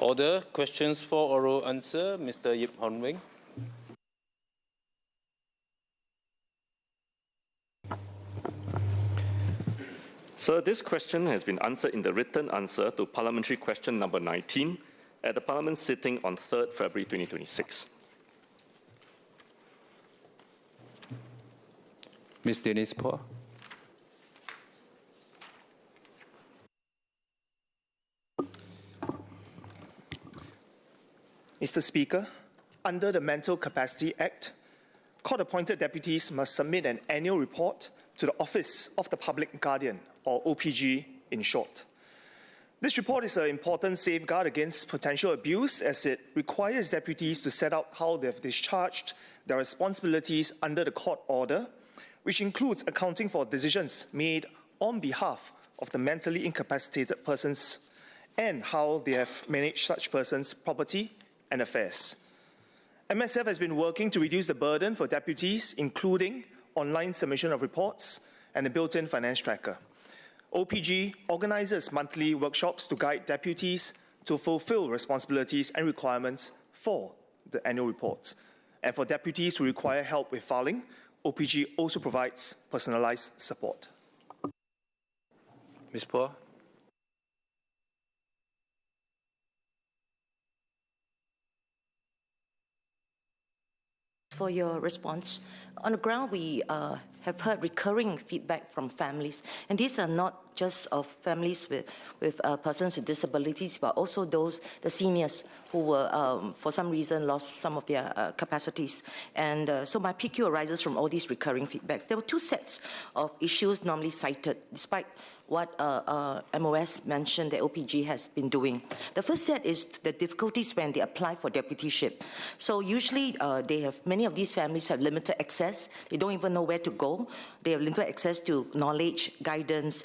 Order. Questions for oral answer. Mr. Yip Hon Wing. Sir, this question has been answered in the written answer to parliamentary question number 19 at the Parliament sitting on 3rd February 2026. Ms. Denise Poor. Mr. Speaker, under the Mental Capacity Act, court-appointed deputies must submit an annual report to the Office of the Public Guardian, or OPG in short. This report is an important safeguard against potential abuse as it requires deputies to set out how they have discharged their responsibilities under the court order, which includes accounting for decisions made on behalf of the mentally incapacitated persons and how they have managed such persons' property and affairs. MSF has been working to reduce the burden for deputies, including online submission of reports and a built-in finance tracker. OPG organizes monthly workshops to guide deputies to fulfill responsibilities and requirements for the annual reports. And for deputies who require help with filing, OPG also provides personalized support. Ms. Poor. For your response. On the ground, we have heard recurring feedback from families, and these are not just of families with persons with disabilities, but also the seniors who were, for some reason, lost some of their capacities. And so my PQ arises from all these recurring feedbacks. There were two sets of issues normally cited, despite what MOS mentioned that OPG has been doing. The first set is the difficulties when they apply for deputyship. So usually many of these families have limited access. They don't even know where to go. They have limited access to knowledge, guidance.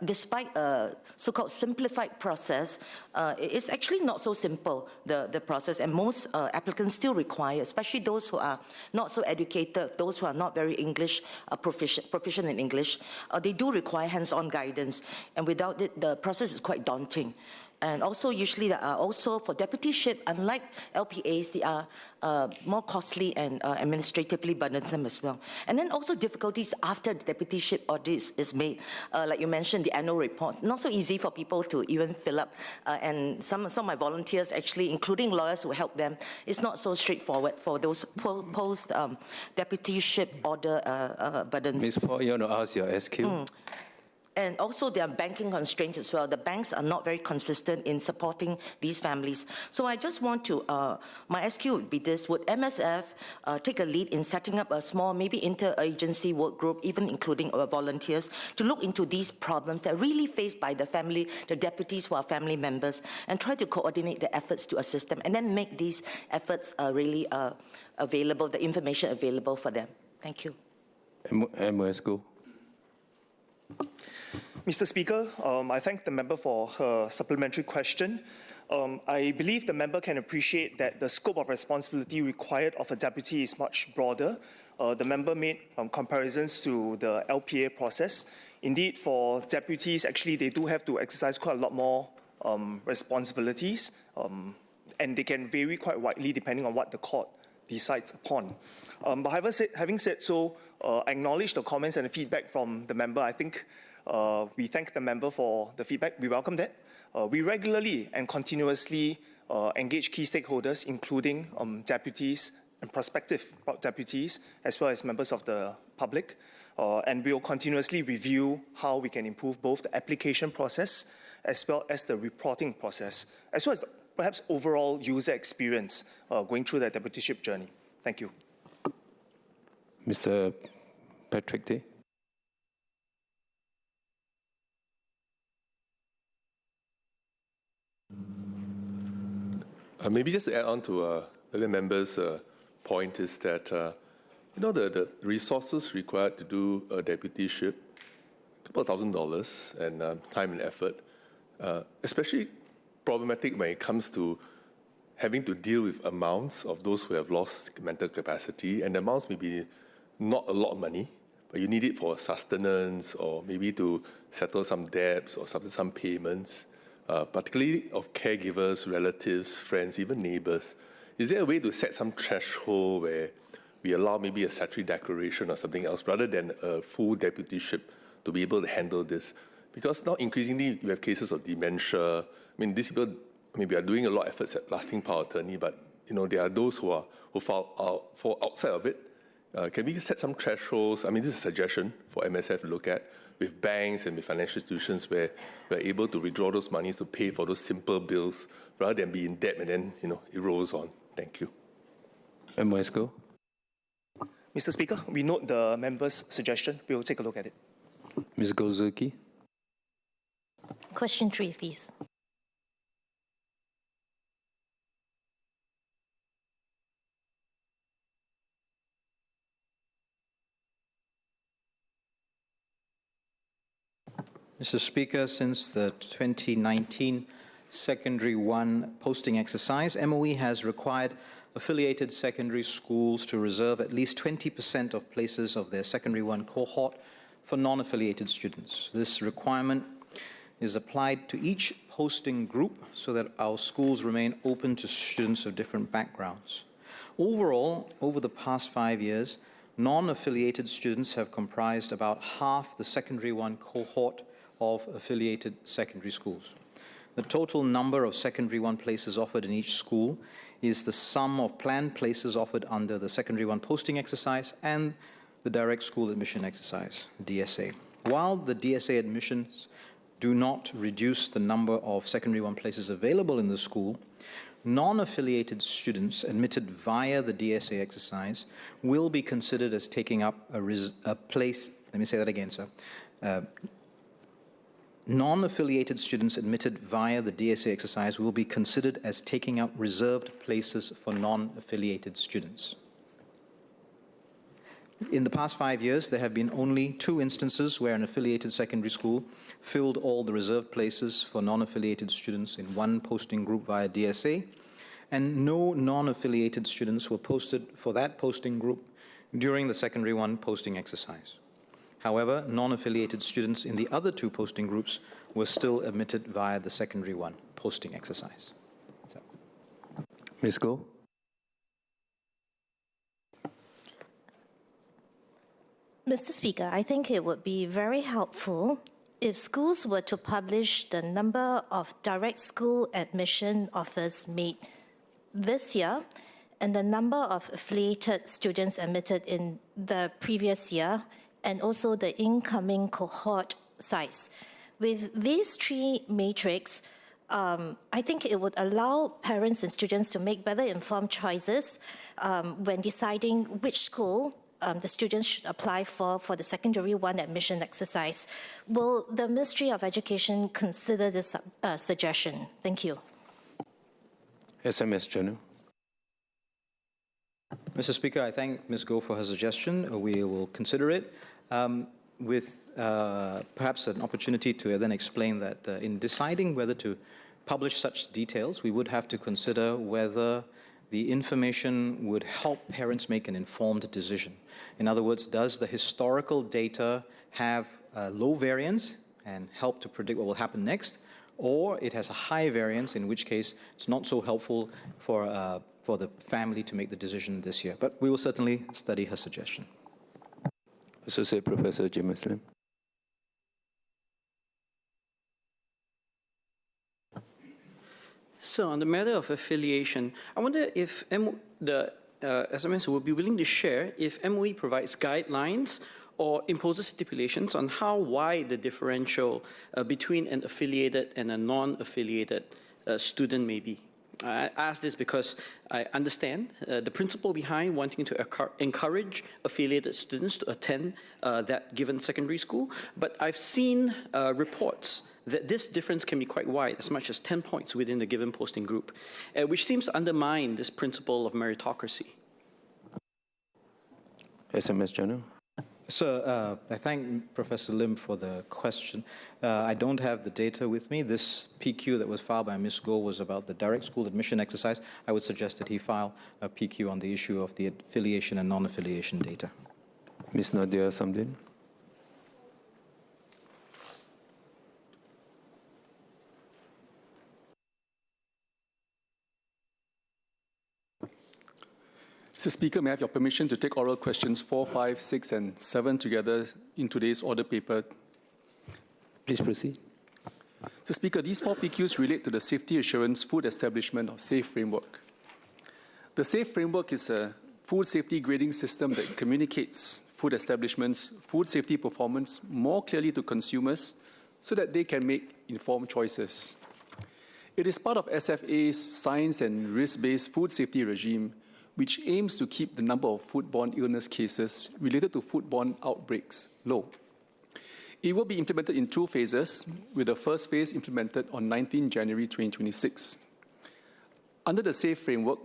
Despite a so-called simplified process, it's actually not so simple, the process, and most applicants still require, especially those who are not so educated, those who are not very proficient in English, they do require hands-on guidance, and without it, the process is quite daunting. And also, usually, also for deputyship, unlike LPAs, they are more costly and administratively burdensome as well. And then also difficulties after the deputyship audit is made. Like you mentioned, the annual report, not so easy for people to even fill up. And some of my volunteers, actually, including lawyers who help them, it's not so straightforward for those post-deputyship order burdens. Ms. Paul, you want to ask your SQ? And also there are banking constraints as well. The banks are not very consistent in supporting these families. So I just want to, my SQ would be this: would MSF take a lead in setting up a small, maybe interagency work group, even including our volunteers, to look into these problems that are really faced by the family, the deputies who are family members, and try to coordinate the efforts to assist them, and then make these efforts really available, the information available for them. Thank you. MOS go. Mr. Speaker, I thank the member for her supplementary question. I believe the member can appreciate that the scope of responsibility required of a deputy is much broader. The member made comparisons to the LPA process. Indeed, for deputies, actually, they do have to exercise quite a lot more responsibilities, and they can vary quite widely depending on what the court decides upon. But having said so, I acknowledge the comments and the feedback from the member. I think we thank the member for the feedback. We welcome that. We regularly and continuously engage key stakeholders, including deputies and prospective deputies, as well as members of the public. And we will continuously review how we can improve both the application process as well as the reporting process, as well as perhaps overall user experience going through the deputyship journey. Thank you. Mr. Patrick Tay. Maybe just to add on to earlier member's point is that the resources required to do a deputyship, a couple of $1,000 and time and effort, especially problematic when it comes to having to deal with amounts of those who have lost mental capacity, and the amounts may be not a lot of money, but you need it for sustenance or maybe to settle some debts or some payments. particularly of caregivers, relatives, friends, even neighbors? Is there a way to set some threshold where we allow maybe a statutory declaration or something else rather than a full deputyship to be able to handle this? Because now increasingly you have cases of dementia. I mean, these people maybe are doing a lot of efforts at lasting power of attorney, but there are those who fall outside of it. Can we set some thresholds? I mean, this is a suggestion for MSF to look at with banks and with financial institutions where we're able to withdraw those monies to pay for those simple bills rather than be in debt and then, it rolls on. Thank you. Mr. Mr. Speaker, we note the member's suggestion. We will take a look at it. Ms. Gozuki. Question 3, please. Mr. Speaker, since the 2019 Secondary 1 posting exercise, MOE has required affiliated secondary schools to reserve at least 20% of places of their Secondary 1 cohort for non-affiliated students. This requirement is applied to each posting group so that our schools remain open to students of different backgrounds. Overall, over the past 5 years, non-affiliated students have comprised about half the Secondary 1 cohort of affiliated secondary schools. The total number of Secondary 1 places offered in each school is the sum of planned places offered under the Secondary 1 posting exercise and the direct school admission exercise, DSA. While the DSA admissions do not reduce the number of Secondary 1 places available in the school, non-affiliated students admitted via the DSA exercise will be considered as taking up a place. Let me say that again, sir. Non-affiliated students admitted via the DSA exercise will be considered as taking up reserved places for non-affiliated students. In the past 5 years, there have been only 2 instances where an affiliated secondary school filled all the reserved places for non-affiliated students in one posting group via DSA, and no non-affiliated students were posted for that posting group during the Secondary 1 posting exercise. However, non-affiliated students in the other 2 posting groups were still admitted via the Secondary 1 posting exercise. Ms. Goh. Mr. Speaker, I think it would be very helpful if schools were to publish the number of direct school admission offers made this year and the number of affiliated students admitted in the previous year, and also the incoming cohort size. With these 3 matrices, I think it would allow parents and students to make better informed choices when deciding which school the students should apply for the Secondary 1 admission exercise. Will the Ministry of Education consider this suggestion? Thank you. SMS General. Mr. Speaker, I thank Ms. Goh for her suggestion. We will consider it with perhaps an opportunity to then explain that in deciding whether to publish such details, we would have to consider whether the information would help parents make an informed decision. In other words, does the historical data have low variance and help to predict what will happen next, or it has a high variance, in which case it's not so helpful for the family to make the decision this year. But we will certainly study her suggestion. Associate Professor Jim Muslim. So on the matter of affiliation, I wonder if the SMS would be willing to share if MOE provides guidelines or imposes stipulations on how wide the differential between an affiliated and a non-affiliated student may be. I ask this because I understand the principle behind wanting to encourage affiliated students to attend that given secondary school, but I've seen reports that this difference can be quite wide, as much as 10 points within the given posting group, which seems to undermine this principle of meritocracy. SMS General. So I thank Professor Lim for the question. I don't have the data with me. This PQ that was filed by Ms. Goh was about the direct school admission exercise. I would suggest that he file a PQ on the issue of the affiliation and non-affiliation data. Ms. Nadia Samdin. Mr. Speaker, may I have your permission to take oral questions 4, 5, 6, and 7 together in today's order paper? Please proceed. Mr. Speaker, these 4 PQs relate to the Safety Assurance Food Establishment or SAFE framework. The SAFE framework is a food safety grading system that communicates food establishments' food safety performance more clearly to consumers so that they can make informed choices. It is part of SFA's science and risk-based food safety regime, which aims to keep the number of foodborne illness cases related to foodborne outbreaks low. It will be implemented in 2 phases, with the first phase implemented on 19 January 2026. Under the SAFE framework,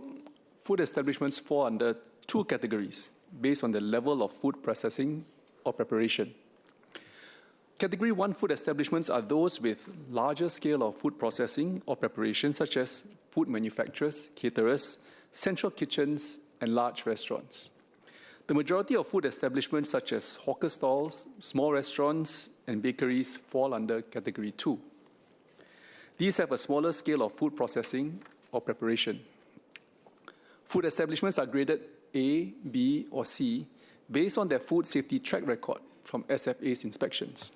food establishments fall under 2 categories based on the level of food processing or preparation. Category 1 food establishments are those with larger scale of food processing or preparation, such as food manufacturers, caterers, central kitchens, and large restaurants. The majority of food establishments, such as hawker stalls, small restaurants, and bakeries, fall under Category 2. These have a smaller scale of food processing or preparation. Food establishments are graded A, B, or C based on their food safety track record from SFA's inspections.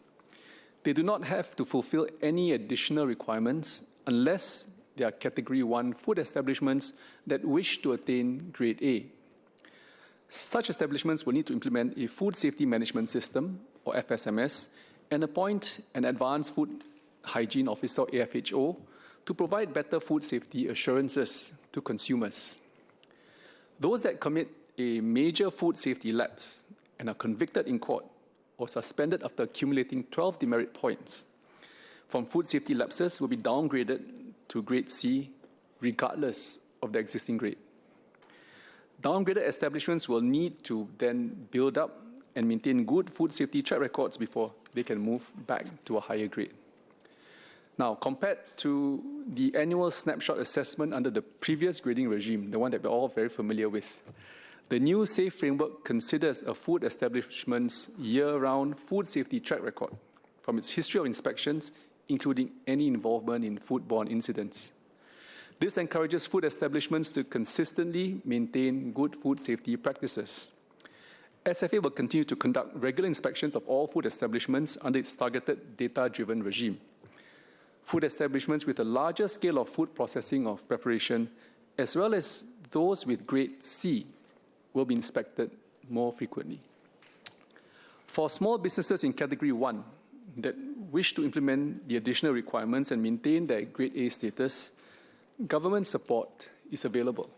They do not have to fulfill any additional requirements unless they are Category 1 food establishments that wish to attain Grade A. Such establishments will need to implement a Food Safety Management System, or FSMS, and appoint an Advanced Food Hygiene Officer, or AFHO, to provide better food safety assurances to consumers. Those that commit a major food safety lapse and are convicted in court or suspended after accumulating 12 demerit points from food safety lapses will be downgraded to Grade C, regardless of the existing grade. Downgraded establishments will need to then build up and maintain good food safety track records before they can move back to a higher grade. Now, compared to the annual snapshot assessment under the previous grading regime, the one that we're all very familiar with, the new SAFE framework considers a food establishment's year-round food safety track record from its history of inspections, including any involvement in foodborne incidents. This encourages food establishments to consistently maintain good food safety practices. SFA will continue to conduct regular inspections of all food establishments under its targeted data-driven regime. Food establishments with a larger scale of food processing or preparation, as well as those with Grade C, will be inspected more frequently. For small businesses in Category 1 that wish to implement the additional requirements and maintain their Grade A status, government support is available.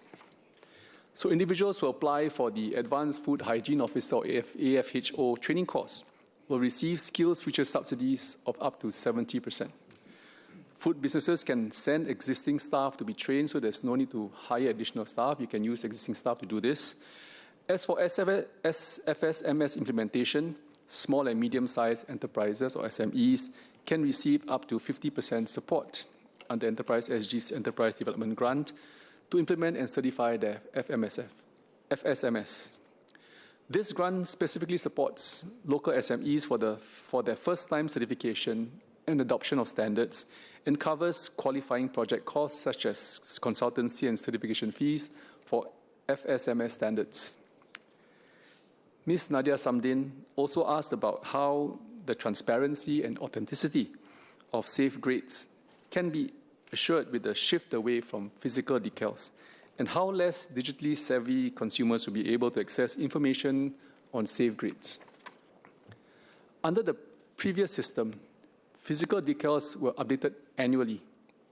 So individuals who apply for the Advanced Food Hygiene Officer, or AFHO, training course will receive skills future subsidies of up to 70%. Food businesses can send existing staff to be trained, so there's no need to hire additional staff. You can use existing staff to do this. As for FSMS implementation, small and medium-sized enterprises, or SMEs, can receive up to 50% support under Enterprise SG's Enterprise Development Grant to implement and certify their FSMS. This grant specifically supports local SMEs for their first-time certification and adoption of standards, and covers qualifying project costs such as consultancy and certification fees for FSMS standards. Ms. Nadia Samdin also asked about how the transparency and authenticity of safe grades can be assured with the shift away from physical decals, and how less digitally savvy consumers will be able to access information on safe grades. Under the previous system, physical decals were updated annually,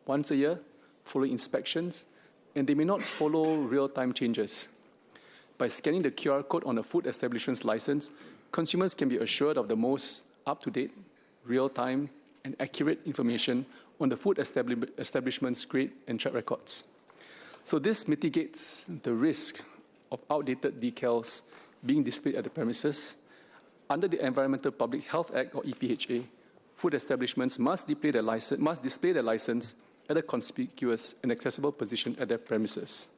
once a year, following inspections, and they may not follow real-time changes. By scanning the QR code on a food establishment's license, consumers can be assured of the most up-to-date, real-time, and accurate information on the food establishment's grade and track records. So this mitigates the risk of outdated decals being displayed at the premises. Under the Environmental Public Health Act, or EPHA, food establishments must display their license at a conspicuous and accessible position at their premises.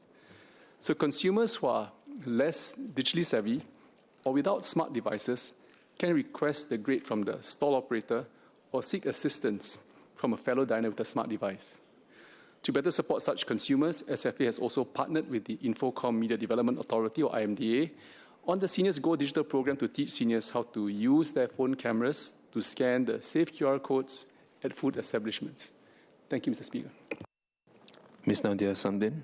So consumers who are less digitally savvy or without smart devices can request the grade from the stall operator or seek assistance from a fellow diner with a smart device. To better support such consumers, SFA has also partnered with the Infocom Media Development Authority, or IMDA, on the Seniors Go Digital program to teach seniors how to use their phone cameras to scan the safe QR codes at food establishments. Thank you, Mr. Speaker. Ms. Nadia Samdin.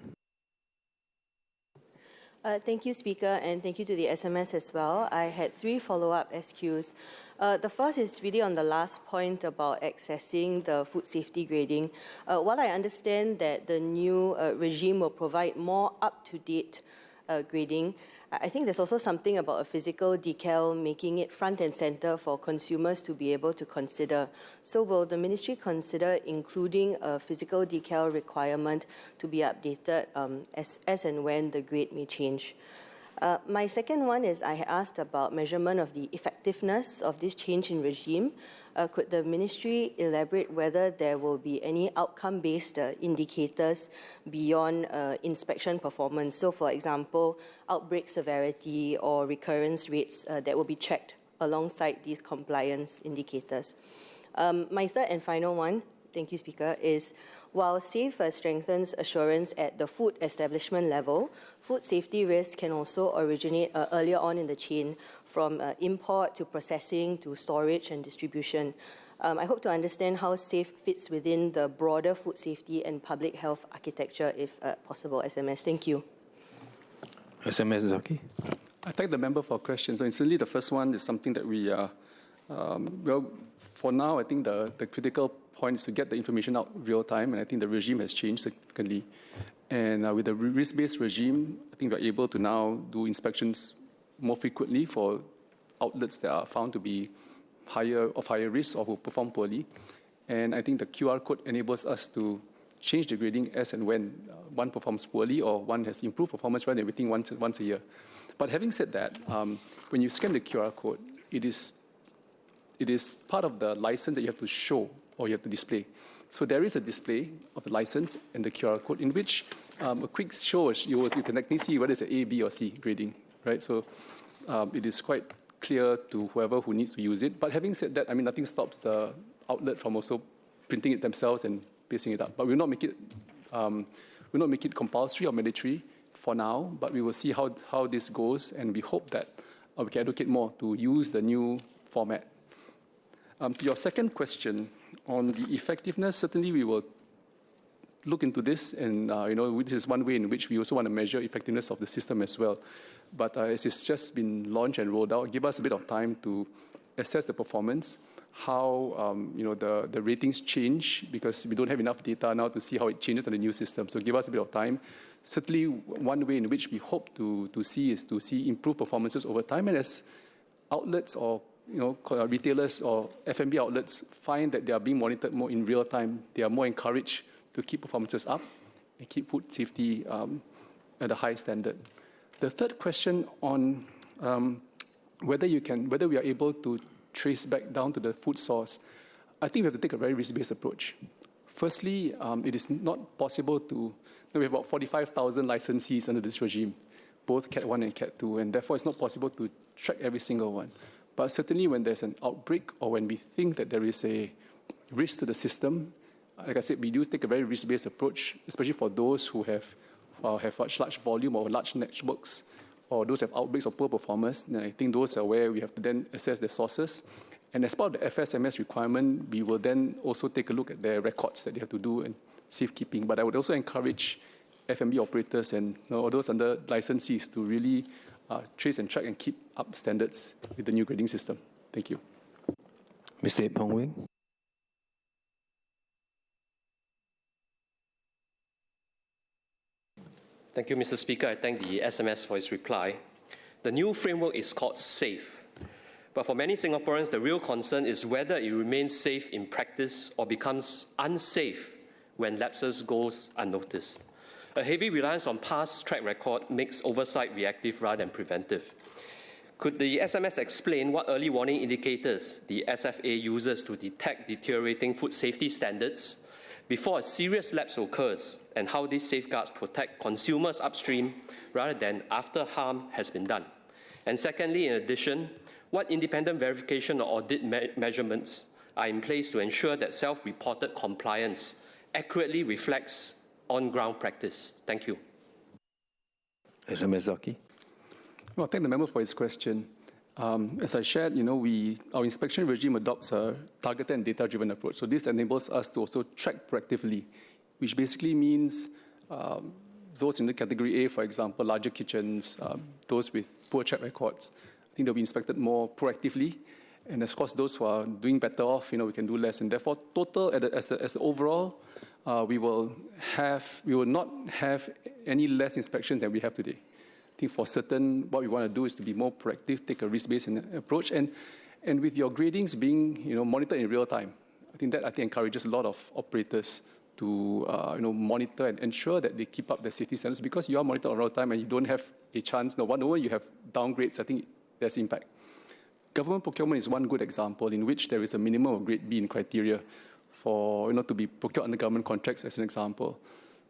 Thank you, Speaker, and thank you to the SMS as well. I had 3 follow-up SQs. The first is really on the last point about accessing the food safety grading. While I understand that the new regime will provide more up-to-date grading, I think there's also something about a physical decal making it front and center for consumers to be able to consider. So will the ministry consider including a physical decal requirement to be updated as and when the grade may change? My second one is I asked about measurement of the effectiveness of this change in regime. Could the ministry elaborate whether there will be any outcome-based indicators beyond inspection performance? So, for example, outbreak severity or recurrence rates that will be checked alongside these compliance indicators. My third and final one, thank you, Speaker, is while SAFE strengthens assurance at the food establishment level, food safety risks can also originate earlier on in the chain, from import to processing to storage and distribution. I hope to understand how SAFE fits within the broader food safety and public health architecture, if possible. SMS, thank you. SMS Zaki. I thank the member for questions. So instantly, the first one is something that we are, well, for now, I think the critical point is to get the information out real time, and I think the regime has changed significantly. And with the risk-based regime, I think we're able to now do inspections more frequently for outlets that are found to be of higher risk or who perform poorly. And I think the QR code enables us to change the grading as and when one performs poorly or one has improved performance rather than waiting once a year. But having said that, when you scan the QR code, it is part of the license that you have to show or you have to display. So there is a display of the license and the QR code in which a quick show, you can actually see whether it's an A, B, or C grading, right? So it is quite clear to whoever who needs to use it. But having said that, I mean, nothing stops the outlet from also printing it themselves and pasting it up. But we'll not make it compulsory or mandatory for now, but we will see how this goes, and we hope that we can advocate more to use the new format. To your second question on the effectiveness, certainly we will look into this, and this is one way in which we also want to measure effectiveness of the system as well. But as it's just been launched and rolled out, give us a bit of time to assess the performance, how the ratings change, because we don't have enough data now to see how it changes on the new system. So give us a bit of time. Certainly, one way in which we hope to see is to see improved performances over time, and as outlets or retailers or F&B outlets find that they are being monitored more in real time, they are more encouraged to keep performances up and keep food safety at a high standard. The third question on whether we are able to trace back down to the food source, I think we have to take a very risk-based approach. Firstly, it is not possible to. We have about 45,000 licensees under this regime, both Cat 1 and Cat 2, and therefore it's not possible to track every single one. But certainly when there's an outbreak or when we think that there is a risk to the system, like I said, we do take a very risk-based approach, especially for those who have large volume or large networks, or those who have outbreaks or poor performance. And I think those are where we have to then assess the sources. And as part of the FSMS requirement, we will then also take a look at their records that they have to do and safekeeping. But I would also encourage F&B operators and all those under licensees to really trace and track and keep up standards with the new grading system. Thank you. Mr. Pong Wing. Thank you, Mr. Speaker. I thank the SMS for its reply. The new framework is called SAFE. But for many Singaporeans, the real concern is whether it remains safe in practice or becomes unsafe when lapses go unnoticed. A heavy reliance on past track record makes oversight reactive rather than preventive. Could the SMS explain what early warning indicators the SFA uses to detect deteriorating food safety standards before a serious lapse occurs, and how these safeguards protect consumers upstream rather than after harm has been done? And secondly, in addition, what independent verification or audit measurements are in place to ensure that self-reported compliance accurately reflects on-ground practice? Thank you. SMS Zaki. Well, thank the member for his question. As I shared, our inspection regime adopts a targeted and data-driven approach. So this enables us to also track proactively, which basically means those in the category A, for example, larger kitchens, those with poor track records, I think they'll be inspected more proactively. And of course, those who are doing better off, we can do less. And therefore, total, as the overall, we will not have any less inspections than we have today. I think for certain, what we want to do is to be more proactive, take a risk-based approach, and with your gradings being monitored in real time, I think encourages a lot of operators to monitor and ensure that they keep up their safety standards, because you are monitored in real time and you don't have a chance. No wonder you have downgrades. I think there's impact. Government procurement is one good example in which there is a minimum of grade B in criteria for to be procured under government contracts, as an example.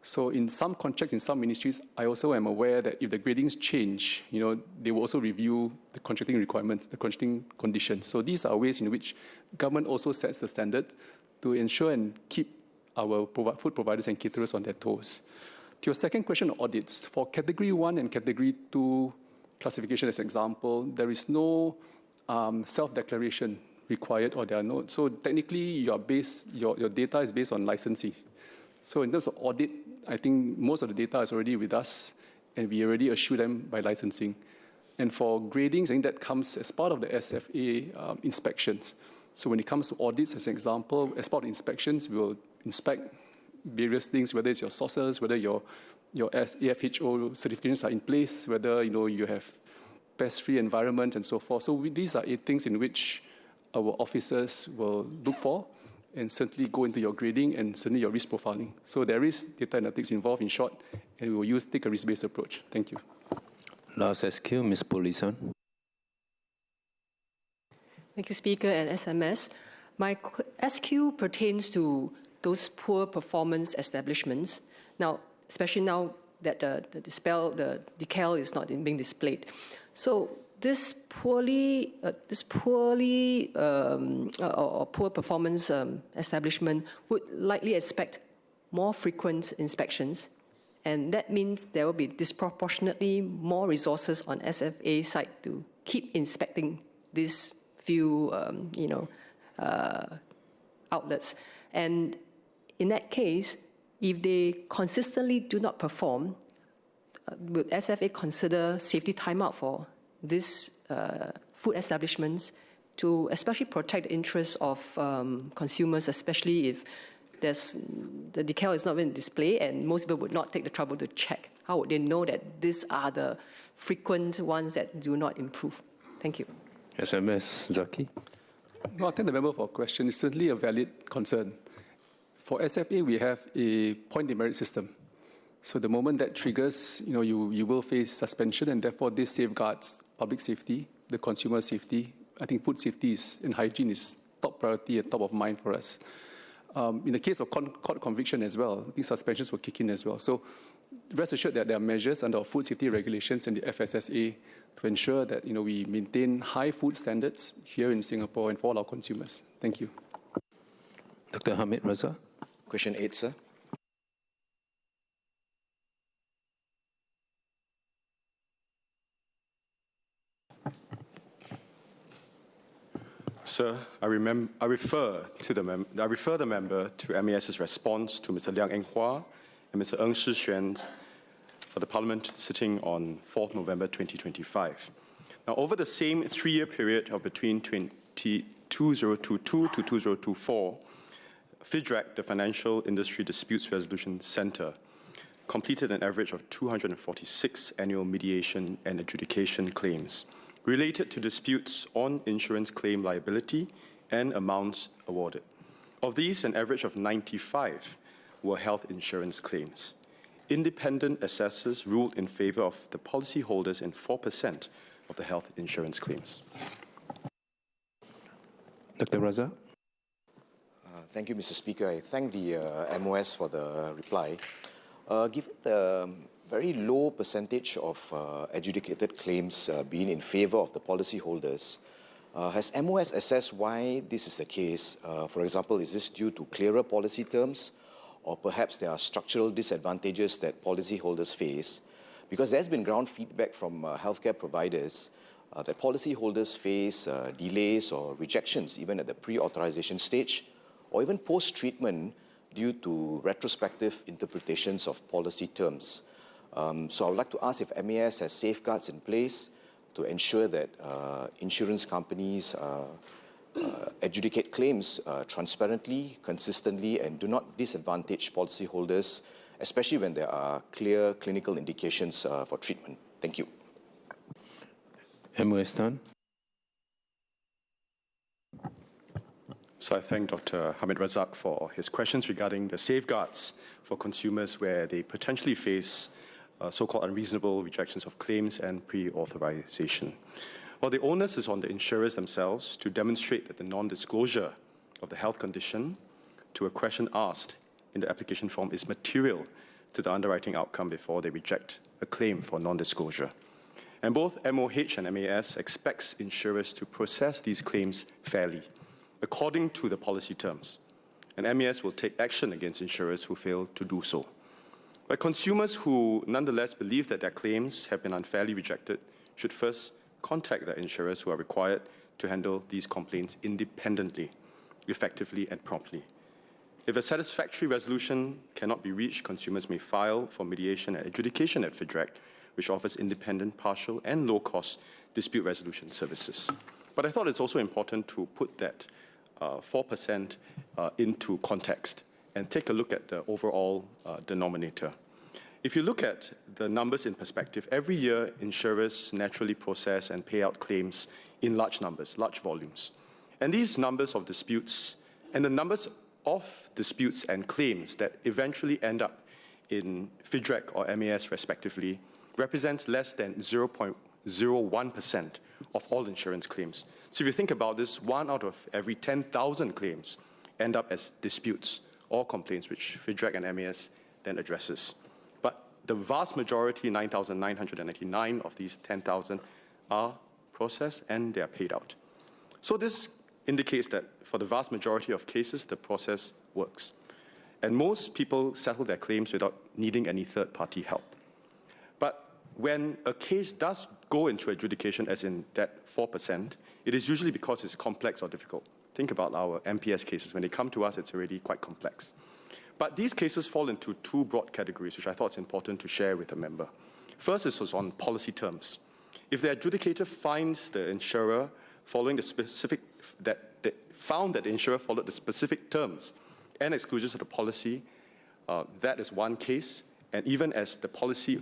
So in some contracts, in some ministries, I also am aware that if the gradings change, they will also review the contracting requirements, the contracting conditions. So these are ways in which government also sets the standard to ensure and keep our food providers and caterers on their toes. To your second question on audits, for Category 1 and Category 2 classification, as an example, there is no self-declaration required, or there are no. So technically, your data is based on licensing. So in terms of audit, I think most of the data is already with us, and we already assure them by licensing. And for gradings, I think that comes as part of the SFA inspections. So when it comes to audits, as an example, as part of inspections, we will inspect various things, whether it's your sources, whether your AFHO certifications are in place, whether you have pest-free environment and so forth. So these are 8 things in which our officers will look for, and certainly go into your grading and certainly your risk profiling. So there is data analytics involved, in short, and we will take a risk-based approach. Thank you. Last SQ, Ms. Polison. Thank you, Speaker and SMS. My SQ pertains to those poor performance establishments. Now, especially now that the decal is not being displayed. So this poor performance establishment would likely expect more frequent inspections, and that means there will be disproportionately more resources on SFA side to keep inspecting these few outlets. And in that case, if they consistently do not perform, would SFA consider safety timeout for these food establishments to especially protect the interests of consumers, especially if the decal is not being displayed and most people would not take the trouble to check? How would they know that these are the frequent ones that do not improve? Thank you. SMS Zaki. Well, I thank the member for a question. It's certainly a valid concern. For SFA, we have a point demerit system. So the moment that triggers, you will face suspension, and therefore this safeguards public safety, the consumer safety. I think food safety and hygiene is top priority and top of mind for us. In the case of court conviction as well, these suspensions will kick in as well. So rest assured that there are measures under our food safety regulations and the FSSA to ensure that we maintain high food standards here in Singapore and for all our consumers. Thank you. Dr. Hamid Raza. Question 8, sir. Sir, I refer the member to MES's response to Mr. Liang Enghua and Mr. Ng Shixuan for the Parliament sitting on 4th November 2025. Now, over the same 3-year period of between 2022 to 2024, FIDRAC, the Financial Industry Disputes Resolution Centre, completed an average of 246 annual mediation and adjudication claims related to disputes on insurance claim liability and amounts awarded. Of these, an average of 95 were health insurance claims. Independent assessors ruled in favour of the policyholders in 4% of the health insurance claims. Dr. Raza. Thank you, Mr. Speaker. I thank the MOS for the reply. Given the very low percentage of adjudicated claims being in favour of the policyholders, has MOS assessed why this is the case? For example, is this due to clearer policy terms or perhaps there are structural disadvantages that policyholders face, because there's been ground feedback from healthcare providers that policyholders face delays or rejections even at the pre-authorization stage or even post-treatment due to retrospective interpretations of policy terms. So I would like to ask if MAS has safeguards in place to ensure that insurance companies adjudicate claims transparently, consistently, and do not disadvantage policyholders, especially when there are clear clinical indications for treatment. Thank you. MOS Tan. So I thank Dr. Hamid Razak for his questions regarding the safeguards for consumers where they potentially face so-called unreasonable rejections of claims and pre-authorization. Well, the onus is on the insurers themselves to demonstrate that the non-disclosure of the health condition to a question asked in the application form is material to the underwriting outcome before they reject a claim for non-disclosure. And both MOH and MAS expects insurers to process these claims fairly, according to the policy terms. And MAS will take action against insurers who fail to do so. But consumers who nonetheless believe that their claims have been unfairly rejected should first contact their insurers who are required to handle these complaints independently, effectively, and promptly. If a satisfactory resolution cannot be reached, consumers may file for mediation and adjudication at FIDRAC, which offers independent, partial, and low-cost dispute resolution services. But I thought it's also important to put that 4% into context and take a look at the overall denominator. If you look at the numbers in perspective, every year insurers naturally process and pay out claims in large numbers, large volumes. And these numbers of disputes and the numbers of disputes and claims that eventually end up in FIDRAC or MAS respectively represents less than 0.01% of all insurance claims. So if you think about this, 1 out of every 10,000 claims end up as disputes or complaints, which FIDRAC and MAS then addresses. But the vast majority, 9,999 of these 10,000, are processed and they are paid out. So this indicates that for the vast majority of cases, the process works. And most people settle their claims without needing any third-party help. But when a case does go into adjudication, as in that 4%, it is usually because it's complex or difficult. Think about our MPS cases. When they come to us, it's already quite complex. But these cases fall into two broad categories, which I thought it's important to share with the member. First is on policy terms. If the adjudicator finds the insurer following the specific, found that the insurer followed the specific terms and exclusions of the policy, that is one case, and even as the policy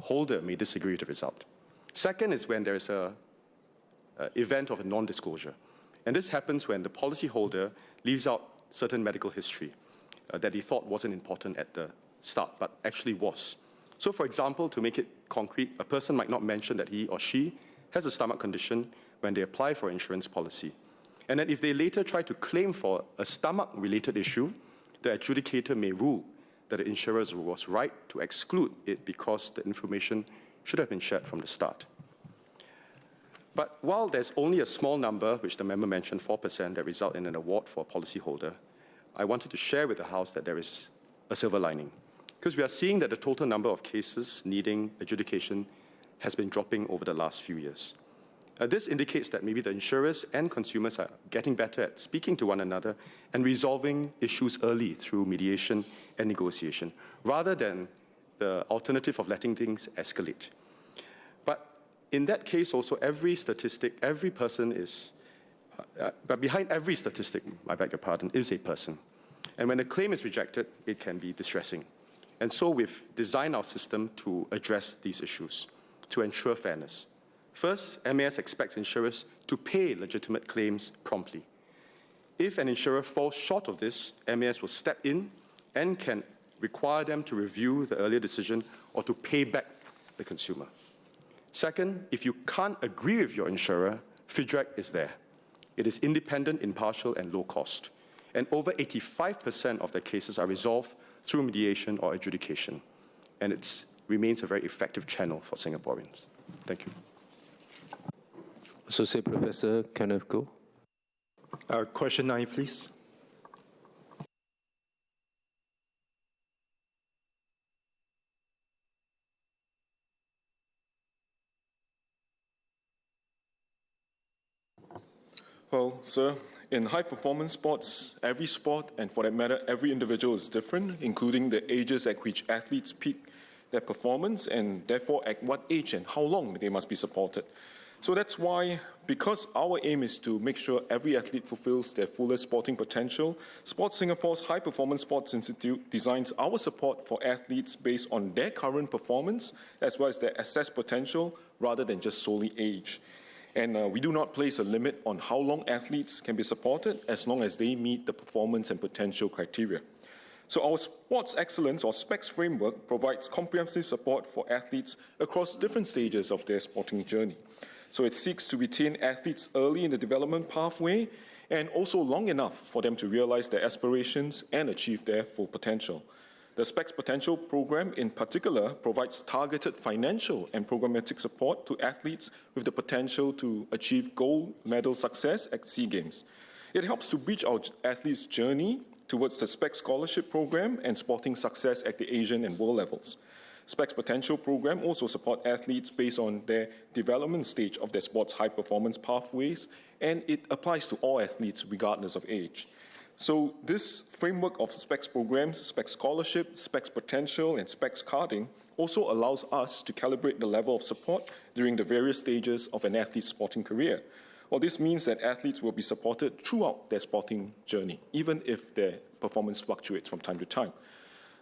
holder may disagree with the result. Second is when there is an event of a non-disclosure. And this happens when the policyholder leaves out certain medical history that he thought wasn't important at the start, but actually was. So for example, to make it concrete, a person might not mention that he or she has a stomach condition when they apply for insurance policy. And then if they later try to claim for a stomach-related issue, the adjudicator may rule that the insurer was right to exclude it because the information should have been shared from the start. But while there's only a small number, which the member mentioned, 4%, that result in an award for a policyholder, I wanted to share with the House that there is a silver lining. Because we are seeing that the total number of cases needing adjudication has been dropping over the last few years. This indicates that maybe the insurers and consumers are getting better at speaking to one another and resolving issues early through mediation and negotiation, rather than the alternative of letting things escalate. But in that case also, every statistic, every person is, but behind every statistic, I beg your pardon, is a person. And when a claim is rejected, it can be distressing. And so we've designed our system to address these issues, to ensure fairness. First, MAS expects insurers to pay legitimate claims promptly. If an insurer falls short of this, MAS will step in and can require them to review the earlier decision or to pay back the consumer. Second, if you can't agree with your insurer, FIDRAC is there. It is independent, impartial, and low cost. And over 85% of the cases are resolved through mediation or adjudication. And it remains a very effective channel for Singaporeans. Thank you. Associate Professor Kenneth Goh. Question 9, please. Well, sir, in high-performance sports, every sport, and for that matter, every individual is different, including the ages at which athletes peak their performance, and therefore at what age and how long they must be supported. So that's why, because our aim is to make sure every athlete fulfills their fullest sporting potential, Sports Singapore's High Performance Sports Institute designs our support for athletes based on their current performance, as well as their assessed potential, rather than just solely age. And we do not place a limit on how long athletes can be supported, as long as they meet the performance and potential criteria. So our Sports Excellence, or SPECS framework, provides comprehensive support for athletes across different stages of their sporting journey. So it seeks to retain athletes early in the development pathway and also long enough for them to realize their aspirations and achieve their full potential. The SPECS Potential program in particular provides targeted financial and programmatic support to athletes with the potential to achieve gold medal success at SEA Games. It helps to bridge our athletes' journey towards the SPECS Scholarship program and sporting success at the Asian and world levels. SPECS Potential program also support athletes based on their development stage of their sports high-performance pathways, and it applies to all athletes regardless of age. So this framework of SPECS programs, SPECS Scholarship, SPECS Potential, and SPECS Carding also allows us to calibrate the level of support during the various stages of an athlete's sporting career. Well, this means that athletes will be supported throughout their sporting journey, even if their performance fluctuates from time to time.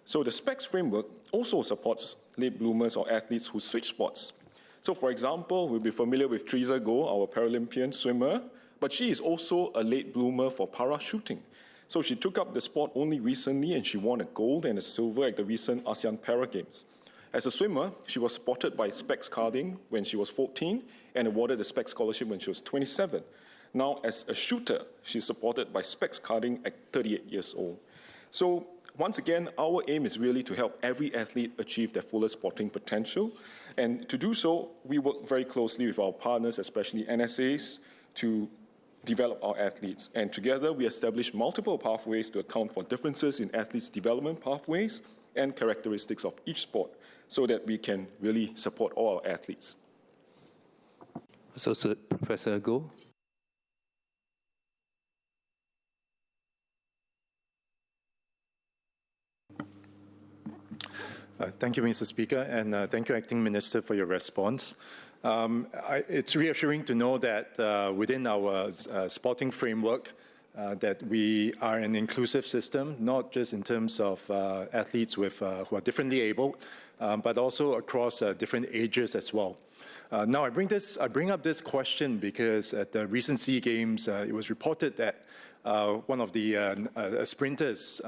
So the SPECS framework also supports late bloomers or athletes who switch sports. So for example, we'll be familiar with Teresa Goh, our Paralympian swimmer, but she is also a late bloomer for para-shooting. So she took up the sport only recently, and she won a gold and a silver at the recent ASEAN Para Games. As a swimmer, she was supported by SPECS Carding when she was 14 and awarded a SPECS scholarship when she was 27. Now, as a shooter, she's supported by SPECS Carding at 38 years old. So once again, our aim is really to help every athlete achieve their fullest sporting potential. And to do so, we work very closely with our partners, especially NSAs, to develop our athletes. And together, we establish multiple pathways to account for differences in athletes' development pathways and characteristics of each sport, so that we can really support all our athletes. So, Professor Goh. Thank you, Mr. Speaker, and thank you, Acting Minister, for your response. It's reassuring to know that within our sporting framework, that we are an inclusive system, not just in terms of athletes with, who are differently able, but also across different ages as well. Now, I bring up this question because at the recent SEA Games, it was reported that one of the sprinters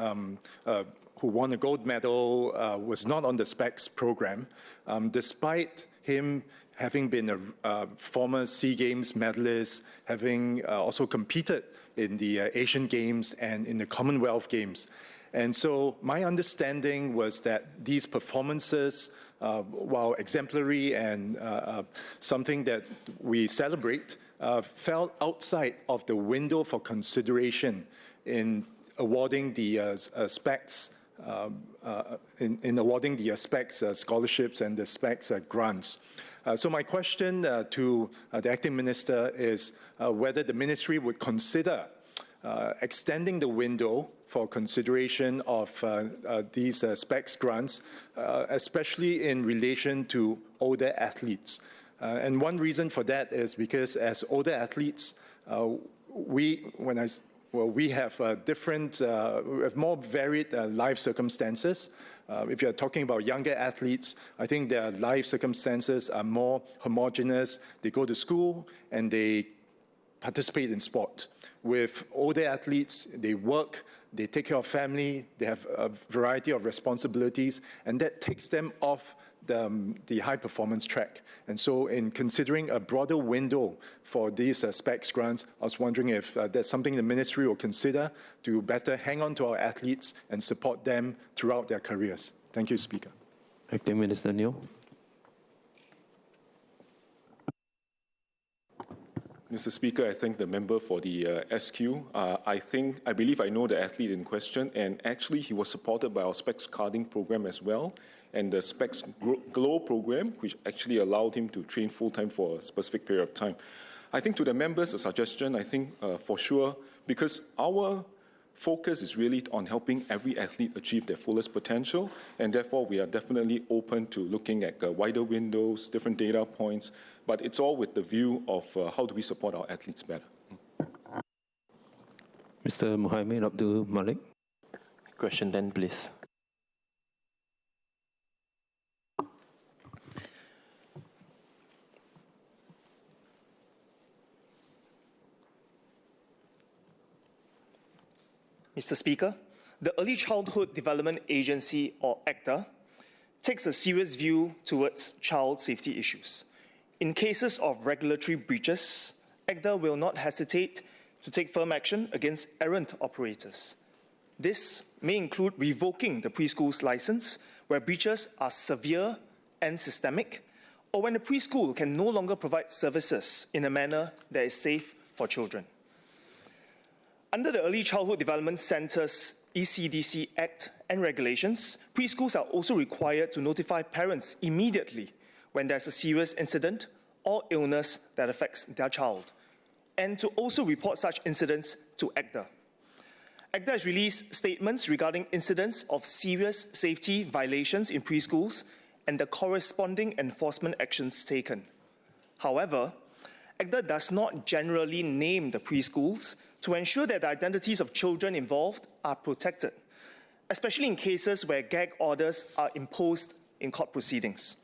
who won a gold medal was not on the SPECS program, despite him having been a former SEA Games medalist, having also competed in the Asian Games and in the Commonwealth Games. And so my understanding was that these performances, while exemplary and something that we celebrate, fell outside of the window for consideration in awarding the SPECS in awarding the SPECS scholarships and the SPECS grants. So my question to the Acting Minister is whether the Ministry would consider extending the window for consideration of these SPECS grants, especially in relation to older athletes. And one reason for that is because as older athletes, we have different, we have more varied life circumstances. If you're talking about younger athletes, I think their life circumstances are more homogeneous. They go to school and they participate in sport. With older athletes, they work, they take care of family, they have a variety of responsibilities, and that takes them off the high-performance track. And so in considering a broader window for these SPECS grants, I was wondering if that's something the Ministry will consider to better hang on to our athletes and support them throughout their careers. Thank you, Speaker. Acting Minister Neo. Mr. Speaker, I thank the member for the SQ. I believe I know the athlete in question, and actually he was supported by our SPECS carding program as well, and the SPECS Glow program, which actually allowed him to train full-time for a specific period of time. I think to the members, a suggestion, I think for sure, because our focus is really on helping every athlete achieve their fullest potential, and therefore we are definitely open to looking at wider windows, different data points, but it's all with the view of how do we support our athletes better. Mr. Muhammad Abdul Malik. Question 10, please. Mr. Speaker, the Early Childhood Development Agency, or ACDA, takes a serious view towards child safety issues. In cases of regulatory breaches, ACDA will not hesitate to take firm action against errant operators. This may include revoking the preschool's license where breaches are severe and systemic, or when a preschool can no longer provide services in a manner that is safe for children. Under the Early Childhood Development Centre's ECDC Act and regulations, preschools are also required to notify parents immediately when there's a serious incident or illness that affects their child, and to also report such incidents to ACDA. ACDA has released statements regarding incidents of serious safety violations in preschools and the corresponding enforcement actions taken. However, ACDA does not generally name the preschools to ensure that the identities of children involved are protected, especially in cases where gag orders are imposed in court proceedings.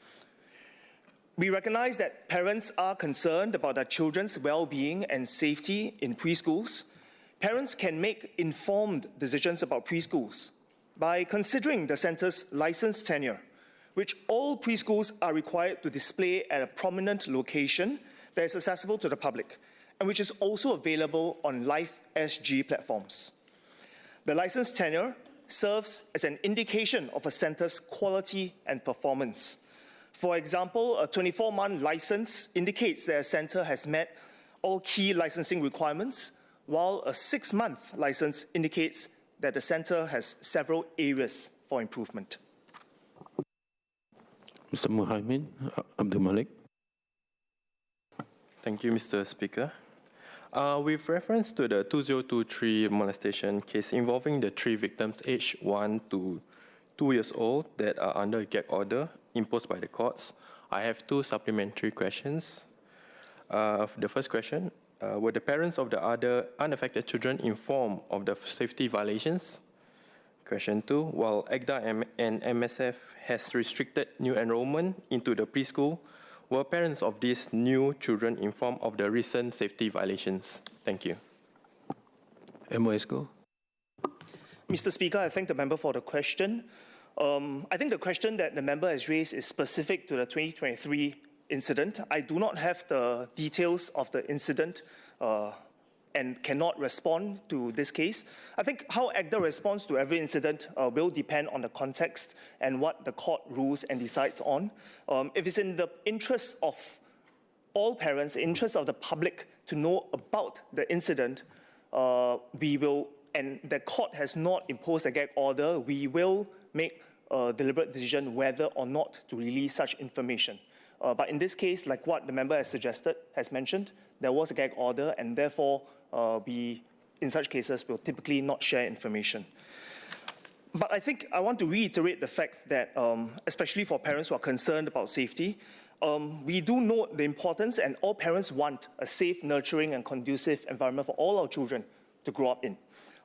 We recognize that parents are concerned about their children's well-being and safety in preschools. Parents can make informed decisions about preschools by considering the centre's license tenure, which all preschools are required to display at a prominent location that is accessible to the public, and which is also available on Live SG platforms. The license tenure serves as an indication of a centre's quality and performance. For example, a 24-month license indicates that a centre has met all key licensing requirements, while a 6-month license indicates that the centre has several areas for improvement. Mr. Muhammad Abdul Malik. Thank you, Mr. Speaker. With reference to the 2023 molestation case involving the 3 victims aged 1 to 2 years old that are under a gag order imposed by the courts, I have 2 supplementary questions. The first question, were the parents of the other unaffected children informed of the safety violations? Question 2, while ACDA and MSF has restricted new enrollment into the preschool, were parents of these new children informed of the recent safety violations? Thank you. MOS Go. Mr. Speaker, I thank the member for the question. I think the question that the member has raised is specific to the 2023 incident. I do not have the details of the incident and cannot respond to this case. I think how ACDA responds to every incident will depend on the context and what the court rules and decides on. If it's in the interest of all parents, the interest of the public to know about the incident, we will, and the court has not imposed a gag order, we will make a deliberate decision whether or not to release such information. But in this case, like what the member has suggested, has mentioned, there was a gag order, and therefore we, in such cases, will typically not share information. But I think I want to reiterate the fact that, especially for parents who are concerned about safety, we do note the importance, and all parents want a safe, nurturing, and conducive environment for all our children to grow up in.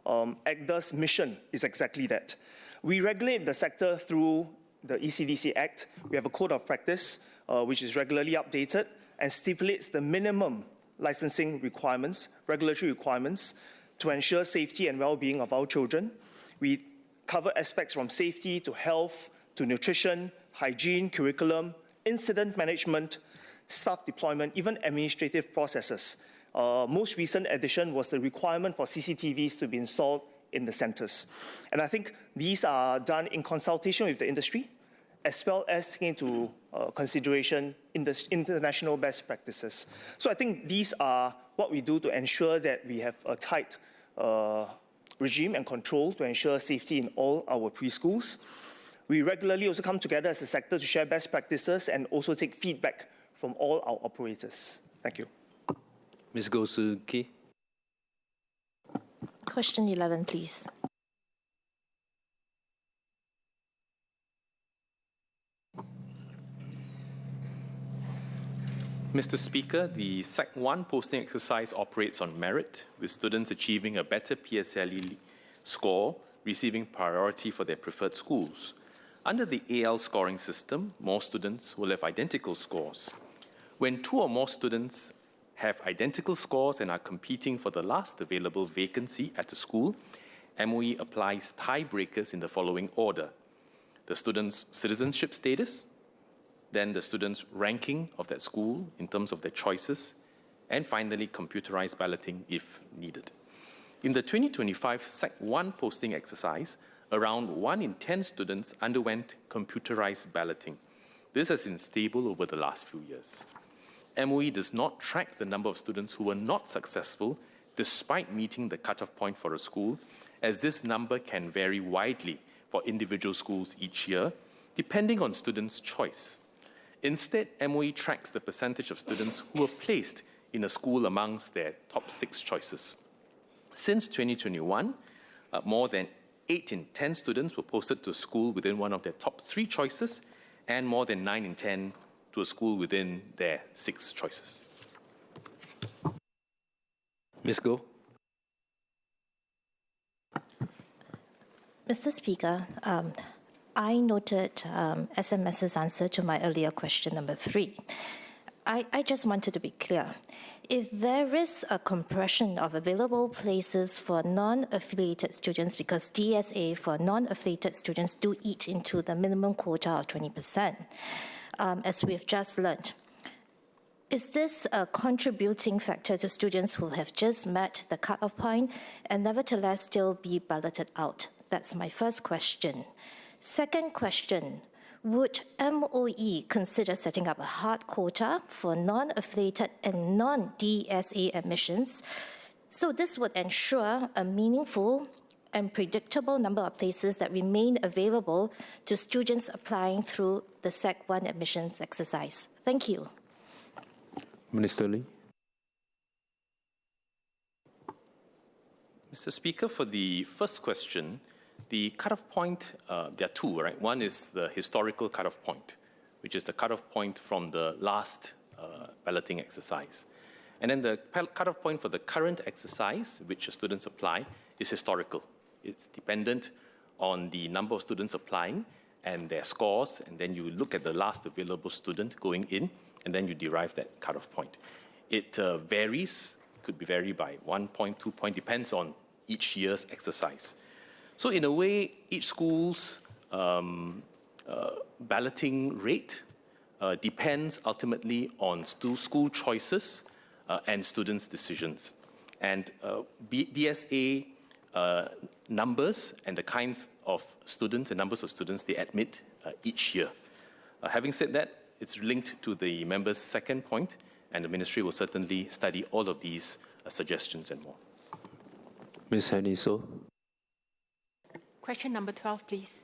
ACDA's mission is exactly that. We regulate the sector through the ECDC Act. We have a code of practice, which is regularly updated and stipulates the minimum licensing requirements, regulatory requirements, to ensure safety and well-being of our children. We cover aspects from safety to health to nutrition, hygiene, curriculum, incident management, staff deployment, even administrative processes. Most recent addition was the requirement for CCTVs to be installed in the centres. And I think these are done in consultation with the industry, as well as taking into consideration in the international best practices. So I think these are what we do to ensure that we have a tight regime and control to ensure safety in all our preschools. We regularly also come together as a sector to share best practices and also take feedback from all our operators. Thank you. Ms. Goh Soo Ki. Question 11, please. Mr. Speaker, the Sec 1 posting exercise operates on merit, with students achieving a better PSLE score, receiving priority for their preferred schools. Under the AL scoring system, more students will have identical scores. When two or more students have identical scores and are competing for the last available vacancy at a school, MOE applies tiebreakers in the following order: the student's citizenship status, then the student's ranking of that school in terms of their choices, and finally computerized balloting if needed. In the 2025 Sec 1 posting exercise, around 1 in 10 students underwent computerized balloting. This has been stable over the last few years. MOE does not track the number of students who were not successful despite meeting the cutoff point for a school, as this number can vary widely for individual schools each year, depending on students' choice. Instead, MOE tracks the percentage of students who were placed in a school amongst their top 6 choices. Since 2021, more than 8 in 10 students were posted to a school within one of their top 3 choices, and more than 9 in 10 to a school within their 6 choices. Ms. Goh. Mr. Speaker, I noted SMS's answer to my earlier question number 3. I just wanted to be clear. If there is a compression of available places for non-affiliated students, because DSA for non-affiliated students do eat into the minimum quota of 20%, as we've just learned, is this a contributing factor to students who have just met the cutoff point and nevertheless still be balloted out? That's my first question. Second question, would MOE consider setting up a hard quota for non-affiliated and non-DSA admissions? So this would ensure a meaningful and predictable number of places that remain available to students applying through the Sec 1 admissions exercise. Thank you. Minister Lee. Mr. Speaker, for the first question, the cutoff point, there are 2, right? One is the historical cutoff point, which is the cutoff point from the last balloting exercise. And then the cutoff point for the current exercise, which students apply, is historical. It's dependent on the number of students applying and their scores, and then you look at the last available student going in, and then you derive that cutoff point. It varies, could be varied by 1 point, 2 point, depends on each year's exercise. So in a way, each school's balloting rate depends ultimately on school choices and students' decisions. And DSA numbers and the kinds of students and numbers of students they admit each year. Having said that, it's linked to the member's second point, and the ministry will certainly study all of these suggestions and more. Ms. Henny So. Question number 12, please.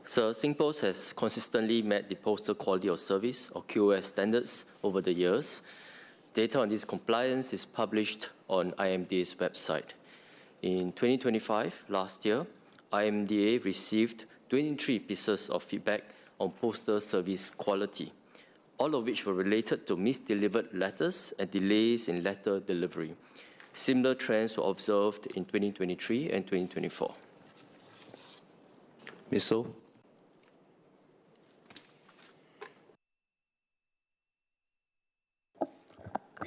So SingPost has consistently met the Postal Quality of Service, or QoS standards, over the years. Data on this compliance is published on IMDA's website. In 2025, last year, IMDA received 23 pieces of feedback on postal service quality, all of which were related to misdelivered letters and delays in letter delivery. Similar trends were observed in 2023 and 2024. Ms. So.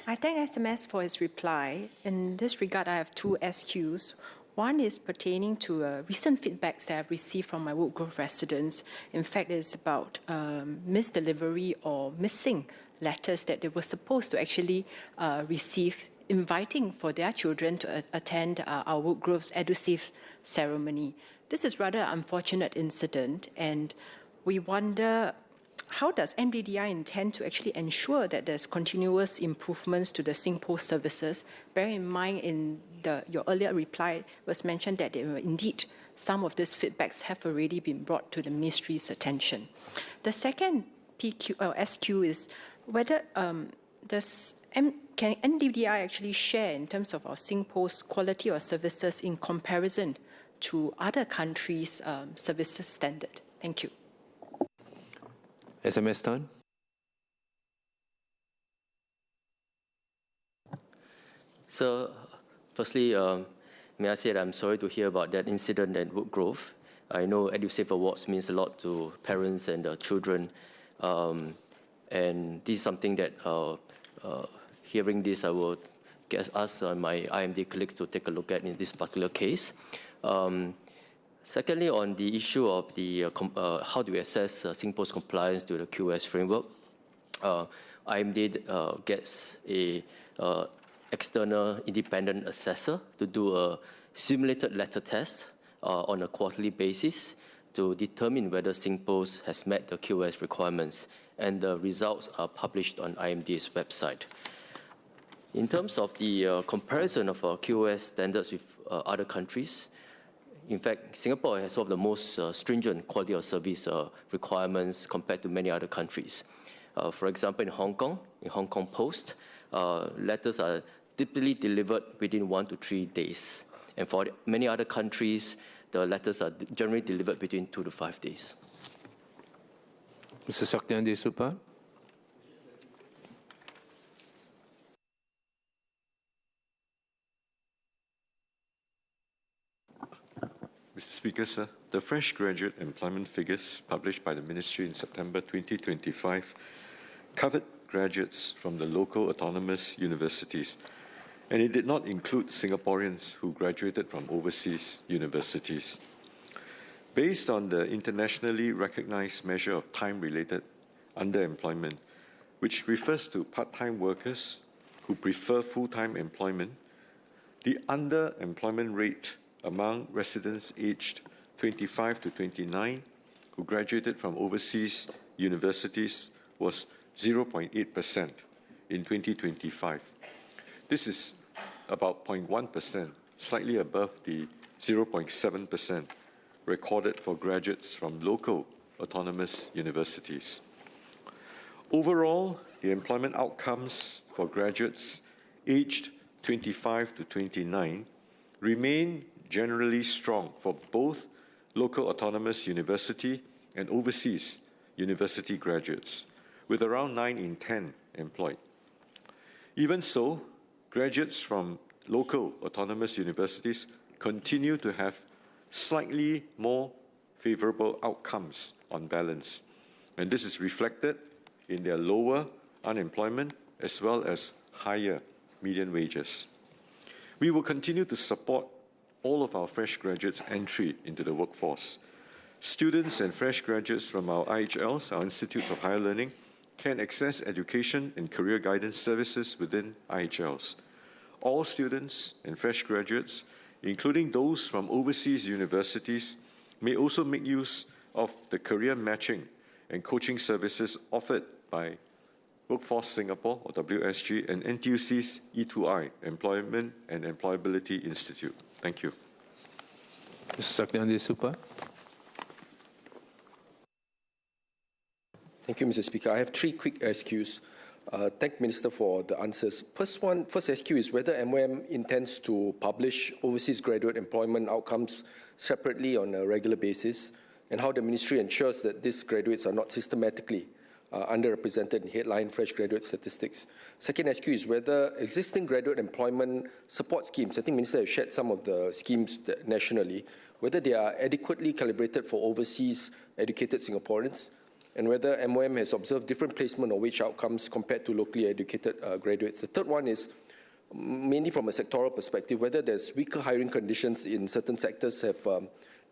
I thank SMS for its reply. In this regard, I have 2 SQs. One is pertaining to recent feedbacks that I've received from my Woodgrove residents. In fact, it's about misdelivery or missing letters that they were supposed to actually receive, inviting for their children to attend our Woodgrove's EduSafe ceremony. This is rather an unfortunate incident, and we wonder how does MDDI intend to actually ensure that there's continuous improvements to the SingPost services? Bear in mind, in your earlier reply was mentioned that indeed some of these feedbacks have already been brought to the ministry's attention. The second SQ is whether can MDDI actually share in terms of our SingPost quality or services in comparison to other countries' services standard? Thank you. SMS Tan. So, firstly, may I say that I'm sorry to hear about that incident at Woodgrove. I know EduSafe Awards means a lot to parents and children, and this is something that, hearing this, I will ask my IMD colleagues to take a look at in this particular case. Secondly, on the issue of the how do we assess SingPost compliance to the QoS framework, IMD gets a external independent assessor to do a simulated letter test on a quarterly basis to determine whether SingPost has met the QoS requirements, and the results are published on IMD's website. In terms of the comparison of our QoS standards with other countries, in fact, Singapore has one of the most stringent quality of service requirements compared to many other countries. For example, in Hong Kong Post, letters are typically delivered within 1 to 3 days. And for many other countries, the letters are generally delivered between 2 to 5 days. Mr. Saktiandi Supaat. Mr. Speaker, sir, the fresh graduate employment figures published by the Ministry in September 2025 covered graduates from the local autonomous universities, and it did not include Singaporeans who graduated from overseas universities. Based on the internationally recognized measure of time-related underemployment, which refers to part-time workers who prefer full-time employment, the underemployment rate among residents aged 25 to 29 who graduated from overseas universities was 0.8% in 2025. This is about 0.1%, slightly above the 0.7% recorded for graduates from local autonomous universities. Overall, the employment outcomes for graduates aged 25 to 29 remain generally strong for both local autonomous university and overseas university graduates, with around 9 in 10 employed. Even so, graduates from local autonomous universities continue to have slightly more favorable outcomes on balance, and this is reflected in their lower unemployment as well as higher median wages. We will continue to support all of our fresh graduates' entry into the workforce. Students and fresh graduates from our IHLs, our Institutes of Higher Learning, can access education and career guidance services within IHLs. All students and fresh graduates, including those from overseas universities, may also make use of the career matching and coaching services offered by Workforce Singapore, or WSG, and NTUC's E2I, Employment and Employability Institute. Thank you. Mr. Saktiandi Supaat. Thank you, Mr. Speaker. I have 3 quick SQs. Thank Minister for the answers. First SQ is whether MOM intends to publish overseas graduate employment outcomes separately on a regular basis, and how the Ministry ensures that these graduates are not systematically underrepresented in headline fresh graduate statistics. Second SQ is whether existing graduate employment support schemes, I think Minister has shared some of the schemes nationally, whether they are adequately calibrated for overseas educated Singaporeans, and whether MOM has observed different placement or wage outcomes compared to locally educated graduates. The third one is mainly from a sectoral perspective, whether there's weaker hiring conditions in certain sectors have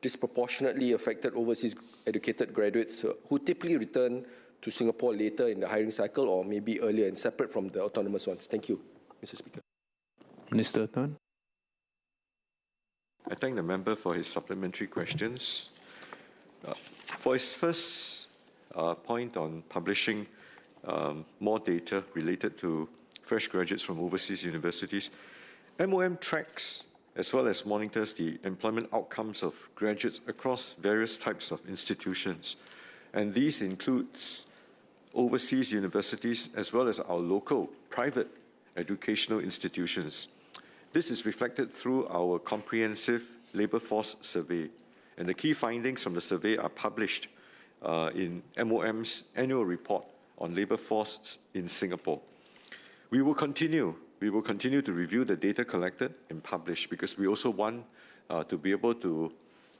disproportionately affected overseas educated graduates who typically return to Singapore later in the hiring cycle, or maybe earlier and separate from the autonomous ones. Thank you, Mr. Speaker. Minister Tan. I thank the member for his supplementary questions. For his first point on publishing more data related to fresh graduates from overseas universities. MOM tracks as well as monitors the employment outcomes of graduates across various types of institutions. And these includes overseas universities as well as our local private educational institutions. This is reflected through our comprehensive labour force survey. And the key findings from the survey are published in MOM's annual report on labour force in Singapore. We will continue to review the data collected and published because we also want to be able to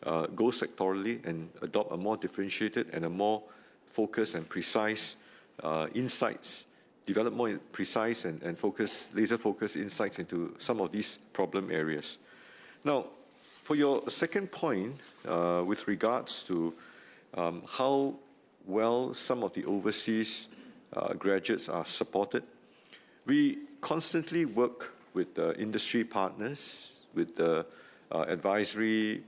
go sectorally and adopt a more differentiated and a more focused and precise insights, develop more precise and laser-focused insights into some of these problem areas. Now, for your second point, with regards to how well some of the overseas graduates are supported, we constantly work with industry partners, with the advisory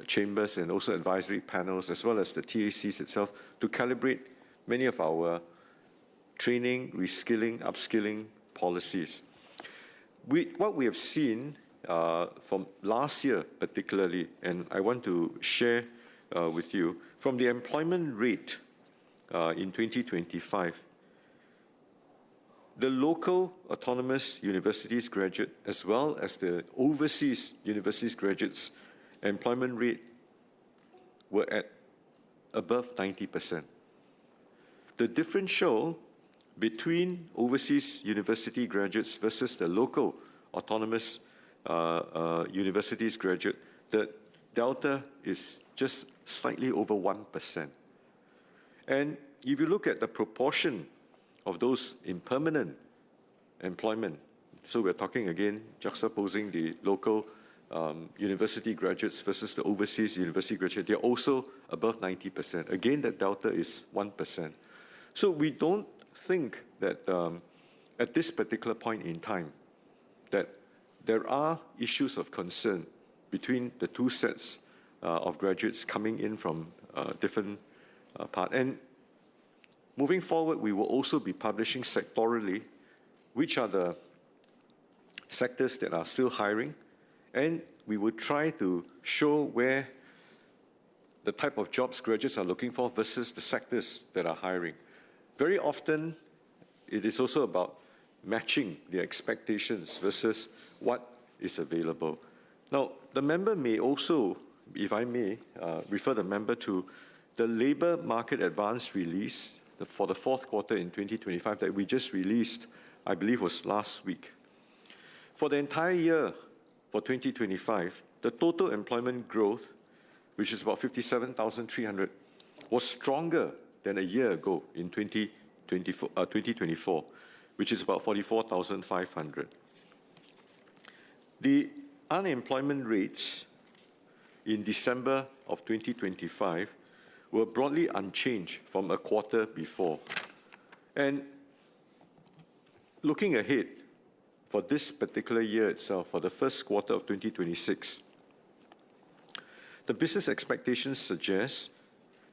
chambers and also advisory panels, as well as the TACs itself, to calibrate many of our training, reskilling, upskilling policies. What we have seen from last year particularly, and I want to share with you, from the employment rate in 2025, the local autonomous universities graduate as well as the overseas universities graduates employment rate were at above 90%. The differential between overseas university graduates versus the local autonomous universities graduate, the delta is just slightly over 1%. And if you look at the proportion of those in permanent employment, so we're talking again, juxtaposing the local university graduates versus the overseas university graduates, they're also above 90%. Again, that delta is 1%. So we don't think that at this particular point in time that there are issues of concern between the two sets of graduates coming in from different parts. And moving forward, we will also be publishing sectorally which are the sectors that are still hiring, and we will try to show where the type of jobs graduates are looking for versus the sectors that are hiring. Very often, it is also about matching the expectations versus what is available. Now, the member may also, if I may, refer the member to the Labour Market Advance release for the fourth quarter in 2025 that we just released, I believe was last week. For the entire year, for 2025, the total employment growth, which is about 57,300, was stronger than a year ago in 2024, which is about 44,500. The unemployment rates in December of 2025 were broadly unchanged from a quarter before. And looking ahead for this particular year itself, for the first quarter of 2026, the business expectations suggest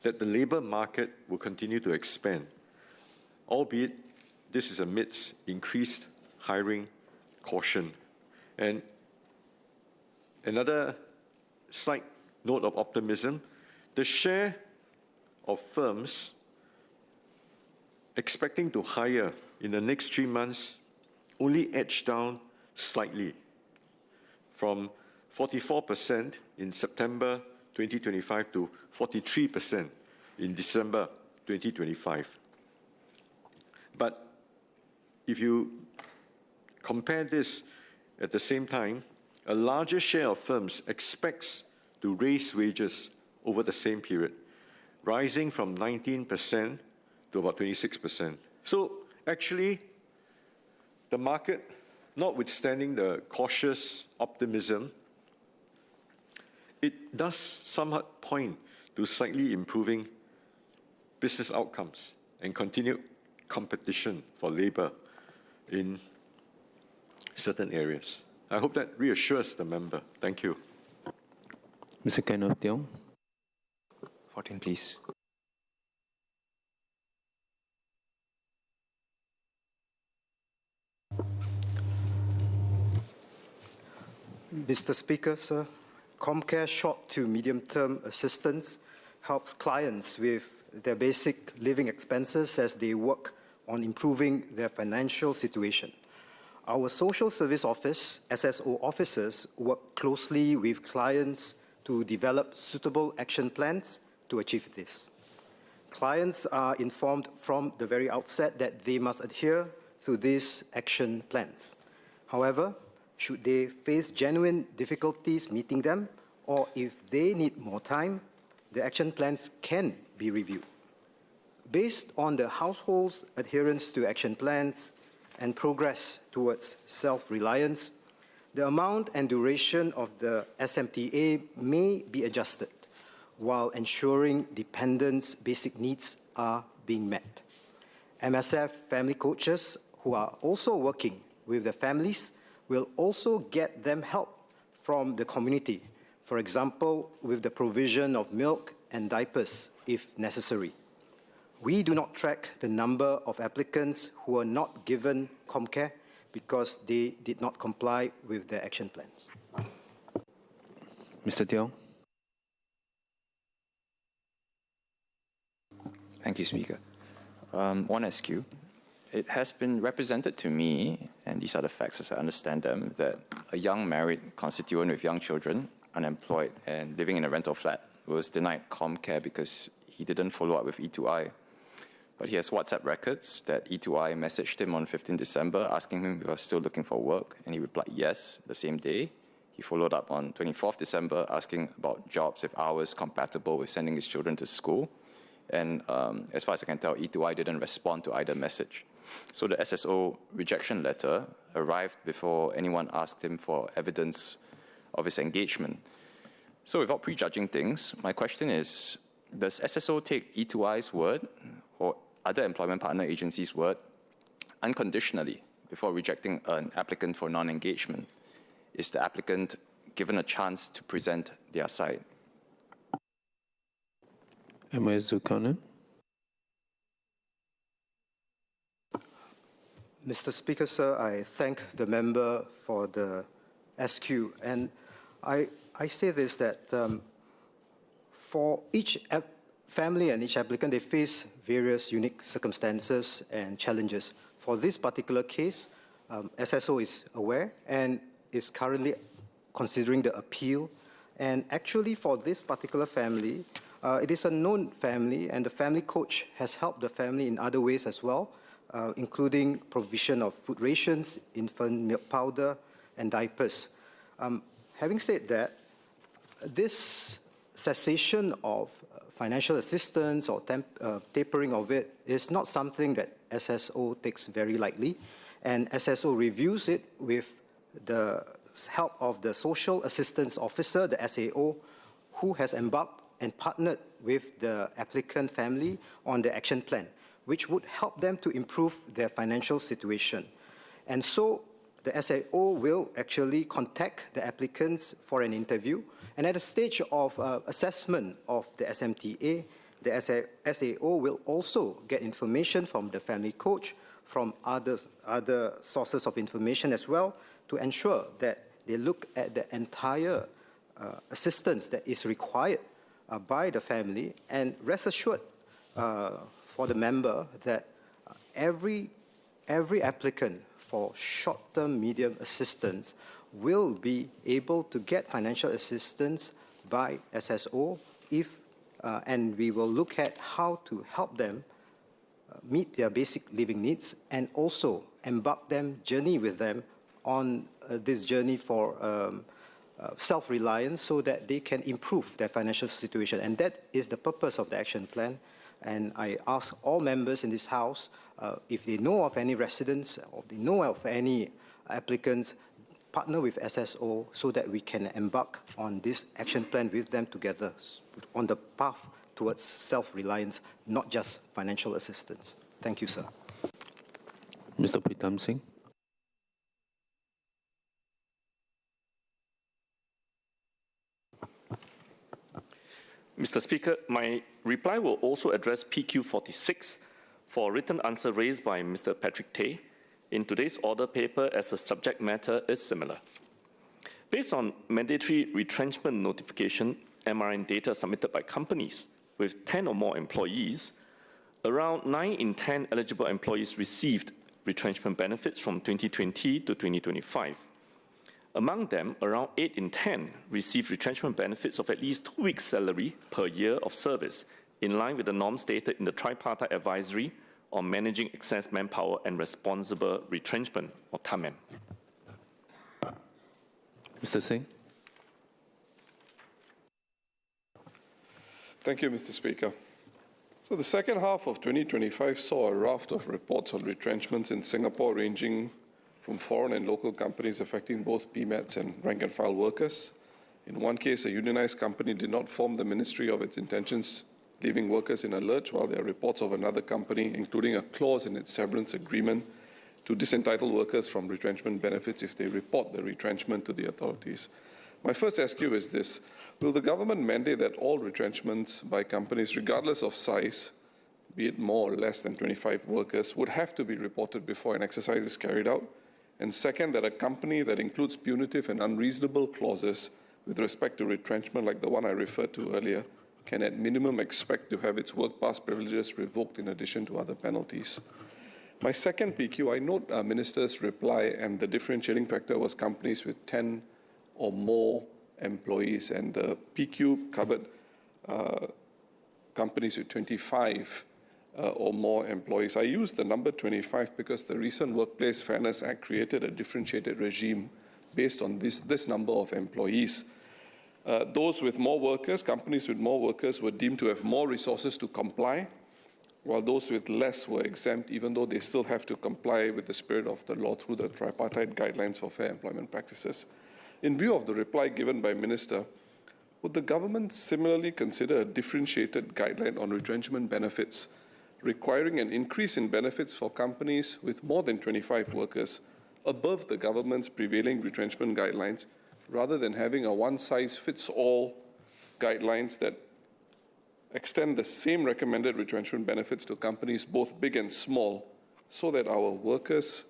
that the labour market will continue to expand, albeit this is amidst increased hiring caution. And another slight note of optimism, the share of firms expecting to hire in the next 3 months only edged down slightly from 44% in September 2025 to 43% in December 2025. But if you compare this at the same time, a larger share of firms expects to raise wages over the same period, rising from 19% to about 26%. So actually, the market, notwithstanding the cautious optimism, it does somewhat point to slightly improving business outcomes and continued competition for labour in certain areas. I hope that reassures the member. Thank you. Mr. Kenneth Tiong. 14, please. Mr. Speaker, sir, ComCare short to medium-term assistance helps clients with their basic living expenses as they work on improving their financial situation. Our Social Service Office, SSO officers, work closely with clients to develop suitable action plans to achieve this. Clients are informed from the very outset that they must adhere to these action plans. However, should they face genuine difficulties meeting them, or if they need more time, the action plans can be reviewed. Based on the household's adherence to action plans and progress towards self-reliance, the amount and duration of the SMTA may be adjusted while ensuring dependents' basic needs are being met. MSF family coaches who are also working with the families will also get them help from the community, for example, with the provision of milk and diapers if necessary. We do not track the number of applicants who are not given ComCare because they did not comply with their action plans. Mr. Tiong. Thank you, Speaker. One SQ. It has been represented to me, and these are the facts as I understand them, that a young married constituent with young children, unemployed and living in a rental flat was denied ComCare because he didn't follow up with E2I. But he has WhatsApp records that E2I messaged him on 15 December asking him if he was still looking for work, and he replied yes the same day. He followed up on 24th December asking about jobs with hours compatible with sending his children to school. And as far as I can tell, E2I didn't respond to either message. So the SSO rejection letter arrived before anyone asked him for evidence of his engagement. So without prejudging things, my question is, does SSO take E2I's word or other employment partner agencies' word unconditionally before rejecting an applicant for non-engagement? Is the applicant given a chance to present their side? M.S. Zukanan. Mr. Speaker, sir, I thank the member for the SQ. And I say this, that for each family and each applicant, they face various unique circumstances and challenges. For this particular case, SSO is aware and is currently considering the appeal. And actually, for this particular family, it is a known family, and the family coach has helped the family in other ways as well, including provision of food rations, infant milk powder, and diapers. Having said that, this cessation of financial assistance or tapering of it is not something that SSO takes very lightly, and SSO reviews it with the help of the Social Assistance Officer, the SAO, who has embarked and partnered with the applicant family on the action plan, which would help them to improve their financial situation. And so the SAO will actually contact the applicants for an interview, and at the stage of assessment of the SMTA, the SAO will also get information from the family coach, from other sources of information as well, to ensure that they look at the entire assistance that is required by the family, and rest assured for the member that every applicant for short-term medium assistance will be able to get financial assistance by SSO and we will look at how to help them meet their basic living needs and also embark them, journey with them on this journey for self-reliance so that they can improve their financial situation. And that is the purpose of the action plan. And I ask all members in this House, if they know of any residents or they know of any applicants, partner with SSO so that we can embark on this action plan with them together on the path towards self-reliance, not just financial assistance. Thank you, sir. Mr. Pritam Singh. Mr. Speaker, my reply will also address PQ 46 for written answer raised by Mr. Patrick Tay in today's order paper, as the subject matter is similar. Based on mandatory retrenchment notification MRN data submitted by companies with 10 or more employees, around 9 in 10 eligible employees received retrenchment benefits from 2020 to 2025. Among them, around 8 in 10 received retrenchment benefits of at least 2 weeks' salary per year of service, in line with the norms stated in the Tripartite Advisory on Managing Excess Manpower and Responsible Retrenchment, or TAMEM. Mr. Singh. Thank you, Mr. Speaker. So the second half of 2025 saw a raft of reports on retrenchments in Singapore ranging from foreign and local companies affecting both PMETs and rank-and-file workers. In one case, a unionized company did not inform the ministry of its intentions, leaving workers in a lurch, while there are reports of another company, including a clause in its severance agreement, to disentitle workers from retrenchment benefits if they report the retrenchment to the authorities. My first SQ is this. Will the government mandate that all retrenchments by companies, regardless of size, be it more or less than 25 workers, would have to be reported before an exercise is carried out? And second, that a company that includes punitive and unreasonable clauses with respect to retrenchment, like the one I referred to earlier, can at minimum expect to have its work pass privileges revoked in addition to other penalties. My second PQ, I note Minister's reply, and the differentiating factor was companies with 10 or more employees, and the PQ covered companies with 25 or more employees. I use the number 25 because the recent Workplace Fairness Act created a differentiated regime based on this number of employees. Those with more workers, companies with more workers, were deemed to have more resources to comply, while those with less were exempt, even though they still have to comply with the spirit of the law through the tripartite guidelines for fair employment practices. In view of the reply given by Minister, would the government similarly consider a differentiated guideline on retrenchment benefits, requiring an increase in benefits for companies with more than 25 workers above the government's prevailing retrenchment guidelines, rather than having a one-size-fits-all guidelines that extend the same recommended retrenchment benefits to companies both big and small, so that our workers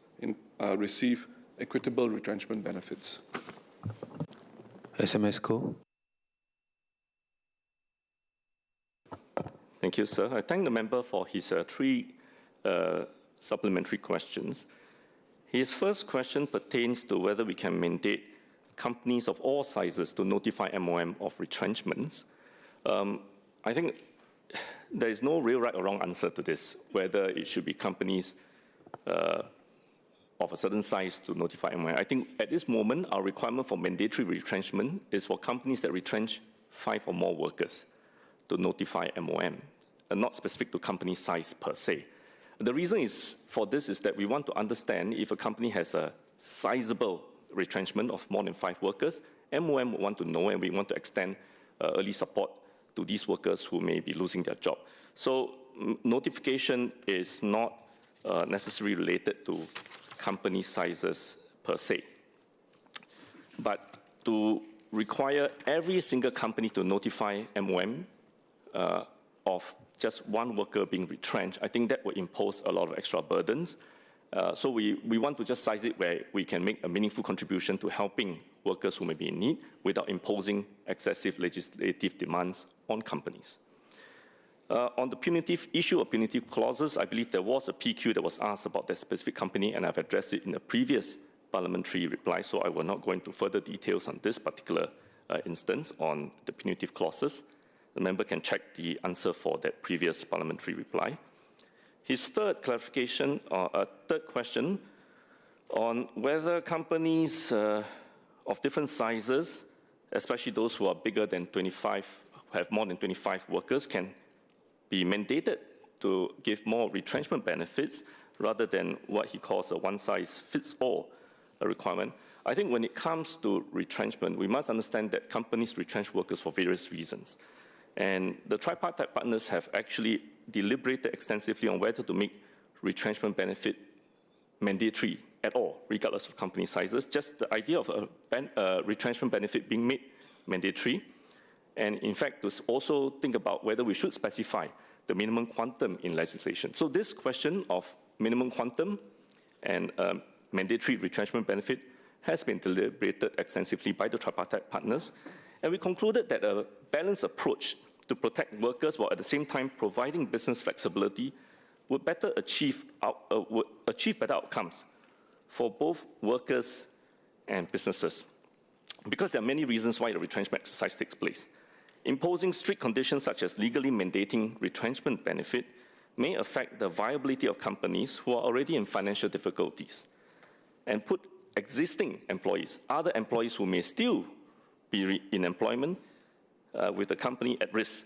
receive equitable retrenchment benefits? SMS Co. Thank you, sir. I thank the member for his three supplementary questions. His first question pertains to whether we can mandate companies of all sizes to notify MOM of retrenchments. I think there is no real right or wrong answer to this, whether it should be companies of a certain size to notify MOM. I think at this moment, our requirement for mandatory retrenchment is for companies that retrench 5 or more workers to notify MOM, and not specific to company size per se. The reason for this is that we want to understand if a company has a sizable retrenchment of more than 5 workers, MOM will want to know, and we want to extend early support to these workers who may be losing their job. So notification is not necessarily related to company sizes per se. But to require every single company to notify MOM of just one worker being retrenched, I think that would impose a lot of extra burdens. So we want to just size it where we can make a meaningful contribution to helping workers who may be in need without imposing excessive legislative demands on companies. On the punitive issue of punitive clauses, I believe there was a PQ that was asked about that specific company, and I've addressed it in a previous parliamentary reply, so I will not go into further details on this particular instance on the punitive clauses. The member can check the answer for that previous parliamentary reply. His third clarification, third question, on whether companies of different sizes, especially those who are bigger than 25, have more than 25 workers, can be mandated to give more retrenchment benefits rather than what he calls a one-size-fits-all requirement. I think when it comes to retrenchment, we must understand that companies retrench workers for various reasons. And the tripartite partners have actually deliberated extensively on whether to make retrenchment benefit mandatory at all, regardless of company sizes. Just the idea of a retrenchment benefit being made mandatory, and in fact, to also think about whether we should specify the minimum quantum in legislation. So this question of minimum quantum and mandatory retrenchment benefit has been deliberated extensively by the tripartite partners, and we concluded that a balanced approach to protect workers while at the same time providing business flexibility would achieve better outcomes for both workers and businesses. Because there are many reasons why the retrenchment exercise takes place. Imposing strict conditions such as legally mandating retrenchment benefit may affect the viability of companies who are already in financial difficulties and put existing employees, other employees who may still be in employment with the company at risk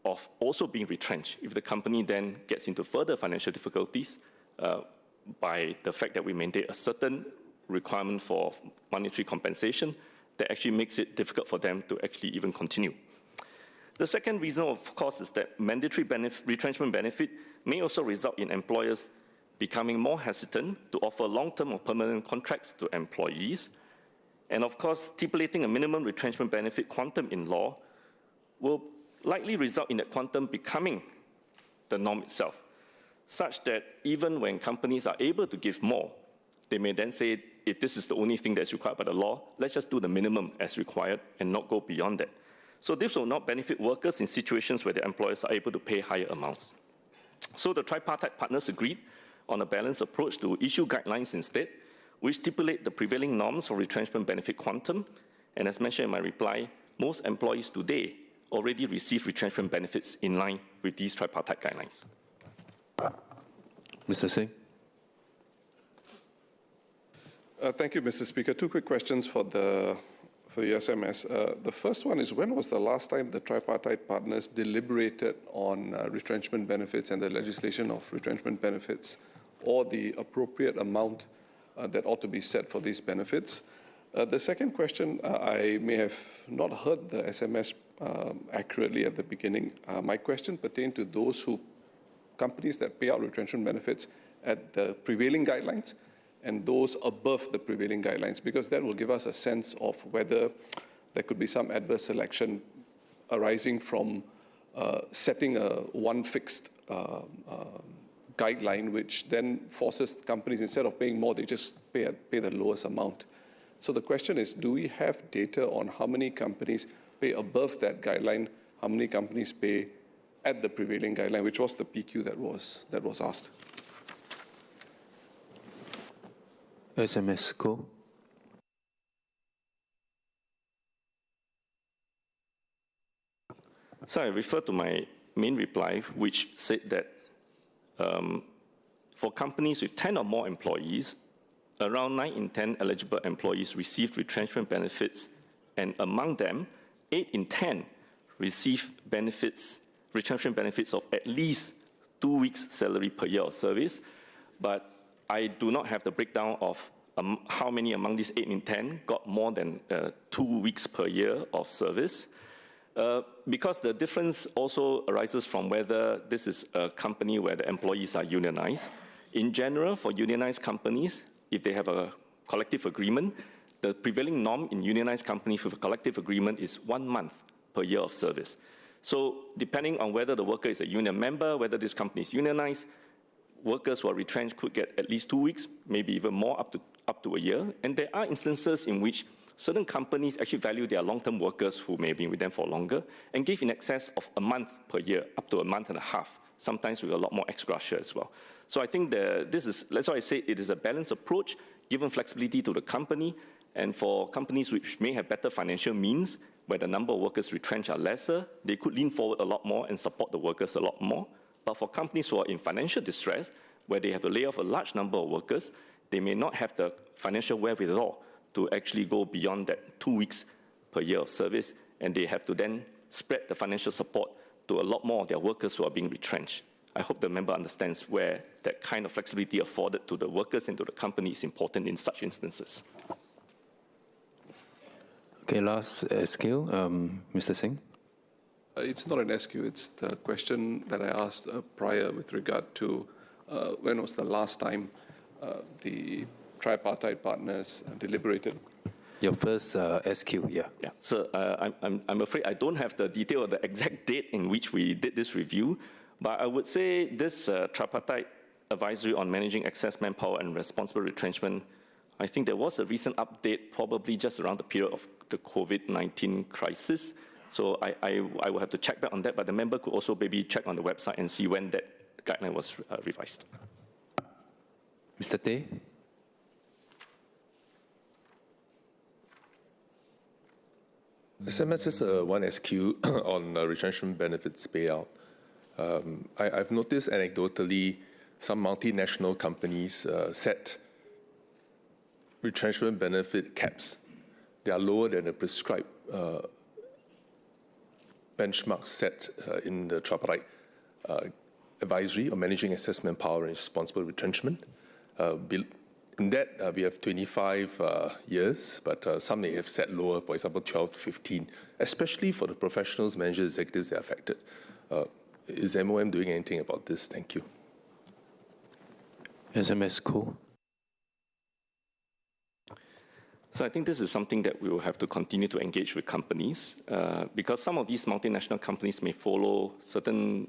of also being retrenched if the company then gets into further financial difficulties by the fact that we mandate a certain requirement for monetary compensation that actually makes it difficult for them to actually even continue. The second reason, of course, is that mandatory retrenchment benefit may also result in employers becoming more hesitant to offer long-term or permanent contracts to employees. And of course, stipulating a minimum retrenchment benefit quantum in law will likely result in that quantum becoming the norm itself, such that even when companies are able to give more, they may then say, if this is the only thing that's required by the law, let's just do the minimum as required and not go beyond that. So this will not benefit workers in situations where the employers are able to pay higher amounts. So the tripartite partners agreed on a balanced approach to issue guidelines instead, which stipulate the prevailing norms for retrenchment benefit quantum. And as mentioned in my reply, most employees today already receive retrenchment benefits in line with these tripartite guidelines. Mr. Singh. Thank you, Mr. Speaker. Two quick questions for the SMS. The first one is, when was the last time the tripartite partners deliberated on retrenchment benefits and the legislation of retrenchment benefits, or the appropriate amount that ought to be set for these benefits? The second question, I may have not heard the SMS accurately at the beginning. My question pertained to those companies that pay out retrenchment benefits at the prevailing guidelines and those above the prevailing guidelines, because that will give us a sense of whether there could be some adverse selection arising from setting one fixed guideline, which then forces companies, instead of paying more, they just pay the lowest amount. So the question is, do we have data on how many companies pay above that guideline, how many companies pay at the prevailing guideline, which was the PQ that was asked? SMS Ko. So I refer to my main reply, which said that for companies with 10 or more employees, around 9 in 10 eligible employees received retrenchment benefits, and among them, 8 in 10 receive retrenchment benefits of at least 2 weeks' salary per year of service. But I do not have the breakdown of how many among these 8 in 10 got more than 2 weeks per year of service, because the difference also arises from whether this is a company where the employees are unionized. In general, for unionized companies, if they have a collective agreement, the prevailing norm in unionized companies with a collective agreement is 1 month per year of service. So depending on whether the worker is a union member, whether this company is unionized, workers who are retrenched could get at least 2 weeks, maybe even more, up to a year. And there are instances in which certain companies actually value their long-term workers who may be with them for longer and give in excess of a month per year, up to a month and a half, sometimes with a lot more ex gratia as well. So I think that's why I say it is a balanced approach, given flexibility to the company, and for companies which may have better financial means, where the number of workers retrenched are lesser, they could lean forward a lot more and support the workers a lot more. But for companies who are in financial distress, where they have to lay off a large number of workers, they may not have the financial wherewithal to actually go beyond that 2 weeks per year of service, and they have to then spread the financial support to a lot more of their workers who are being retrenched. I hope the member understands where that kind of flexibility afforded to the workers and to the company is important in such instances. Okay, last SQ, Mr. Singh. It's not an SQ, it's the question that I asked prior with regard to when was the last time the tripartite partners deliberated. Your first SQ, yeah. Yeah, so I'm afraid I don't have the detail of the exact date in which we did this review, but I would say this tripartite advisory on managing excess manpower and responsible retrenchment I think there was a recent update, probably just around the period of the COVID-19 crisis. So I will have to check back on that, but the member could also maybe check on the website and see when that guideline was revised. Mr. Teh? SMS is one SQ on retrenchment benefits payout. I've noticed anecdotally some multinational companies set retrenchment benefit caps. They are lower than the prescribed benchmarks set in the tripartite advisory on managing excess manpower and responsible retrenchment. In that, we have 25 years, but some may have set lower, for example, 12 to 15, especially for the professionals, managers, executives that are affected. Is MOM doing anything about this? Thank you. SMS Co. So I think this is something that we will have to continue to engage with companies because some of these multinational companies may follow certain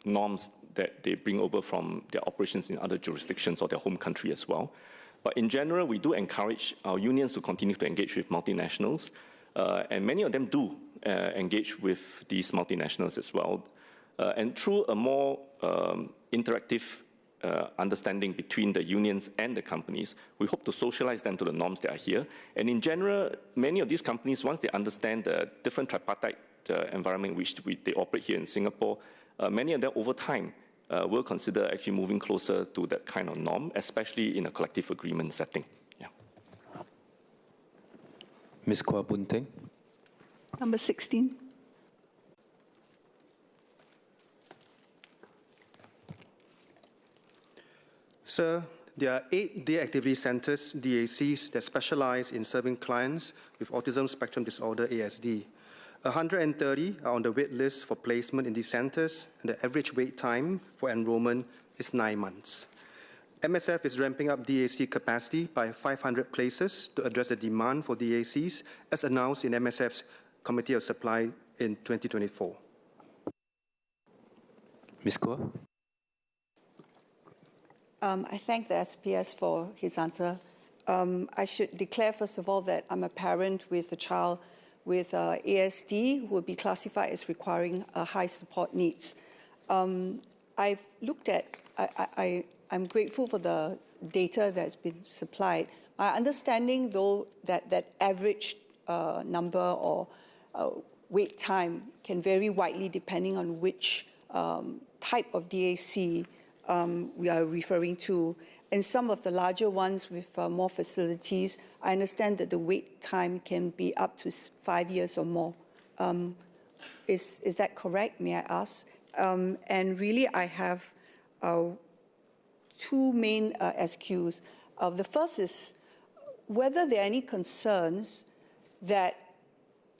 norms that they bring over from their operations in other jurisdictions or their home country as well. But in general, we do encourage our unions to continue to engage with multinationals, and many of them do engage with these multinationals as well. And through a more interactive understanding between the unions and the companies, we hope to socialize them to the norms that are here. And in general, many of these companies, once they understand the different tripartite environment in which they operate here in Singapore, many of them over time will consider actually moving closer to that kind of norm, especially in a collective agreement setting. Yeah. Ms. Kwa Boon Teng. Number 16. Sir, there are 8 day activity centers, DACs, that specialize in serving clients with autism spectrum disorder, ASD. 130 are on the wait list for placement in these centers, and the average wait time for enrollment is 9 months. MSF is ramping up DAC capacity by 500 places to address the demand for DACs, as announced in MSF's Committee of Supply in 2024. Ms. Kwa. I thank the SPS for his answer. I should declare, first of all, that I'm a parent with a child with ASD who will be classified as requiring high support needs. I've looked at, I'm grateful for the data that's been supplied. My understanding, though, that average number or wait time can vary widely depending on which type of DAC we are referring to. And some of the larger ones with more facilities, I understand that the wait time can be up to 5 years or more. Is that correct, may I ask? And really, I have 2 main SQs. The first is whether there are any concerns that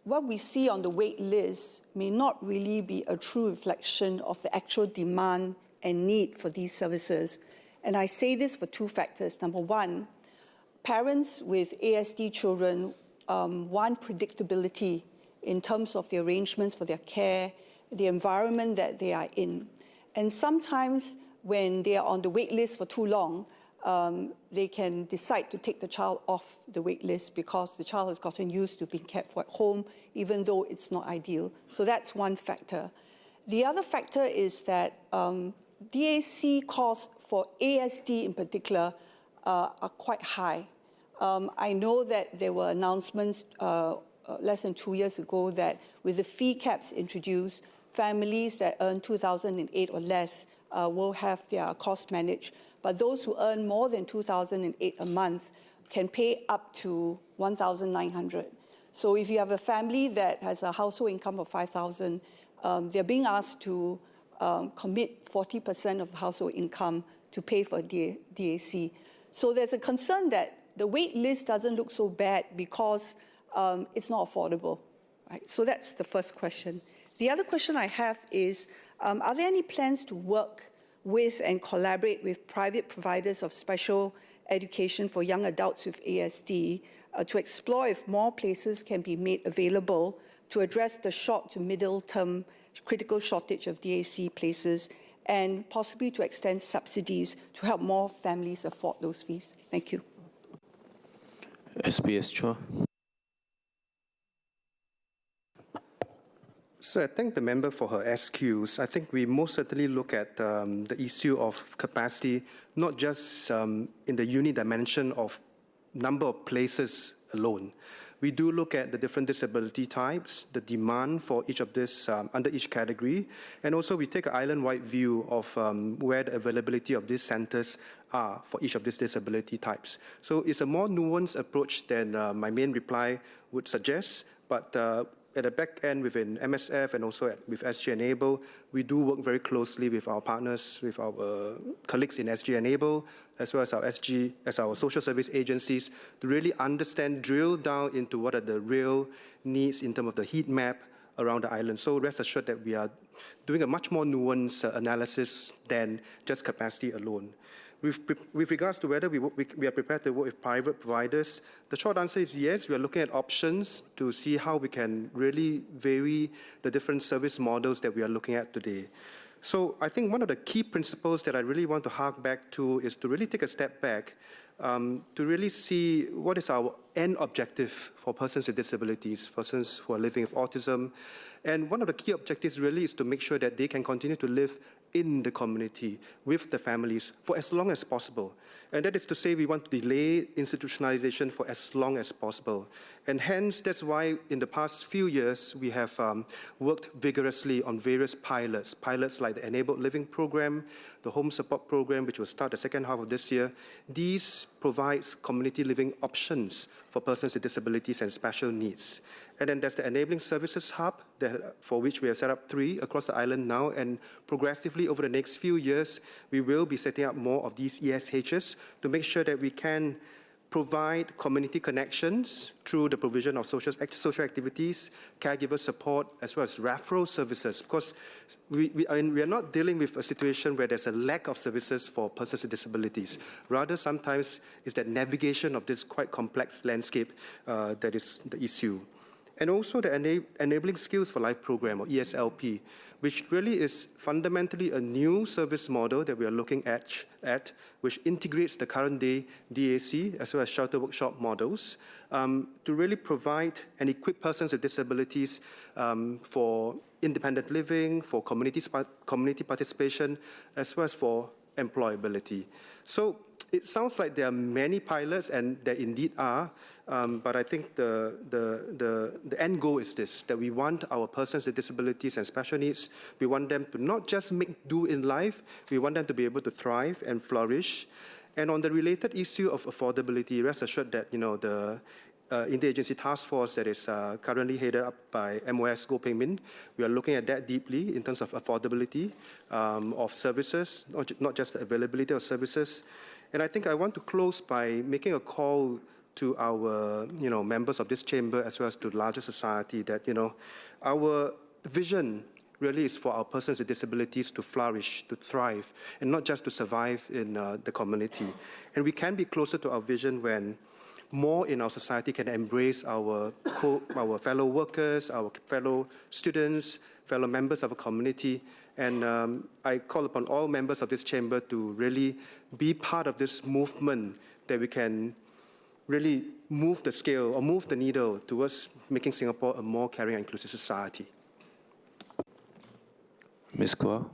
what we see on the wait list may not really be a true reflection of the actual demand and need for these services. And I say this for 2 factors. Number 1, parents with ASD children want predictability in terms of the arrangements for their care, the environment that they are in. And sometimes when they are on the wait list for too long, they can decide to take the child off the wait list because the child has gotten used to being cared for at home, even though it's not ideal. So that's one factor. The other factor is that DAC costs for ASD in particular are quite high. I know that there were announcements less than 2 years ago that with the fee caps introduced, families that earn 2,008 or less will have their costs managed. But those who earn more than 2,008 a month can pay up to 1,900. So if you have a family that has a household income of 5,000, they're being asked to commit 40% of the household income to pay for DAC. So there's a concern that the wait list doesn't look so bad because it's not affordable. Right? So that's the first question. The other question I have is, are there any plans to work with and collaborate with private providers of special education for young adults with ASD to explore if more places can be made available to address the short to middle term critical shortage of DAC places, and possibly to extend subsidies to help more families afford those fees? Thank you. SPS Chua. So I thank the member for her SQs. I think we most certainly look at the issue of capacity, not just in the unidimension of number of places alone. We do look at the different disability types, the demand for each of this under each category, and also we take an island-wide view of where the availability of these centers are for each of these disability types. So it's a more nuanced approach than my main reply would suggest, but at the back end within MSF and also with SG Enable, we do work very closely with our partners, with our colleagues in SG Enable, as well as our social service agencies, to really understand, drill down into what are the real needs in terms of the heat map around the island. So rest assured that we are doing a much more nuanced analysis than just capacity alone. With regards to whether we are prepared to work with private providers, the short answer is yes. We are looking at options to see how we can really vary the different service models that we are looking at today. So I think one of the key principles that I really want to hark back to is to really take a step back to really see what is our end objective for persons with disabilities, persons who are living with autism. And one of the key objectives really is to make sure that they can continue to live in the community with the families for as long as possible. And that is to say we want to delay institutionalization for as long as possible. And hence, that's why in the past few years, we have worked vigorously on various pilots like the Enabled Living Program, the Home Support Program, which will start the second half of this year. These provides community living options for persons with disabilities and special needs. And then there's the Enabling Services Hub, for which we have set up 3 across the island now, and progressively over the next few years, we will be setting up more of these ESHs to make sure that we can provide community connections through the provision of social activities, caregiver support, as well as referral services. Because we are not dealing with a situation where there's a lack of services for persons with disabilities. Rather, sometimes it's that navigation of this quite complex landscape that is the issue. And also the Enabling Skills for Life program, or ESLP, which really is fundamentally a new service model that we are looking at which integrates the current day DAC as well as shelter workshop models to really provide and equip persons with disabilities for independent living, for community participation, as well as for employability. So it sounds like there are many pilots, and there indeed are, but I think the end goal is this, that we want our persons with disabilities and special needs, we want them to not just make do in life, we want them to be able to thrive and flourish. And on the related issue of affordability, rest assured that the interagency task force that is currently headed up by MOS Goh Peng Min, we are looking at that deeply in terms of affordability of services, not just the availability of services. And I think I want to close by making a call to our members of this chamber as well as to the larger society that our vision really is for our persons with disabilities to flourish, to thrive, and not just to survive in the community. And we can be closer to our vision when more in our society can embrace our fellow workers, our fellow students, fellow members of a community. And I call upon all members of this chamber to really be part of this movement that we can really move the scale or move the needle towards making Singapore a more caring and inclusive society. Ms. Kua.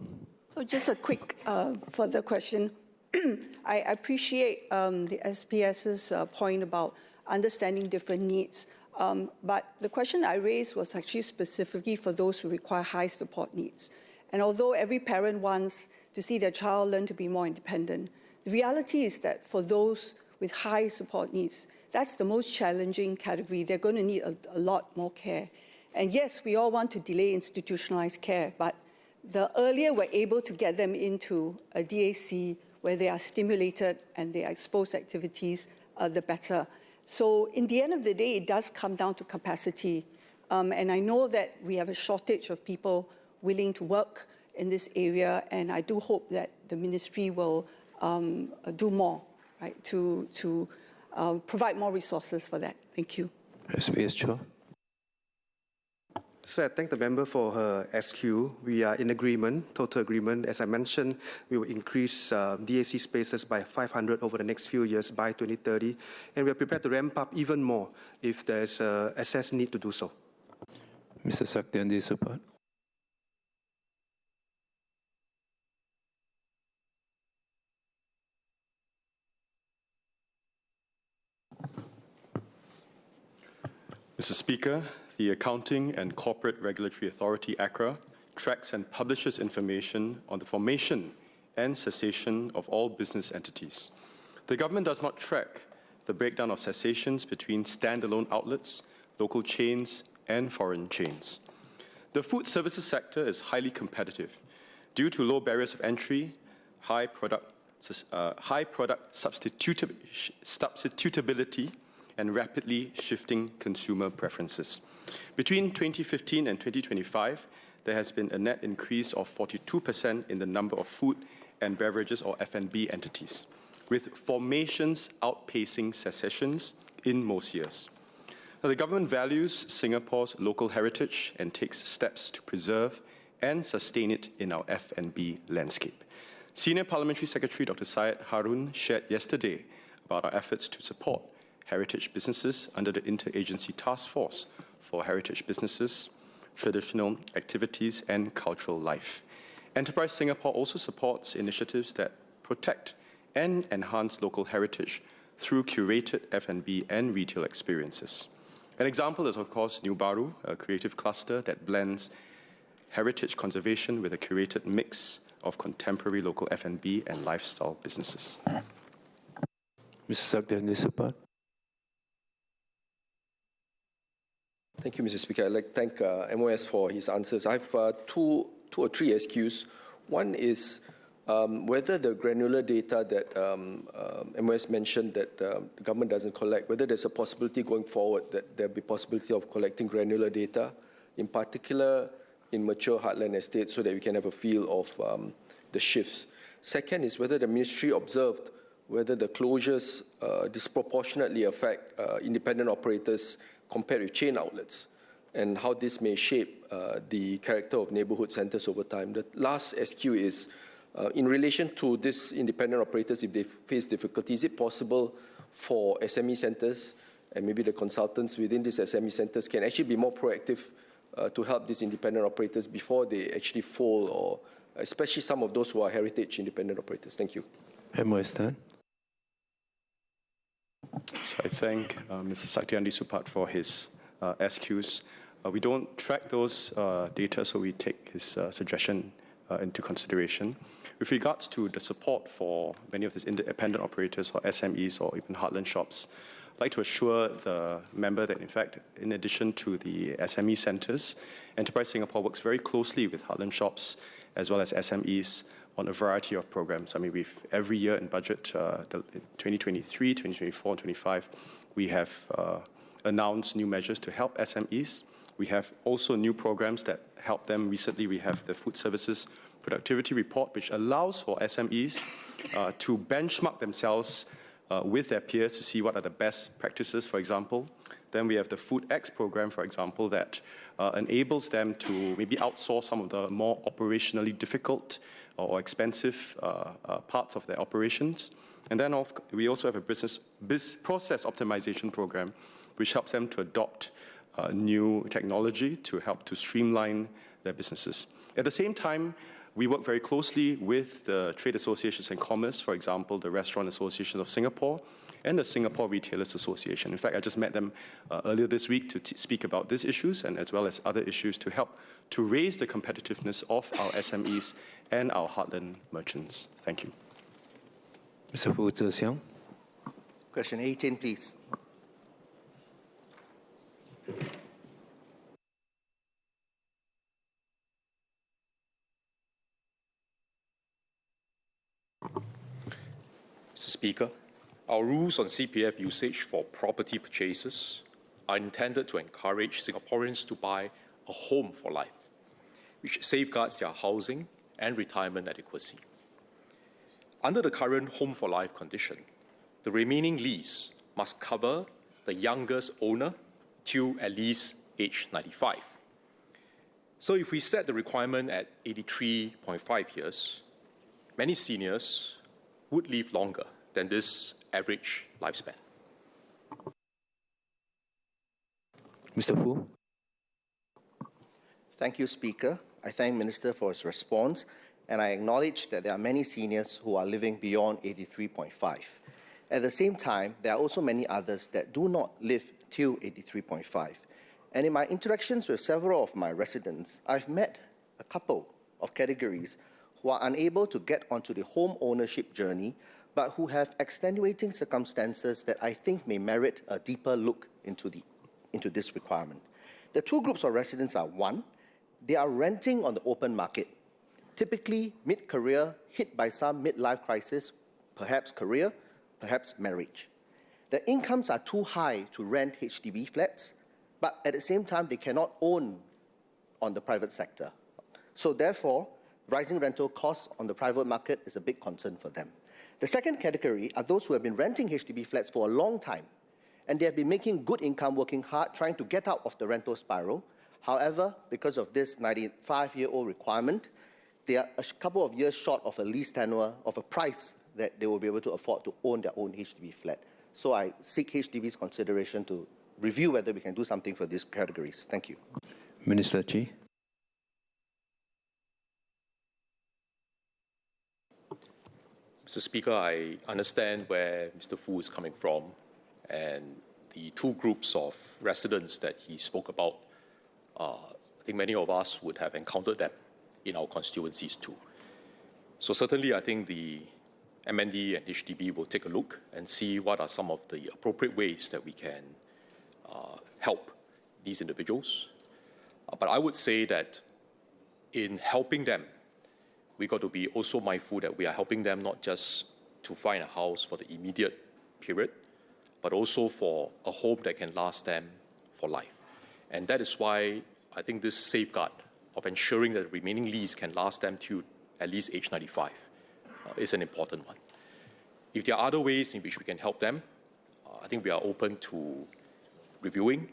So just a quick further question. I appreciate the SPS's point about understanding different needs, but the question I raised was actually specifically for those who require high support needs. And although every parent wants to see their child learn to be more independent, the reality is that for those with high support needs, that's the most challenging category. They're going to need a lot more care. And yes, we all want to delay institutionalized care, but the earlier we're able to get them into a DAC where they are stimulated and they are exposed to activities, the better. So in the end of the day, it does come down to capacity. And I know that we have a shortage of people willing to work in this area, and I do hope that the ministry will do more, right, to provide more resources for that. Thank you. SPS Chua. So I thank the member for her SQ. We are in agreement, total agreement. As I mentioned, we will increase DAC spaces by 500 over the next few years by 2030, and we are prepared to ramp up even more if there's assessed need to do so. Mr. Saktiandi Supat. Mr. Speaker, the Accounting and Corporate Regulatory Authority, ACRA, tracks and publishes information on the formation and cessation of all business entities. The government does not track the breakdown of cessations between standalone outlets, local chains, and foreign chains. The food services sector is highly competitive due to low barriers of entry, high product substitutability, and rapidly shifting consumer preferences. Between 2015 and 2025, there has been a net increase of 42% in the number of food and beverages or F&B entities, with formations outpacing cessations in most years. Now, the government values Singapore's local heritage and takes steps to preserve and sustain it in our F&B landscape. Senior Parliamentary Secretary Dr. Syed Harun shared yesterday about our efforts to support heritage businesses under the Interagency Task Force for Heritage Businesses, Traditional Activities and Cultural Life. Enterprise Singapore also supports initiatives that protect and enhance local heritage through curated F&B and retail experiences. An example is, of course, New Baru, a creative cluster that blends heritage conservation with a curated mix of contemporary local F&B and lifestyle businesses. Mr. Saktiandi Supat. Thank you, Mr. Speaker. I'd like to thank MOS for his answers. I have two or three SQs. One is whether the granular data that MOS mentioned that the government doesn't collect, whether there's a possibility going forward that there'll be possibility of collecting granular data, in particular in mature heartland estates, so that we can have a feel of the shifts. Second is whether the ministry observed whether the closures disproportionately affect independent operators compared with chain outlets, and how this may shape the character of neighborhood centers over time. The last SQ is, in relation to these independent operators, if they face difficulties, is it possible for SME centers and maybe the consultants within these SME centers can actually be more proactive to help these independent operators before they actually fall, or especially some of those who are heritage independent operators? Thank you. MOS Tan. So I thank Mr. Saktiandi Supat for his SQs. We don't track those data, so we take his suggestion into consideration. With regards to the support for many of these independent operators or SMEs or even heartland shops, I'd like to assure the member that, in fact, in addition to the SME centres, Enterprise Singapore works very closely with heartland shops as well as SMEs on a variety of programs. I mean, we've every year in budget, 2023, 2024, and 2025, we have announced new measures to help SMEs. We have also new programs that help them. Recently, we have the Food Services Productivity Report, which allows for SMEs to benchmark themselves with their peers to see what are the best practices, for example. Then we have the Food X program, for example, that enables them to maybe outsource some of the more operationally difficult or expensive parts of their operations. And then we also have a process optimization program, which helps them to adopt new technology to help to streamline their businesses. At the same time, we work very closely with the trade associations and commerce, for example, the Restaurant Association of Singapore and the Singapore Retailers Association. In fact, I just met them earlier this week to speak about these issues and as well as other issues to help to raise the competitiveness of our SMEs and our heartland merchants. Thank you. Mr. Hu Zhe-xiang. Question 18, please. Mr. Speaker, our rules on CPF usage for property purchases are intended to encourage Singaporeans to buy a home for life, which safeguards their housing and retirement adequacy. Under the current Home for Life condition, the remaining lease must cover the youngest owner till at least age 95. So if we set the requirement at 83.5 years, many seniors would live longer than this average lifespan. Mr. Fu? Thank you, Speaker. I thank Minister for his response, and I acknowledge that there are many seniors who are living beyond 83.5. At the same time, there are also many others that do not live till 83.5. And in my interactions with several of my residents, I've met a couple of categories who are unable to get onto the home ownership journey, but who have extenuating circumstances that I think may merit a deeper look into this requirement. The two groups of residents are: one, they are renting on the open market, typically mid-career, hit by some midlife crisis, perhaps career, perhaps marriage. Their incomes are too high to rent HDB flats, but at the same time, they cannot own on the private sector. So therefore, rising rental costs on the private market is a big concern for them. The second category are those who have been renting HDB flats for a long time, and they have been making good income, working hard, trying to get out of the rental spiral. However, because of this 95-year-old requirement, they are a couple of years short of a lease tenure of a price that they will be able to afford to own their own HDB flat. So I seek HDB's consideration to review whether we can do something for these categories. Thank you. Minister Chi? Mr. Speaker, I understand where Mr. Fu is coming from, and the two groups of residents that he spoke about, I think many of us would have encountered them in our constituencies too. So certainly I think the MND and HDB will take a look and see what are some of the appropriate ways that we can help these individuals. But I would say that in helping them, we got to be also mindful that we are helping them not just to find a house for the immediate period, but also for a home that can last them for life. And that is why I think this safeguard of ensuring that the remaining lease can last them to at least age 95 is an important one. If there are other ways in which we can help them, I think we are open to reviewing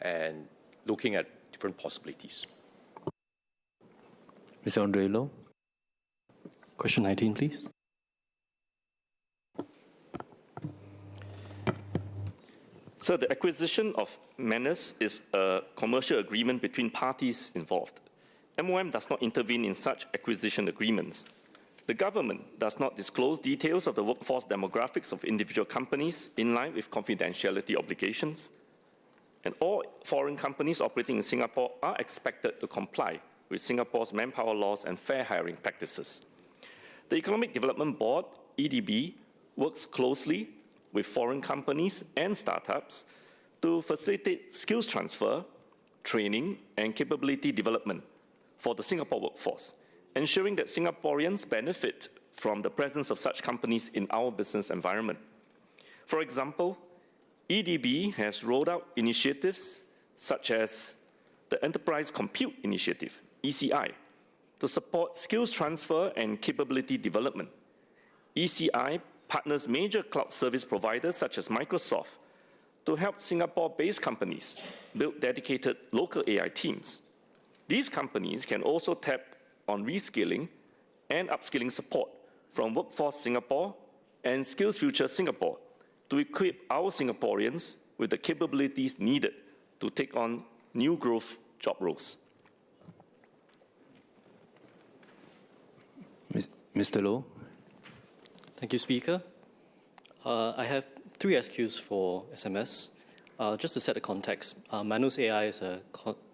and looking at different possibilities. Mr. Andre Loh? Question 19, please. So the acquisition of manors is a commercial agreement between parties involved. MOM does not intervene in such acquisition agreements. The government does not disclose details of the workforce demographics of individual companies in line with confidentiality obligations. And all foreign companies operating in Singapore are expected to comply with Singapore's manpower laws and fair hiring practices. The Economic Development Board, EDB, works closely with foreign companies and startups to facilitate skills transfer, training, and capability development for the Singapore workforce, ensuring that Singaporeans benefit from the presence of such companies in our business environment. For example, EDB has rolled out initiatives such as the Enterprise Compute Initiative, ECI, to support skills transfer and capability development. ECI partners major cloud service providers such as Microsoft to help Singapore-based companies build dedicated local AI teams. These companies can also tap on reskilling and upskilling support from Workforce Singapore and SkillsFuture Singapore to equip our Singaporeans with the capabilities needed to take on new growth job roles. Mr. Loh? Thank you, Speaker. I have 3 SQs for SMS. Just to set the context, Manus AI is an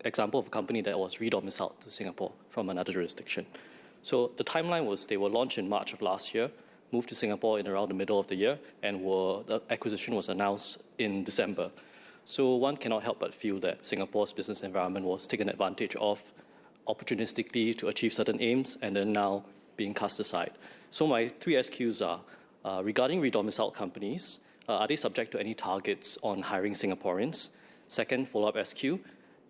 example of a company that was re-domiciled to Singapore from another jurisdiction. So the timeline was they were launched in March of last year, moved to Singapore in around the middle of the year, and the acquisition was announced in December. So one cannot help but feel that Singapore's business environment was taken advantage of opportunistically to achieve certain aims and then now being cast aside. So my 3 SQs are regarding re-domiciled companies, are they subject to any targets on hiring Singaporeans? Second follow-up SQ,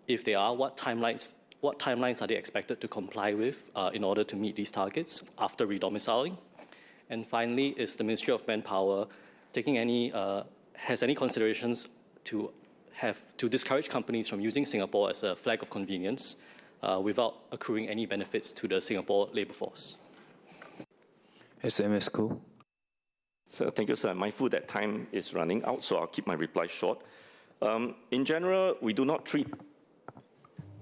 if they are, what timelines are they expected to comply with in order to meet these targets after re-domiciling? And finally, is the Ministry of Manpower taking has any considerations to discourage companies from using Singapore as a flag of convenience without accruing any benefits to the Singapore labour force. SMS Co. So thank you, sir. I'm mindful that time is running out, so I'll keep my reply short. In general, we do not treat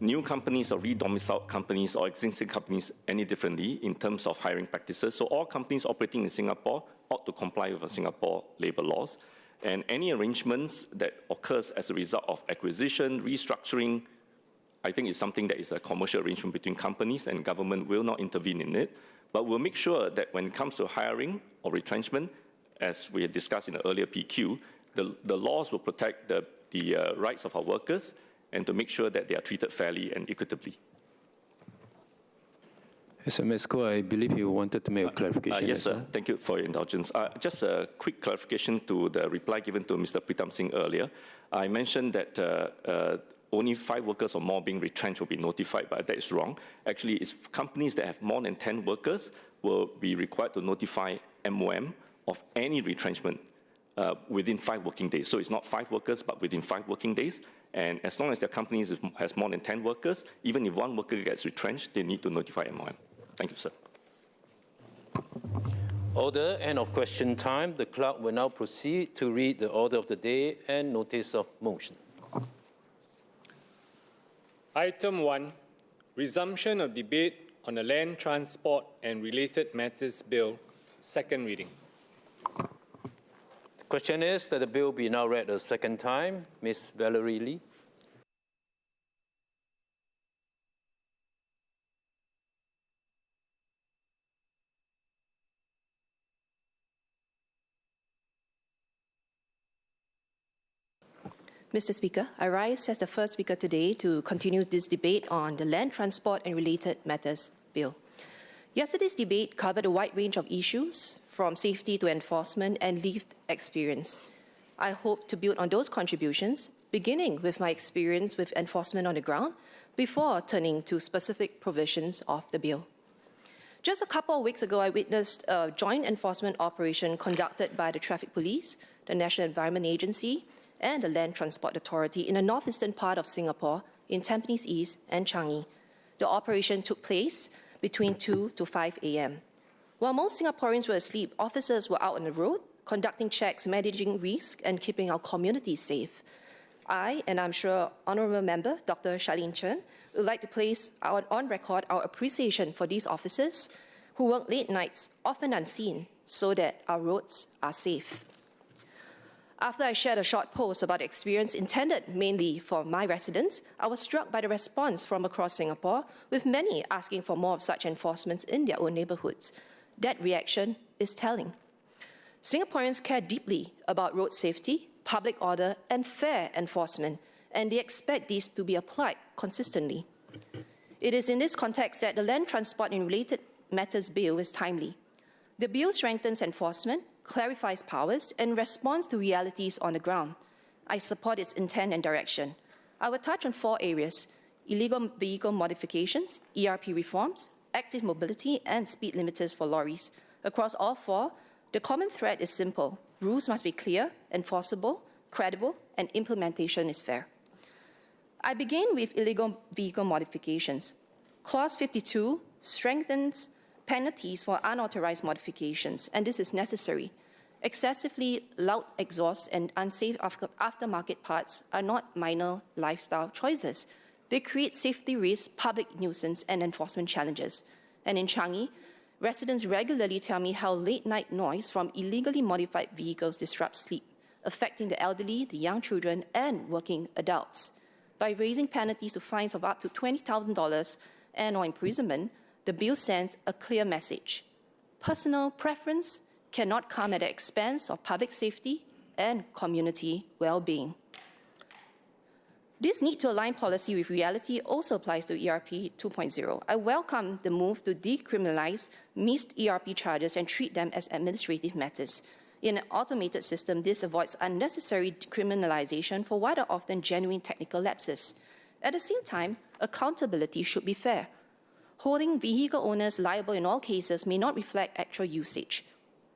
new companies or re-domiciled companies or existing companies any differently in terms of hiring practices. So all companies operating in Singapore ought to comply with the Singapore labour laws. And any arrangements that occurs as a result of acquisition, restructuring, I think is something that is a commercial arrangement between companies, and government will not intervene in it. But we'll make sure that when it comes to hiring or retrenchment, as we had discussed in the earlier PQ, the laws will protect the rights of our workers and to make sure that they are treated fairly and equitably. SMS Co, I believe you wanted to make a clarification. Yes, sir. Thank you for your indulgence. Just a quick clarification to the reply given to Mr. Pritam Singh earlier. I mentioned that only 5 workers or more being retrenched will be notified, but that is wrong. Actually, it's companies that have more than 10 workers will be required to notify MOM of any retrenchment within 5 working days. So it's not 5 workers, but within 5 working days. And as long as their company has more than 10 workers, even if 1 worker gets retrenched, they need to notify MOM. Thank you, sir. Order. End of question time. The clerk will now proceed to read the order of the day and notice of motion. Item 1, resumption of debate on the Land Transport and Related Matters Bill, second reading. The question is that the bill be now read a second time. Ms. Valerie Lee. Mr. Speaker, I rise as the first speaker today to continue this debate on the Land Transport and Related Matters Bill. Yesterday's debate covered a wide range of issues, from safety to enforcement and lived experience. I hope to build on those contributions, beginning with my experience with enforcement on the ground, before turning to specific provisions of the bill. Just a couple of weeks ago, I witnessed a joint enforcement operation conducted by the Traffic Police, the National Environment Agency, and the Land Transport Authority in the northeastern part of Singapore, in Tampines East and Changi. The operation took place between 2 to 5 a.m. While most Singaporeans were asleep, officers were out on the road, conducting checks, managing risk, and keeping our communities safe. I, and I'm sure Honourable Member Dr. Charlene Chen, would like to place on record our appreciation for these officers who work late nights, often unseen, so that our roads are safe. After I shared a short post about the experience intended mainly for my residents, I was struck by the response from across Singapore, with many asking for more of such enforcements in their own neighbourhoods. That reaction is telling. Singaporeans care deeply about road safety, public order, and fair enforcement, and they expect these to be applied consistently. It is in this context that the Land Transport and Related Matters Bill is timely. The bill strengthens enforcement, clarifies powers, and responds to realities on the ground. I support its intent and direction. I will touch on 4 areas: illegal vehicle modifications, ERP reforms, active mobility, and speed limiters for lorries. Across all 4, the common thread is simple. Rules must be clear, enforceable, credible, and implementation is fair. I begin with illegal vehicle modifications. Clause 52 strengthens penalties for unauthorized modifications, and this is necessary. Excessively loud exhausts and unsafe aftermarket parts are not minor lifestyle choices. They create safety risks, public nuisance, and enforcement challenges. And in Changi, residents regularly tell me how late-night noise from illegally modified vehicles disrupts sleep, affecting the elderly, the young children, and working adults. By raising penalties to fines of up to $20,000 and/or imprisonment, the bill sends a clear message. Personal preference cannot come at the expense of public safety and community well-being. This need to align policy with reality also applies to ERP 2.0. I welcome the move to decriminalize missed ERP charges and treat them as administrative matters. In an automated system, this avoids unnecessary criminalization for what are often genuine technical lapses. At the same time, accountability should be fair. Holding vehicle owners liable in all cases may not reflect actual usage,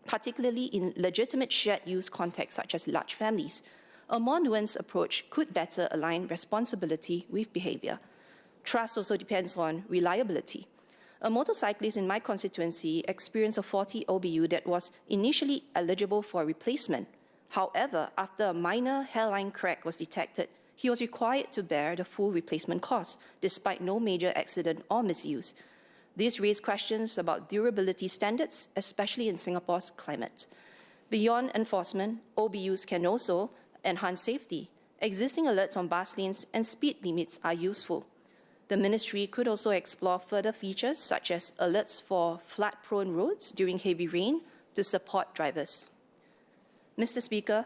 particularly in legitimate shared use contexts such as large families. A more nuanced approach could better align responsibility with behavior. Trust also depends on reliability. A motorcyclist in my constituency experienced a faulty OBU that was initially eligible for replacement. However, after a minor hairline crack was detected, he was required to bear the full replacement cost, despite no major accident or misuse. This raised questions about durability standards, especially in Singapore's climate. Beyond enforcement, OBUs can also enhance safety. Existing alerts on bus lanes and speed limits are useful. The ministry could also explore further features such as alerts for flood-prone roads during heavy rain to support drivers. Mr. Speaker,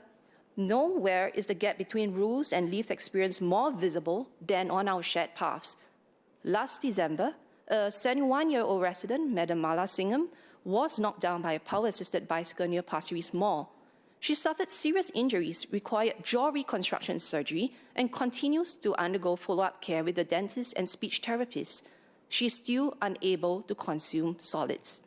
nowhere is the gap between rules and lived experience more visible than on our shared paths. Last December, a 71-year-old resident, Madam Mala Singham, was knocked down by a power-assisted bicycle near Pasir Ris Mall. She suffered serious injuries, required jaw reconstruction surgery, and continues to undergo follow-up care with the dentist and speech therapist. She is still unable to consume solids.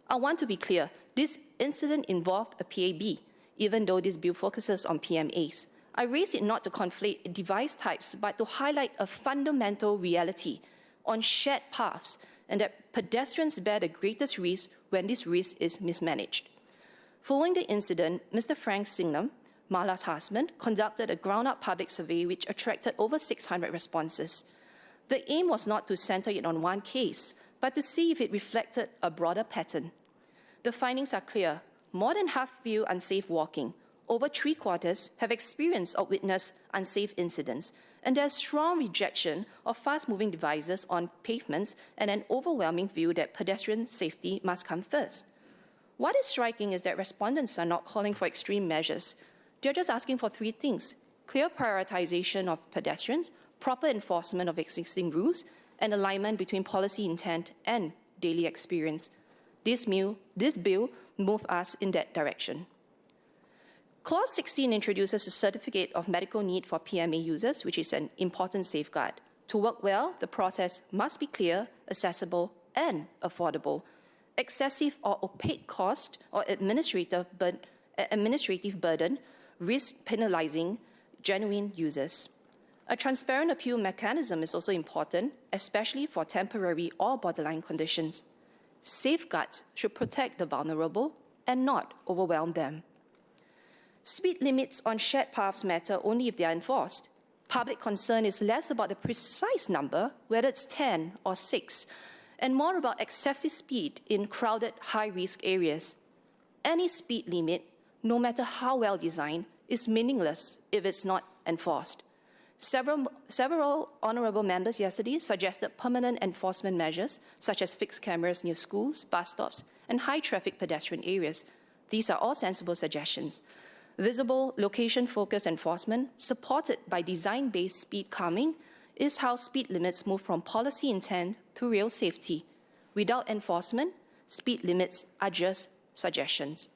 I want to be clear, this incident involved a PAB, even though this bill focuses on PMAs. I raise it not to conflate device types, but to highlight a fundamental reality on shared paths, and that pedestrians bear the greatest risk when this risk is mismanaged. Following the incident, Mr. Frank Singham, Mala's husband, conducted a ground-up public survey which attracted over 600 responses. The aim was not to center it on one case, but to see if it reflected a broader pattern. The findings are clear. More than half feel unsafe walking. Over 3/4 have experienced or witnessed unsafe incidents. And there's strong rejection of fast-moving devices on pavements and an overwhelming view that pedestrian safety must come first. What is striking is that respondents are not calling for extreme measures. They're just asking for three things: clear prioritization of pedestrians, proper enforcement of existing rules, and alignment between policy intent and daily experience. This bill moves us in that direction. Clause 16 introduces a certificate of medical need for PMA users, which is an important safeguard. To work well, the process must be clear, accessible, and affordable. Excessive or opaque cost or administrative burden risk penalizing genuine users. A transparent appeal mechanism is also important, especially for temporary or borderline conditions. Safeguards should protect the vulnerable and not overwhelm them. Speed limits on shared paths matter only if they are enforced. Public concern is less about the precise number, whether it's 10 or 6, and more about excessive speed in crowded, high-risk areas. Any speed limit, no matter how well designed, is meaningless if it's not enforced. Several honourable members yesterday suggested permanent enforcement measures, such as fixed cameras near schools, bus stops, and high-traffic pedestrian areas. These are all sensible suggestions. Visible, location-focused enforcement, supported by design-based speed calming, is how speed limits move from policy intent to real safety. Without enforcement, speed limits are just suggestions.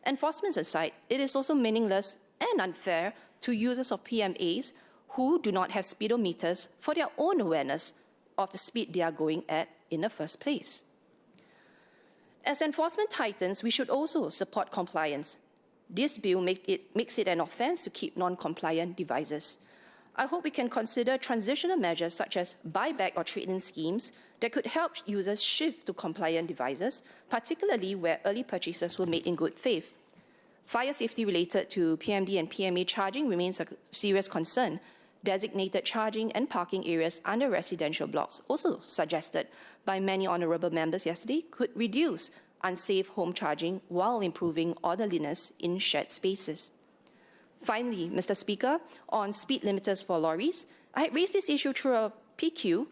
Enforcement aside, it is also meaningless and unfair to users of PMAs who do not have speedometers for their own awareness of the speed they are going at in the first place. As enforcement tightens, we should also support compliance. This bill makes it an offence to keep non-compliant devices. I hope we can consider transitional measures such as buyback or trade-in schemes that could help users shift to compliant devices, particularly where early purchases were made in good faith. Fire safety related to PMD and PMA charging remains a serious concern. Designated charging and parking areas under residential blocks, also suggested by many honourable members yesterday, could reduce unsafe home charging while improving orderliness in shared spaces. Finally, Mr. Speaker, on speed limiters for lorries, I had raised this issue through a PQ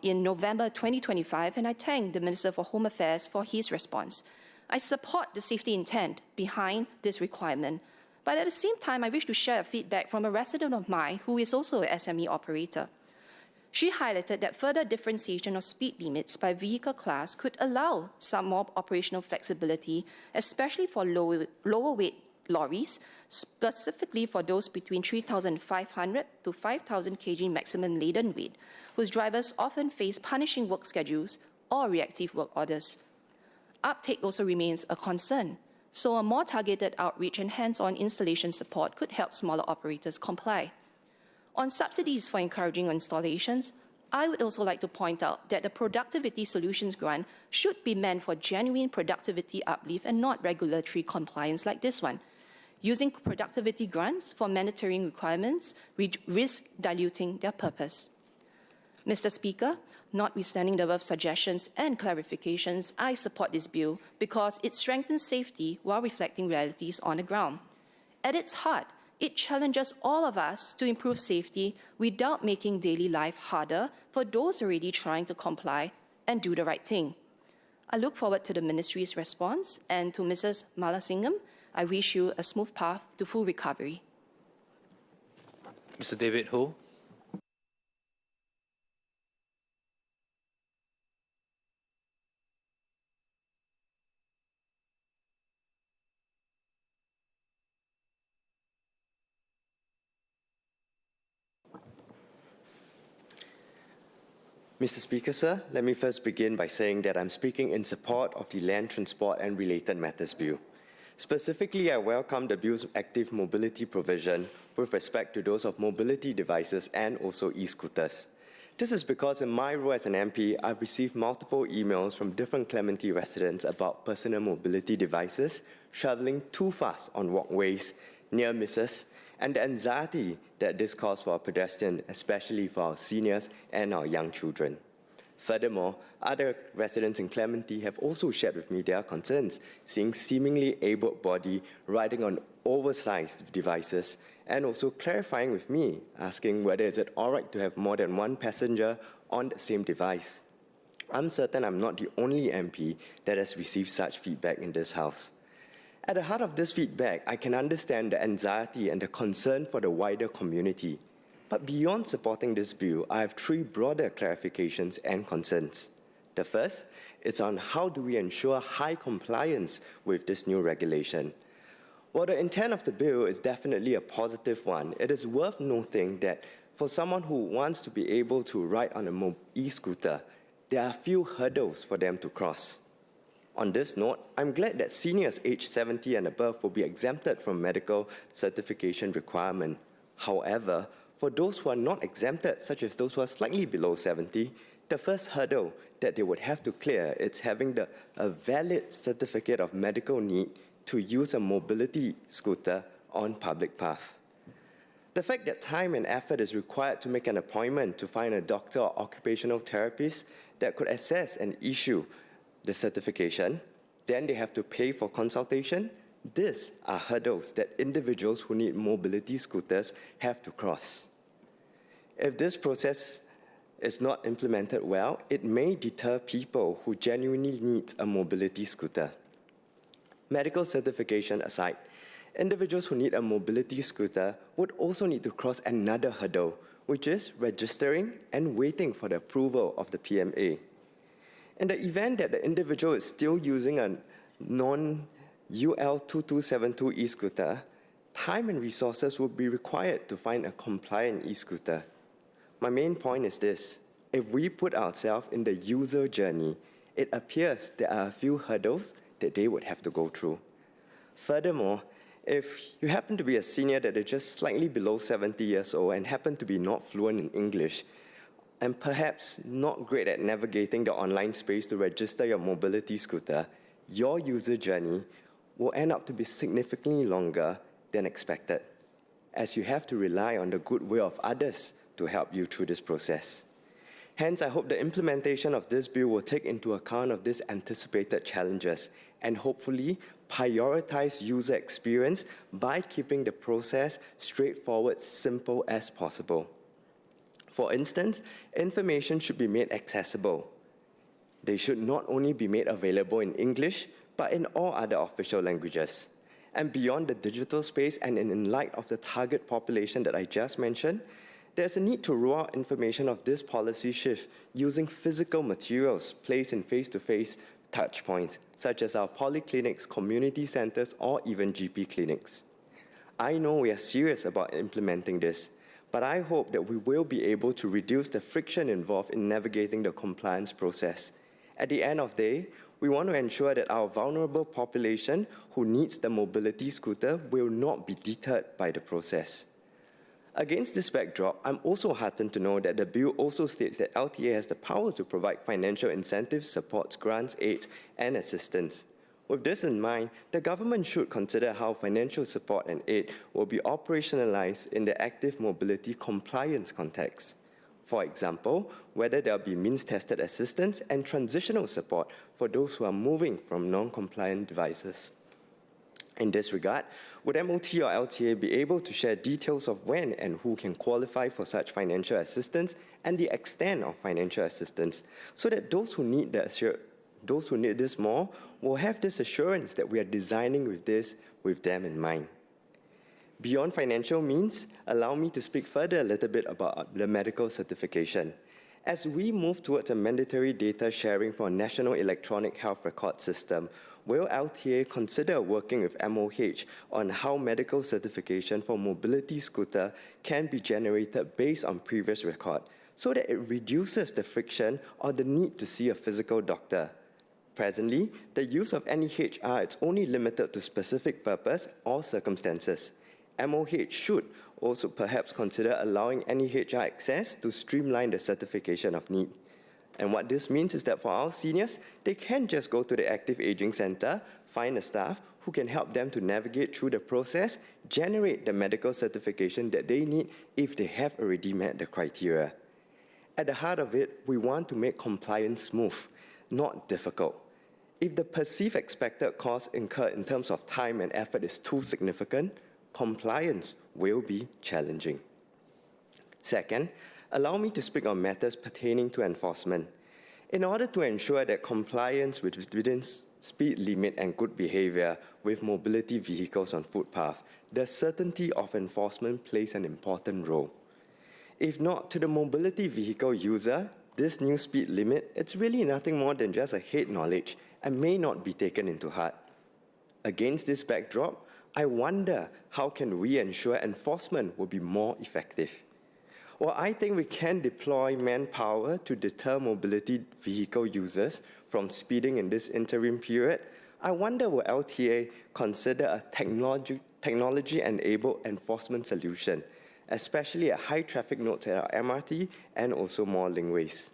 in November 2025, and I thank the Minister for Home Affairs for his response. I support the safety intent behind this requirement, but at the same time, I wish to share feedback from a resident of mine who is also an SME operator. She highlighted that further differentiation of speed limits by vehicle class could allow some more operational flexibility, especially for lower weight lorries, specifically for those between 3,500 to 5,000 kg maximum laden weight, whose drivers often face punishing work schedules or reactive work orders. Uptake also remains a concern, so a more targeted outreach and hands-on installation support could help smaller operators comply. On subsidies for encouraging installations, I would also like to point out that the Productivity Solutions Grant should be meant for genuine productivity uplift and not regulatory compliance like this one. Using productivity grants for monitoring requirements risk diluting their purpose. Mr. Speaker, notwithstanding the above suggestions and clarifications, I support this bill because it strengthens safety while reflecting realities on the ground. At its heart, it challenges all of us to improve safety without making daily life harder for those already trying to comply and do the right thing. I look forward to the Ministry's response, and to Mrs. Malasingham, I wish you a smooth path to full recovery. Mr. David Ho. Mr. Speaker, sir, let me first begin by saying that I'm speaking in support of the Land Transport and Related Matters Bill. Specifically, I welcome the bill's active mobility provision with respect to those of mobility devices and also e-scooters. This is because in my role as an MP, I've received multiple emails from different Clementi residents about personal mobility devices traveling too fast on walkways, near misses, and the anxiety that this causes for our pedestrians, especially for our seniors and our young children. Furthermore, other residents in Clementi have also shared with me their concerns, seeing seemingly able-bodied riding on oversized devices, and also clarifying with me, asking whether is it all right to have more than one passenger on the same device. I'm certain I'm not the only MP that has received such feedback in this House. At the heart of this feedback, I can understand the anxiety and the concern for the wider community. But beyond supporting this bill, I have three broader clarifications and concerns. The first is on how do we ensure high compliance with this new regulation. While the intent of the bill is definitely a positive one, it is worth noting that for someone who wants to be able to ride on an e-scooter, there are a few hurdles for them to cross. On this note, I'm glad that seniors aged 70 and above will be exempted from medical certification requirement. However, for those who are not exempted, such as those who are slightly below 70, the first hurdle that they would have to clear is having a valid certificate of medical need to use a mobility scooter on public path. The fact that time and effort is required to make an appointment to find a doctor or occupational therapist that could assess and issue the certification, then they have to pay for consultation. These are hurdles that individuals who need mobility scooters have to cross. If this process is not implemented well, it may deter people who genuinely need a mobility scooter. Medical certification aside, individuals who need a mobility scooter would also need to cross another hurdle, which is registering and waiting for the approval of the PMA. In the event that the individual is still using a non-UL2272 e-scooter, time and resources will be required to find a compliant e-scooter. My main point is this: if we put ourselves in the user journey, it appears there are a few hurdles that they would have to go through. Furthermore, if you happen to be a senior that is just slightly below 70 years old and happen to be not fluent in English, and perhaps not great at navigating the online space to register your mobility scooter, your user journey will end up to be significantly longer than expected, as you have to rely on the goodwill of others to help you through this process. Hence, I hope the implementation of this bill will take into account of these anticipated challenges and hopefully prioritize user experience by keeping the process straightforward, simple as possible. For instance, information should be made accessible. They should not only be made available in English, but in all other official languages. And beyond the digital space and in light of the target population that I just mentioned, there's a need to roll out information of this policy shift using physical materials placed in face-to-face touchpoints, such as our polyclinics, community centers, or even GP clinics. I know we are serious about implementing this, but I hope that we will be able to reduce the friction involved in navigating the compliance process. At the end of the day, we want to ensure that our vulnerable population who needs the mobility scooter will not be deterred by the process. Against this backdrop, I'm also heartened to know that the bill also states that LTA has the power to provide financial incentives, supports, grants, aids, and assistance. With this in mind, the government should consider how financial support and aid will be operationalized in the active mobility compliance context. For example, whether there will be means-tested assistance and transitional support for those who are moving from non-compliant devices. In this regard, would MOT or LTA be able to share details of when and who can qualify for such financial assistance and the extent of financial assistance, so that those who need this more will have this assurance that we are designing with them in mind? Beyond financial means, allow me to speak further a little bit about the medical certification. As we move towards a mandatory data sharing for a national electronic health record system, will LTA consider working with MOH on how medical certification for mobility scooter can be generated based on previous record, so that it reduces the friction or the need to see a physical doctor? Presently, the use of NEHR is only limited to specific purpose or circumstances. MOH should also perhaps consider allowing NEHR access to streamline the certification of need. And what this means is that for our seniors, they can just go to the Active Aging Center, find a staff who can help them to navigate through the process, generate the medical certification that they need if they have already met the criteria. At the heart of it, we want to make compliance smooth, not difficult. If the perceived expected cost incurred in terms of time and effort is too significant, compliance will be challenging. Second, allow me to speak on matters pertaining to enforcement. In order to ensure that compliance within speed limit and good behavior with mobility vehicles on footpath, the certainty of enforcement plays an important role. If not to the mobility vehicle user, this new speed limit, it's really nothing more than just a head knowledge and may not be taken into heart. Against this backdrop, I wonder how can we ensure enforcement will be more effective? Well, I think we can deploy manpower to deter mobility vehicle users from speeding in this interim period. I wonder will LTA consider a technology-enabled enforcement solution, especially at high traffic nodes at our MRT and also more linkways.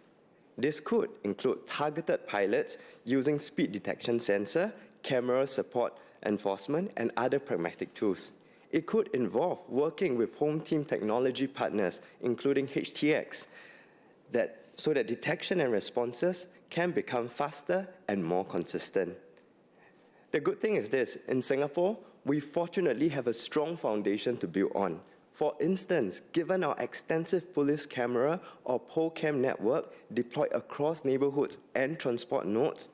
This could include targeted pilots using speed detection sensor, camera support enforcement, and other pragmatic tools. It could involve working with home team technology partners, including HTX, so that detection and responses can become faster and more consistent. The good thing is this: in Singapore, we fortunately have a strong foundation to build on. For instance, given our extensive police camera or pole cam network deployed across neighborhoods and transport nodes,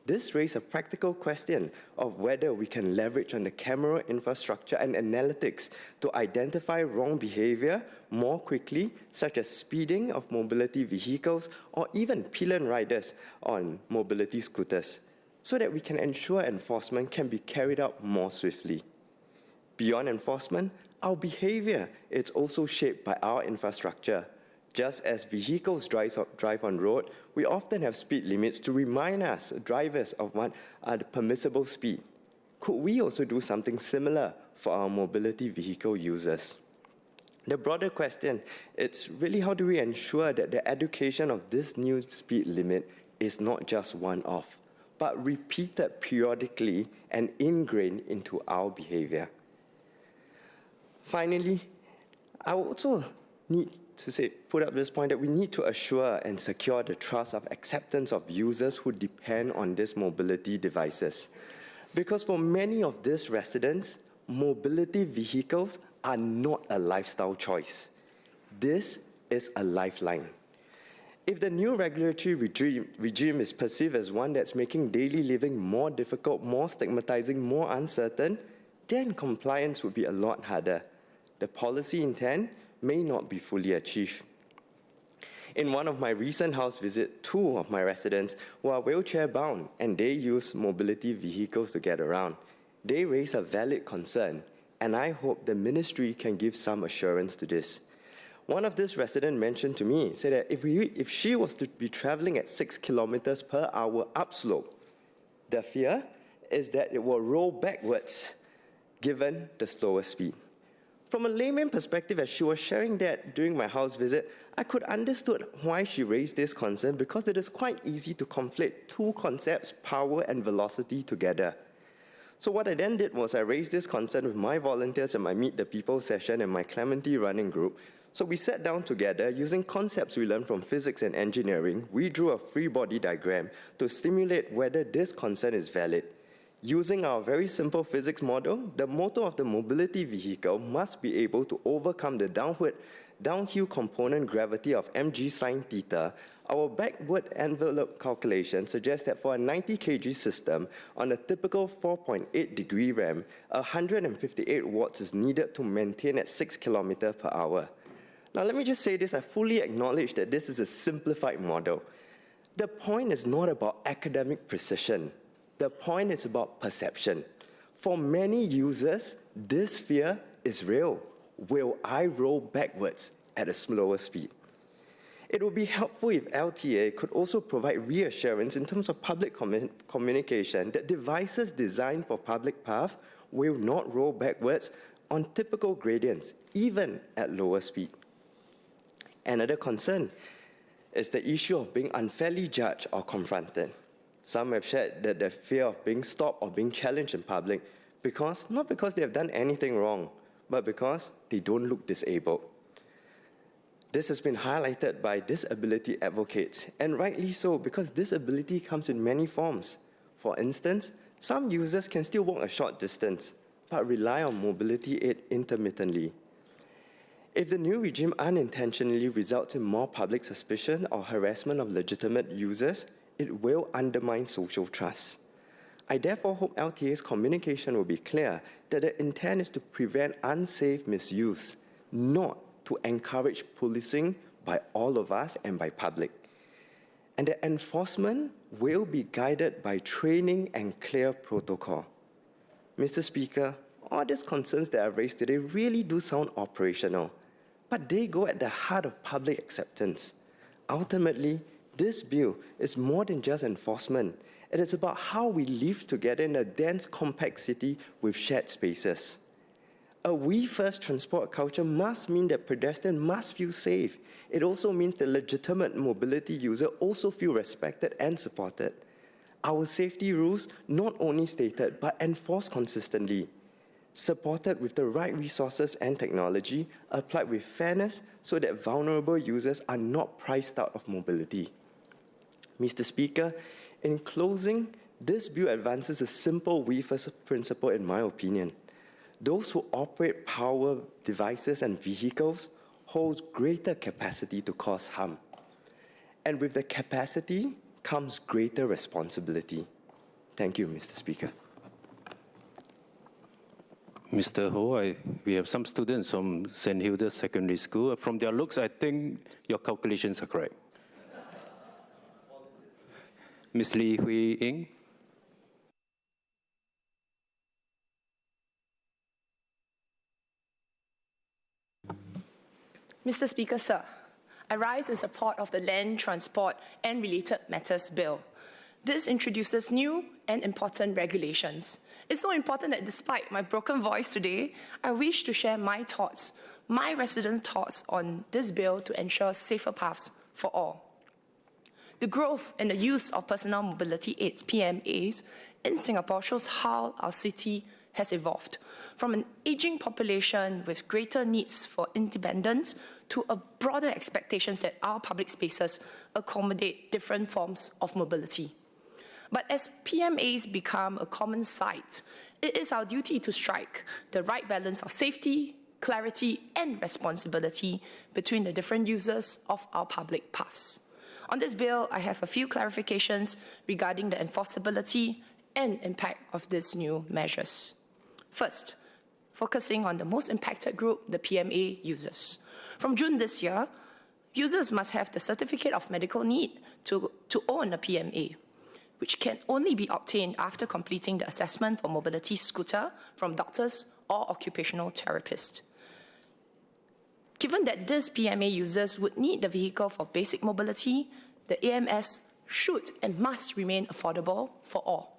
this raises a practical question of whether we can leverage on the camera infrastructure and analytics to identify wrong behavior more quickly, such as speeding of mobility vehicles or even pillion riders on mobility scooters, so that we can ensure enforcement can be carried out more swiftly. Beyond enforcement, our behavior is also shaped by our infrastructure. Just as vehicles drive on road, we often have speed limits to remind us, drivers, of what are the permissible speed. Could we also do something similar for our mobility vehicle users? The broader question is really how do we ensure that the education of this new speed limit is not just one-off, but repeated periodically and ingrained into our behavior? Finally, I also need to put up this point that we need to assure and secure the trust of acceptance of users who depend on these mobility devices. Because for many of these residents, mobility vehicles are not a lifestyle choice. This is a lifeline. If the new regulatory regime is perceived as one that's making daily living more difficult, more stigmatizing, more uncertain, then compliance would be a lot harder. The policy intent may not be fully achieved. In one of my recent house visits, 2 of my residents were wheelchair-bound and they use mobility vehicles to get around. They raise a valid concern, and I hope the ministry can give some assurance to this. One of these residents mentioned to me, said that if she was to be traveling at 6 kilometers per hour upslope, the fear is that it will roll backwards given the slower speed. From a layman perspective, as she was sharing that during my house visit, I could understood why she raised this concern because it is quite easy to conflate two concepts, power and velocity, together. So what I then did was I raised this concern with my volunteers in my Meet the People session and my Clementi running group. So we sat down together using concepts we learned from physics and engineering. We drew a free body diagram to stimulate whether this concern is valid. Using our very simple physics model, the motor of the mobility vehicle must be able to overcome the downhill component gravity of mg sine theta. Our backward envelope calculation suggests that for a 90 kg system on a typical 4.8 degree RAM, 158 watts is needed to maintain at 6 km per hour. Now let me just say this, I fully acknowledge that this is a simplified model. The point is not about academic precision. The point is about perception. For many users, this fear is real. Will I roll backwards at a slower speed? It would be helpful if LTA could also provide reassurance in terms of public communication that devices designed for public path will not roll backwards on typical gradients, even at lower speed. Another concern is the issue of being unfairly judged or confronted. Some have shared that the fear of being stopped or being challenged in public not because they have done anything wrong, but because they don't look disabled. This has been highlighted by disability advocates, and rightly so, because disability comes in many forms. For instance, some users can still walk a short distance, but rely on mobility aid intermittently. If the new regime unintentionally results in more public suspicion or harassment of legitimate users, it will undermine social trust. I therefore hope LTA's communication will be clear that the intent is to prevent unsafe misuse, not to encourage policing by all of us and by public. And the enforcement will be guided by training and clear protocol. Mr. Speaker, all these concerns that I've raised today really do sound operational, but they go at the heart of public acceptance. Ultimately, this bill is more than just enforcement. It is about how we live together in a dense, compact city with shared spaces. A we-first transport culture must mean that pedestrians must feel safe. It also means the legitimate mobility user also feel respected and supported. Our safety rules not only stated, but enforced consistently, supported with the right resources and technology, applied with fairness so that vulnerable users are not priced out of mobility. Mr. Speaker, in closing, this bill advances a simple we-first principle in my opinion. Those who operate power devices and vehicles hold greater capacity to cause harm. And with the capacity comes greater responsibility. Thank you, Mr. Speaker. Mr. Ho, we have some students from St. Hilda's Secondary School. From their looks, I think your calculations are correct. Ms. Lee Hui Ying. Mr. Speaker, sir, I rise in support of the Land, Transport and Related Matters Bill. This introduces new and important regulations. It's so important that despite my broken voice today, I wish to share my thoughts, my resident thoughts on this bill to ensure safer paths for all. The growth and the use of personal mobility aids, PMAs, in Singapore shows how our city has evolved, from an aging population with greater needs for independence to a broader expectations that our public spaces accommodate different forms of mobility. But as PMAs become a common sight, it is our duty to strike the right balance of safety, clarity, and responsibility between the different users of our public paths. On this bill, I have a few clarifications regarding the enforceability and impact of these new measures. First, focusing on the most impacted group, the PMA users. From June this year, users must have the certificate of medical need to own a PMA, which can only be obtained after completing the assessment for mobility scooter from doctors or occupational therapists. Given that these PMA users would need the vehicle for basic mobility, the AMS should and must remain affordable for all.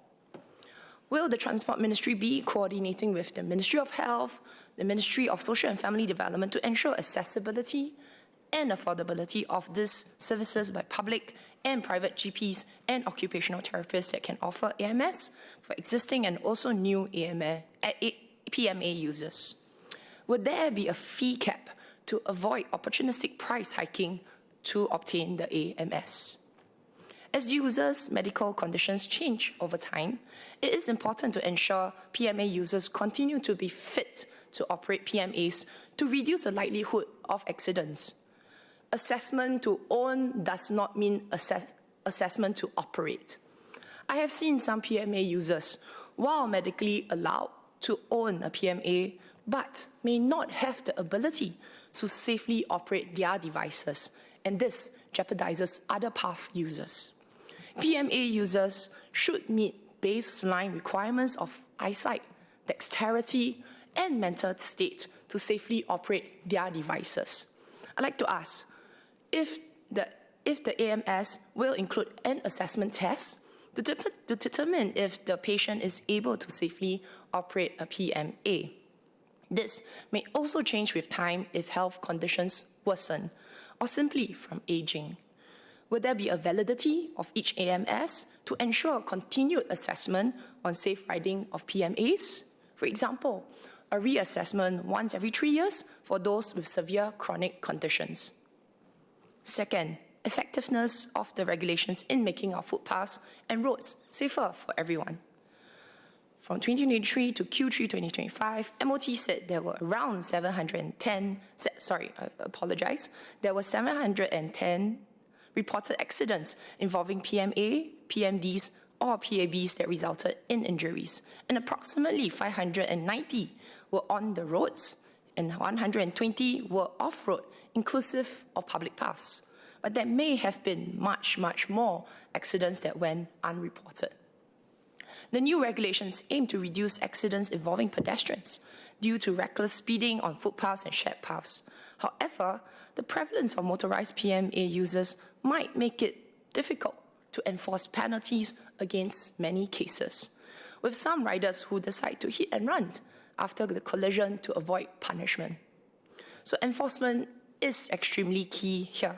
Will the Transport Ministry be coordinating with the Ministry of Health, the Ministry of Social and Family Development to ensure accessibility and affordability of these services by public and private GPs and occupational therapists that can offer AMS for existing and also new PMA users? Would there be a fee cap to avoid opportunistic price hiking to obtain the AMS? As users' medical conditions change over time, it is important to ensure PMA users continue to be fit to operate PMAs to reduce the likelihood of accidents. Assessment to own does not mean assessment to operate. I have seen some PMA users, while medically allowed to own a PMA, but may not have the ability to safely operate their devices, and this jeopardizes other PATH users. PMA users should meet baseline requirements of eyesight, dexterity, and mental state to safely operate their devices. I'd like to ask if the AMS will include an assessment test to determine if the patient is able to safely operate a PMA. This may also change with time if health conditions worsen or simply from aging. Would there be a validity of each AMS to ensure continued assessment on safe riding of PMAs? For example, a reassessment once every 3 years for those with severe chronic conditions. Second, effectiveness of the regulations in making our footpaths and roads safer for everyone. From 2023 to Q3 2025, MOT said there were around 710 reported accidents involving PMA, PMDs, or PABs that resulted in injuries, and approximately 590 were on the roads and 120 were off-road, inclusive of public paths. But there may have been much more accidents that went unreported. The new regulations aim to reduce accidents involving pedestrians due to reckless speeding on footpaths and shared paths. However, the prevalence of motorized PMA users might make it difficult to enforce penalties against many cases, with some riders who decide to hit and run after the collision to avoid punishment. So enforcement is extremely key here.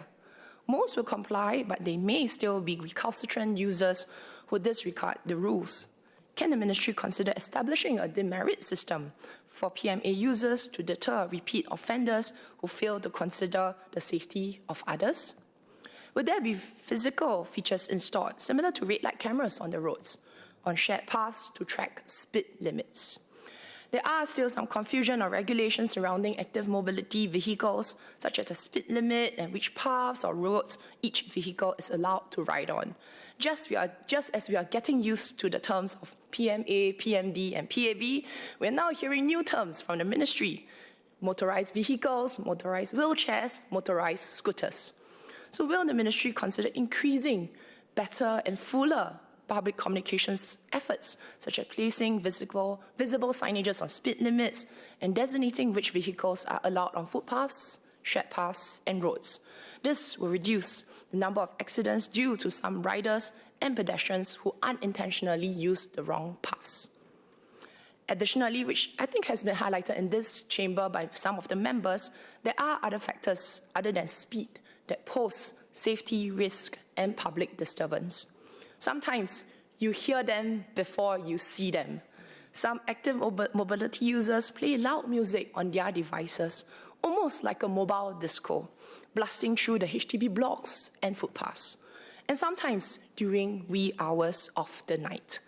Most will comply, but they may still be recalcitrant users who disregard the rules. Can the ministry consider establishing a demerit system for PMA users to deter repeat offenders who fail to consider the safety of others? Would there be physical features installed, similar to red light cameras on the roads, on shared paths to track speed limits? There are still some confusion or regulations surrounding active mobility vehicles, such as the speed limit and which paths or roads each vehicle is allowed to ride on. Just as we are getting used to the terms of PMA, PMD, and PAB, we are now hearing new terms from the ministry: motorized vehicles, motorized wheelchairs, motorized scooters. So will the ministry consider increasing better and fuller public communications efforts, such as placing visible signages on speed limits and designating which vehicles are allowed on footpaths, shared paths, and roads? This will reduce the number of accidents due to some riders and pedestrians who unintentionally use the wrong paths. Additionally, which I think has been highlighted in this chamber by some of the members, there are other factors other than speed that pose safety risk and public disturbance. Sometimes you hear them before you see them. Some active mobility users play loud music on their devices, almost like a mobile disco, blasting through the HDB blocks and footpaths, and sometimes during wee hours of the night.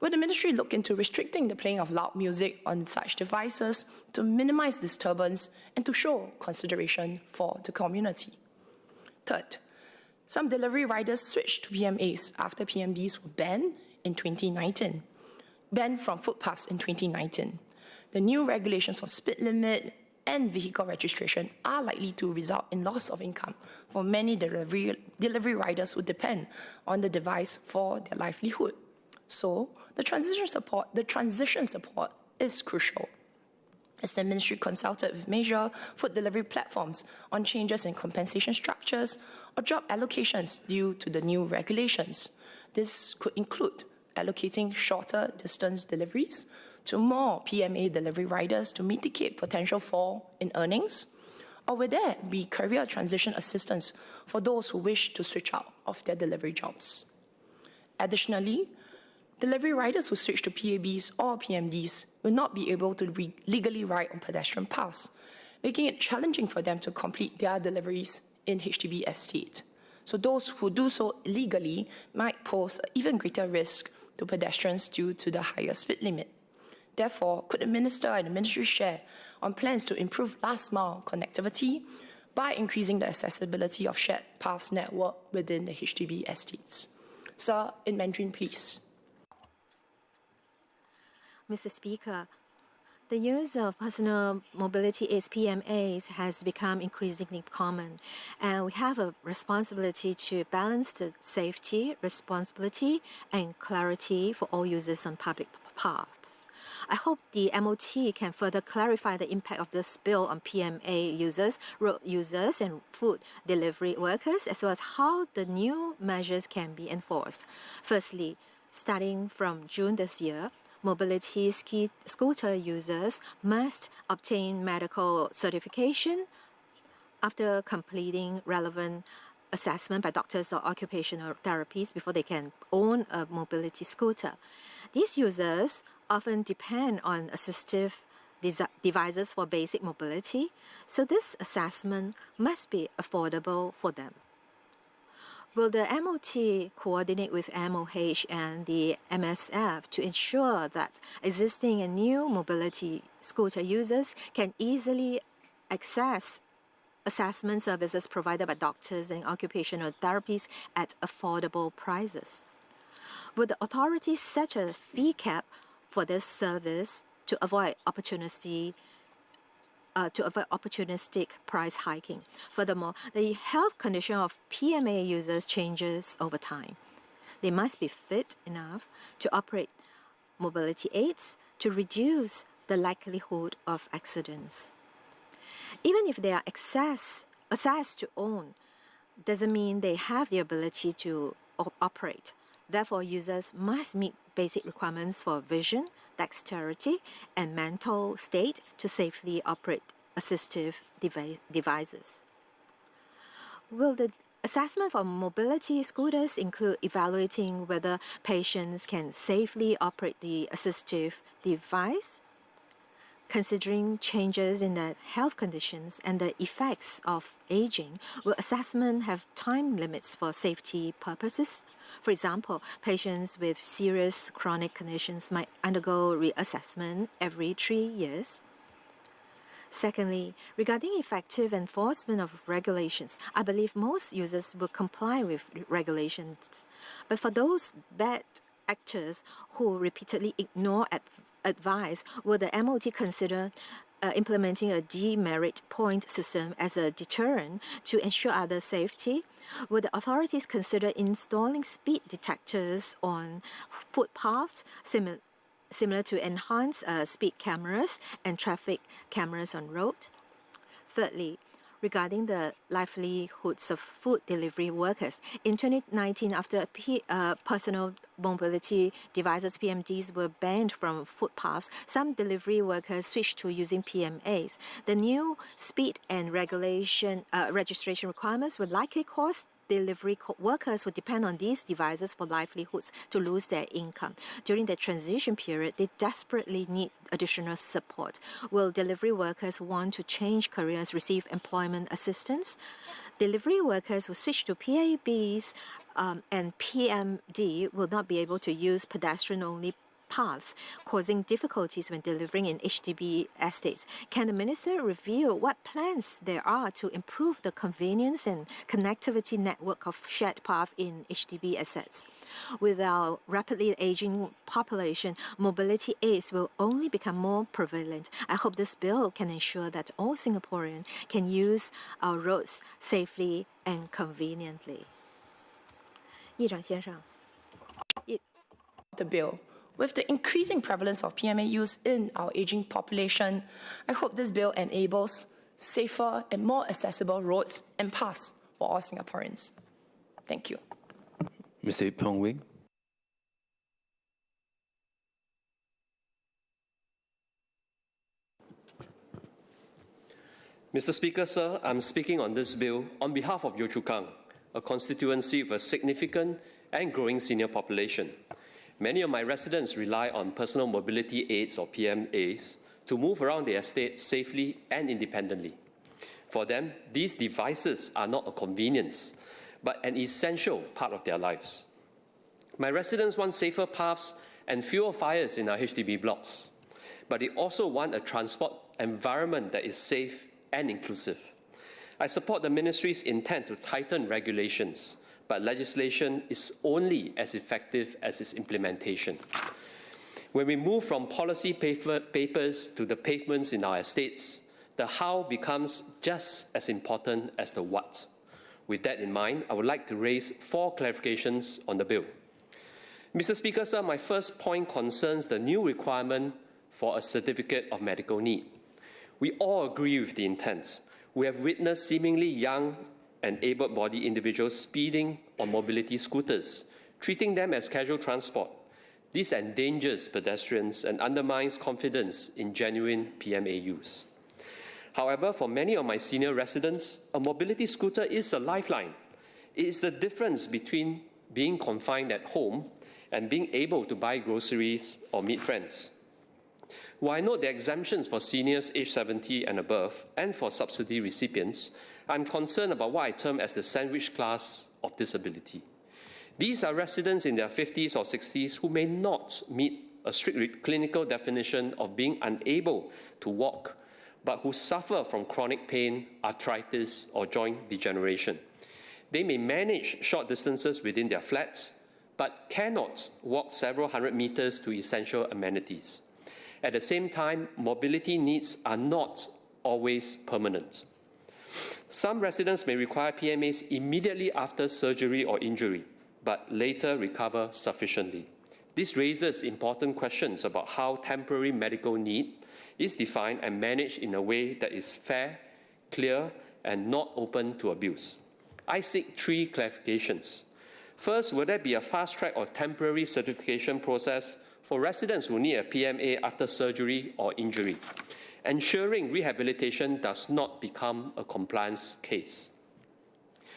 Will the ministry look into restricting the playing of loud music on such devices to minimize disturbance and to show consideration for the community? Third, some delivery riders switched to PMAs after PMDs were banned from footpaths in 2019. The new regulations for speed limit and vehicle registration are likely to result in loss of income for many delivery riders who depend on the device for their livelihood. So, the transition support is crucial. As the ministry consulted with major food delivery platforms on changes in compensation structures or job allocations due to the new regulations. This could include allocating shorter distance deliveries to more PMA delivery riders to mitigate potential fall in earnings? Or will there be career transition assistance for those who wish to switch out of their delivery jobs? Additionally, delivery riders who switch to PABs or PMDs will not be able to legally ride on pedestrian paths, making it challenging for them to complete their deliveries in HDB estate. So those who do so illegally might pose an even greater risk to pedestrians due to the higher speed limit. Therefore, could the Minister and the Ministry share on plans to improve last-mile connectivity by increasing the accessibility of shared paths network within the HDB estates? Sir, in Mandarin, please. Mr. Speaker, the use of personal mobility aids PMAs has become increasingly common, and we have a responsibility to balance the safety, responsibility, and clarity for all users on public paths. I hope the MOT can further clarify the impact of this bill on PMA users, road users, and food delivery workers, as well as how the new measures can be enforced. Firstly, starting from June this year, mobility scooter users must obtain medical certification after completing relevant assessment by doctors or occupational therapists before they can own a mobility scooter. These users often depend on assistive devices for basic mobility, so this assessment must be affordable for them. Will the MOT coordinate with MOH and the MSF to ensure that existing and new mobility scooter users can easily access assessment services provided by doctors and occupational therapists at affordable prices? Will the authorities set a fee cap for this service to avoid opportunistic price hiking? Furthermore, the health condition of PMA users changes over time. They must be fit enough to operate mobility aids to reduce the likelihood of accidents. Even if they are assessed to own, doesn't mean they have the ability to operate. Therefore, users must meet basic requirements for vision, dexterity, and mental state to safely operate assistive devices. Will the assessment for mobility scooters include evaluating whether patients can safely operate the assistive device? Considering changes in their health conditions and the effects of aging, will assessment have time limits for safety purposes? For example, patients with serious chronic conditions might undergo reassessment every 3 years. Secondly, regarding effective enforcement of regulations, I believe most users will comply with regulations. But for those bad actors who repeatedly ignore advice, will the MOT consider implementing a demerit point system as a deterrent to ensure other safety? Will the authorities consider installing speed detectors on footpaths similar to enhanced speed cameras and traffic cameras on road? Thirdly, regarding the livelihoods of food delivery workers. In 2019, after personal mobility devices, PMDs, were banned from footpaths, some delivery workers switched to using PMAs. The new speed and registration requirements will likely cause delivery workers who depend on these devices for livelihoods to lose their income. During the transition period, they desperately need additional support. Will delivery workers want to change careers, receive employment assistance? Delivery workers who switch to PABs and PMD will not be able to use pedestrian-only paths, causing difficulties when delivering in HDB estates. Can the Minister reveal what plans there are to improve the convenience and connectivity network of shared paths in HDB assets? With our rapidly aging population, mobility aids will only become more prevalent. I hope this bill can ensure that all Singaporeans can use our roads safely and conveniently. 议长先生。 The bill. With the increasing prevalence of PMA use in our aging population, I hope this bill enables safer and more accessible roads and paths for all Singaporeans. Thank you. Mr. Pong Wing. Mr. Speaker, sir, I'm speaking on this bill on behalf of Yio Chu Kang, a constituency with a significant and growing senior population. Many of my residents rely on personal mobility aids or PMAs to move around the estate safely and independently. For them, these devices are not a convenience, but an essential part of their lives. My residents want safer paths and fewer fires in our HDB blocks, but they also want a transport environment that is safe and inclusive. I support the Ministry's intent to tighten regulations, but legislation is only as effective as its implementation. When we move from policy papers to the pavements in our estates, the how becomes just as important as the what. With that in mind, I would like to raise 4 clarifications on the bill. Mr. Speaker, sir, my first point concerns the new requirement for a certificate of medical need. We all agree with the intent. We have witnessed seemingly young and able-bodied individuals speeding on mobility scooters, treating them as casual transport. This endangers pedestrians and undermines confidence in genuine PMA use. However, for many of my senior residents, a mobility scooter is a lifeline. It is the difference between being confined at home and being able to buy groceries or meet friends. While I note the exemptions for seniors aged 70 and above and for subsidy recipients, I'm concerned about what I term as the sandwich class of disability. These are residents in their 50s or 60s who may not meet a strict clinical definition of being unable to walk, but who suffer from chronic pain, arthritis, or joint degeneration. They may manage short distances within their flats, but cannot walk several hundred meters to essential amenities. At the same time, mobility needs are not always permanent. Some residents may require PMAs immediately after surgery or injury, but later recover sufficiently. This raises important questions about how temporary medical need is defined and managed in a way that is fair, clear, and not open to abuse. I seek 3 clarifications. First, will there be a fast-track or temporary certification process for residents who need a PMA after surgery or injury, ensuring rehabilitation does not become a compliance case?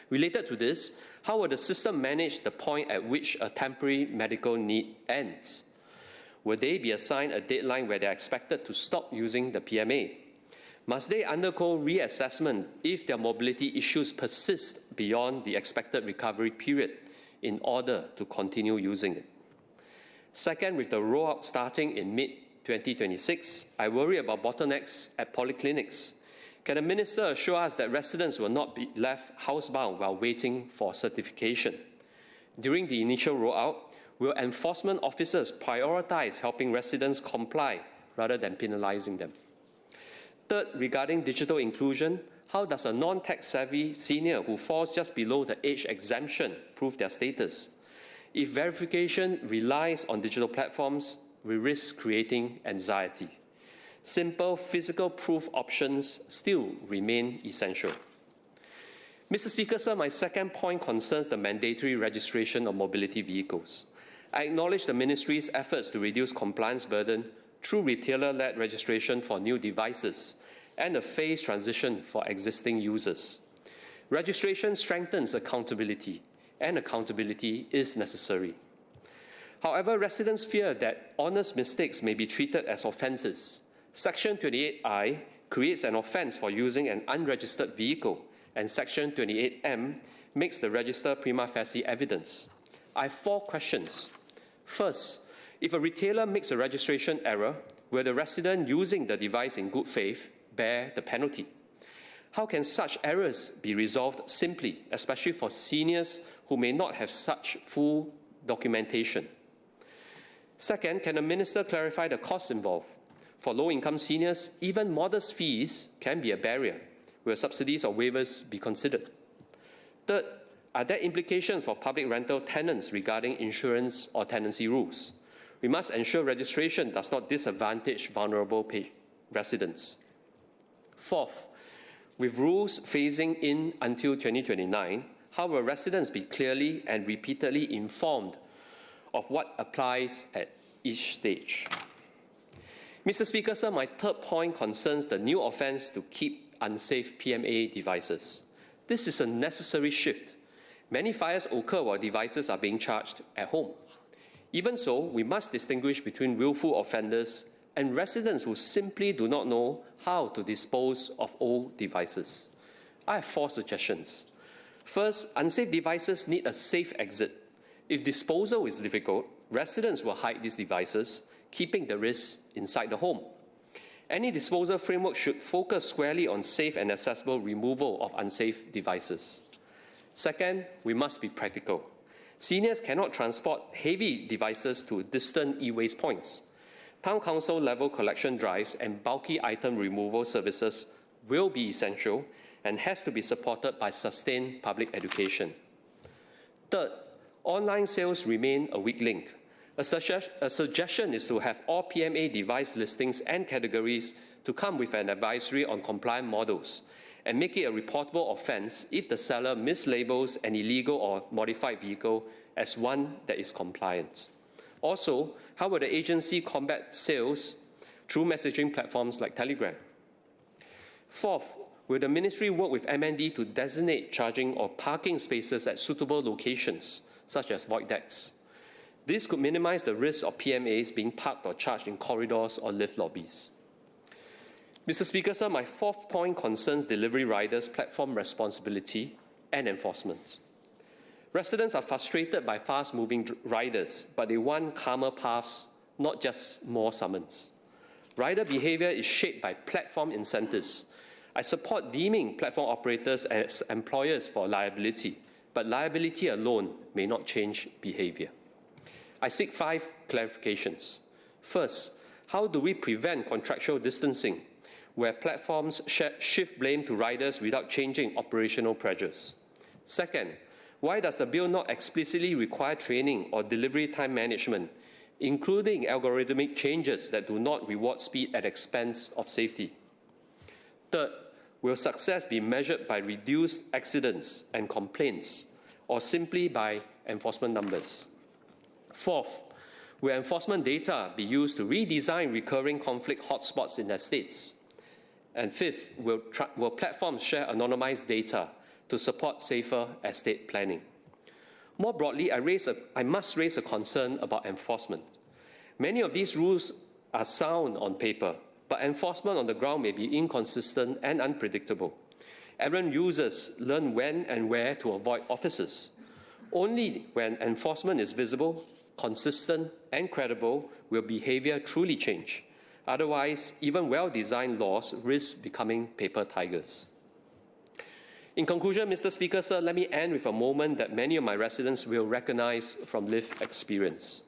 Related to this, how will the system manage the point at which a temporary medical need ends? Will they be assigned a deadline where they are expected to stop using the PMA? Must they undergo reassessment if their mobility issues persist beyond the expected recovery period in order to continue using it? Second, with the rollout starting in mid-2026, I worry about bottlenecks at polyclinics. Can the Minister assure us that residents will not be left housebound while waiting for certification? During the initial rollout, will enforcement officers prioritize helping residents comply rather than penalizing them? Third, regarding digital inclusion, how does a non-tech-savvy senior who falls just below the age exemption prove their status? If verification relies on digital platforms, we risk creating anxiety. Simple physical proof options still remain essential. Mr. Speaker, sir, my second point concerns the mandatory registration of mobility vehicles. I acknowledge the Ministry's efforts to reduce compliance burden through retailer-led registration for new devices and a phased transition for existing users. Registration strengthens accountability, and accountability is necessary. However, residents fear that honest mistakes may be treated as offences. Section 28I creates an offence for using an unregistered vehicle, and Section 28M makes the register prima facie evidence. I have 4 questions. First, if a retailer makes a registration error, will the resident using the device in good faith bear the penalty? How can such errors be resolved simply, especially for seniors who may not have such full documentation? Second, can the Minister clarify the costs involved? For low-income seniors, even modest fees can be a barrier. Will subsidies or waivers be considered? Third, are there implications for public rental tenants regarding insurance or tenancy rules? We must ensure registration does not disadvantage vulnerable residents. Fourth, with rules phasing in until 2029, how will residents be clearly and repeatedly informed of what applies at each stage? Mr. Speaker, sir, my third point concerns the new offence to keep unsafe PMA devices. This is a necessary shift. Many fires occur while devices are being charged at home. Even so, we must distinguish between willful offenders and residents who simply do not know how to dispose of old devices. I have 4 suggestions. First, unsafe devices need a safe exit. If disposal is difficult, residents will hide these devices, keeping the risk inside the home. Any disposal framework should focus squarely on safe and accessible removal of unsafe devices. Second, we must be practical. Seniors cannot transport heavy devices to distant e-waste points. Town council level collection drives and bulky item removal services will be essential and has to be supported by sustained public education. Third, online sales remain a weak link. A suggestion is to have all PMA device listings and categories to come with an advisory on compliant models and make it a reportable offense if the seller mislabels an illegal or modified vehicle as one that is compliant. Also, how will the agency combat sales through messaging platforms like Telegram? Fourth, will the ministry work with MND to designate charging or parking spaces at suitable locations, such as void decks? This could minimize the risk of PMAs being parked or charged in corridors or lift lobbies. Mr. Speaker, sir, my 4th point concerns delivery riders' platform responsibility and enforcement. Residents are frustrated by fast-moving riders, but they want calmer paths, not just more summons. Rider behavior is shaped by platform incentives. I support deeming platform operators as employers for liability, but liability alone may not change behavior. I seek 5 clarifications. First, how do we prevent contractual distancing, where platforms shift blame to riders without changing operational pressures? Second, why does the bill not explicitly require training or delivery time management, including algorithmic changes that do not reward speed at expense of safety? Third, will success be measured by reduced accidents and complaints, or simply by enforcement numbers? Fourth, will enforcement data be used to redesign recurring conflict hotspots in estates? And fifth, will platforms share anonymized data to support safer estate planning? More broadly, I must raise a concern about enforcement. Many of these rules are sound on paper, but enforcement on the ground may be inconsistent and unpredictable. Errant users learn when and where to avoid officers. Only when enforcement is visible, consistent, and credible will behavior truly change. Otherwise, even well-designed laws risk becoming paper tigers. In conclusion, Mr. Speaker, sir, let me end with a moment that many of my residents will recognize from lived experience.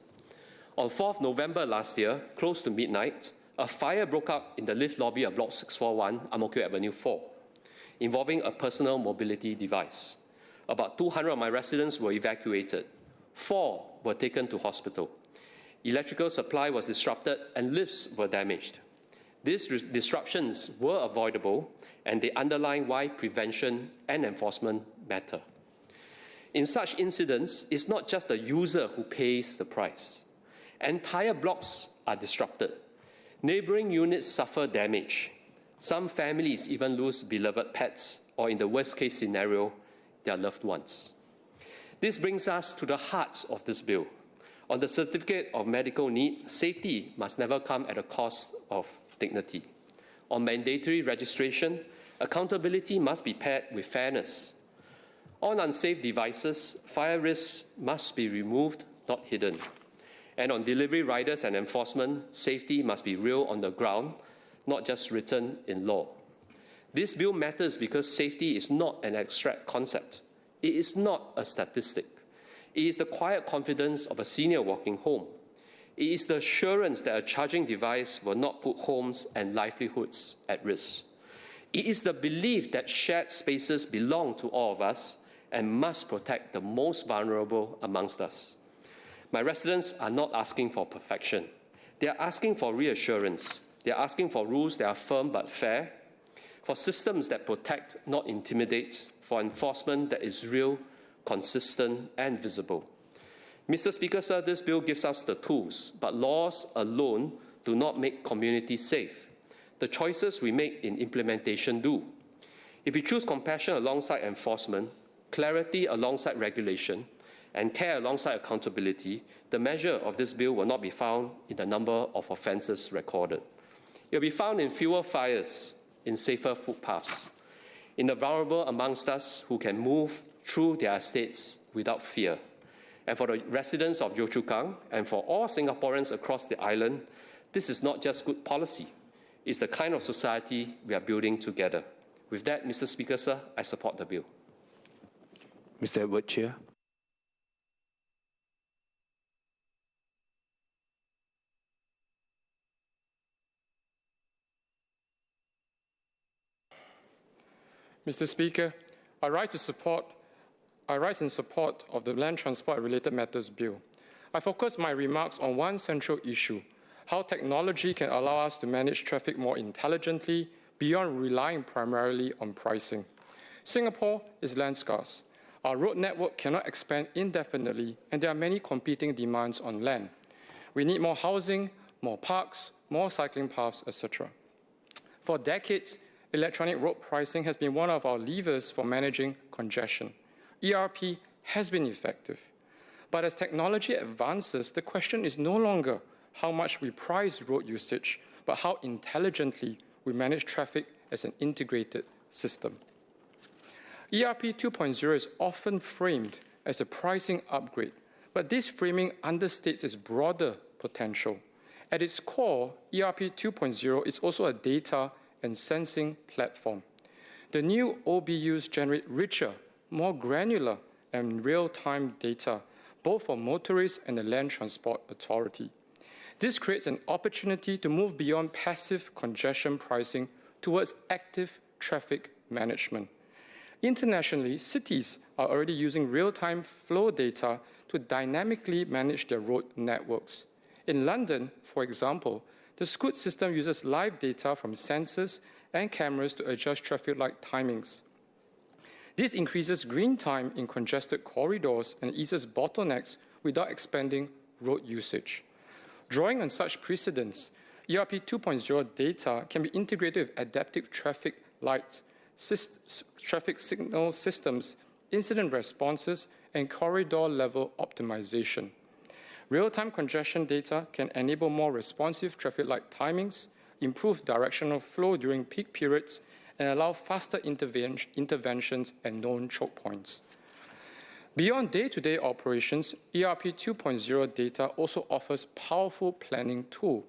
On 4th November last year, close to midnight, a fire broke out in the lift lobby of Block 641, Ang Mo Kio Avenue 4, involving a personal mobility device. About 200 of my residents were evacuated. 4 were taken to hospital. Electrical supply was disrupted and lifts were damaged. These disruptions were avoidable, and they underline why prevention and enforcement matter. In such incidents, it's not just the user who pays the price. Entire blocks are disrupted. Neighboring units suffer damage. Some families even lose beloved pets, or in the worst-case scenario, their loved ones. This brings us to the heart of this bill. On the certificate of medical need, safety must never come at a cost of dignity. On mandatory registration, accountability must be paired with fairness. On unsafe devices, fire risks must be removed, not hidden. And on delivery riders and enforcement, safety must be real on the ground, not just written in law. This bill matters because safety is not an abstract concept. It is not a statistic. It is the quiet confidence of a senior walking home. It is the assurance that a charging device will not put homes and livelihoods at risk. It is the belief that shared spaces belong to all of us and must protect the most vulnerable amongst us. My residents are not asking for perfection. They are asking for reassurance. They are asking for rules that are firm but fair, for systems that protect, not intimidate, for enforcement that is real, consistent, and visible. Mr. Speaker, sir, this bill gives us the tools, but laws alone do not make communities safe. The choices we make in implementation do. If we choose compassion alongside enforcement, clarity alongside regulation, and care alongside accountability, the measure of this bill will not be found in the number of offences recorded. It will be found in fewer fires, in safer footpaths, in the vulnerable amongst us who can move through their estates without fear. And for the residents of Yio Chu Kang and for all Singaporeans across the island, this is not just good policy. It's the kind of society we are building together. With that, Mr. Speaker, sir, I support the bill. Mr. Edward Chia. Mr. Speaker, I rise in support of the Land Transport and Related Matters Bill. I focus my remarks on one central issue: how technology can allow us to manage traffic more intelligently beyond relying primarily on pricing. Singapore is land scarce. Our road network cannot expand indefinitely, and there are many competing demands on land. We need more housing, more parks, more cycling paths, etc. For decades, electronic road pricing has been one of our levers for managing congestion. ERP has been effective. But as technology advances, the question is no longer how much we price road usage, but how intelligently we manage traffic as an integrated system. ERP 2.0 is often framed as a pricing upgrade, but this framing understates its broader potential. At its core, ERP 2.0 is also a data and sensing platform. The new OBUs generate richer, more granular and real-time data, both for motorists and the Land Transport Authority. This creates an opportunity to move beyond passive congestion pricing towards active traffic management. Internationally, cities are already using real-time flow data to dynamically manage their road networks. In London, for example, the Scoot system uses live data from sensors and cameras to adjust traffic light timings. This increases green time in congested corridors and eases bottlenecks without expanding road usage. Drawing on such precedents, ERP 2.0 data can be integrated with adaptive traffic lights, traffic signal systems, incident responses, and corridor-level optimization. Real-time congestion data can enable more responsive traffic light timings, improve directional flow during peak periods, and allow faster interventions and known choke points. Beyond day-to-day operations, ERP 2.0 data also offers powerful planning tool.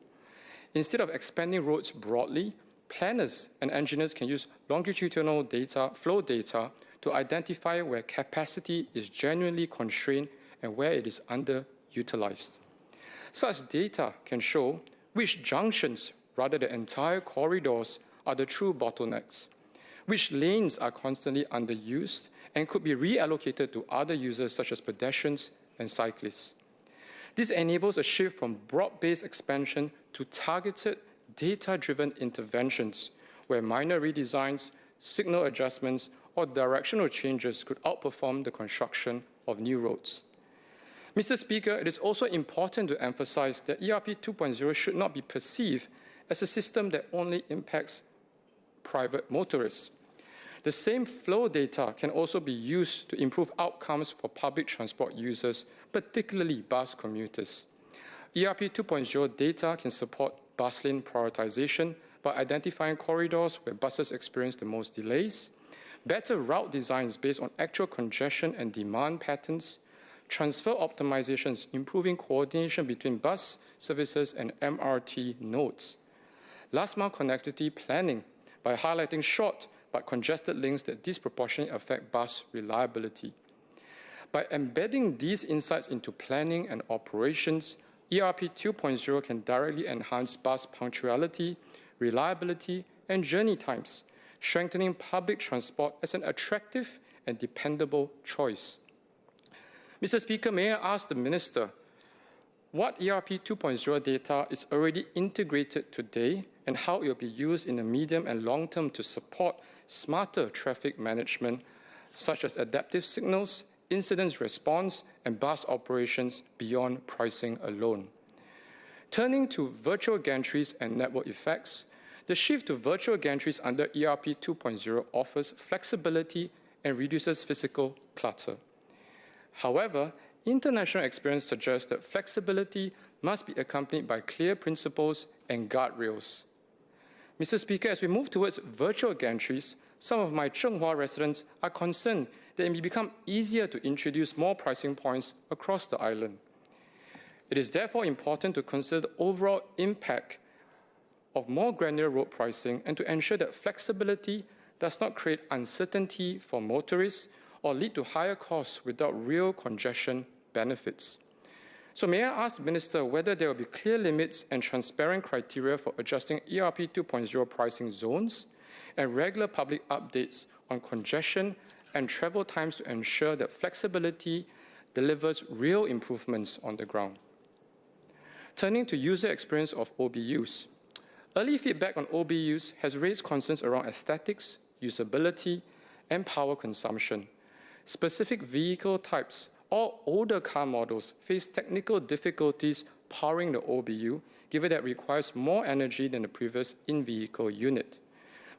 Instead of expanding roads broadly, planners and engineers can use longitudinal data, flow data, to identify where capacity is genuinely constrained and where it is underutilized. Such data can show which junctions, rather than entire corridors, are the true bottlenecks, which lanes are constantly underused and could be reallocated to other users such as pedestrians and cyclists. This enables a shift from broad-based expansion to targeted, data-driven interventions, where minor redesigns, signal adjustments, or directional changes could outperform the construction of new roads. Mr. Speaker, it is also important to emphasize that ERP 2.0 should not be perceived as a system that only impacts private motorists. The same flow data can also be used to improve outcomes for public transport users, particularly bus commuters. ERP 2.0 data can support bus lane prioritization by identifying corridors where buses experience the most delays, better route designs based on actual congestion and demand patterns, transfer optimizations improving coordination between bus services and MRT nodes, last-mile connectivity planning by highlighting short but congested links that disproportionately affect bus reliability. By embedding these insights into planning and operations, ERP 2.0 can directly enhance bus punctuality, reliability, and journey times, strengthening public transport as an attractive and dependable choice. Mr. Speaker, may I ask the Minister what ERP 2.0 data is already integrated today and how it will be used in the medium and long term to support smarter traffic management, such as adaptive signals, incident response, and bus operations beyond pricing alone. Turning to virtual gantries and network effects, the shift to virtual gantries under ERP 2.0 offers flexibility and reduces physical clutter. However, international experience suggests that flexibility must be accompanied by clear principles and guardrails. Mr. Speaker, as we move towards virtual gantries, some of my Zhenghua residents are concerned that it may become easier to introduce more pricing points across the island. It is therefore important to consider the overall impact of more granular road pricing and to ensure that flexibility does not create uncertainty for motorists or lead to higher costs without real congestion benefits. So may I ask the Minister whether there will be clear limits and transparent criteria for adjusting ERP 2.0 pricing zones and regular public updates on congestion and travel times to ensure that flexibility delivers real improvements on the ground. Turning to user experience of OBUs. Early feedback on OBUs has raised concerns around aesthetics, usability, and power consumption. Specific vehicle types or older car models face technical difficulties powering the OBU, given that it requires more energy than the previous in-vehicle unit.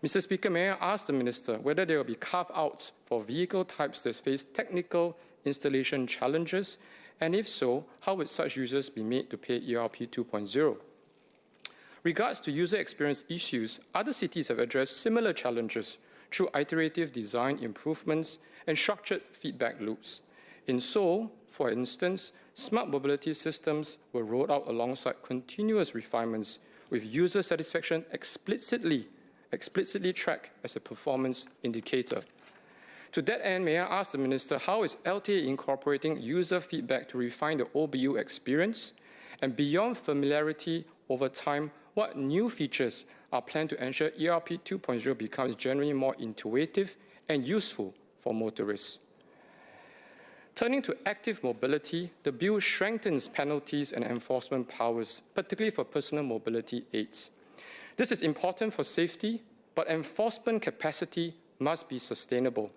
Mr. Speaker, may I ask the Minister whether there will be carve-outs for vehicle types that face technical installation challenges, and if so, how would such users be made to pay ERP 2.0? Regards to user experience issues, other cities have addressed similar challenges through iterative design improvements and structured feedback loops. In Seoul, for instance, smart mobility systems were rolled out alongside continuous refinements with user satisfaction explicitly tracked as a performance indicator. To that end, may I ask the Minister, how is LTA incorporating user feedback to refine the OBU experience? And beyond familiarity over time, what new features are planned to ensure ERP 2.0 becomes generally more intuitive and useful for motorists? Turning to active mobility, the bill strengthens penalties and enforcement powers, particularly for personal mobility aids. This is important for safety, but enforcement capacity must be sustainable.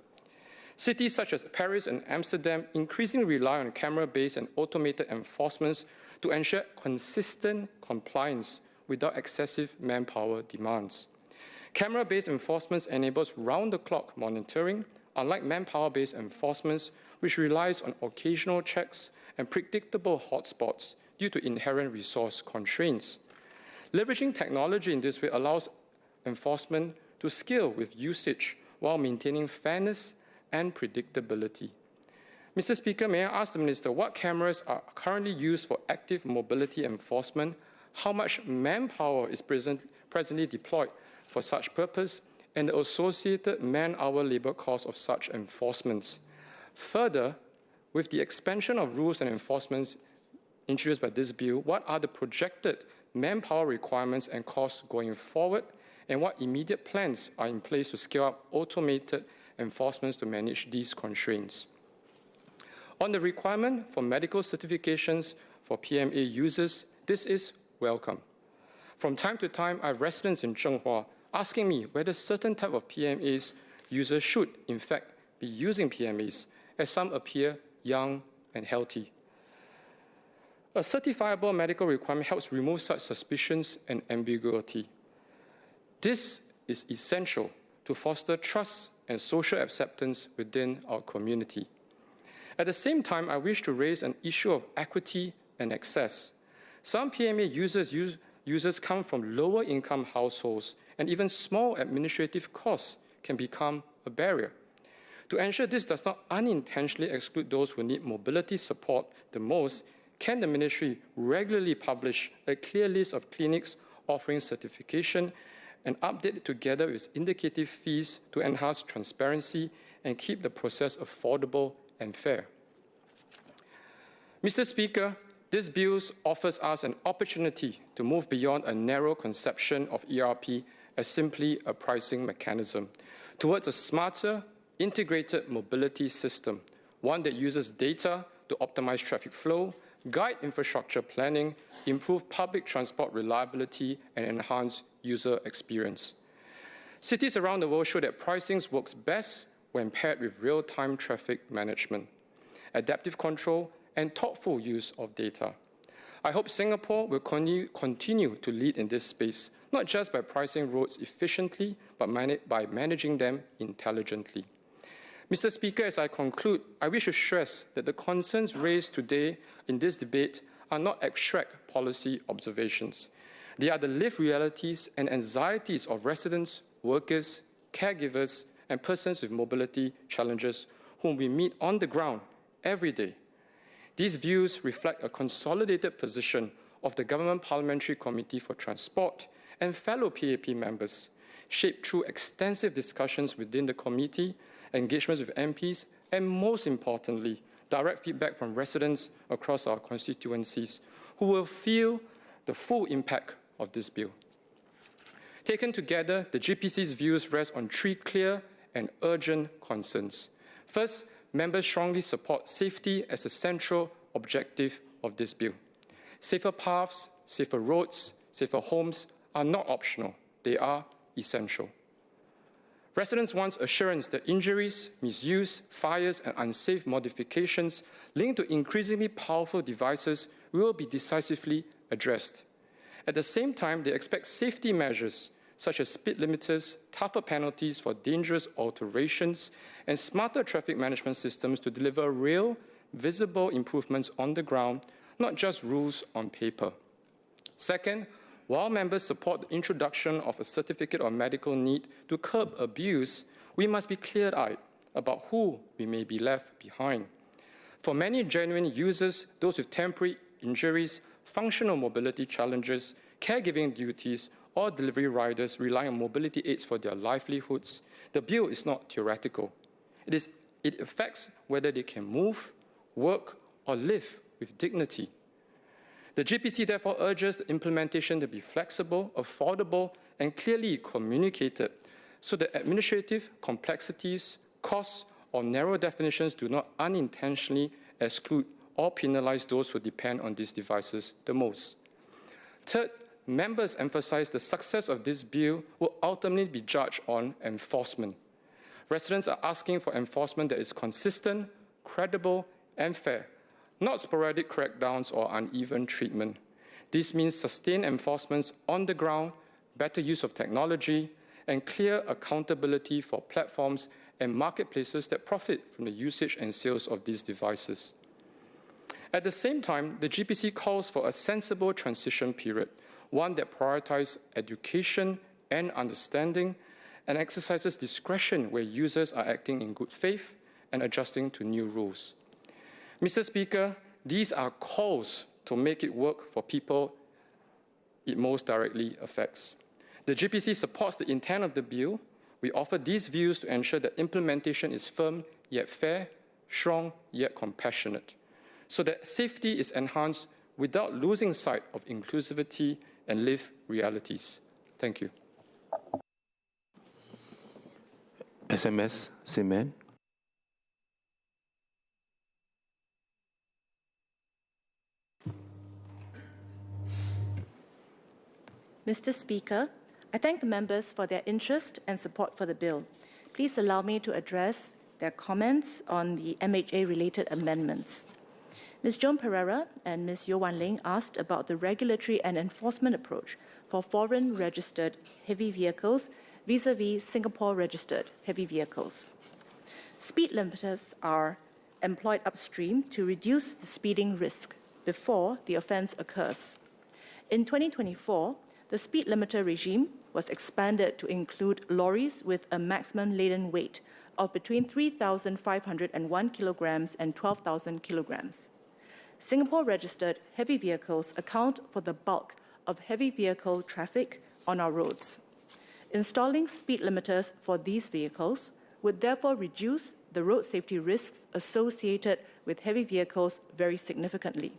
Cities such as Paris and Amsterdam increasingly rely on camera-based and automated enforcements to ensure consistent compliance without excessive manpower demands. Camera-based enforcement enables round-the-clock monitoring, unlike manpower-based enforcement, which relies on occasional checks and predictable hotspots due to inherent resource constraints. Leveraging technology in this way allows enforcement to scale with usage while maintaining fairness and predictability. Mr. Speaker, may I ask the Minister what cameras are currently used for active mobility enforcement, how much manpower is presently deployed for such purpose, and the associated man-hour labor cost of such enforcements. Further, with the expansion of rules and enforcements introduced by this bill, what are the projected manpower requirements and costs going forward, and what immediate plans are in place to scale up automated enforcements to manage these constraints? On the requirement for medical certifications for PMA users, this is welcome. From time to time, I have residents in Zhenghua asking me whether certain type of PMAs users should, in fact, be using PMAs, as some appear young and healthy. A certifiable medical requirement helps remove such suspicions and ambiguity. This is essential to foster trust and social acceptance within our community. At the same time, I wish to raise an issue of equity and access. Some PMA users come from lower income households, and even small administrative costs can become a barrier. To ensure this does not unintentionally exclude those who need mobility support the most, can the Ministry regularly publish a clear list of clinics offering certification and update it together with indicative fees to enhance transparency and keep the process affordable and fair? Mr. Speaker, this bill offers us an opportunity to move beyond a narrow conception of ERP as simply a pricing mechanism towards a smarter, integrated mobility system, one that uses data to optimize traffic flow, guide infrastructure planning, improve public transport reliability, and enhance user experience. Cities around the world show that pricing works best when paired with real-time traffic management, adaptive control, and thoughtful use of data. I hope Singapore will continue to lead in this space not just by pricing roads efficiently, but by managing them intelligently. Mr. Speaker, as I conclude, I wish to stress that the concerns raised today in this debate are not abstract policy observations. They are the lived realities and anxieties of residents, workers, caregivers, and persons with mobility challenges whom we meet on the ground every day. These views reflect a consolidated position of the Government Parliamentary Committee for Transport and fellow PAP members, shaped through extensive discussions within the committee, engagements with MPs, and most importantly, direct feedback from residents across our constituencies who will feel the full impact of this bill. Taken together, the GPC's views rest on three clear and urgent concerns. First, members strongly support safety as a central objective of this bill. Safer paths, safer roads, safer homes are not optional. They are essential. Residents want assurance that injuries, misuse, fires, and unsafe modifications linked to increasingly powerful devices will be decisively addressed. At the same time, they expect safety measures such as speed limiters, tougher penalties for dangerous alterations, and smarter traffic management systems to deliver real, visible improvements on the ground, not just rules on paper. Second, while members support the introduction of a certificate of medical need to curb abuse, we must be clear-eyed about who we may be left behind. For many genuine users, those with temporary injuries, functional mobility challenges, caregiving duties, or delivery riders relying on mobility aids for their livelihoods, the bill is not theoretical. It affects whether they can move, work, or live with dignity. The GPC therefore urges the implementation to be flexible, affordable, and clearly communicated so that administrative complexities, costs, or narrow definitions do not unintentionally exclude or penalize those who depend on these devices the most. Third, members emphasize the success of this bill will ultimately be judged on enforcement. Residents are asking for enforcement that is consistent, credible, and fair, not sporadic crackdowns or uneven treatment. This means sustained enforcements on the ground, better use of technology, and clear accountability for platforms and marketplaces that profit from the usage and sales of these devices. At the same time, the GPC calls for a sensible transition period, one that prioritizes education and understanding and exercises discretion where users are acting in good faith and adjusting to new rules. Mr. Speaker, these are calls to make it work for people it most directly affects. The GPC supports the intent of the bill. We offer these views to ensure that implementation is firm yet fair, strong yet compassionate, so that safety is enhanced without losing sight of inclusivity and lived realities. Thank you. SMS, Seaman. Mr. Speaker, I thank the members for their interest and support for the bill. Please allow me to address their comments on the MHA-related amendments. Ms. Joan Pereira and Ms. Yeo Wan Ling asked about the regulatory and enforcement approach for foreign-registered heavy vehicles vis-à-vis Singapore-registered heavy vehicles. Speed limiters are employed upstream to reduce the speeding risk before the offence occurs. In 2024, the speed limiter regime was expanded to include lorries with a maximum laden weight of between 3,501 kilograms and 12,000 kilograms. Singapore-registered heavy vehicles account for the bulk of heavy vehicle traffic on our roads. Installing speed limiters for these vehicles would therefore reduce the road safety risks associated with heavy vehicles very significantly.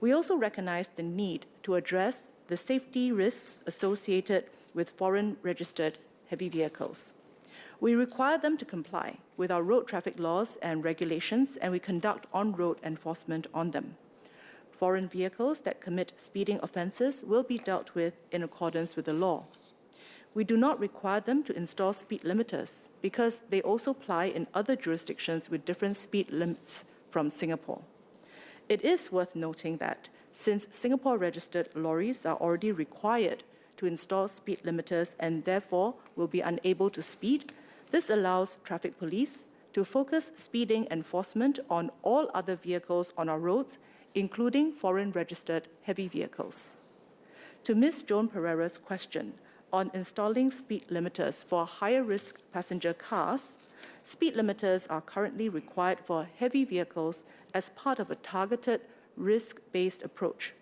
We also recognize the need to address the safety risks associated with foreign-registered heavy vehicles. We require them to comply with our road traffic laws and regulations, and we conduct on-road enforcement on them. Foreign vehicles that commit speeding offences will be dealt with in accordance with the law. We do not require them to install speed limiters because they also apply in other jurisdictions with different speed limits from Singapore. It is worth noting that since Singapore-registered lorries are already required to install speed limiters and therefore will be unable to speed, this allows traffic police to focus speeding enforcement on all other vehicles on our roads, including foreign-registered heavy vehicles. To Ms. Joan Pereira's question on installing speed limiters for higher-risk passenger cars, speed limiters are currently required for heavy vehicles as part of a targeted, risk-based approach.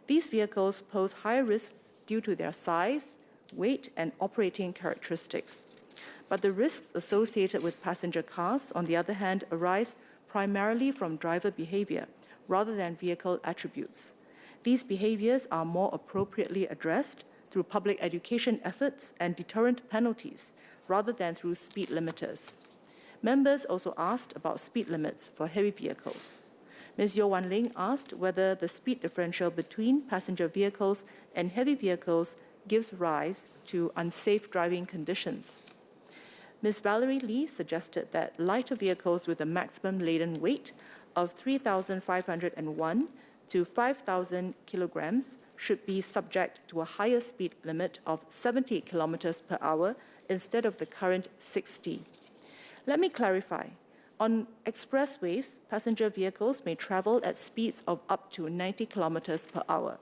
These vehicles pose higher risks due to their size, weight, and operating characteristics. But the risks associated with passenger cars, on the other hand, arise primarily from driver behavior rather than vehicle attributes. These behaviors are more appropriately addressed through public education efforts and deterrent penalties rather than through speed limiters. Members also asked about speed limits for heavy vehicles. Ms. Yeo Wan Ling asked whether the speed differential between passenger vehicles and heavy vehicles gives rise to unsafe driving conditions. Ms. Valerie Lee suggested that lighter vehicles with a maximum laden weight of 3,501 to 5,000 kilograms should be subject to a higher speed limit of 70 kilometers per hour instead of the current 60. Let me clarify. On expressways, passenger vehicles may travel at speeds of up to 90 kilometers per hour,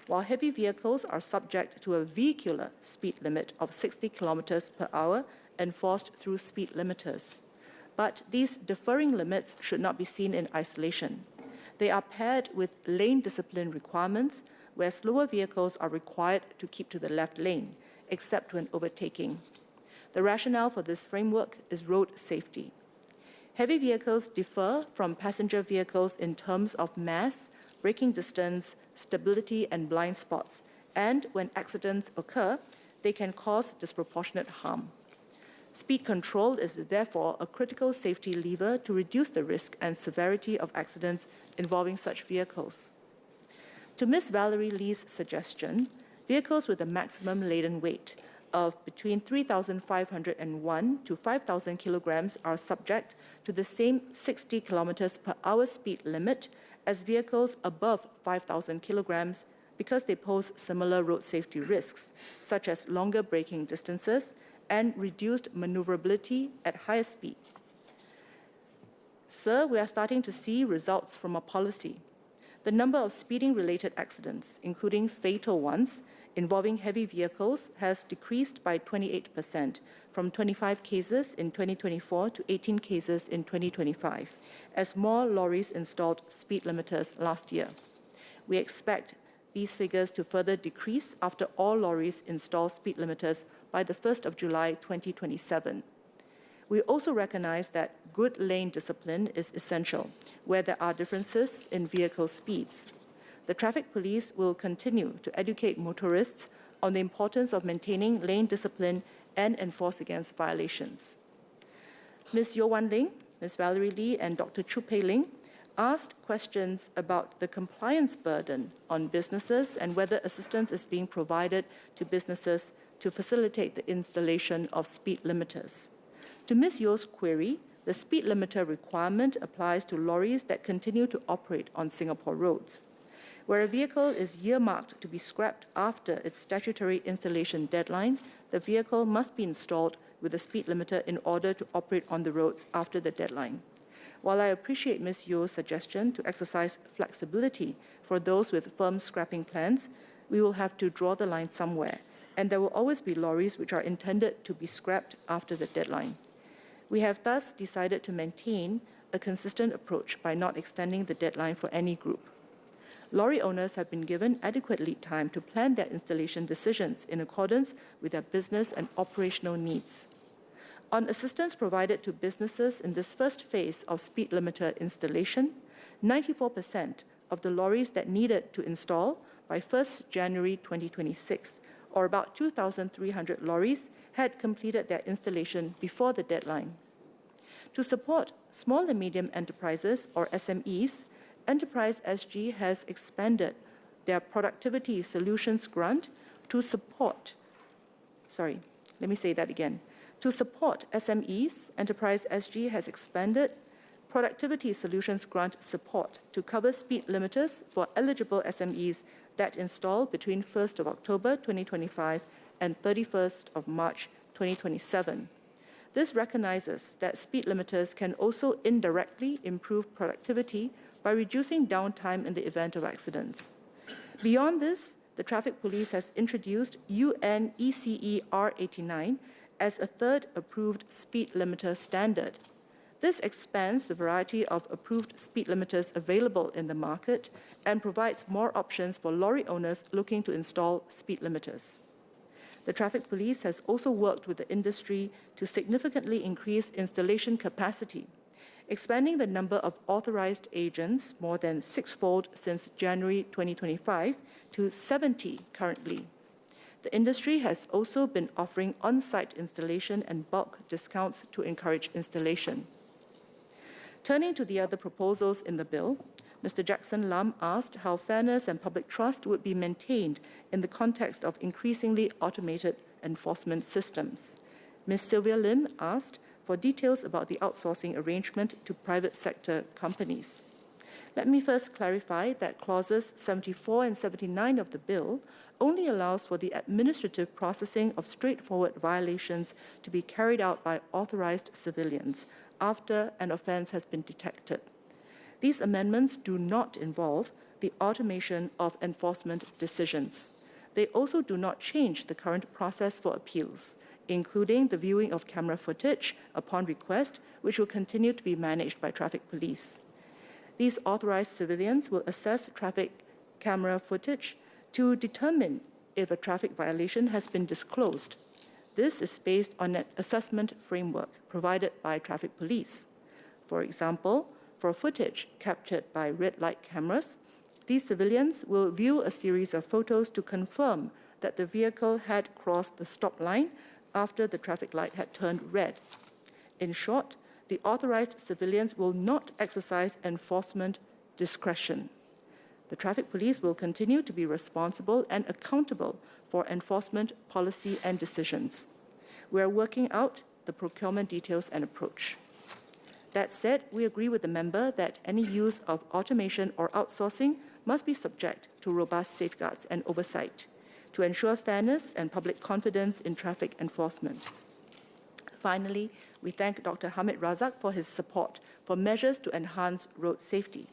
while heavy vehicles are subject to a vehicular speed limit of 60 kilometers per hour enforced through speed limiters. But these differing limits should not be seen in isolation. They are paired with lane discipline requirements, where slower vehicles are required to keep to the left lane, except when overtaking. The rationale for this framework is road safety. Heavy vehicles differ from passenger vehicles in terms of mass, braking distance, stability, and blind spots, and when accidents occur, they can cause disproportionate harm. Speed control is therefore a critical safety lever to reduce the risk and severity of accidents involving such vehicles. To Ms. Valerie Lee's suggestion, vehicles with a maximum laden weight of between 3,501 to 5,000 kilograms are subject to the same 60 kilometers per hour speed limit as vehicles above 5,000 kilograms because they pose similar road safety risks, such as longer braking distances and reduced maneuverability at higher speed. Sir, we are starting to see results from our policy. The number of speeding-related accidents, including fatal ones, involving heavy vehicles has decreased by 28%, from 25 cases in 2024 to 18 cases in 2025, as more lorries installed speed limiters last year. We expect these figures to further decrease after all lorries install speed limiters by the 1st of July 2027. We also recognize that good lane discipline is essential where there are differences in vehicle speeds. The traffic police will continue to educate motorists on the importance of maintaining lane discipline and enforce against violations. Ms. Yeo Wan Ling, Ms. Valerie Lee, and Dr. Chu Pei Ling asked questions about the compliance burden on businesses and whether assistance is being provided to businesses to facilitate the installation of speed limiters. To Ms. Yeo's query, the speed limiter requirement applies to lorries that continue to operate on Singapore roads. Where a vehicle is earmarked to be scrapped after its statutory installation deadline, the vehicle must be installed with a speed limiter in order to operate on the roads after the deadline. While I appreciate Ms. Yeo's suggestion to exercise flexibility for those with firm scrapping plans, we will have to draw the line somewhere, and there will always be lorries which are intended to be scrapped after the deadline. We have thus decided to maintain a consistent approach by not extending the deadline for any group. Lorry owners have been given adequate lead time to plan their installation decisions in accordance with their business and operational needs. On assistance provided to businesses in this first phase of speed limiter installation, 94% of the lorries that needed to install by 1st January 2026, or about 2,300 lorries, had completed their installation before the deadline. To support small and medium enterprises, or SMEs, Enterprise SG has expanded their Productivity Solutions Grant to support, To support SMEs, Enterprise SG has expanded Productivity Solutions grant support to cover speed limiters for eligible SMEs that install between 1st of October 2025 and 31st of March 2027. This recognizes that speed limiters can also indirectly improve productivity by reducing downtime in the event of accidents. Beyond this, the Traffic Police has introduced UN ECE R89 as a third approved speed limiter standard. This expands the variety of approved speed limiters available in the market and provides more options for lorry owners looking to install speed limiters. The Traffic Police has also worked with the industry to significantly increase installation capacity, expanding the number of authorized agents more than sixfold since January 2025 to 70 currently. The industry has also been offering on-site installation and bulk discounts to encourage installation. Turning to the other proposals in the bill, Mr. Jackson Lam asked how fairness and public trust would be maintained in the context of increasingly automated enforcement systems. Ms. Sylvia Lim asked for details about the outsourcing arrangement to private sector companies. Let me first clarify that clauses 74 and 79 of the bill only allows for the administrative processing of straightforward violations to be carried out by authorized civilians after an offense has been detected. These amendments do not involve the automation of enforcement decisions. They also do not change the current process for appeals, including the viewing of camera footage upon request, which will continue to be managed by Traffic Police. These authorized civilians will assess traffic camera footage to determine if a traffic violation has been disclosed. This is based on an assessment framework provided by Traffic Police. For example, for footage captured by red light cameras, these civilians will view a series of photos to confirm that the vehicle had crossed the stop line after the traffic light had turned red. In short, the authorized civilians will not exercise enforcement discretion. The Traffic Police will continue to be responsible and accountable for enforcement policy and decisions. We are working out the procurement details and approach. That said, we agree with the member that any use of automation or outsourcing must be subject to robust safeguards and oversight to ensure fairness and public confidence in traffic enforcement. Finally, we thank Dr. Hamid Razak for his support for measures to enhance road safety.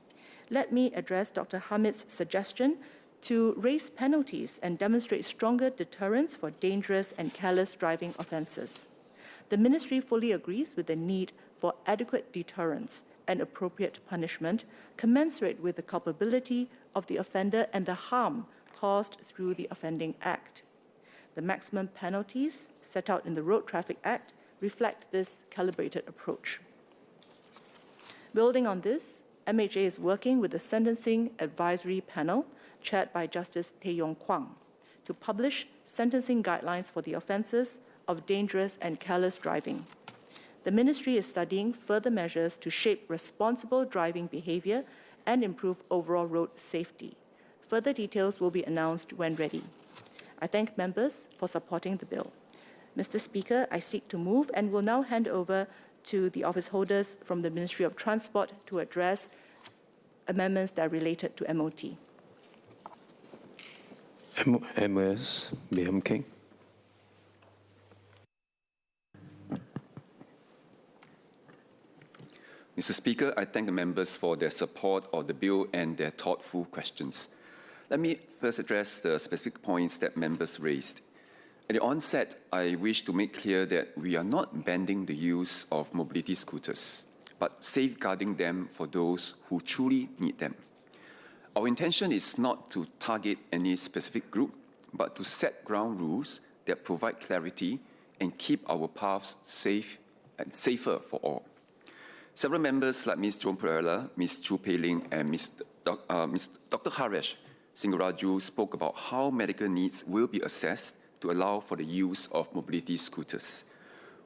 Let me address Dr. Hamid's suggestion to raise penalties and demonstrate stronger deterrence for dangerous and careless driving offences. The Ministry fully agrees with the need for adequate deterrence and appropriate punishment commensurate with the culpability of the offender and the harm caused through the offending act. The maximum penalties set out in the Road Traffic Act reflect this calibrated approach. Building on this, MHA is working with the Sentencing Advisory Panel, chaired by Justice Tae Yong Kwang, to publish sentencing guidelines for the offences of dangerous and careless driving. The Ministry is studying further measures to shape responsible driving behaviour and improve overall road safety. Further details will be announced when ready. I thank members for supporting the bill. Mr. Speaker, I seek to move and will now hand over to the office holders from the Ministry of Transport to address amendments that are related to MOT. MOS, BM King. Mr. Speaker, I thank the members for their support of the bill and their thoughtful questions. Let me first address the specific points that members raised. At the onset, I wish to make clear that we are not banning the use of mobility scooters, but safeguarding them for those who truly need them. Our intention is not to target any specific group, but to set ground rules that provide clarity and keep our paths safe and safer for all. Several members like Ms. Joan Pereira, Ms. Chu Pei Ling, and Dr. Haresh Singharaju spoke about how medical needs will be assessed to allow for the use of mobility scooters.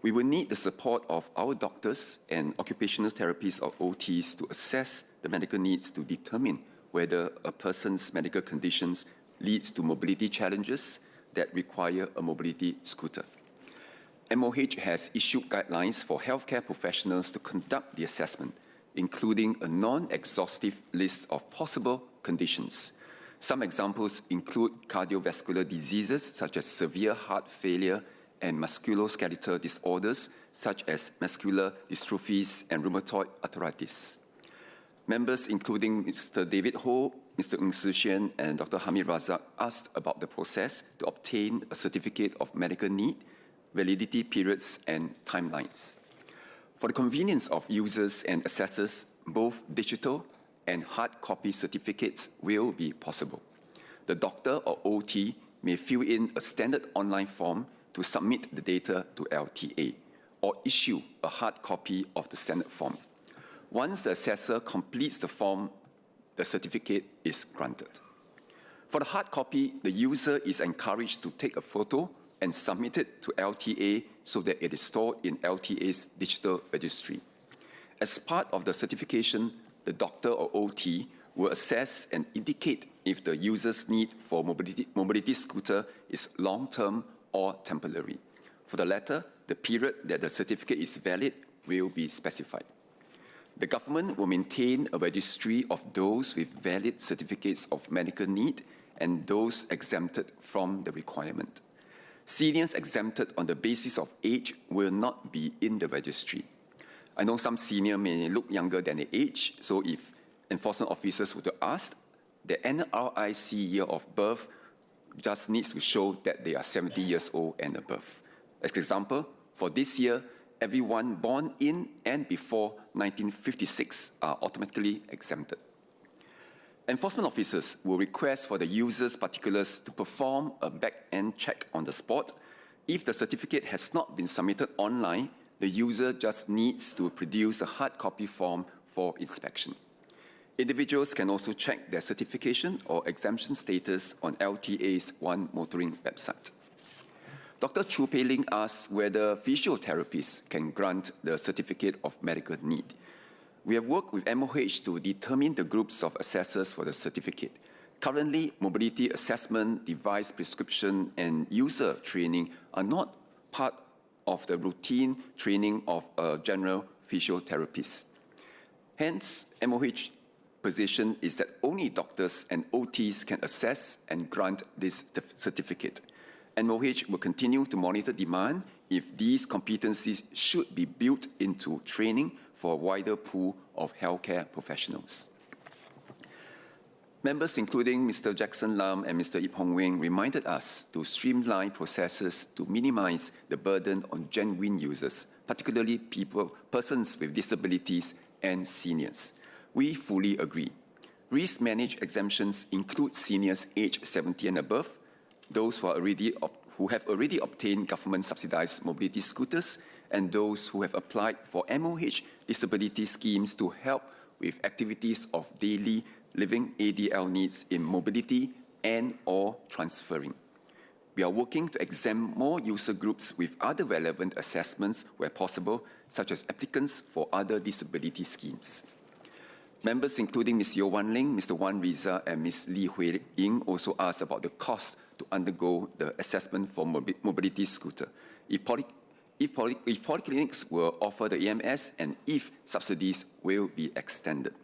We will need the support of our doctors and occupational therapists or OTs to assess the medical needs to determine whether a person's medical conditions leads to mobility challenges that require a mobility scooter. MOH has issued guidelines for healthcare professionals to conduct the assessment including a non-exhaustive list of possible conditions. Some examples include cardiovascular diseases such as severe heart failure and musculoskeletal disorders such as muscular dystrophies and rheumatoid arthritis. Members including Mr. David Ho, Mr. Ng Si Xuan, and Dr. Hamid Razak asked about the process to obtain a certificate of medical need, validity periods, and timelines. For the convenience of users and assessors, both digital and hard copy certificates will be possible. The doctor or OT may fill in a standard online form to submit the data to LTA or issue a hard copy of the standard form. Once the assessor completes the form, the certificate is granted. For the hard copy, the user is encouraged to take a photo and submit it to LTA so that it is stored in LTA's digital registry. As part of the certification, the doctor or OT will assess and indicate if the user's need for mobility scooter is long-term or temporary. For the latter, the period that the certificate is valid will be specified. The government will maintain a registry of those with valid certificates of medical need and those exempted from the requirement. Seniors exempted on the basis of age will not be in the registry. I know some seniors may look younger than their age, so if enforcement officers were to ask, the NRIC year of birth just needs to show that they are 70 years old and above. As an example, for this year, everyone born in and before 1956 are automatically exempted. Enforcement officers will request for the user's particulars to perform a back-end check on the spot. If the certificate has not been submitted online, the user just needs to produce a hard copy form for inspection. Individuals can also check their certification or exemption status on LTA's One Motoring website. Dr. Chu Pei Ling asked whether physiotherapists can grant the certificate of medical need. We have worked with MOH to determine the groups of assessors for the certificate. Currently, mobility assessment, device prescription, and user training are not part of the routine training of a general physiotherapist. Hence, MOH position is that only doctors and OTs can assess and grant this certificate. MOH will continue to monitor demand if these competencies should be built into training for a wider pool of healthcare professionals. Members, including Mr. Jackson Lam and Mr. Ip Hong Weng, reminded us to streamline processes to minimize the burden on genuine users, particularly persons with disabilities and seniors. We fully agree. Risk-managed exemptions include seniors aged 70 and above, those who have already obtained government-subsidized mobility scooters, and those who have applied for MOH disability schemes to help with activities of daily living ADL needs in mobility and/or transferring. We are working to exempt more user groups with other relevant assessments where possible, such as applicants for other disability schemes. Members, including Ms. Yeo Wan Ling, Mr. Wan Riza, and Ms. Lee Hui Ying, also asked about the cost to undergo the assessment for mobility scooter. If polyclinics will offer the EMS and if subsidies will be extended.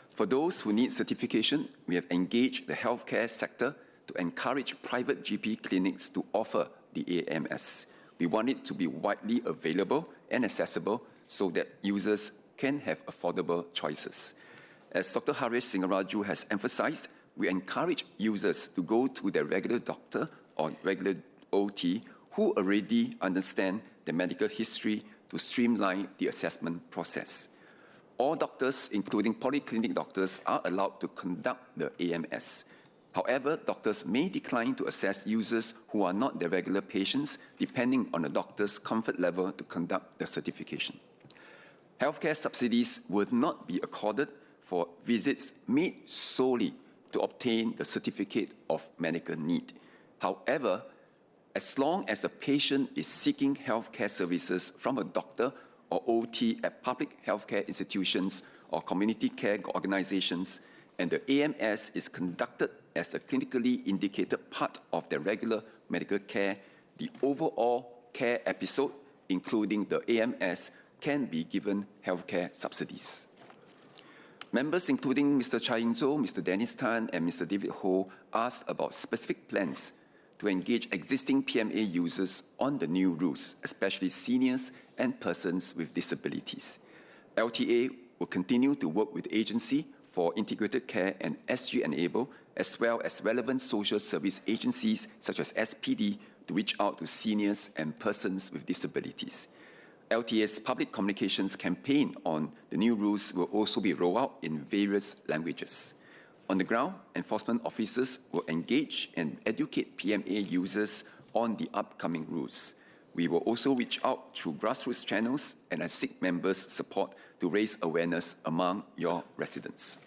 For those who need certification, we have engaged the healthcare sector to encourage private GP clinics to offer the AMS. We want it to be widely available and accessible so that users can have affordable choices. As Dr. Harish Singaraju has emphasized, we encourage users to go to their regular doctor or regular OT who already understand the medical history to streamline the assessment process. All doctors, including polyclinic doctors, are allowed to conduct the AMS. However, doctors may decline to assess users who are not their regular patients, depending on the doctor's comfort level to conduct the certification. Healthcare subsidies would not be accorded for visits made solely to obtain the certificate of medical need. However, as long as the patient is seeking healthcare services from a doctor or OT at public healthcare institutions or community care organizations, and the AMS is conducted as a clinically indicated part of their regular medical care, the overall care episode, including the AMS, can be given healthcare subsidies. Members including Mr. Chai Ying-zhou, Mr. Dennis Tan and Mr. David Ho asked about specific plans to engage existing PMA users on the new rules, especially seniors and persons with disabilities. LTA will continue to work with the Agency for Integrated Care and SG Enable, as well as relevant social service agencies such as SPD, to reach out to seniors and persons with disabilities. LTA's public communications campaign on the new rules will also be rolled out in various languages. On the ground, enforcement officers will engage and educate PMA users on the upcoming rules. We will also reach out through grassroots channels, and I seek members' support to raise awareness among your residents.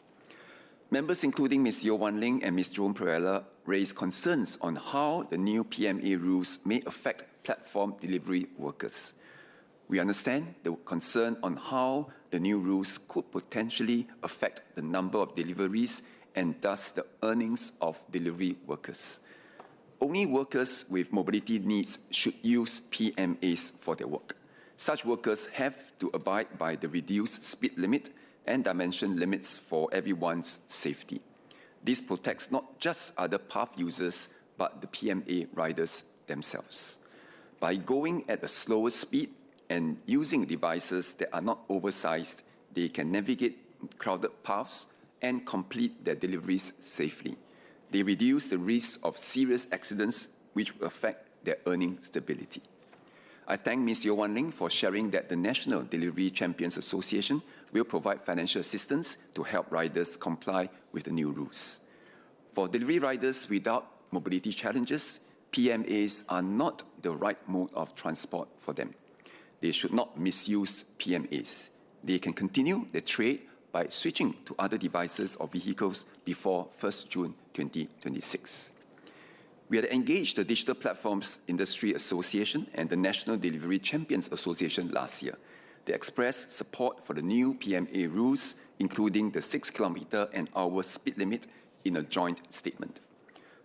Members including Ms. Yeo Wan Ling and Ms. Joan Perella raised concerns on how the new PMA rules may affect platform delivery workers. We understand the concern on how the new rules could potentially affect the number of deliveries and thus the earnings of delivery workers. Only workers with mobility needs should use PMAs for their work. Such workers have to abide by the reduced speed limit and dimension limits for everyone's safety. This protects not just other path users, but the PMA riders themselves. By going at a slower speed and using devices that are not oversized, they can navigate crowded paths and complete their deliveries safely. They reduce the risk of serious accidents which will affect their earning stability. I thank Ms. Yeo Wan Ling for sharing that the National Delivery Champions Association will provide financial assistance to help riders comply with the new rules. For delivery riders without mobility challenges, PMAs are not the right mode of transport for them. They should not misuse PMAs. They can continue their trade by switching to other devices or vehicles before 1st June 2026. We had engaged the Digital Platforms Industry Association and the National Delivery Champions Association last year. They expressed support for the new PMA rules, including the 6 km/h speed limit, in a joint statement.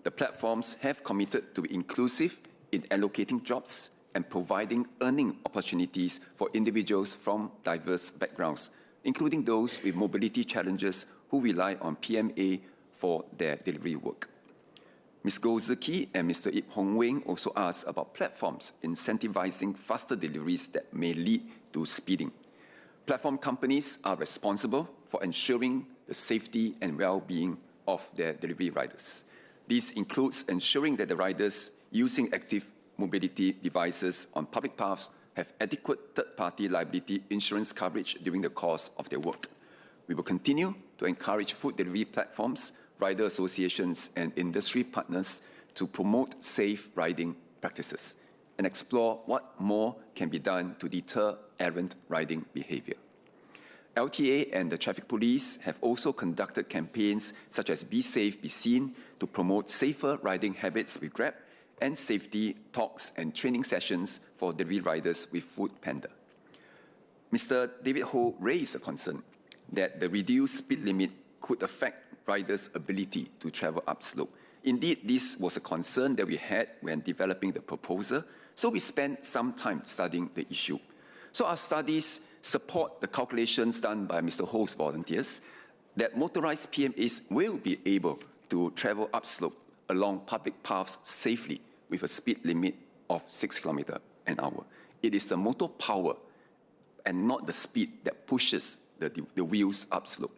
The platforms have committed to be inclusive in allocating jobs and providing earning opportunities for individuals from diverse backgrounds, including those with mobility challenges who rely on PMA for their delivery work. Ms. Goh Zeki and Mr. Ip Hong Weng also asked about platforms incentivizing faster deliveries that may lead to speeding. Platform companies are responsible for ensuring the safety and well-being of their delivery riders. This includes ensuring that the riders using active mobility devices on public paths have adequate third-party liability insurance coverage during the course of their work. We will continue to encourage food delivery platforms, rider associations, and industry partners to promote safe riding practices and explore what more can be done to deter errant riding behavior. LTA and the traffic police have also conducted campaigns such as Be Safe, Be Seen to promote safer riding habits with Grab, and safety talks and training sessions for delivery riders with Food Panda. Mr. David Ho raised a concern that the reduced speed limit could affect riders' ability to travel upslope. Indeed, this was a concern that we had when developing the proposal, so we spent some time studying the issue. So our studies support the calculations done by Mr. Ho's volunteers that motorized PMAs will be able to travel upslope along public paths safely with a speed limit of 6 km/h. It is the motor power and not the speed that pushes the wheels upslope.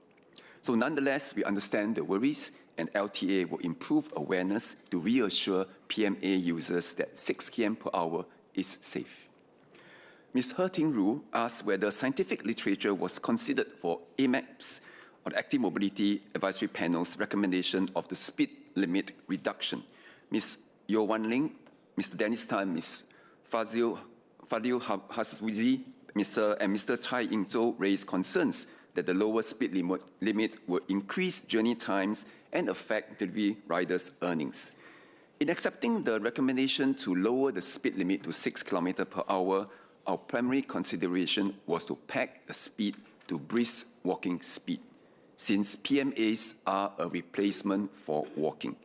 So nonetheless, we understand the worries, and LTA will improve awareness to reassure PMA users that 6 km/h is safe. Ms. He Ting-Ru asked whether scientific literature was considered for AMAP's, or the Active Mobility Advisory Panel's, recommendation of the speed limit reduction. Ms. Yeo Wan Ling, Mr. Dennis Tan, Ms. Fadil Haswizi, and Mr. Chai Ying-zhou raised concerns that the lower speed limit will increase journey times and affect delivery riders' earnings. In accepting the recommendation to lower the speed limit to 6 km/h, our primary consideration was to peg the speed to brisk walking speed, since PMAs are a replacement for walking.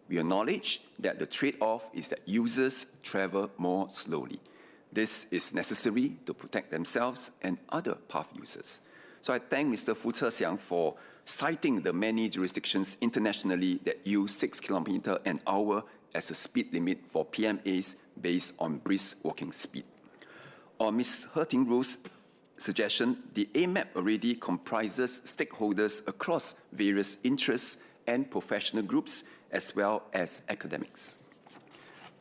We acknowledge that the trade-off is that users travel more slowly. This is necessary to protect themselves and other path users. So I thank Mr. Fu Zhexiang for citing the many jurisdictions internationally that use 6 km/h as a speed limit for PMAs based on brisk walking speed. On Ms. He Ting-Ru's suggestion, the AMAP already comprises stakeholders across various interests and professional groups, as well as academics.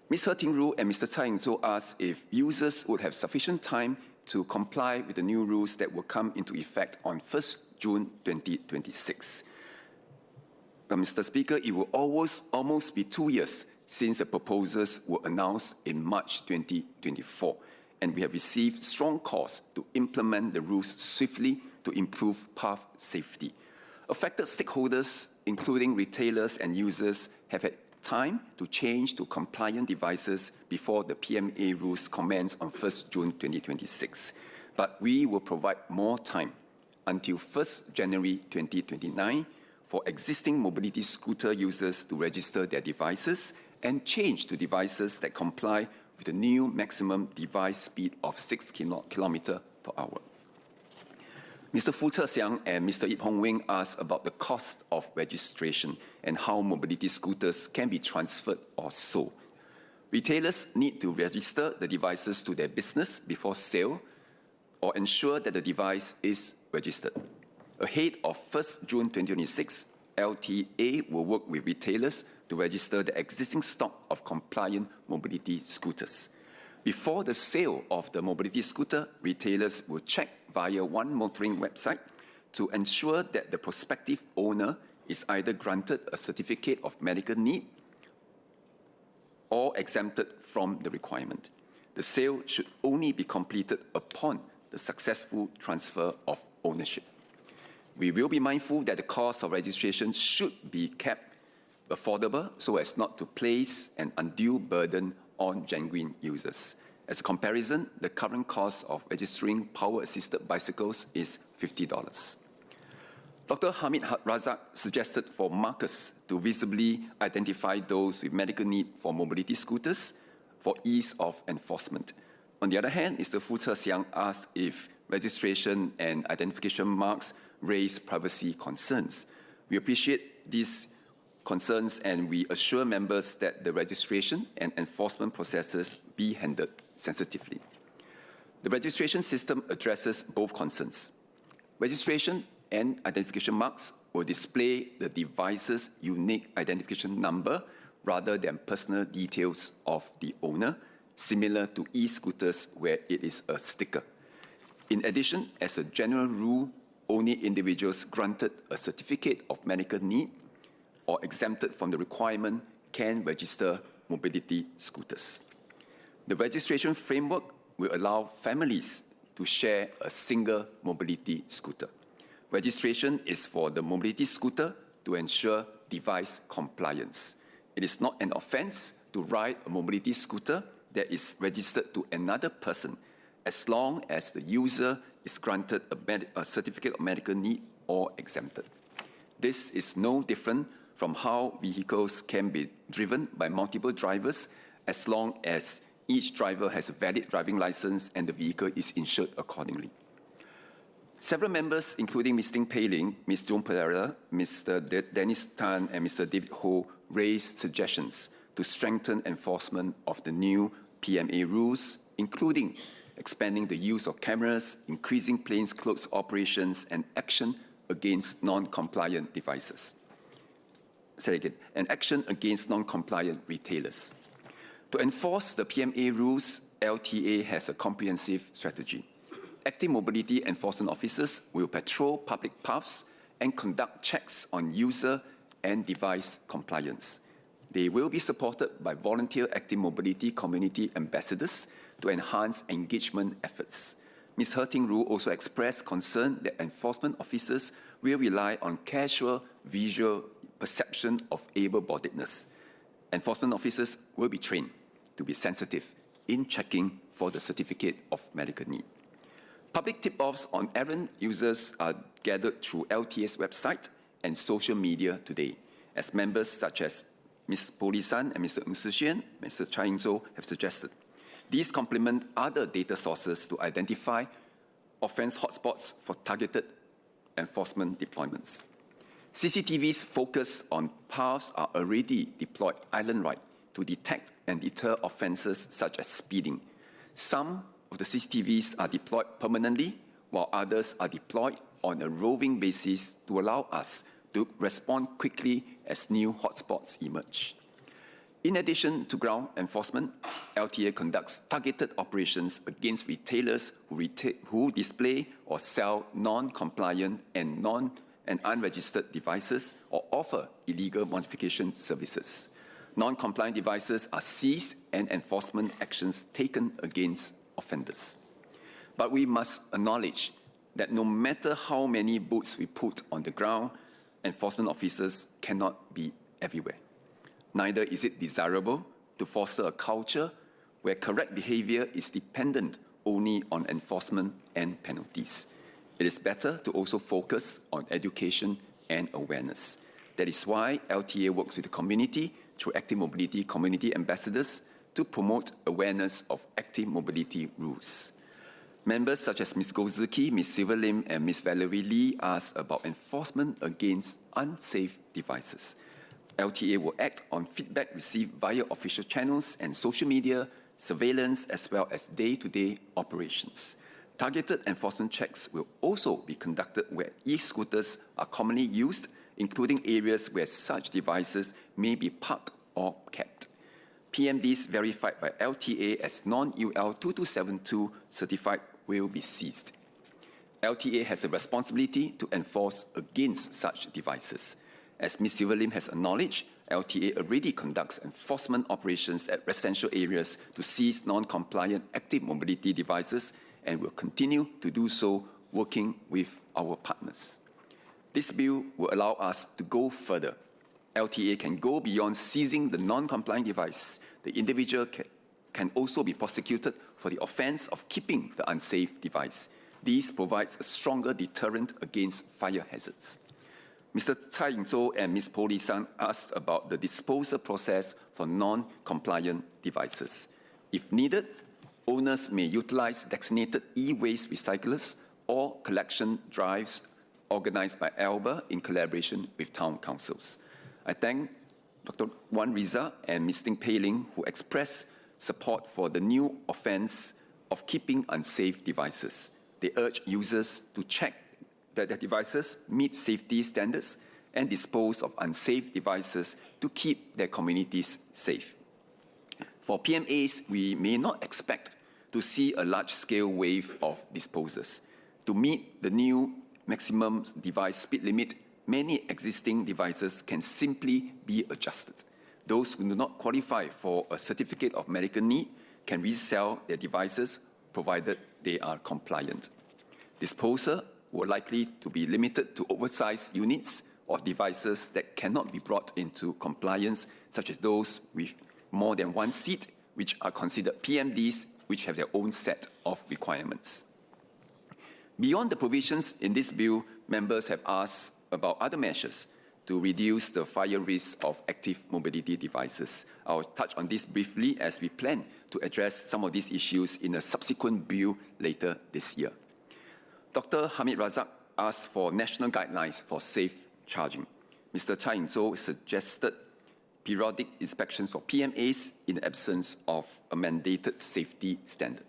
Ms. He Ting-Ru and Mr. Tsai Ing-tzou asked if users would have sufficient time to comply with the new rules that will come into effect on 1st June 2026. Mr. Speaker, it will almost be 2 years since the proposals were announced in March 2024, and we have received strong calls to implement the rules swiftly to improve path safety. Affected stakeholders, including retailers and users, have had time to change to compliant devices before the PMA rules commence on 1st June 2026. But we will provide more time until 1st January 2029 for existing mobility scooter users to register their devices and change to devices that comply with the new maximum device speed of 6 km/h. Mr. Fu Zhexiang and Mr. Ip Hong Wing asked about the cost of registration and how mobility scooters can be transferred or sold. Retailers need to register the devices to their business before sale or ensure that the device is registered. Ahead of 1st June 2026, LTA will work with retailers to register the existing stock of compliant mobility scooters. Before the sale of the mobility scooter, retailers will check via One Motoring website to ensure that the prospective owner is either granted a certificate of medical need or exempted from the requirement. The sale should only be completed upon the successful transfer of ownership. We will be mindful that the cost of registration should be kept affordable so as not to place an undue burden on genuine users. As a comparison, the current cost of registering power-assisted bicycles is $50. Dr. Hamid Razak suggested for markers to visibly identify those with medical need for mobility scooters for ease of enforcement. On the other hand, Mr. Fu Zhexiang asked if registration and identification marks raise privacy concerns. We appreciate these concerns and we assure members that the registration and enforcement processes be handled sensitively. The registration system addresses both concerns. Registration and identification marks will display the device's unique identification number rather than personal details of the owner, similar to e-scooters where it is a sticker. In addition, as a general rule, only individuals granted a certificate of medical need or exempted from the requirement can register mobility scooters. The registration framework will allow families to share a single mobility scooter. Registration is for the mobility scooter to ensure device compliance. It is not an offense to ride a mobility scooter that is registered to another person as long as the user is granted a certificate of medical need or exempted. This is no different from how vehicles can be driven by multiple drivers as long as each driver has a valid driving license and the vehicle is insured accordingly. Several members, including Ms. Ting Pei Ling, Ms. Joan Pereira, Mr. Dennis Tan, and Mr. David Ho, raised suggestions to strengthen enforcement of the new PMA rules, including expanding the use of cameras, increasing plainclothes operations, and action against non-compliant devices. Say again, and action against non-compliant retailers. To enforce the PMA rules, LTA has a comprehensive strategy. Active mobility enforcement officers will patrol public paths and conduct checks on user and device compliance. They will be supported by volunteer active mobility community ambassadors to enhance engagement efforts. Ms. He Ting-Ru also expressed concern that enforcement officers will rely on casual visual perception of able-bodiedness. Enforcement officers will be trained to be sensitive in checking for the certificate of medical need. Public tip-offs on errant users are gathered through LTA's website and social media today, as members such as Ms. Po Li San and Mr. Ng Si Xuan, Mr. Tsai Ing-tzou have suggested. These complement other data sources to identify offense hotspots for targeted enforcement deployments. CCTVs focused on paths are already deployed island-wide to detect and deter offences such as speeding. Some of the CCTVs are deployed permanently, while others are deployed on a roving basis to allow us to respond quickly as new hotspots emerge. In addition to ground enforcement, LTA conducts targeted operations against retailers who display or sell non-compliant and unregistered devices or offer illegal modification services. Non-compliant devices are seized and enforcement actions taken against offenders. But we must acknowledge that no matter how many boots we put on the ground, enforcement officers cannot be everywhere. Neither is it desirable to foster a culture where correct behavior is dependent only on enforcement and penalties. It is better to also focus on education and awareness. That is why LTA works with the community through active mobility community ambassadors to promote awareness of active mobility rules. Members such as Ms. Gozuki, Ms. Silver Lim, and Ms. Valerie Lee asked about enforcement against unsafe devices. LTA will act on feedback received via official channels and social media, surveillance, as well as day-to-day operations. Targeted enforcement checks will also be conducted where e-scooters are commonly used, including areas where such devices may be parked or kept. PMDs verified by LTA as non-UL 2272 certified will be seized. LTA has the responsibility to enforce against such devices. As Ms. Silver Lim has acknowledged, LTA already conducts enforcement operations at residential areas to seize non-compliant active mobility devices and will continue to do so working with our partners. This bill will allow us to go further. LTA can go beyond seizing the non-compliant device. The individual can also be prosecuted for the offence of keeping the unsafe device. This provides a stronger deterrent against fire hazards. Mr. Tsai Ying-zhou and Ms. Po Li San asked about the disposal process for non-compliant devices. If needed, owners may utilize designated e-waste recyclers or collection drives organized by ALBA in collaboration with town councils. I thank Dr. Wan Riza and Ms. Ting Pei Ling who expressed support for the new offence of keeping unsafe devices. They urge users to check that their devices meet safety standards and dispose of unsafe devices to keep their communities safe. For PMAs, we may not expect to see a large-scale wave of disposals. To meet the new maximum device speed limit, many existing devices can simply be adjusted. Those who do not qualify for a certificate of medical need can resell their devices provided they are compliant. Disposal will likely to be limited to oversized units or devices that cannot be brought into compliance, such as those with more than one seat, which are considered PMDs, which have their own set of requirements. Beyond the provisions in this bill, members have asked about other measures to reduce the fire risk of active mobility devices. I'll touch on this briefly as we plan to address some of these issues in a subsequent bill later this year. Dr. Hamid Razak asked for national guidelines for safe charging. Mr. Tsai Ying-zhou suggested periodic inspections for PMAs in the absence of a mandated safety standard.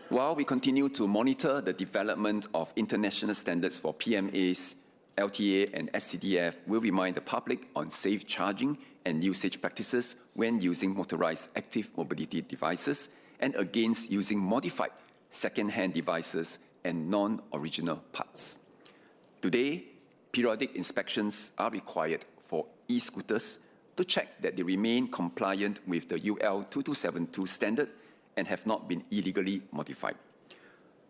While we continue to monitor the development of international standards for PMAs, LTA and SCDF will remind the public on safe charging and usage practices when using motorized active mobility devices and against using modified second-hand devices and non-original parts. Today, periodic inspections are required for e-scooters to check that they remain compliant with the UL 2272 standard and have not been illegally modified.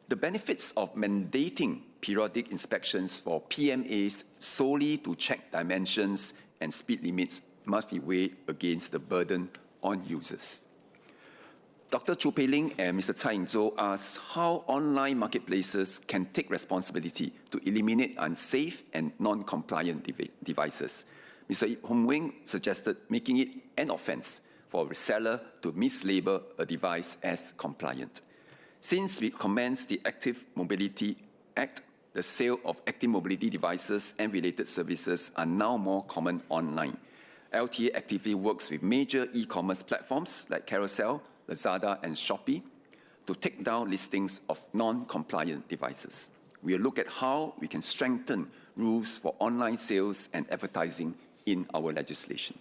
The benefits of mandating periodic inspections for PMAs solely to check dimensions and speed limits must be weighed against the burden on users. Dr. Chu Pei Ling and Mr. Tsai Ying-zhou asked how online marketplaces can take responsibility to eliminate unsafe and non-compliant devices. Mr. Hong Wing suggested making it an offence for a reseller to mislabel a device as compliant. Since we commenced the Active Mobility Act, the sale of active mobility devices and related services are now more common online. LTA actively works with major e-commerce platforms like Carousel, Lazada, and Shopee to take down listings of non-compliant devices. We'll look at how we can strengthen rules for online sales and advertising in our legislation.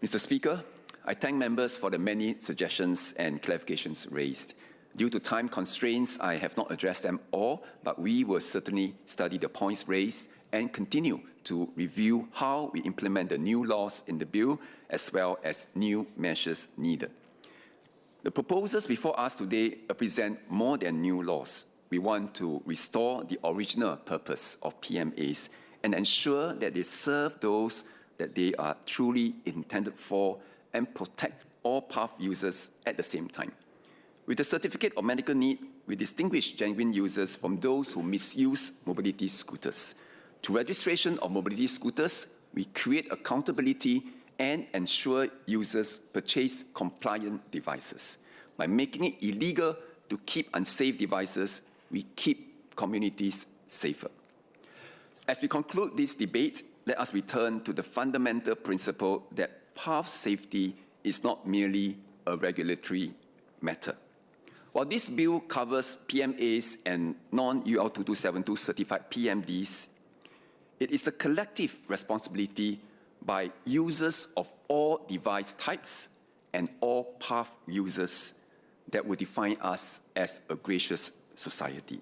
Mr. Speaker, I thank members for the many suggestions and clarifications raised. Due to time constraints, I have not addressed them all, but we will certainly study the points raised and continue to review how we implement the new laws in the bill, as well as new measures needed. The proposals before us today represent more than new laws. We want to restore the original purpose of PMAs and ensure that they serve those that they are truly intended for and protect all PATH users at the same time. With the certificate of medical need, we distinguish genuine users from those who misuse mobility scooters. Through registration of mobility scooters, we create accountability and ensure users purchase compliant devices. By making it illegal to keep unsafe devices, we keep communities safer. As we conclude this debate, let us return to the fundamental principle that PATH safety is not merely a regulatory matter. While this bill covers PMAs and non-UL2272 certified PMDs, it is a collective responsibility by users of all device types and all PATH users that will define us as a gracious society.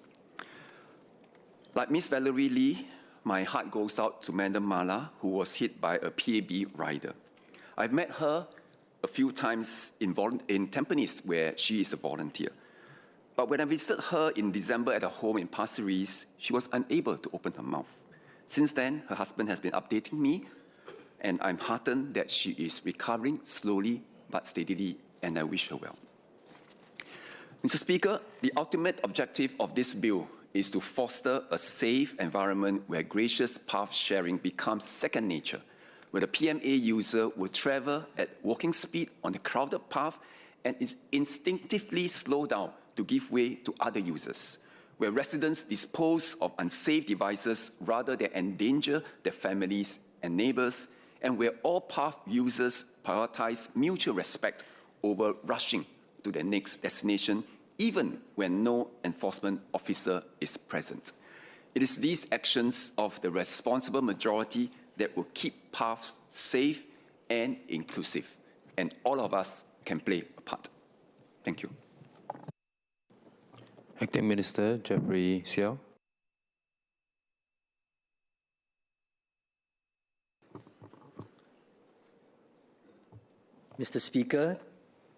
Like Ms. Valerie Lee, my heart goes out to Madam Mala, who was hit by a PAB rider. I've met her a few times in Tampines, where she is a volunteer. But when I visited her in December at her home in Pasir Ris, she was unable to open her mouth. Since then, her husband has been updating me, and I'm heartened that she is recovering slowly but steadily, and I wish her well. Mr. Speaker, the ultimate objective of this bill is to foster a safe environment where gracious path sharing becomes second nature, where the PMA user will travel at walking speed on a crowded path and is instinctively slow down to give way to other users, where residents dispose of unsafe devices rather than endanger their families and neighbors, and where all path users prioritize mutual respect over rushing to their next destination, even when no enforcement officer is present. It is these actions of the responsible majority that will keep paths safe and inclusive, and all of us can play a part. Thank you. Acting Minister Jeffrey Xiao. Mr. Speaker,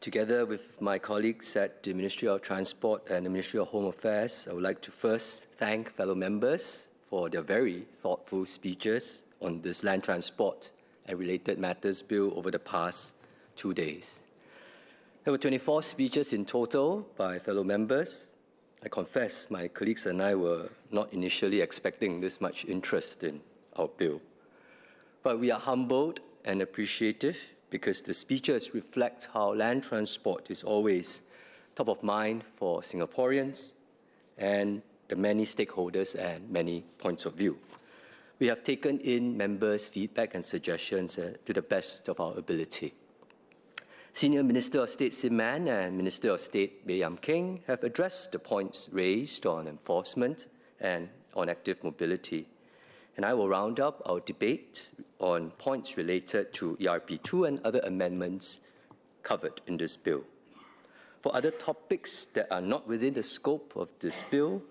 together with my colleagues at the Ministry of Transport and the Ministry of Home Affairs, I would like to first thank fellow members for their very thoughtful speeches on this land transport and related matters bill over the past 2 days. There were 24 speeches in total by fellow members. I confess my colleagues and I were not initially expecting this much interest in our bill. But we are humbled and appreciative because the speeches reflect how land transport is always top of mind for Singaporeans and the many stakeholders and many points of view. We have taken in members' feedback and suggestions to the best of our ability. Senior Minister of State Sim Man and Minister of State Baey Yam Keng have addressed the points raised on enforcement and on active mobility. And I will round up our debate on points related to ERP2 and other amendments covered in this bill. For other topics that are not within the scope of this bill,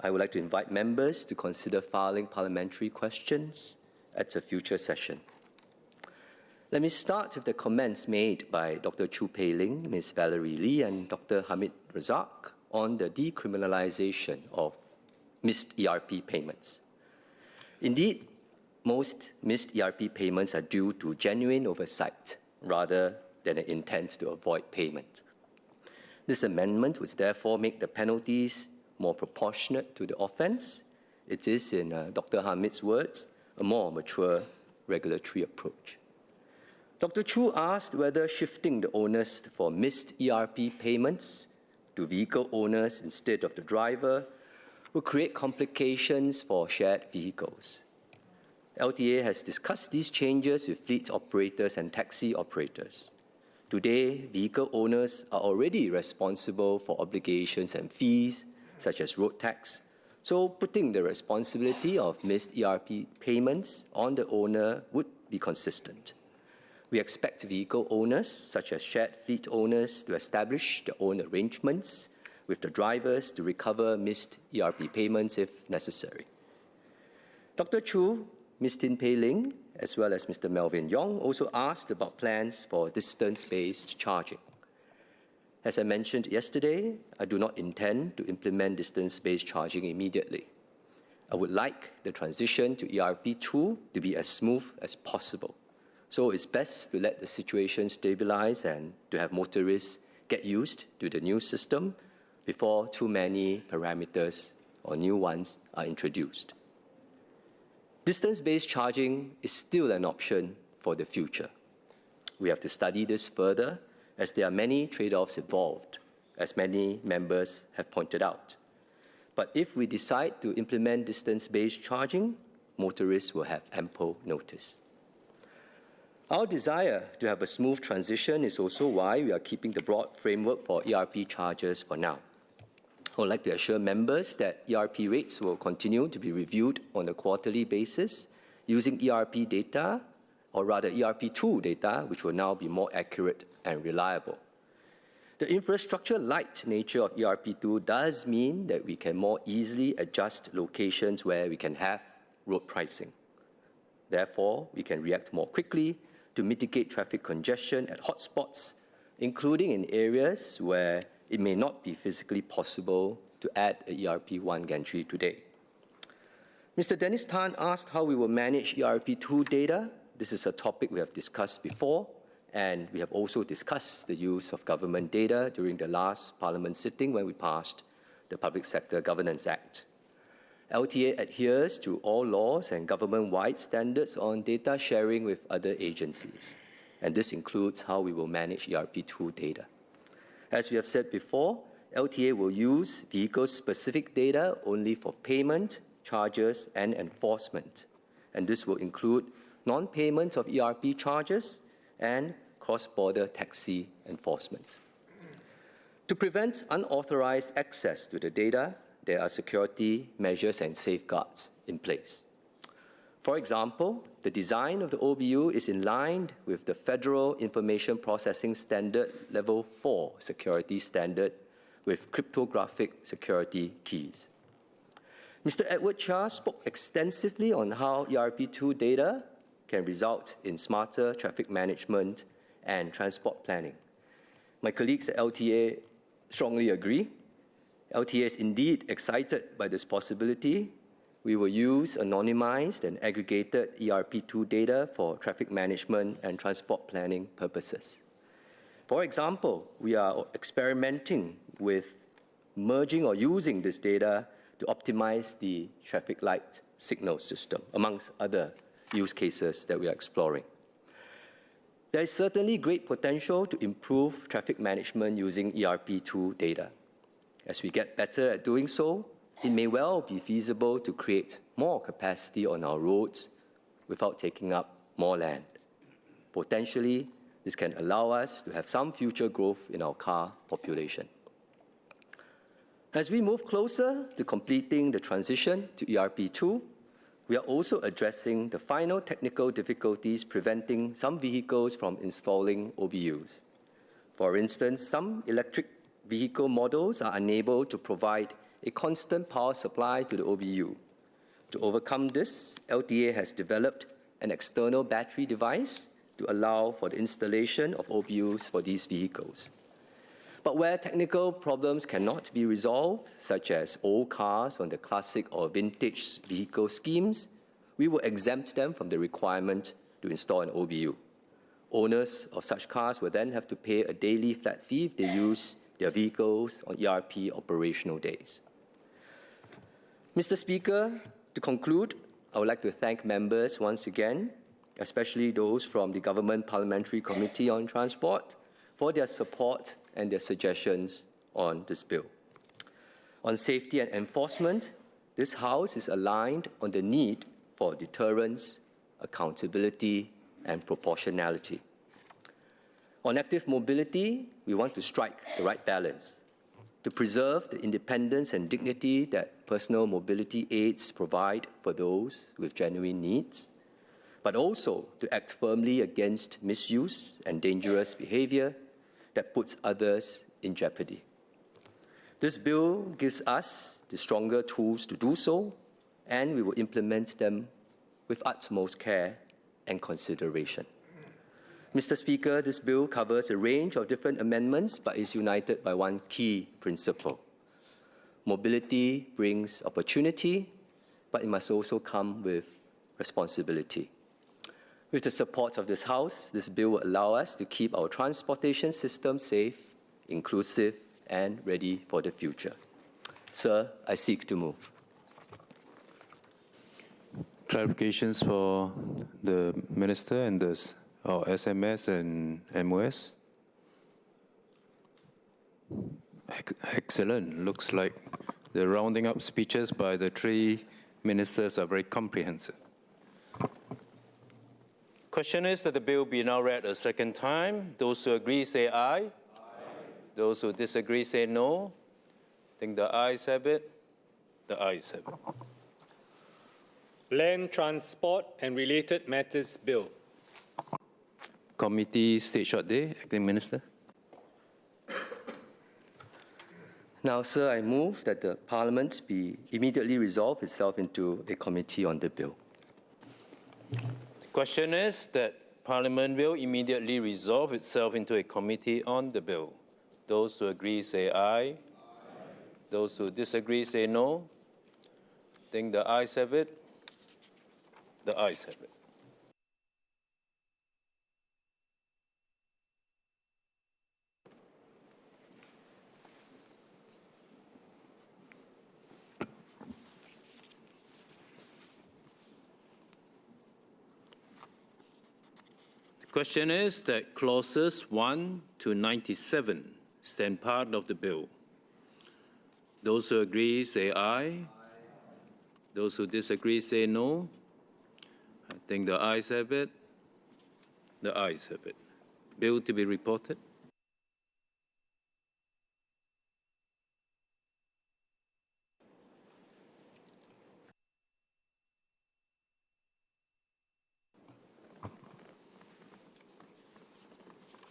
I would like to invite members to consider filing parliamentary questions at a future session. Let me start with the comments made by Dr. Chu Pei Ling, Ms. Valerie Lee, and Dr. Hamid Razak on the decriminalization of missed ERP payments. Indeed, most missed ERP payments are due to genuine oversight rather than an intent to avoid payment. This amendment would therefore make the penalties more proportionate to the offence. It is, in Dr. Hamid's words, a more mature regulatory approach. Dr. Chu asked whether shifting the onus for missed ERP payments to vehicle owners instead of the driver will create complications for shared vehicles. LTA has discussed these changes with fleet operators and taxi operators. Today, vehicle owners are already responsible for obligations and fees, such as road tax, so putting the responsibility of missed ERP payments on the owner would be consistent. We expect vehicle owners, such as shared fleet owners, to establish their own arrangements with the drivers to recover missed ERP payments if necessary. Dr. Chu, Ms. Tin Pei Ling, as well as Mr. Melvin Yong also asked about plans for distance-based charging. As I mentioned yesterday, I do not intend to implement distance-based charging immediately. I would like the transition to ERP2 to be as smooth as possible. So it's best to let the situation stabilize and to have motorists get used to the new system before too many parameters or new ones are introduced. Distance-based charging is still an option for the future. We have to study this further as there are many trade-offs involved, as many members have pointed out. But if we decide to implement distance-based charging, motorists will have ample notice. Our desire to have a smooth transition is also why we are keeping the broad framework for ERP charges for now. I would like to assure members that ERP rates will continue to be reviewed on a quarterly basis using ERP data, or rather ERP2 data, which will now be more accurate and reliable. The infrastructure-light nature of ERP2 does mean that we can more easily adjust locations where we can have road pricing. Therefore, we can react more quickly to mitigate traffic congestion at hotspots, including in areas where it may not be physically possible to add a ERP1 gantry today. Mr. Dennis Tan asked how we will manage ERP2 data. This is a topic we have discussed before, and we have also discussed the use of government data during the last Parliament sitting when we passed the Public Sector Governance Act. LTA adheres to all laws and government-wide standards on data sharing with other agencies, and this includes how we will manage ERP2 data. As we have said before, LTA will use vehicle-specific data only for payment, charges, and enforcement, and this will include non-payment of ERP charges and cross-border taxi enforcement. To prevent unauthorized access to the data, there are security measures and safeguards in place. For example, the design of the OBU is in line with the Federal Information Processing Standard Level 4 security standard with cryptographic security keys. Mr. Edward Chia spoke extensively on how ERP2 data can result in smarter traffic management and transport planning. My colleagues at LTA strongly agree. LTA is indeed excited by this possibility. We will use anonymized and aggregated ERP2 data for traffic management and transport planning purposes. For example, we are experimenting with merging or using this data to optimize the traffic light signal system, amongst other use cases that we are exploring. There is certainly great potential to improve traffic management using ERP2 data. As we get better at doing so, it may well be feasible to create more capacity on our roads without taking up more land. Potentially, this can allow us to have some future growth in our car population. As we move closer to completing the transition to ERP2, we are also addressing the final technical difficulties preventing some vehicles from installing OBUs. For instance, some electric vehicle models are unable to provide a constant power supply to the OBU. To overcome this, LTA has developed an external battery device to allow for the installation of OBUs for these vehicles. But where technical problems cannot be resolved, such as old cars on the classic or vintage vehicle schemes, we will exempt them from the requirement to install an OBU. Owners of such cars will then have to pay a daily flat fee if they use their vehicles on ERP operational days. Mr. Speaker, to conclude, I would like to thank members once again, especially those from the Government Parliamentary Committee on Transport, for their support and their suggestions on this bill. On safety and enforcement, This House is aligned on the need for deterrence, accountability, and proportionality. On active mobility, we want to strike the right balance to preserve the independence and dignity that personal mobility aids provide for those with genuine needs, but also to act firmly against misuse and dangerous behavior that puts others in jeopardy. This bill gives us the stronger tools to do so, and we will implement them with utmost care and consideration. Mr. Speaker, this bill covers a range of different amendments but is united by one key principle. Mobility brings opportunity, but it must also come with responsibility. With the support of this House, this bill will allow us to keep our transportation system safe, inclusive, and ready for the future. Sir, I seek to move. Clarifications for the Minister and the SMS and MOS. Excellent. Looks like the rounding up speeches by the three ministers are very comprehensive. Question is that the bill be now read a second time. Those who agree say aye. Aye. Those who disagree say no. I think the ayes have it. The ayes have it. Land Transport and Related Matters Bill. Committee state short day. Acting Minister. Now, sir, I move that the Parliament be immediately resolve itself into a committee on the bill. The question is that Parliament will immediately resolve itself into a committee on the bill. Those who agree say aye. Aye. Those who disagree say no. I think the ayes have it. The ayes have it. The question is that clauses 1 to 97 stand part of the bill. Those who agree say aye. Aye. Those who disagree say no. I think the ayes have it. The ayes have it. Bill to be reported.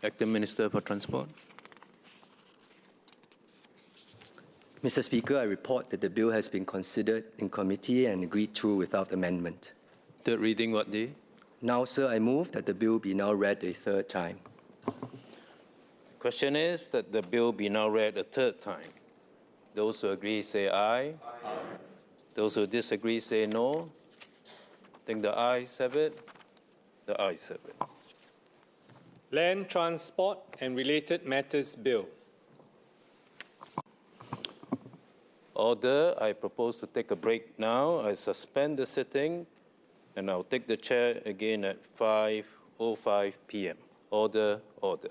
Acting Minister for Transport. Mr. Speaker, I report that the bill has been considered in committee and agreed to without amendment. Third reading what day? Now, sir, I move that the bill be now read a third time. The question is that the bill be now read a third time. Those who agree say aye. Aye. Those who disagree say no. I think the ayes have it. The ayes have it. Land Transport and Related Matters Bill. Order. I propose to take a break now. I suspend the sitting and I'll take the chair again at 5:05 p.m. Order, order.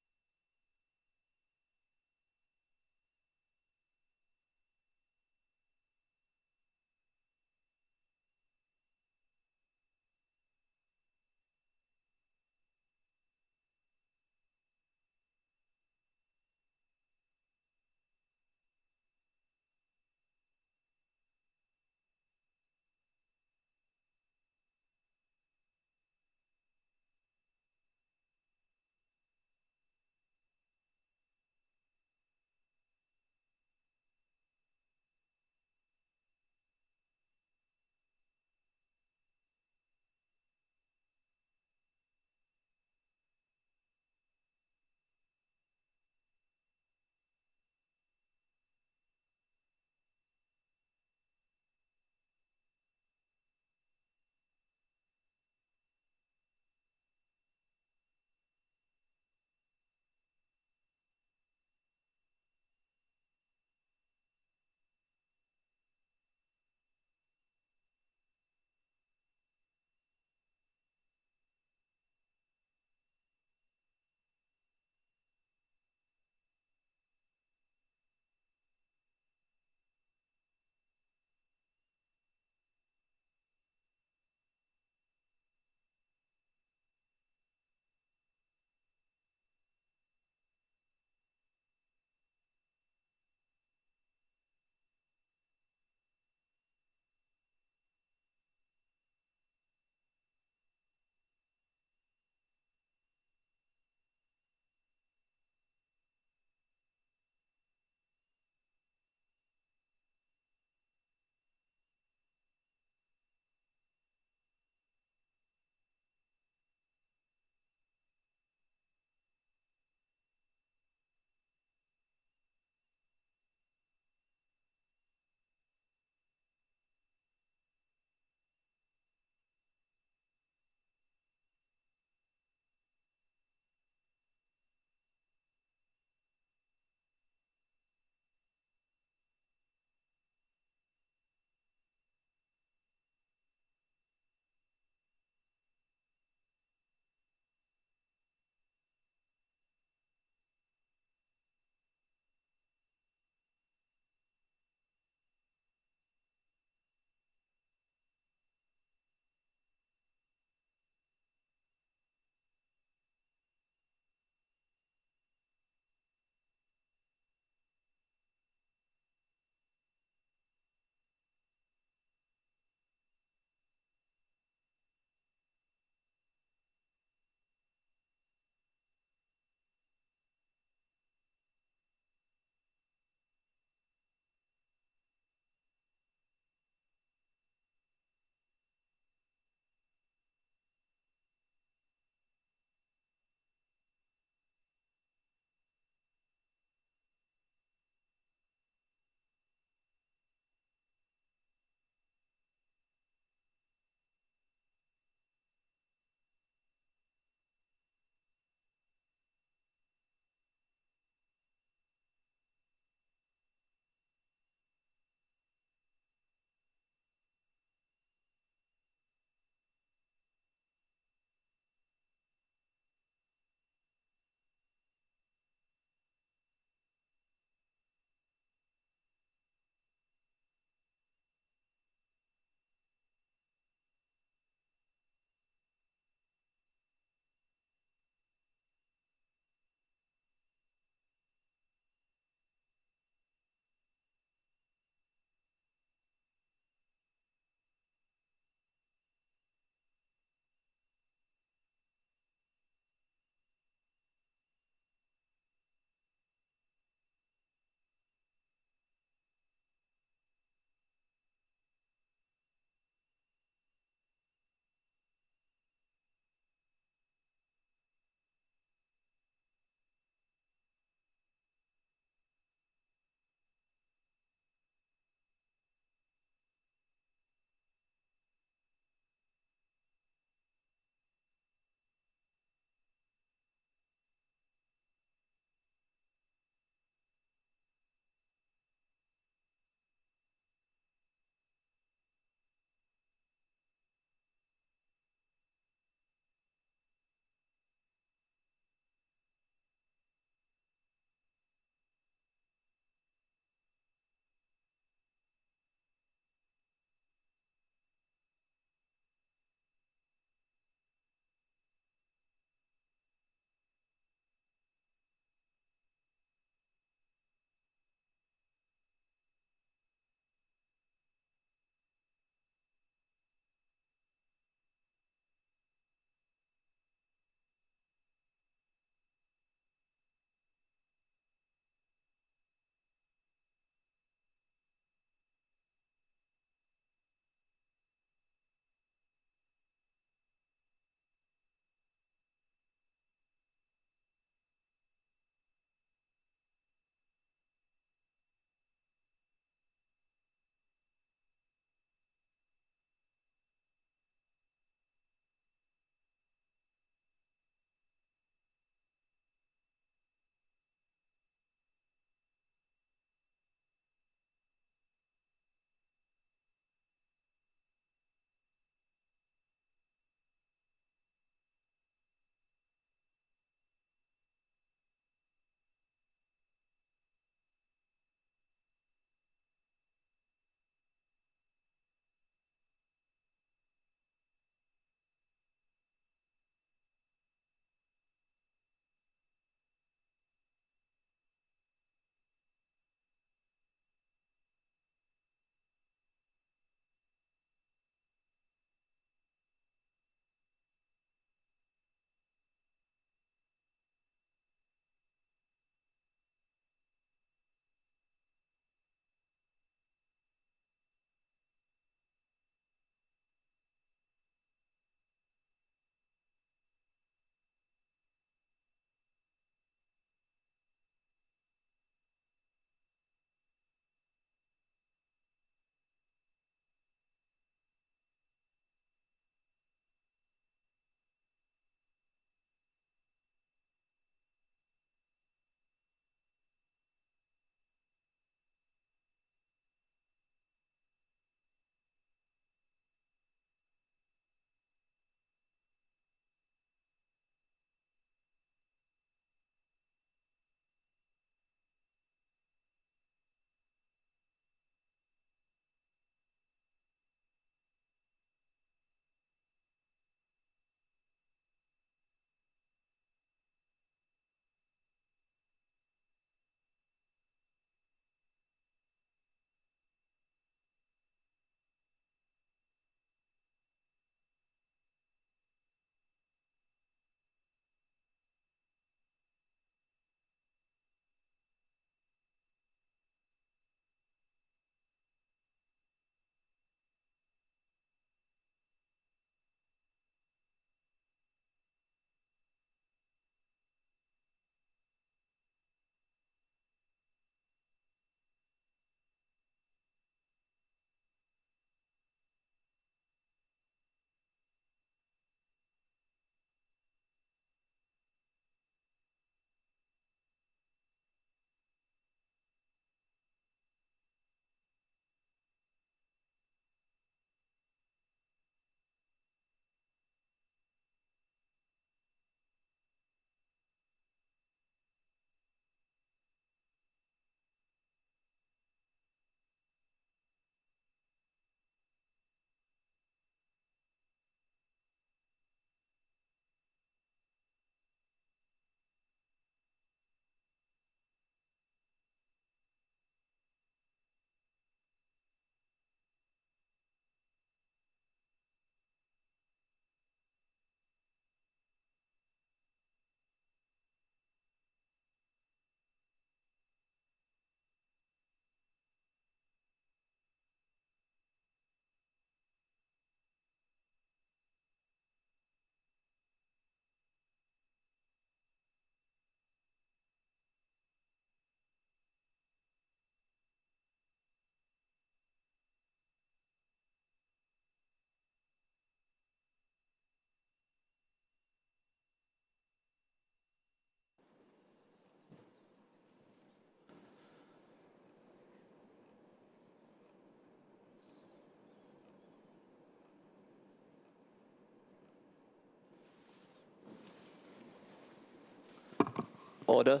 Order.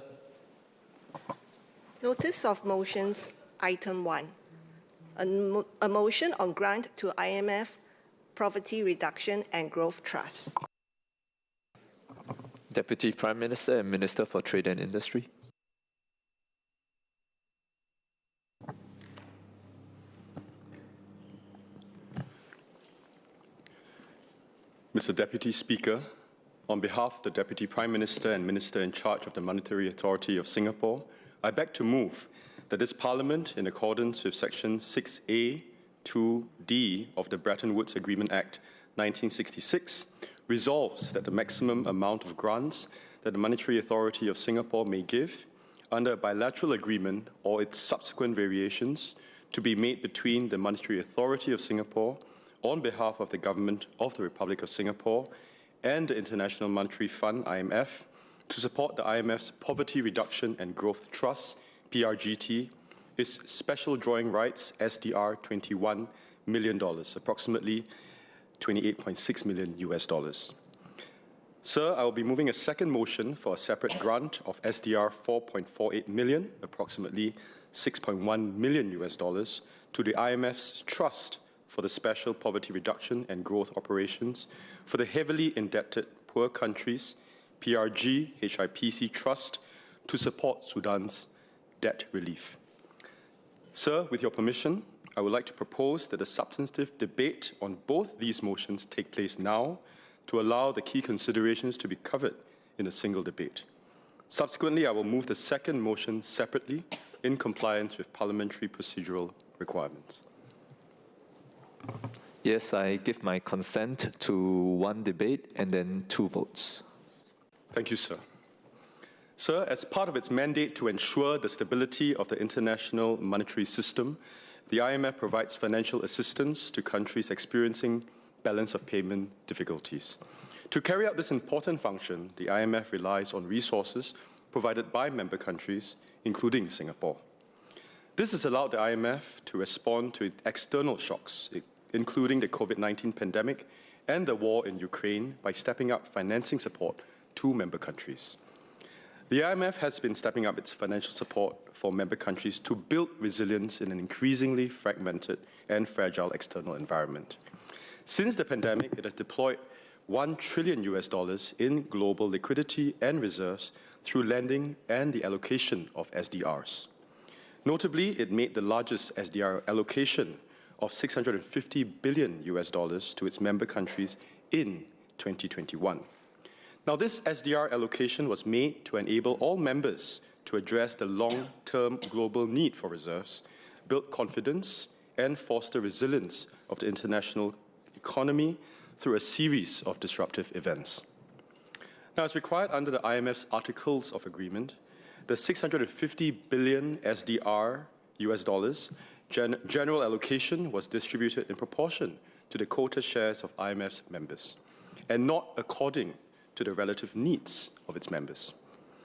Notice of motions, item 1. A motion on grant to IMF Poverty Reduction and Growth Trust. Deputy Prime Minister and Minister for Trade and Industry. Mr. Deputy Speaker, on behalf of the Deputy Prime Minister and Minister in charge of the Monetary Authority of Singapore, I beg to move that this Parliament, in accordance with Section 6A 2D of the Bretton Woods Agreement Act 1966, resolves that the maximum amount of grants that the Monetary Authority of Singapore may give under a bilateral agreement or its subsequent variations to be made between the Monetary Authority of Singapore on behalf of the Government of the Republic of Singapore and the International Monetary Fund, IMF, to support the IMF's Poverty Reduction and Growth Trust, PRGT, is special drawing rights, SDR $21 million, approximately $28.6 million US. Sir, I will be moving a second motion for a separate grant of SDR 4.48 million, approximately $6.1 million US, to the IMF's Trust for the Special Poverty Reduction and Growth Operations for the Heavily Indebted Poor Countries, PRG HIPC Trust, to support Sudan's debt relief. Sir, with your permission, I would like to propose that a substantive debate on both these motions take place now to allow the key considerations to be covered in a single debate. Subsequently, I will move the second motion separately in compliance with parliamentary procedural requirements. Yes, I give my consent to one debate and then 2 votes. Thank you, sir. Sir, as part of its mandate to ensure the stability of the international monetary system, the IMF provides financial assistance to countries experiencing balance of payment difficulties. To carry out this important function, the IMF relies on resources provided by member countries, including Singapore. This has allowed the IMF to respond to external shocks, including the COVID-19 pandemic and the war in Ukraine, by stepping up financing support to member countries. The IMF has been stepping up its financial support for member countries to build resilience in an increasingly fragmented and fragile external environment. Since the pandemic, it has deployed $1 trillion in global liquidity and reserves through lending and the allocation of SDRs. Notably, it made the largest SDR allocation of $650 billion to its member countries in 2021. Now, this SDR allocation was made to enable all members to address the long-term global need for reserves, build confidence, and foster resilience of the international economy through a series of disruptive events. Now, as required under the IMF's Articles of Agreement, the $650 billion SDR general allocation was distributed in proportion to the quota shares of IMF's members, and not according to the relative needs of its members.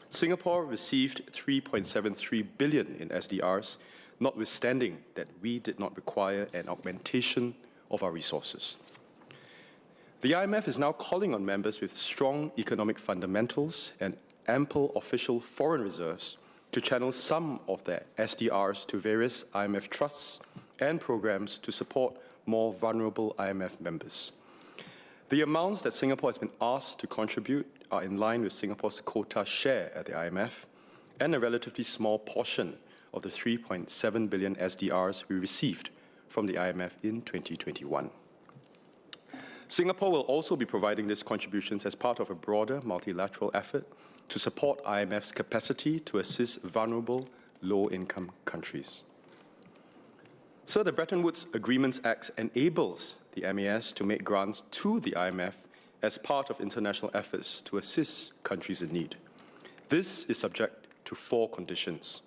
Singapore received $3.73 billion in SDRs, notwithstanding that we did not require an augmentation of our resources. The IMF is now calling on members with strong economic fundamentals and ample official foreign reserves to channel some of their SDRs to various IMF trusts and programs to support more vulnerable IMF members. The amounts that Singapore has been asked to contribute are in line with Singapore's quota share at the IMF and a relatively small portion of the $3.7 billion SDRs we received from the IMF in 2021. Singapore will also be providing these contributions as part of a broader multilateral effort to support IMF's capacity to assist vulnerable, low-income countries. So the Bretton Woods Agreements Act enables the MAS to make grants to the IMF as part of international efforts to assist countries in need. This is subject to 4 conditions.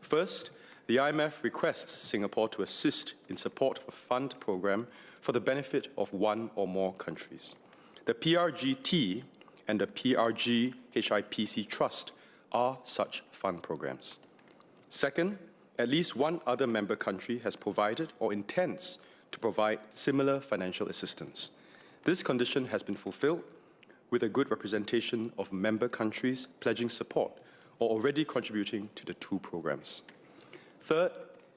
First, the IMF requests Singapore to assist in support of a fund program for the benefit of one or more countries. The PRGT and the PRG HIPC Trust are such fund programs. Second, at least one other member country has provided or intends to provide similar financial assistance. This condition has been fulfilled with a good representation of member countries pledging support or already contributing to the two programs. Third,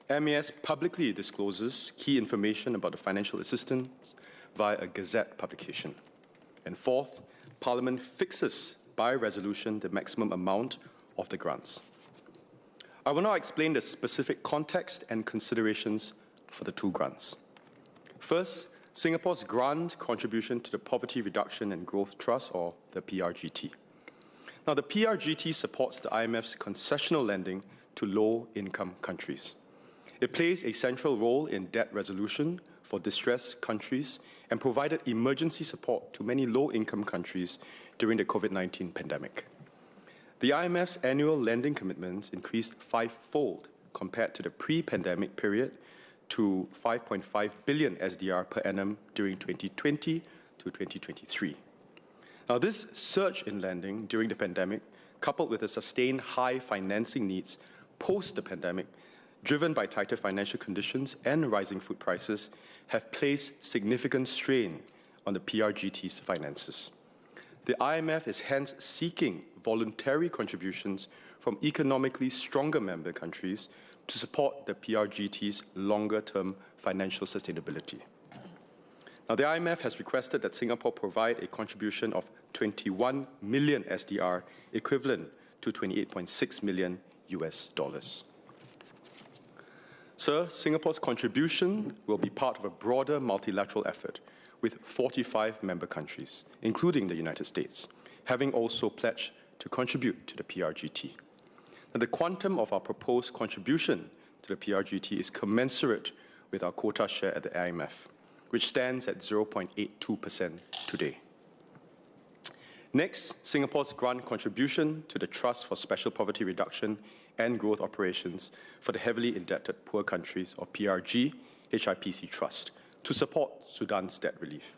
MAS publicly discloses key information about the financial assistance via a Gazette publication. And fourth, Parliament fixes by resolution the maximum amount of the grants. I will now explain the specific context and considerations for the two grants. First, Singapore's grant contribution to the Poverty Reduction and Growth Trust, or the PRGT. Now, the PRGT supports the IMF's concessional lending to low-income countries. It plays a central role in debt resolution for distressed countries and provided emergency support to many low-income countries during the COVID-19 pandemic. The IMF's annual lending commitments increased fivefold compared to the pre-pandemic period to 5.5 billion SDR per annum during 2020 to 2023. Now, this surge in lending during the pandemic, coupled with the sustained high financing needs post the pandemic, driven by tighter financial conditions and rising food prices, have placed significant strain on the PRGT's finances. The IMF is hence seeking voluntary contributions from economically stronger member countries to support the PRGT's longer-term financial sustainability. Now, the IMF has requested that Singapore provide a contribution of 21 million SDR, equivalent to 28.6 million US dollars. Sir, Singapore's contribution will be part of a broader multilateral effort with 45 member countries, including the United States, having also pledged to contribute to the PRGT. Now, the quantum of our proposed contribution to the PRGT is commensurate with our quota share at the IMF, which stands at 0.82% today. Next, Singapore's grant contribution to the Trust for Special Poverty Reduction and Growth Operations for the Heavily Indebted Poor Countries, or PRG, HIPC Trust, to support Sudan's debt relief.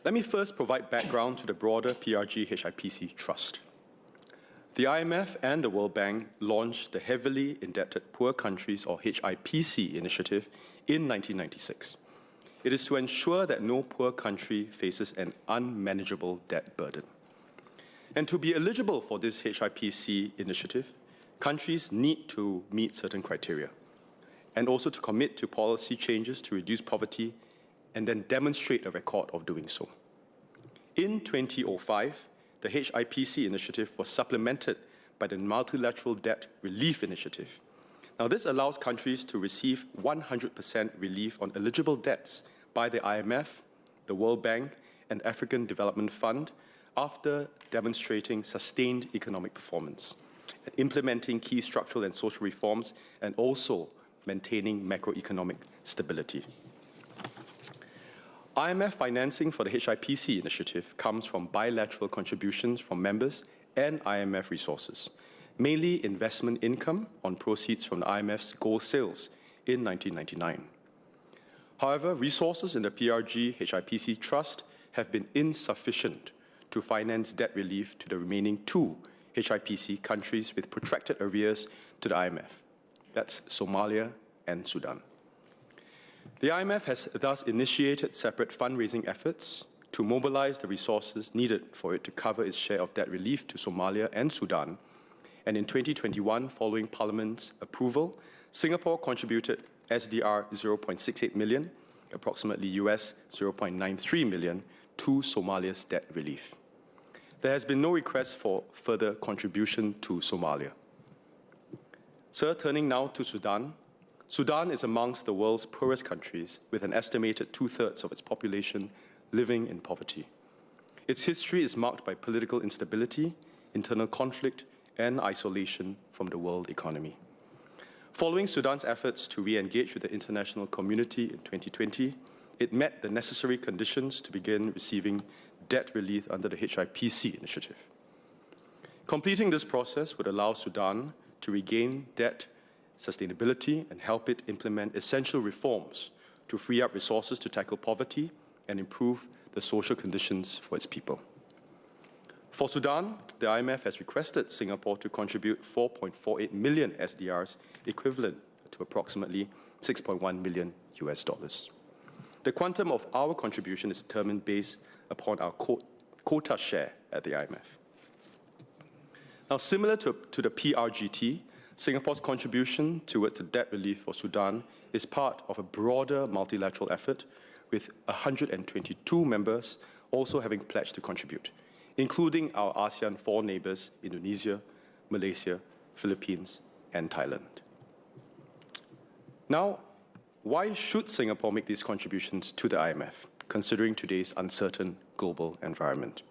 Let me first provide background to the broader PRG HIPC Trust. The IMF and the World Bank launched the Heavily Indebted Poor Countries, or HIPC, initiative in 1996. It is to ensure that no poor country faces an unmanageable debt burden. And to be eligible for this HIPC initiative, countries need to meet certain criteria, and also to commit to policy changes to reduce poverty, and then demonstrate a record of doing so. In 2005, the HIPC initiative was supplemented by the Multilateral Debt Relief Initiative. Now, this allows countries to receive 100% relief on eligible debts by the IMF, the World Bank, and African Development Fund after demonstrating sustained economic performance, implementing key structural and social reforms, and also maintaining macroeconomic stability. IMF financing for the HIPC initiative comes from bilateral contributions from members and IMF resources, mainly investment income on proceeds from the IMF's gold sales in 1999. However, resources in the PRG HIPC Trust have been insufficient to finance debt relief to the remaining two HIPC countries with protracted arrears to the IMF. That's Somalia and Sudan. The IMF has thus initiated separate fundraising efforts to mobilize the resources needed for it to cover its share of debt relief to Somalia and Sudan. And in 2021, following Parliament's approval, Singapore contributed SDR 0.68 million, approximately US 0.93 million, to Somalia's debt relief. There has been no request for further contribution to Somalia. Sir, turning now to Sudan. Sudan is amongst the world's poorest countries, with an estimated 2/3 of its population living in poverty. Its history is marked by political instability, internal conflict, and isolation from the world economy. Following Sudan's efforts to re-engage with the international community in 2020, it met the necessary conditions to begin receiving debt relief under the HIPC initiative. Completing this process would allow Sudan to regain debt sustainability and help it implement essential reforms to free up resources to tackle poverty and improve the social conditions for its people. For Sudan, the IMF has requested Singapore to contribute 4.48 million SDRs, equivalent to approximately 6.1 million US dollars. The quantum of our contribution is determined based upon our quota share at the IMF. Now, similar to the PRGT, Singapore's contribution towards the debt relief for Sudan is part of a broader multilateral effort, with 122 members also having pledged to contribute, including our ASEAN 4 neighbours, Indonesia, Malaysia, Philippines, and Thailand. Now, why should Singapore make these contributions to the IMF, considering today's uncertain global environment?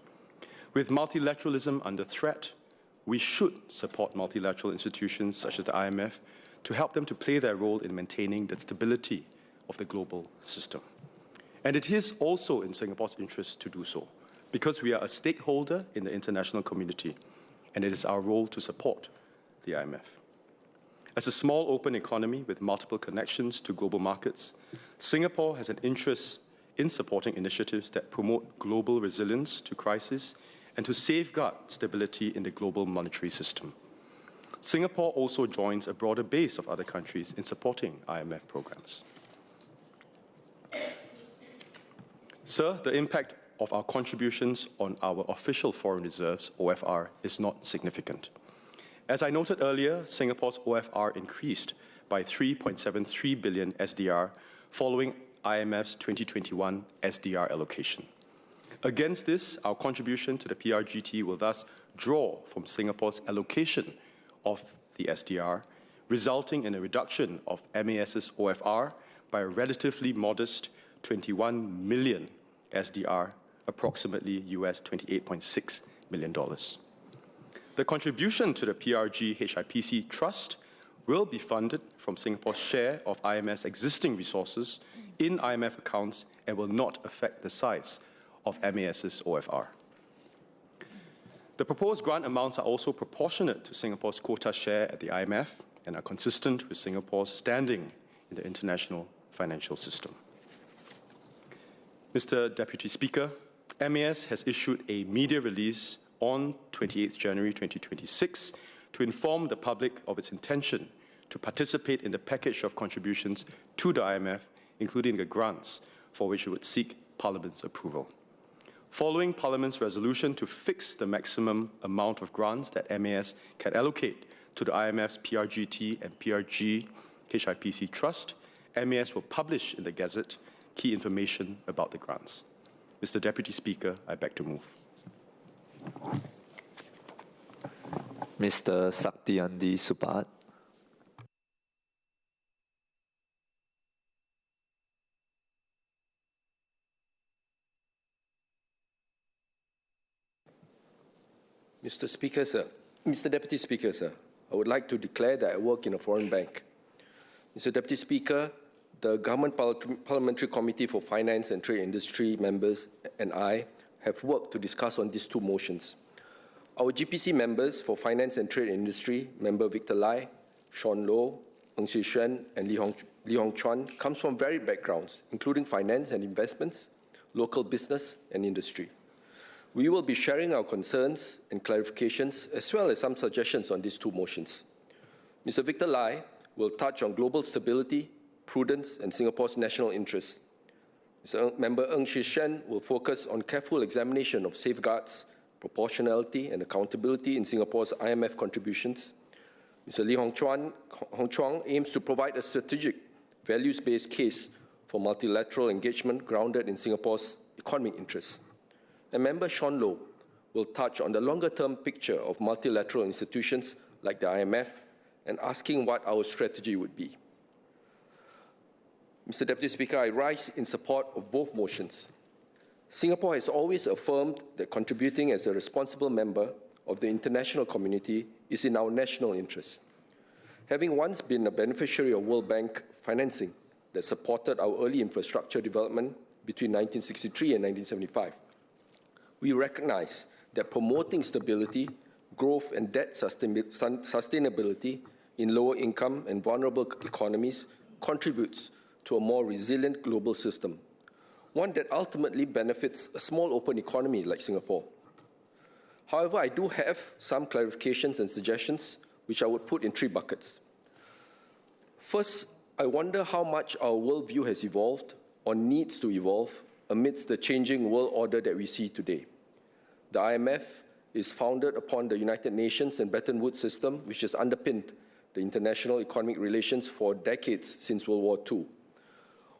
With multilateralism under threat, we should support multilateral institutions such as the IMF to help them to play their role in maintaining the stability of the global system. And it is also in Singapore's interest to do so, because we are a stakeholder in the international community, and it is our role to support the IMF. As a small open economy with multiple connections to global markets, Singapore has an interest in supporting initiatives that promote global resilience to crisis and to safeguard stability in the global monetary system. Singapore also joins a broader base of other countries in supporting IMF programs. Sir, the impact of our contributions on our official foreign reserves, OFR, is not significant. As I noted earlier, Singapore's OFR increased by 3.73 billion SDR following IMF's 2021 SDR allocation. Against this, our contribution to the PRGT will thus draw from Singapore's allocation of the SDR, resulting in a reduction of MAS's OFR by a relatively modest 21 million SDR, approximately US $28.6 million. The contribution to the PRG HIPC Trust will be funded from Singapore's share of IMF's existing resources in IMF accounts and will not affect the size of MAS's OFR. The proposed grant amounts are also proportionate to Singapore's quota share at the IMF and are consistent with Singapore's standing in the international financial system. Mr. Deputy Speaker, MAS has issued a media release on 28 January 2026 to inform the public of its intention to participate in the package of contributions to the IMF, including the grants for which it would seek Parliament's approval. Following Parliament's resolution to fix the maximum amount of grants that MAS can allocate to the IMF's PRGT and PRG HIPC Trust, MAS will publish in the Gazette key information about the grants. Mr. Deputy Speaker, I beg to move. Mr. Saktiandi Supaat. Mr. Deputy Speaker, sir, I would like to declare that I work in a foreign bank. Mr. Deputy Speaker, the Government Parliamentary Committee for Finance and Trade Industry members and I have worked to discuss on these two motions. Our GPC members for Finance and Trade Industry, Member Victor Lai, Sean Low, Ng Shi Xuan, and Lee Hong Chuan, comes from varied backgrounds, including finance and investments, local business, and industry. We will be sharing our concerns and clarifications, as well as some suggestions on these two motions. Mr. Victor Lai will touch on global stability, prudence, and Singapore's national interests. Member Ng Shi Xuan will focus on careful examination of safeguards, proportionality, and accountability in Singapore's IMF contributions. Mr. Lee Hong Chuan aims to provide a strategic, values-based case for multilateral engagement grounded in Singapore's economic interests. And Member Sean Low will touch on the longer-term picture of multilateral institutions like the IMF and asking what our strategy would be. Mr. Deputy Speaker, I rise in support of both motions. Singapore has always affirmed that contributing as a responsible member of the international community is in our national interest. Having once been a beneficiary of World Bank financing that supported our early infrastructure development between 1963 and 1975, we recognize that promoting stability, growth, and debt sustainability in lower income and vulnerable economies contributes to a more resilient global system, one that ultimately benefits a small open economy like Singapore. However, I do have some clarifications and suggestions which I would put in three buckets. First, I wonder how much our worldview has evolved or needs to evolve amidst the changing world order that we see today. The IMF is founded upon the United Nations and Bretton Woods system, which has underpinned the international economic relations for decades since World War II.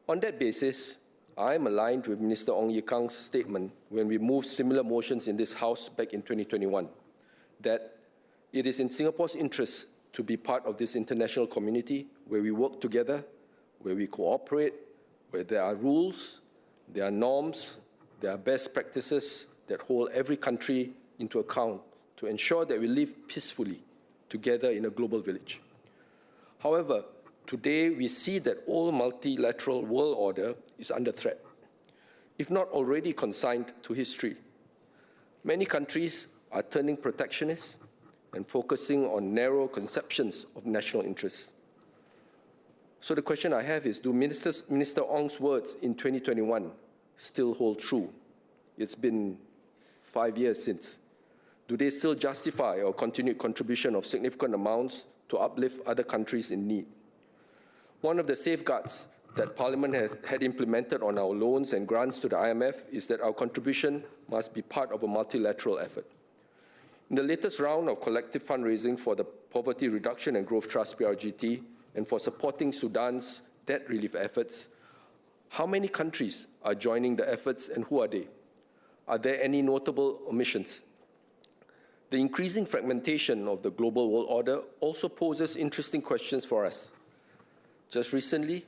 On that basis, I am aligned with Minister Ong Ye Kung's statement when we moved similar motions in this House back in 2021, that it is in Singapore's interest to be part of this international community where we work together, where we cooperate, where there are rules, there are norms, there are best practices that hold every country into account to ensure that we live peacefully together in a global village. However, today we see that all multilateral world order is under threat, if not already consigned to history. Many countries are turning protectionist and focusing on narrow conceptions of national interests. So the question I have is, do Minister Ong's words in 2021 still hold true? It's been 5 years since. Do they still justify our continued contribution of significant amounts to uplift other countries in need? One of the safeguards that Parliament had implemented on our loans and grants to the IMF is that our contribution must be part of a multilateral effort. In the latest round of collective fundraising for the Poverty Reduction and Growth Trust PRGT and for supporting Sudan's debt relief efforts, how many countries are joining the efforts and who are they? Are there any notable omissions? The increasing fragmentation of the global world order also poses interesting questions for us. Just recently,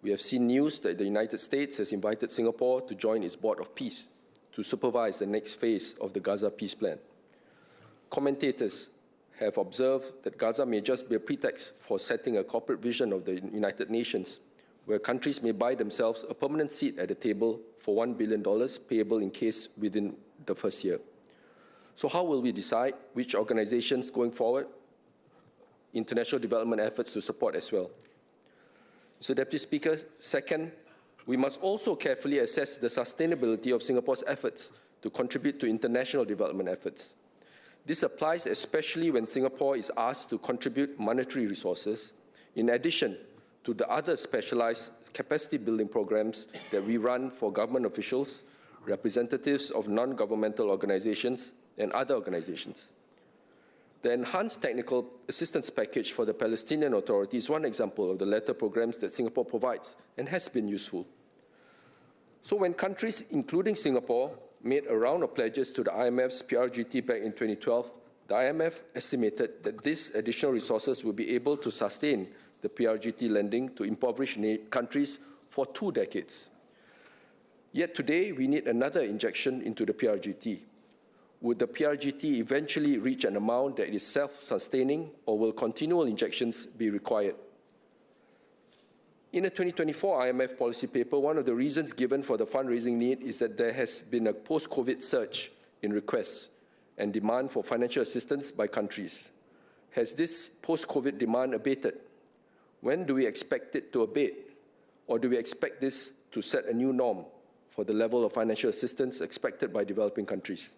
we have seen news that the United States has invited Singapore to join its Board of Peace to supervise the next phase of the Gaza peace plan. Commentators have observed that Gaza may just be a pretext for setting a corporate vision of the United Nations, where countries may buy themselves a permanent seat at the table for $1 billion payable in case within the first year. So how will we decide which organizations going forward international development efforts to support as well? So, Deputy Speaker, second, we must also carefully assess the sustainability of Singapore's efforts to contribute to international development efforts. This applies especially when Singapore is asked to contribute monetary resources, in addition to the other specialized capacity building programs that we run for government officials, representatives of non-governmental organizations, and other organizations. The Enhanced Technical Assistance Package for the Palestinian Authority is one example of the latter programs that Singapore provides and has been useful. So when countries, including Singapore, made a round of pledges to the IMF's PRGT back in 2012, the IMF estimated that these additional resources will be able to sustain the PRGT lending to impoverished countries for 2 decades. Yet today, we need another injection into the PRGT. Would the PRGT eventually reach an amount that is self-sustaining, or will continual injections be required? In a 2024 IMF policy paper, one of the reasons given for the fundraising need is that there has been a post-COVID surge in requests and demand for financial assistance by countries. Has this post-COVID demand abated? When do we expect it to abate? Or do we expect this to set a new norm for the level of financial assistance expected by developing countries?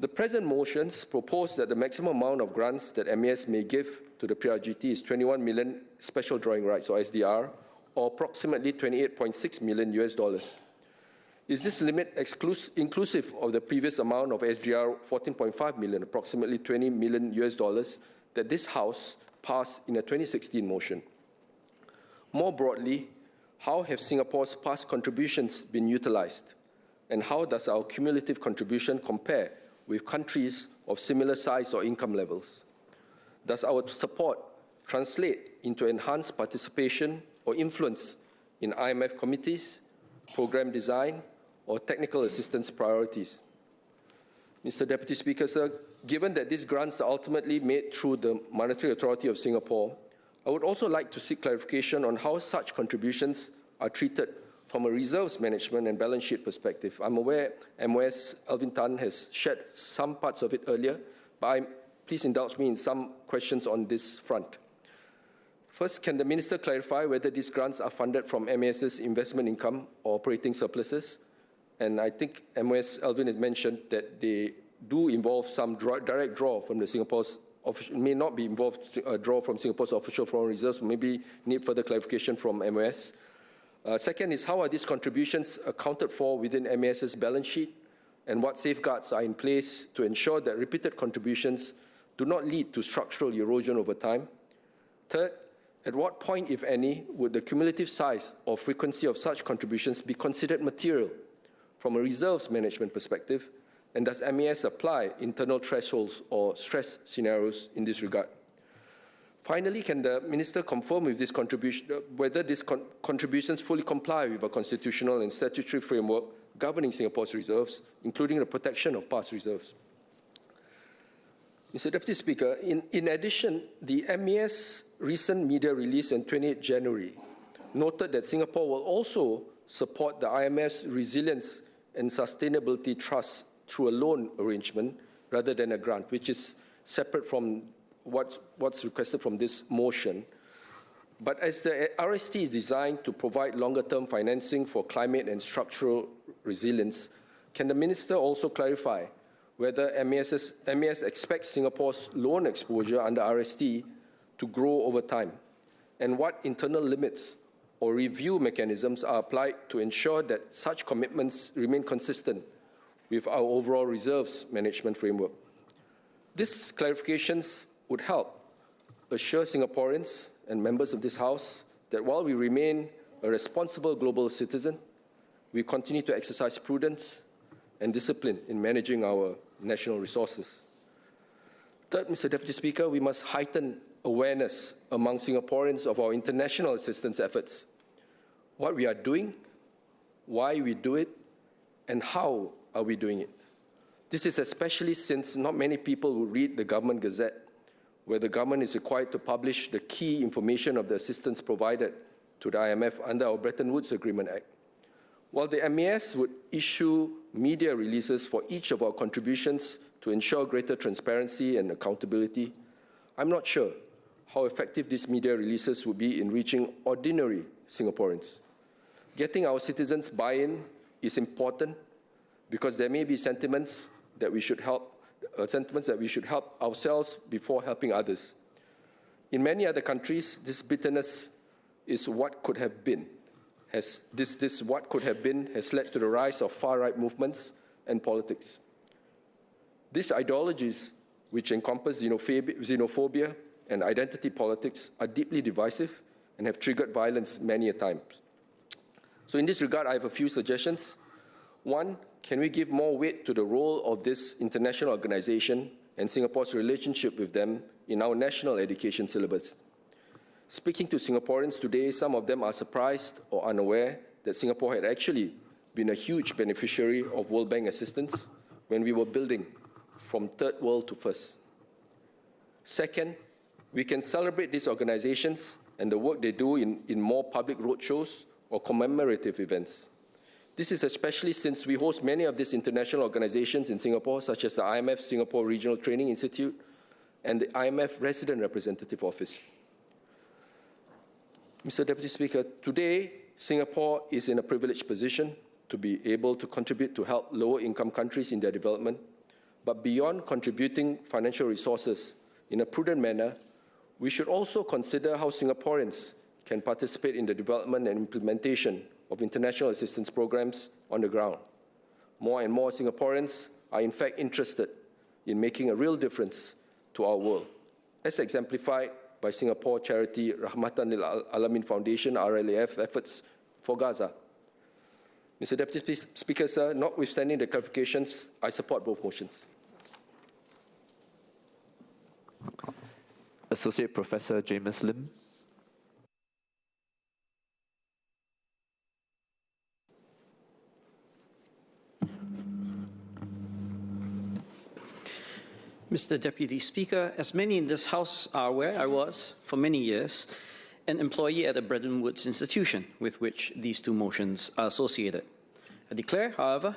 The present motions propose that the maximum amount of grants that MAS may give to the PRGT is 21 million special drawing rights, or SDR, or approximately $28.6 million. Is this limit inclusive of the previous amount of SDR 14.5 million, approximately $20 million that this House passed in a 2016 motion? More broadly, how have Singapore's past contributions been utilized? And how does our cumulative contribution compare with countries of similar size or income levels? Does our support translate into enhanced participation or influence in IMF committees, program design, or technical assistance priorities? Mr. Deputy Speaker, sir, given that these grants are ultimately made through the Monetary Authority of Singapore, I would also like to seek clarification on how such contributions are treated from a reserves management and balance sheet perspective. I'm aware MOS Alvin Tan has shared some parts of it earlier, but please indulge me in some questions on this front. First, can the Minister clarify whether these grants are funded from MAS's investment income or operating surpluses? And I think MOS Alvin has mentioned that they do involve some direct draw from the Singapore's may not be involved draw from Singapore's official foreign reserves. Maybe need further clarification from MOS. Second is, how are these contributions accounted for within MAS's balance sheet? and what safeguards are in place to ensure that repeated contributions do not lead to structural erosion over time? Third, at what point, if any, would the cumulative size or frequency of such contributions be considered material from a reserves management perspective? And does MES apply internal thresholds or stress scenarios in this regard? Finally, can the Minister confirm with this whether these contributions fully comply with a constitutional and statutory framework governing Singapore's reserves, including the protection of past reserves? Mr. Deputy Speaker, in addition, the MES recent media release on 28 January noted that Singapore will also support the IMF's Resilience and Sustainability Trust through a loan arrangement rather than a grant, which is separate from what's requested from this motion. But as the RST is designed to provide longer-term financing for climate and structural resilience, can the Minister also clarify whether MES expects Singapore's loan exposure under RST to grow over time, and what internal limits or review mechanisms are applied to ensure that such commitments remain consistent with our overall reserves management framework? These clarifications would help assure Singaporeans and members of this House that while we remain a responsible global citizen, we continue to exercise prudence and discipline in managing our national resources. Third, Mr. Deputy Speaker, we must heighten awareness among Singaporeans of our international assistance efforts, what we are doing, why we do it, and how are we doing it. This is especially since not many people will read the Government Gazette, where the government is required to publish the key information of the assistance provided to the IMF under our Bretton Woods Agreement Act. While the MES would issue media releases for each of our contributions to ensure greater transparency and accountability, I'm not sure how effective these media releases would be in reaching ordinary Singaporeans. Getting our citizens' buy-in is important because there may be sentiments that we should help ourselves before helping others. In many other countries, this bitterness is what could have been. What could have been has led to the rise of far-right movements and politics. These ideologies, which encompass xenophobia and identity politics, are deeply divisive and have triggered violence many a times. So in this regard, I have a few suggestions. One, can we give more weight to the role of this international organization and Singapore's relationship with them in our national education syllabus? Speaking to Singaporeans today, some of them are surprised or unaware that Singapore had actually been a huge beneficiary of World Bank assistance when we were building from third world to first. Second, we can celebrate these organizations and the work they do in more public roadshows or commemorative events. This is especially since we host many of these international organizations in Singapore, such as the IMF Singapore Regional Training Institute and the IMF Resident Representative Office. Mr. Deputy Speaker, today, Singapore is in a privileged position to be able to contribute to help lower-income countries in their development. But beyond contributing financial resources in a prudent manner, we should also consider how Singaporeans can participate in the development and implementation of international assistance programs on the ground. More and more Singaporeans are in fact interested in making a real difference to our world, as exemplified by Singapore charity Rahmatan Lil Alamin Foundation, RLAF, efforts for Gaza. Mr. Deputy Speaker, sir, notwithstanding the clarifications, I support both motions. Associate Professor James Lim. Mr. Deputy Speaker, as many in this House are aware, I was, for many years, an employee at the Bretton Woods institution with which these two motions are associated. I declare, however,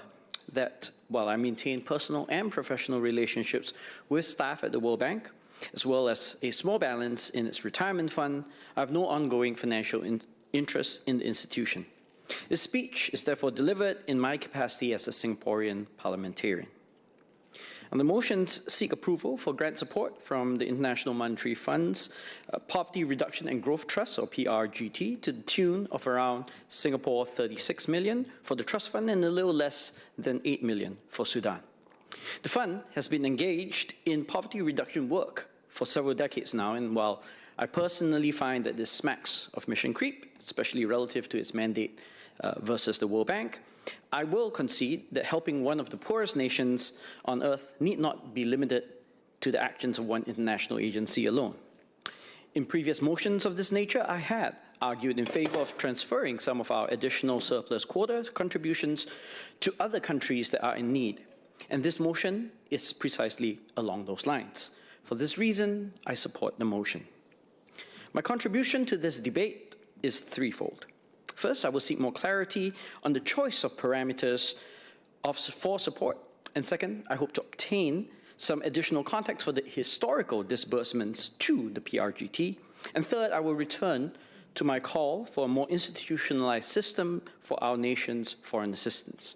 that while I maintain personal and professional relationships with staff at the World Bank, as well as a small balance in its retirement fund, I have no ongoing financial interest in the institution. This speech is therefore delivered in my capacity as a Singaporean parliamentarian. And the motions seek approval for grant support from the International Monetary Fund's Poverty Reduction and Growth Trust, or PRGT, to the tune of around Singapore 36 million for the trust fund and a little less than 8 million for Sudan. The fund has been engaged in poverty reduction work for several decades now, and while I personally find that this smacks of mission creep, especially relative to its mandate versus the World Bank, I will concede that helping one of the poorest nations on earth need not be limited to the actions of one international agency alone. In previous motions of this nature, I had argued in favor of transferring some of our additional surplus quota contributions to other countries that are in need. And this motion is precisely along those lines. For this reason, I support the motion. My contribution to this debate is threefold. First, I will seek more clarity on the choice of parameters for support. And second, I hope to obtain some additional context for the historical disbursements to the PRGT. And third, I will return to my call for a more institutionalized system for our nation's foreign assistance.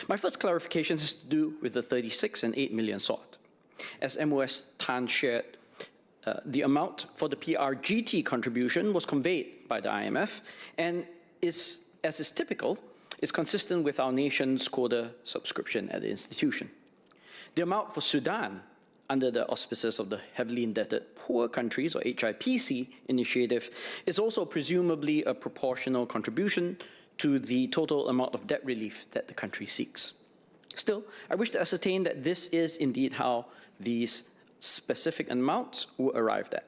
My first clarification has to do with the 36 and 8 million sought. As MOS Tan shared, the amount for the PRGT contribution was conveyed by the IMF and as is typical, is consistent with our nation's quota subscription at the institution. The amount for Sudan, under the auspices of the Heavily Indebted Poor Countries, or HIPC, initiative, is also presumably a proportional contribution to the total amount of debt relief that the country seeks. Still, I wish to ascertain that this is indeed how these specific amounts were arrived at.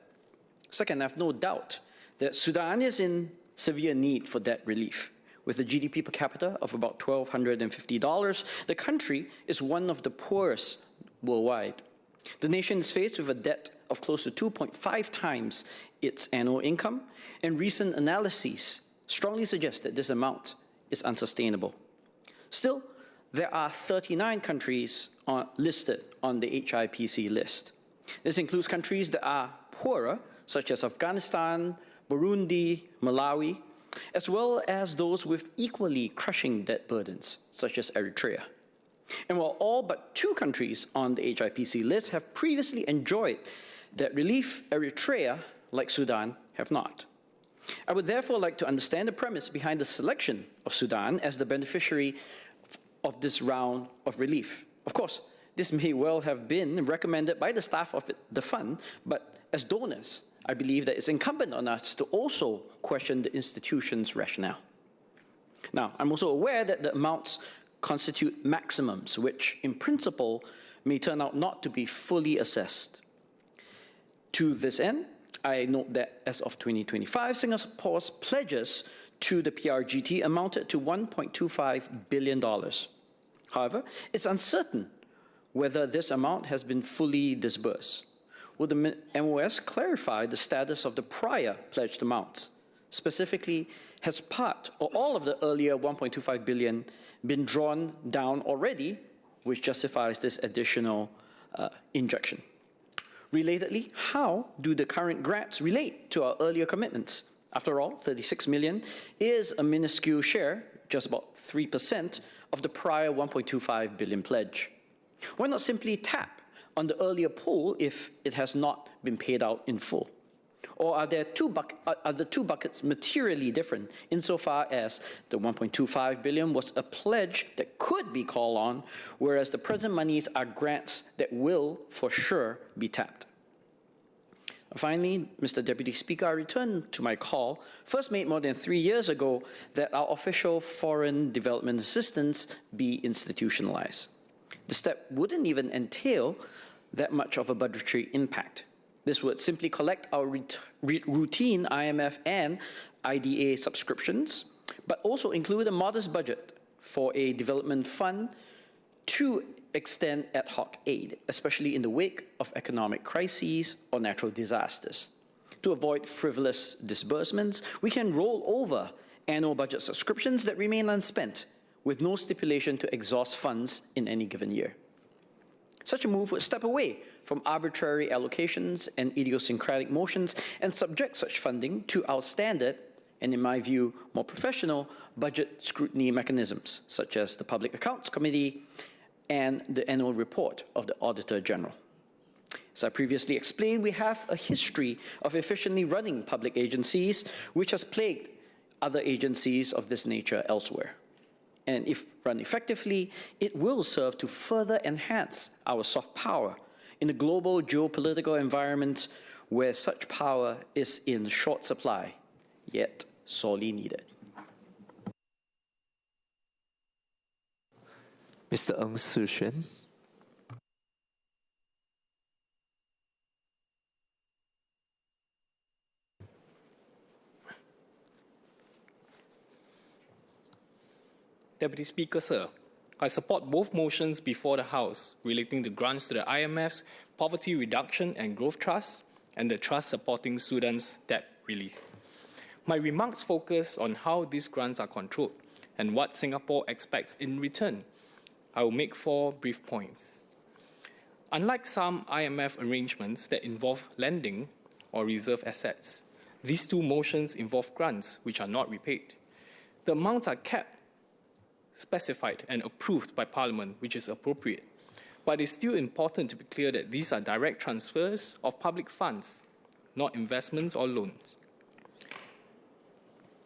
Second, I have no doubt that Sudan is in severe need for debt relief. With a GDP per capita of about $1,250, the country is one of the poorest worldwide. The nation is faced with a debt of close to 2.5 times its annual income, and recent analyses strongly suggest that this amount is unsustainable. Still, there are 39 countries listed on the HIPC list. This includes countries that are poorer, such as Afghanistan, Burundi, Malawi, as well as those with equally crushing debt burdens, such as Eritrea. And while all but 2 countries on the HIPC list have previously enjoyed debt relief, Eritrea, like Sudan, have not. I would therefore like to understand the premise behind the selection of Sudan as the beneficiary of this round of relief. Of course, this may well have been recommended by the staff of the fund, but as donors, I believe that it's incumbent on us to also question the institution's rationale. Now, I'm also aware that the amounts constitute maximums, which in principle may turn out not to be fully assessed. To this end, I note that as of 2025, Singapore's pledges to the PRGT amounted to $1.25 billion. However, it's uncertain whether this amount has been fully disbursed. Will the MOS clarify the status of the prior pledged amounts? Specifically, has part or all of the earlier $1.25 billion been drawn down already, which justifies this additional injection? Relatedly, how do the current grants relate to our earlier commitments? After all, 36 million is a minuscule share, just about 3% of the prior 1.25 billion pledge. Why not simply tap on the earlier pool if it has not been paid out in full? Or are the two buckets materially different insofar as the 1.25 billion was a pledge that could be called on, whereas the present monies are grants that will for sure be tapped? Finally, Mr. Deputy Speaker, I return to my call, first made more than 3 years ago, that our official foreign development assistance be institutionalized. The step wouldn't even entail that much of a budgetary impact. This would simply collect our routine IMF and IDA subscriptions, but also include a modest budget for a development fund to extend ad hoc aid, especially in the wake of economic crises or natural disasters. To avoid frivolous disbursements, we can roll over annual budget subscriptions that remain unspent, with no stipulation to exhaust funds in any given year. Such a move would step away from arbitrary allocations and idiosyncratic motions and subject such funding to our standard, and in my view, more professional, budget scrutiny mechanisms, such as the Public Accounts Committee and the annual report of the Auditor General. As I previously explained, we have a history of efficiently running public agencies, which has plagued other agencies of this nature elsewhere. And if run effectively, it will serve to further enhance our soft power in a global geopolitical environment where such power is in short supply, yet sorely needed. Mr. Ng Shixuan. Deputy Speaker, sir, I support both motions before the House relating to grants to the IMF's Poverty Reduction and Growth Trust and the trust supporting Sudan's debt relief. My remarks focus on how these grants are controlled and what Singapore expects in return. I will make 4 brief points. Unlike some IMF arrangements that involve lending or reserve assets, these 2 motions involve grants which are not repaid. The amounts are kept, specified and approved by Parliament, which is appropriate. But it's still important to be clear that these are direct transfers of public funds, not investments or loans.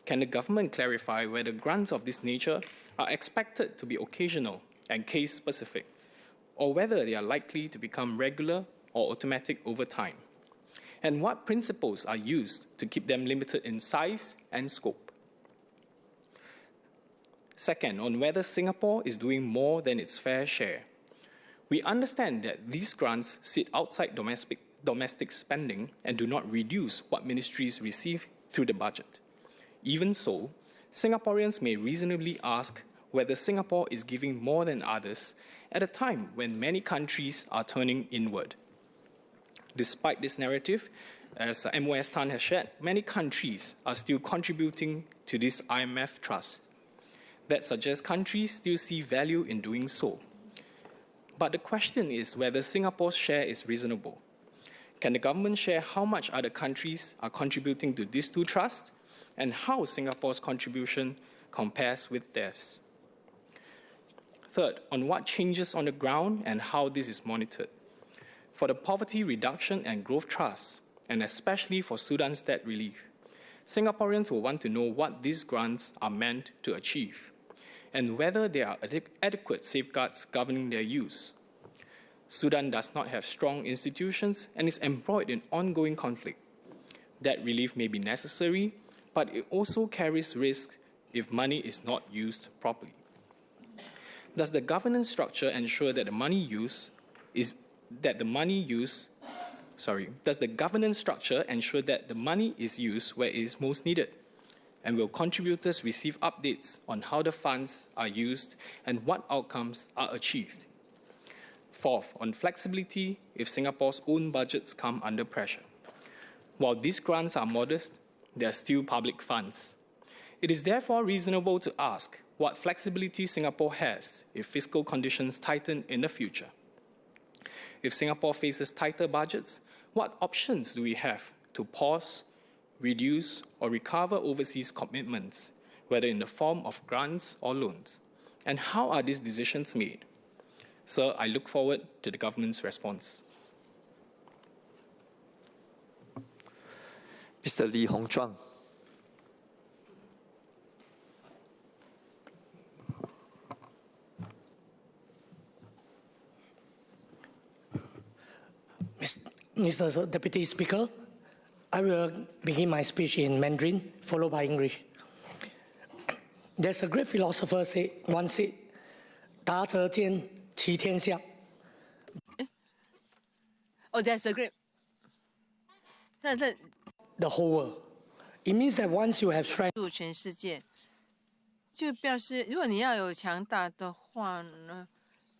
Can the government clarify whether grants of this nature are expected to be occasional and case-specific, or whether they are likely to become regular or automatic over time? And what principles are used to keep them limited in size and scope? Second, on whether Singapore is doing more than its fair share. We understand that these grants sit outside domestic spending and do not reduce what ministries receive through the budget. Even so, Singaporeans may reasonably ask whether Singapore is giving more than others at a time when many countries are turning inward. Despite this narrative, as MOS Tan has shared, many countries are still contributing to this IMF trust. That suggests countries still see value in doing so. But the question is whether Singapore's share is reasonable. Can the government share how much other countries are contributing to these 2 trusts and how Singapore's contribution compares with theirs? Third, on what changes on the ground and how this is monitored. For the Poverty Reduction and Growth Trust, and especially for Sudan's debt relief, Singaporeans will want to know what these grants are meant to achieve and whether there are adequate safeguards governing their use. Sudan does not have strong institutions and is embroiled in ongoing conflict. Debt relief may be necessary, but it also carries risks if money is not used properly. Does the governance structure ensure that the money used is that the money used does the governance structure ensure that the money is used where it is most needed? And will contributors receive updates on how the funds are used and what outcomes are achieved? Fourth, on flexibility if Singapore's own budgets come under pressure. While these grants are modest, they are still public funds. It is therefore reasonable to ask what flexibility Singapore has if fiscal conditions tighten in the future. If Singapore faces tighter budgets, what options do we have to pause, reduce, or recover overseas commitments, whether in the form of grants or loans? And how are these decisions made? Sir, I look forward to the government's response. Mr. Lee Hong Chuang. Mr. Deputy Speaker, I will begin my speech in Mandarin, followed by English. There's a great philosopher once said, 达则兼齐天下. Oh, there's a great... The whole world. It means that once you have strength... 全世界就表示，如果你要有强大的话呢，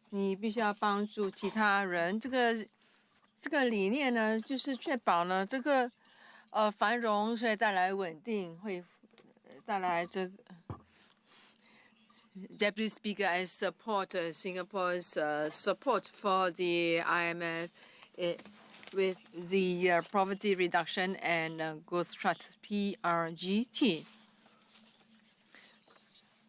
你必须要帮助其他人。这个理念呢，就是确保呢这个繁荣，所以带来稳定，会带来这个。Deputy Speaker, I support Singapore's support for the IMF with the Poverty Reduction and Growth Trust (PRGT).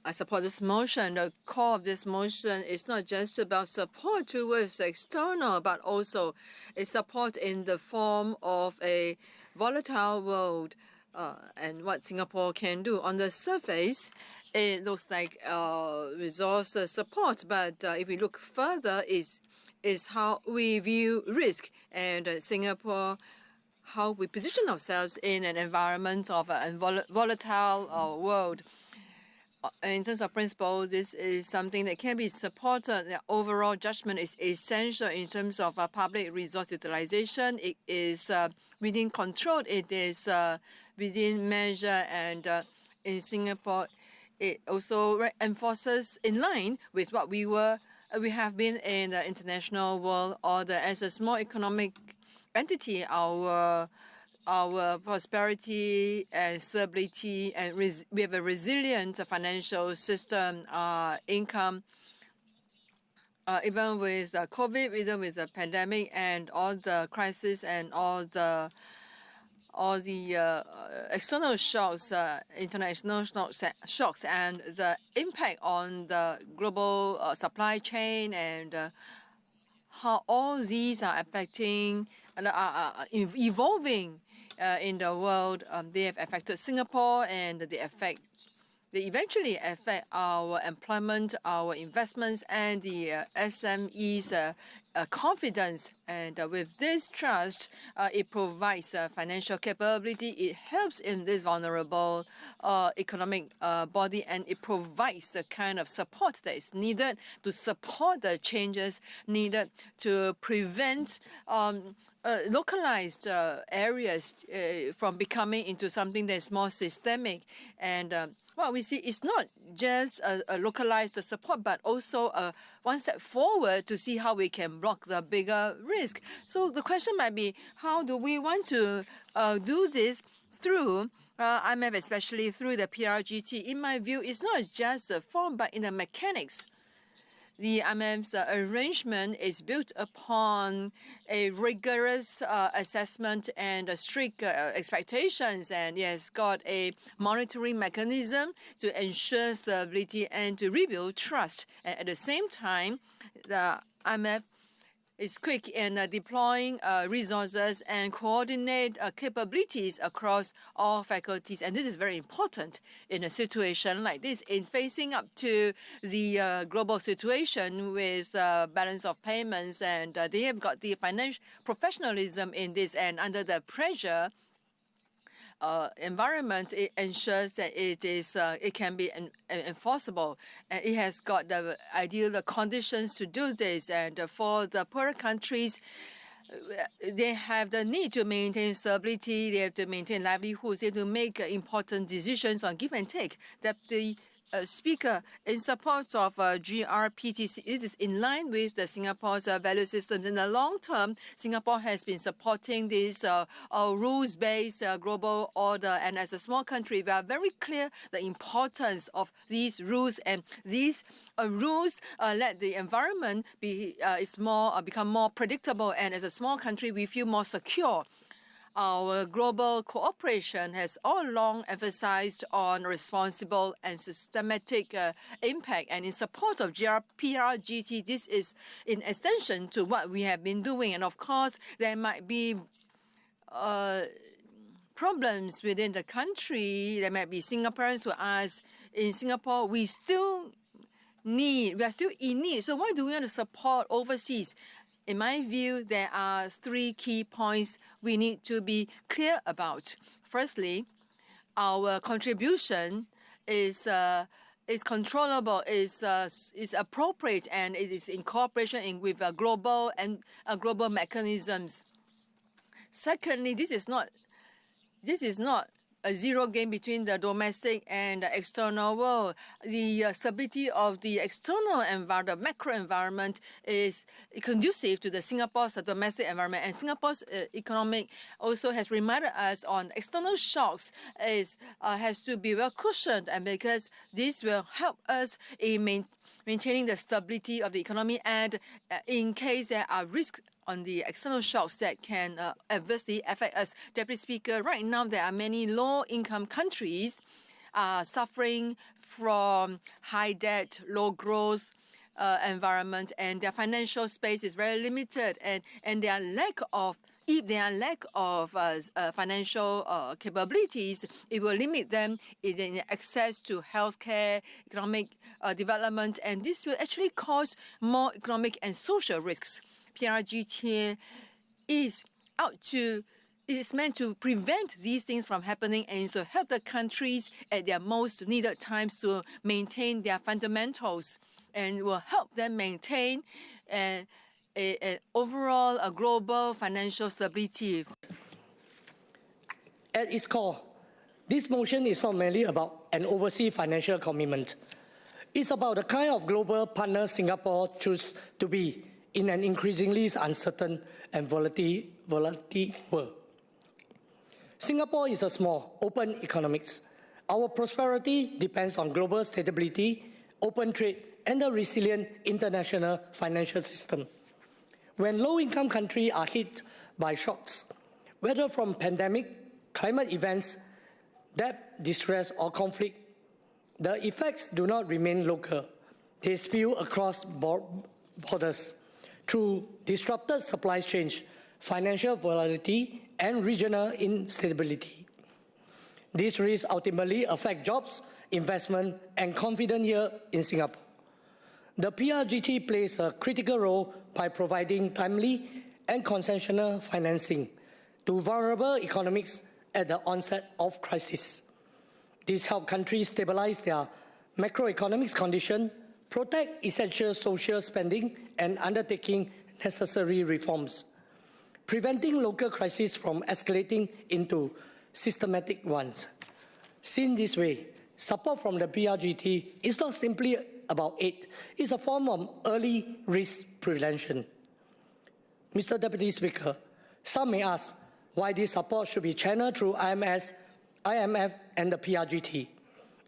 I support this motion. The core of this motion is not just about support towards the external, but also a support in the form of a volatile world and what Singapore can do. On the surface, it looks like resource support, but if we look further, is how we view risk and Singapore, how we position ourselves in an environment of a volatile world. In terms of principle, this is something that can be supported. The overall judgment is essential in terms of public resource utilization. It is within control. It is within measure. And in Singapore, it also enforces in line with what we have been in the international world order. As a small economic entity, our prosperity and stability, and we have a resilient financial system, income, even with COVID, even with the pandemic and all the crises and all the external shocks, international shocks, and the impact on the global supply chain and how all these are affecting and are evolving in the world. They have affected Singapore, and they eventually affect our employment, our investments, and the SMEs' confidence. And with this trust, it provides financial capability. It helps in this vulnerable economic body, and it provides the kind of support that is needed to support the changes needed to prevent localized areas from becoming into something that's more systemic. And what we see is not just a localized support, but also one step forward to see how we can block the bigger risk. So the question might be, how do we want to do this through IMF, especially through the PRGT? In my view, it's not just the form, but in the mechanics. The IMF's arrangement is built upon a rigorous assessment and strict expectations, and it has got a monitoring mechanism to ensure stability and to rebuild trust. And at the same time, the IMF is quick in deploying resources and coordinate capabilities across all faculties. And this is very important in a situation like this, in facing up to the global situation with balance of payments. And they have got the financial professionalism in this, and under the pressure environment, it ensures that it can be enforceable, and it has got the ideal conditions to do this. And for the poorer countries, they have the need to maintain stability. They have to maintain livelihoods. They have to make important decisions on give and take. That the Speaker, in support of GRPTC, this is in line with the Singapore's value system. In the long term, Singapore has been supporting this rules-based global order. And as a small country, we are very clear the importance of these rules. And these rules let the environment become more predictable. And as a small country, we feel more secure. Our global cooperation has all along emphasized on responsible and systematic impact. And in support of PRGT, this is in extension to what we have been doing. And of course, there might be problems within the country. There might be Singaporeans who ask, in Singapore, we are still in need. So why do we want to support overseas? In my view, there are three key points we need to be clear about. Firstly, our contribution is controllable, is appropriate, and it is in cooperation with global mechanisms. Secondly, this is not a zero game between the domestic and the external world. The stability of the external environment, the macro environment, is conducive to the Singapore's domestic environment. And Singapore's economic also has reminded us on external shocks has to be well cushioned, and because this will help us in maintaining the stability of the economy, and in case there are risks on the external shocks that can adversely affect us. Deputy Speaker, right now there are many low-income countries suffering from high debt, low growth environment, and their financial space is very limited, and their lack of financial capabilities, it will limit them in access to healthcare, economic development, and this will actually cause more economic and social risks. PRGT is meant to prevent these things from happening and to help the countries at their most needed times to maintain their fundamentals, and will help them maintain an overall global financial stability. At its core, this motion is not merely about an overseas financial commitment. It's about the kind of global partner Singapore chooses to be in an increasingly uncertain and volatile world. Singapore is a small, open economy. Our prosperity depends on global stability, open trade, and a resilient international financial system. When low-income countries are hit by shocks, whether from pandemic, climate events, debt, distress, or conflict, the effects do not remain local. They spill across borders through disrupted supply chains, financial volatility, and regional instability. These risks ultimately affect jobs, investment, and confidence here in Singapore. The PRGT plays a critical role by providing timely and concessional financing to vulnerable economies at the onset of crisis. This helps countries stabilize their macroeconomic condition, protect essential social spending, and undertaking necessary reforms, preventing local crises from escalating into systematic ones. Seen this way, support from the PRGT is not simply about aid, it's a form of early risk prevention. Mr. Deputy Speaker, some may ask why this support should be channeled through IMF and the PRGT.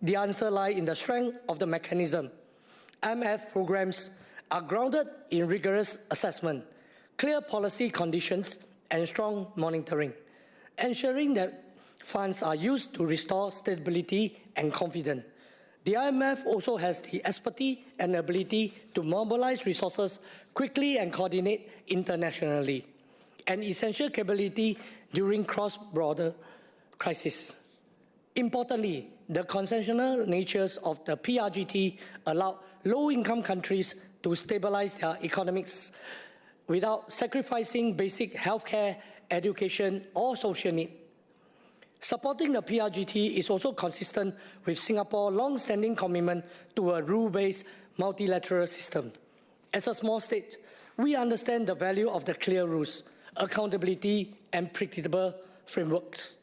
The answer lies in the strength of the mechanism. IMF programs are grounded in rigorous assessment, clear policy conditions, and strong monitoring, ensuring that funds are used to restore stability and confidence. The IMF also has the expertise and ability to mobilize resources quickly and coordinate internationally, an essential capability during cross-border crises. Importantly, the concessional natures of the PRGT allow low-income countries to stabilize their economics without sacrificing basic healthcare, education, or social needs. Supporting the PRGT is also consistent with Singapore's long-standing commitment to a rule-based multilateral system. As a small state, we understand the value of the clear rules, accountability, and predictable frameworks.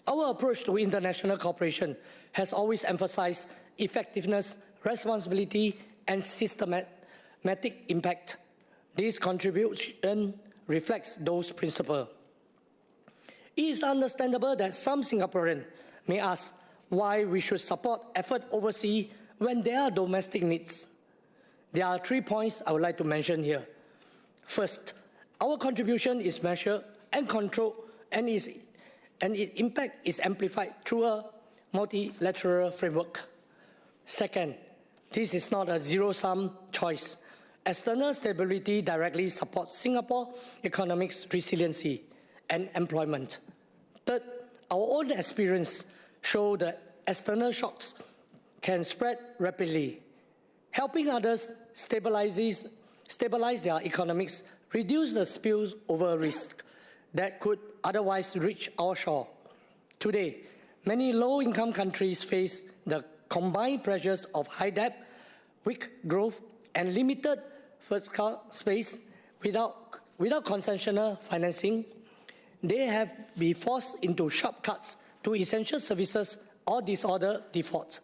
Our approach to international cooperation has always emphasized effectiveness, responsibility, and systematic impact. This contribution reflects those principles. It is understandable that some Singaporeans may ask why we should support effort overseas when there are domestic needs. There are 3 points I would like to mention here. First, our contribution is measured and controlled, and its impact is amplified through a multilateral framework. Second, this is not a zero-sum choice. External stability directly supports Singapore's economic resiliency and employment. Third, our own experience shows that external shocks can spread rapidly. Helping others stabilize their economics reduce the spillover risk that could otherwise reach our shore. Today, many low-income countries face the combined pressures of high debt, weak growth, and limited fiscal space. Without concessional financing, they have been forced into sharp cuts to essential services or disorder defaults,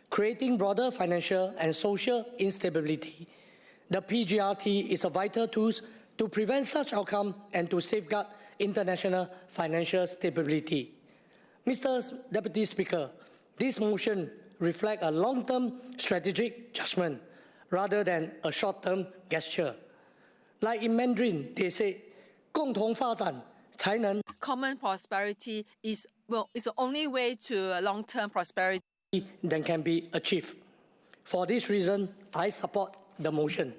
creating broader financial and social instability. The PRGT is a vital tool to prevent such outcomes and to safeguard international financial stability. Mr. Deputy Speaker, this motion reflects a long-term strategic judgment rather than a short-term gesture. Like in Mandarin, they say, 共同发展才能 Common prosperity is the only way to long-term prosperity. than can be achieved. For this reason, I support the motion.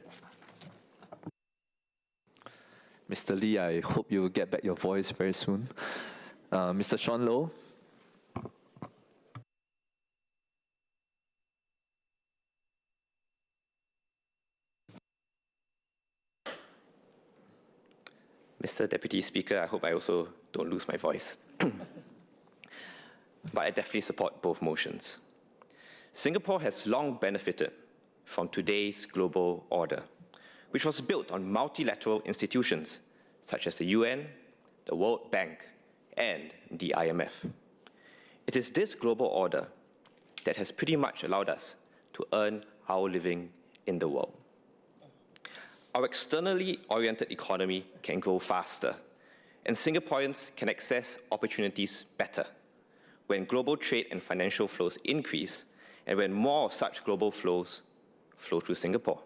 Mr. Lee, I hope you will get back your voice very soon. Mr. Sean Low. Mr. Deputy Speaker, I hope I also don't lose my voice. But I definitely support both motions. Singapore has long benefited from today's global order, which was built on multilateral institutions such as the UN, the World Bank, and the IMF. It is this global order that has pretty much allowed us to earn our living in the world. Our externally oriented economy can grow faster, and Singaporeans can access opportunities better when global trade and financial flows increase and when more of such global flows flow through Singapore.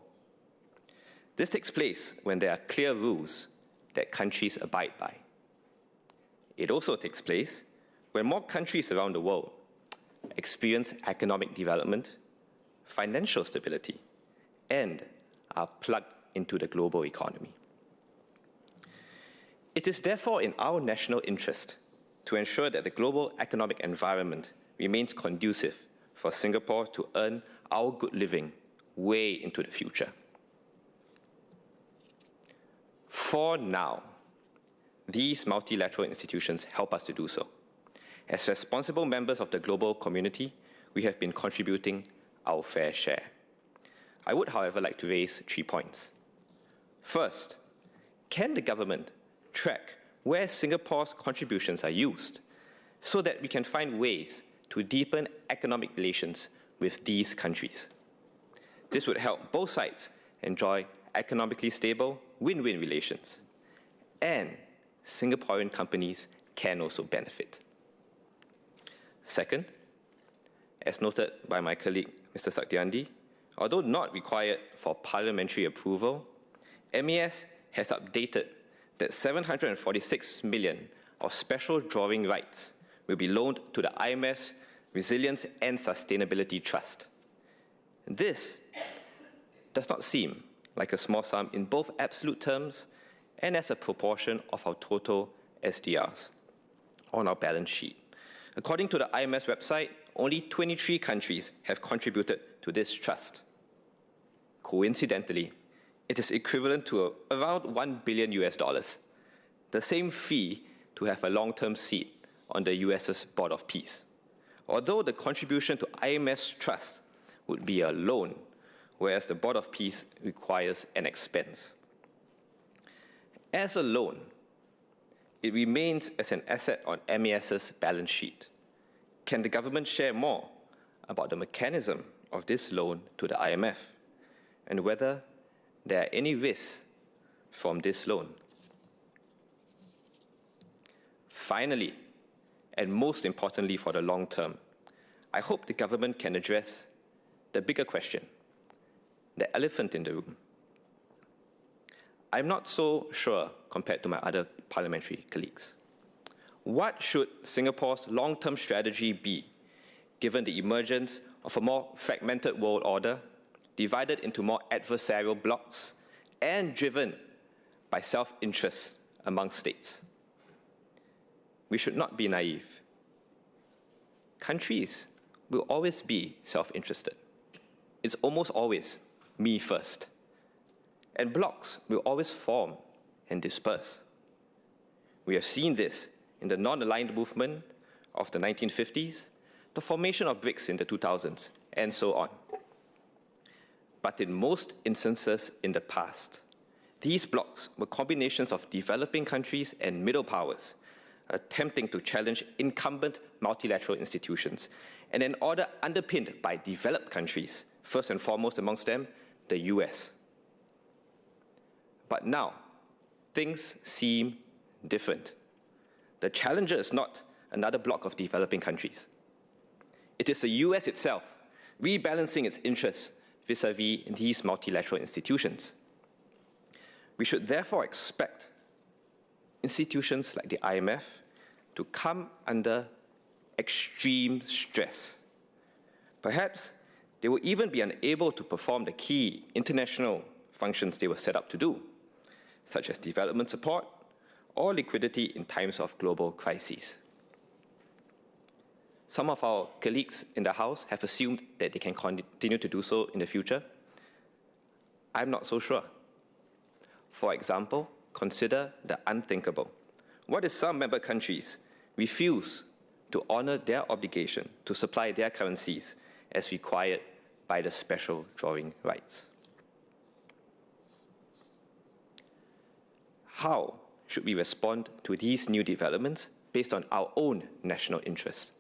This takes place when there are clear rules that countries abide by. It also takes place when more countries around the world experience economic development, financial stability, and are plugged into the global economy. It is therefore in our national interest to ensure that the global economic environment remains conducive for Singapore to earn our good living way into the future. For now, these multilateral institutions help us to do so. As responsible members of the global community, we have been contributing our fair share. I would, however, like to raise 3 points. First, can the government track where Singapore's contributions are used so that we can find ways to deepen economic relations with these countries? This would help both sides enjoy economically stable win-win relations, and Singaporean companies can also benefit. Second, as noted by my colleague Mr. Saktiandi, although not required for parliamentary approval, MAS has updated that 746 million of special drawing rights will be loaned to the IMF's Resilience and Sustainability Trust. This does not seem like a small sum in both absolute terms and as a proportion of our total SDRs on our balance sheet. According to the IMF's website, only 23 countries have contributed to this trust. Coincidentally, it is equivalent to around $1 billion US, the same fee to have a long-term seat on the US's Board of Peace. Although the contribution to IMF's trust would be a loan, whereas the Board of Peace requires an expense. As a loan, it remains as an asset on MAS's balance sheet. Can the government share more about the mechanism of this loan to the IMF and whether there are any risks from this loan? Finally, and most importantly for the long term, I hope the government can address the bigger question, the elephant in the room. I'm not so sure compared to my other parliamentary colleagues. What should Singapore's long-term strategy be, given the emergence of a more fragmented world order, divided into more adversarial blocs, and driven by self-interest among states? We should not be naive. Countries will always be self-interested. It's almost always me first. And blocs will always form and disperse. We have seen this in the non-aligned movement of the 1950s, the formation of BRICS in the 2000s, and so on. But in most instances in the past, these blocs were combinations of developing countries and middle powers attempting to challenge incumbent multilateral institutions, and an order underpinned by developed countries, first and foremost amongst them, the US. But now, things seem different. The challenger is not another bloc of developing countries. It is the US itself rebalancing its interests vis-à-vis these multilateral institutions. We should therefore expect institutions like the IMF to come under extreme stress Perhaps they will even be unable to perform the key international functions they were set up to do, such as development support or liquidity in times of global crises. Some of our colleagues in the House have assumed that they can continue to do so in the future. I'm not so sure. For example, consider the unthinkable. What if some member countries refuse to honor their obligation to supply their currencies as required by the special drawing rights? How should we respond to these new developments based on our own national interests?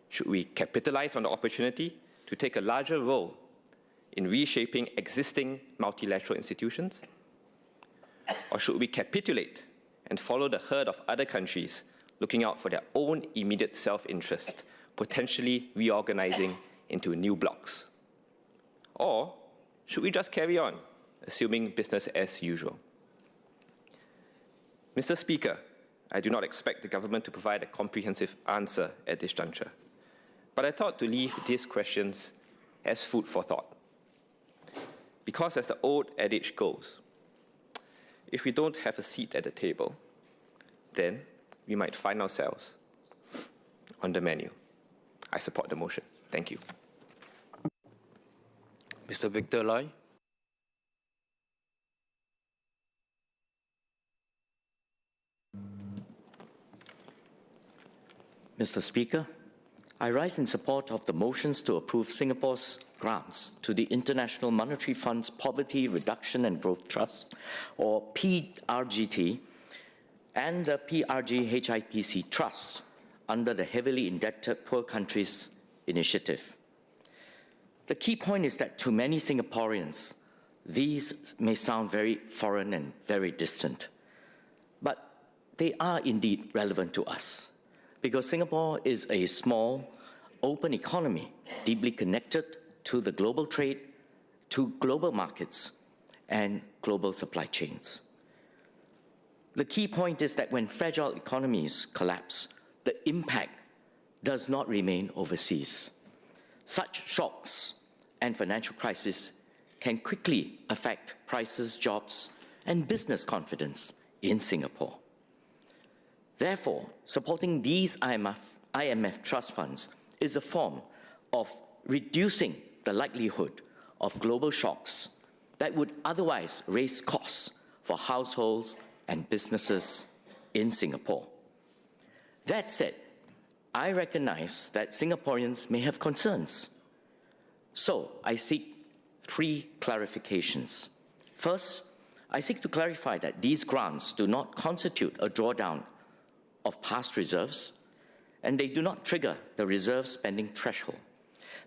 Should we capitalize on the opportunity to take a larger role in reshaping existing multilateral institutions? Or should we capitulate and follow the herd of other countries looking out for their own immediate self-interest, potentially reorganizing into new blocs? Or should we just carry on, assuming business as usual? Mr. Speaker, I do not expect the government to provide a comprehensive answer at this juncture, but I thought to leave these questions as food for thought. Because as the old adage goes, if we don't have a seat at the table, then we might find ourselves on the menu. I support the motion. Thank you. Mr. Victor Lai. Mr. Speaker, I rise in support of the motions to approve Singapore's grants to the International Monetary Fund's Poverty Reduction and Growth Trust, or PRGT, and the PRG-HIPC Trust under the Heavily Indebted Poor Countries Initiative. The key point is that to many Singaporeans, these may sound very foreign and very distant, but they are indeed relevant to us, because Singapore is a small, open economy, deeply connected to the global trade, to global markets, and global supply chains. The key point is that when fragile economies collapse, the impact does not remain overseas. Such shocks and financial crises can quickly affect prices, jobs, and business confidence in Singapore. Therefore, supporting these IMF trust funds is a form of reducing the likelihood of global shocks that would otherwise raise costs for households and businesses in Singapore. That said, I recognize that Singaporeans may have concerns. So I seek 3 clarifications. First, I seek to clarify that these grants do not constitute a drawdown of past reserves, and they do not trigger the reserve spending threshold,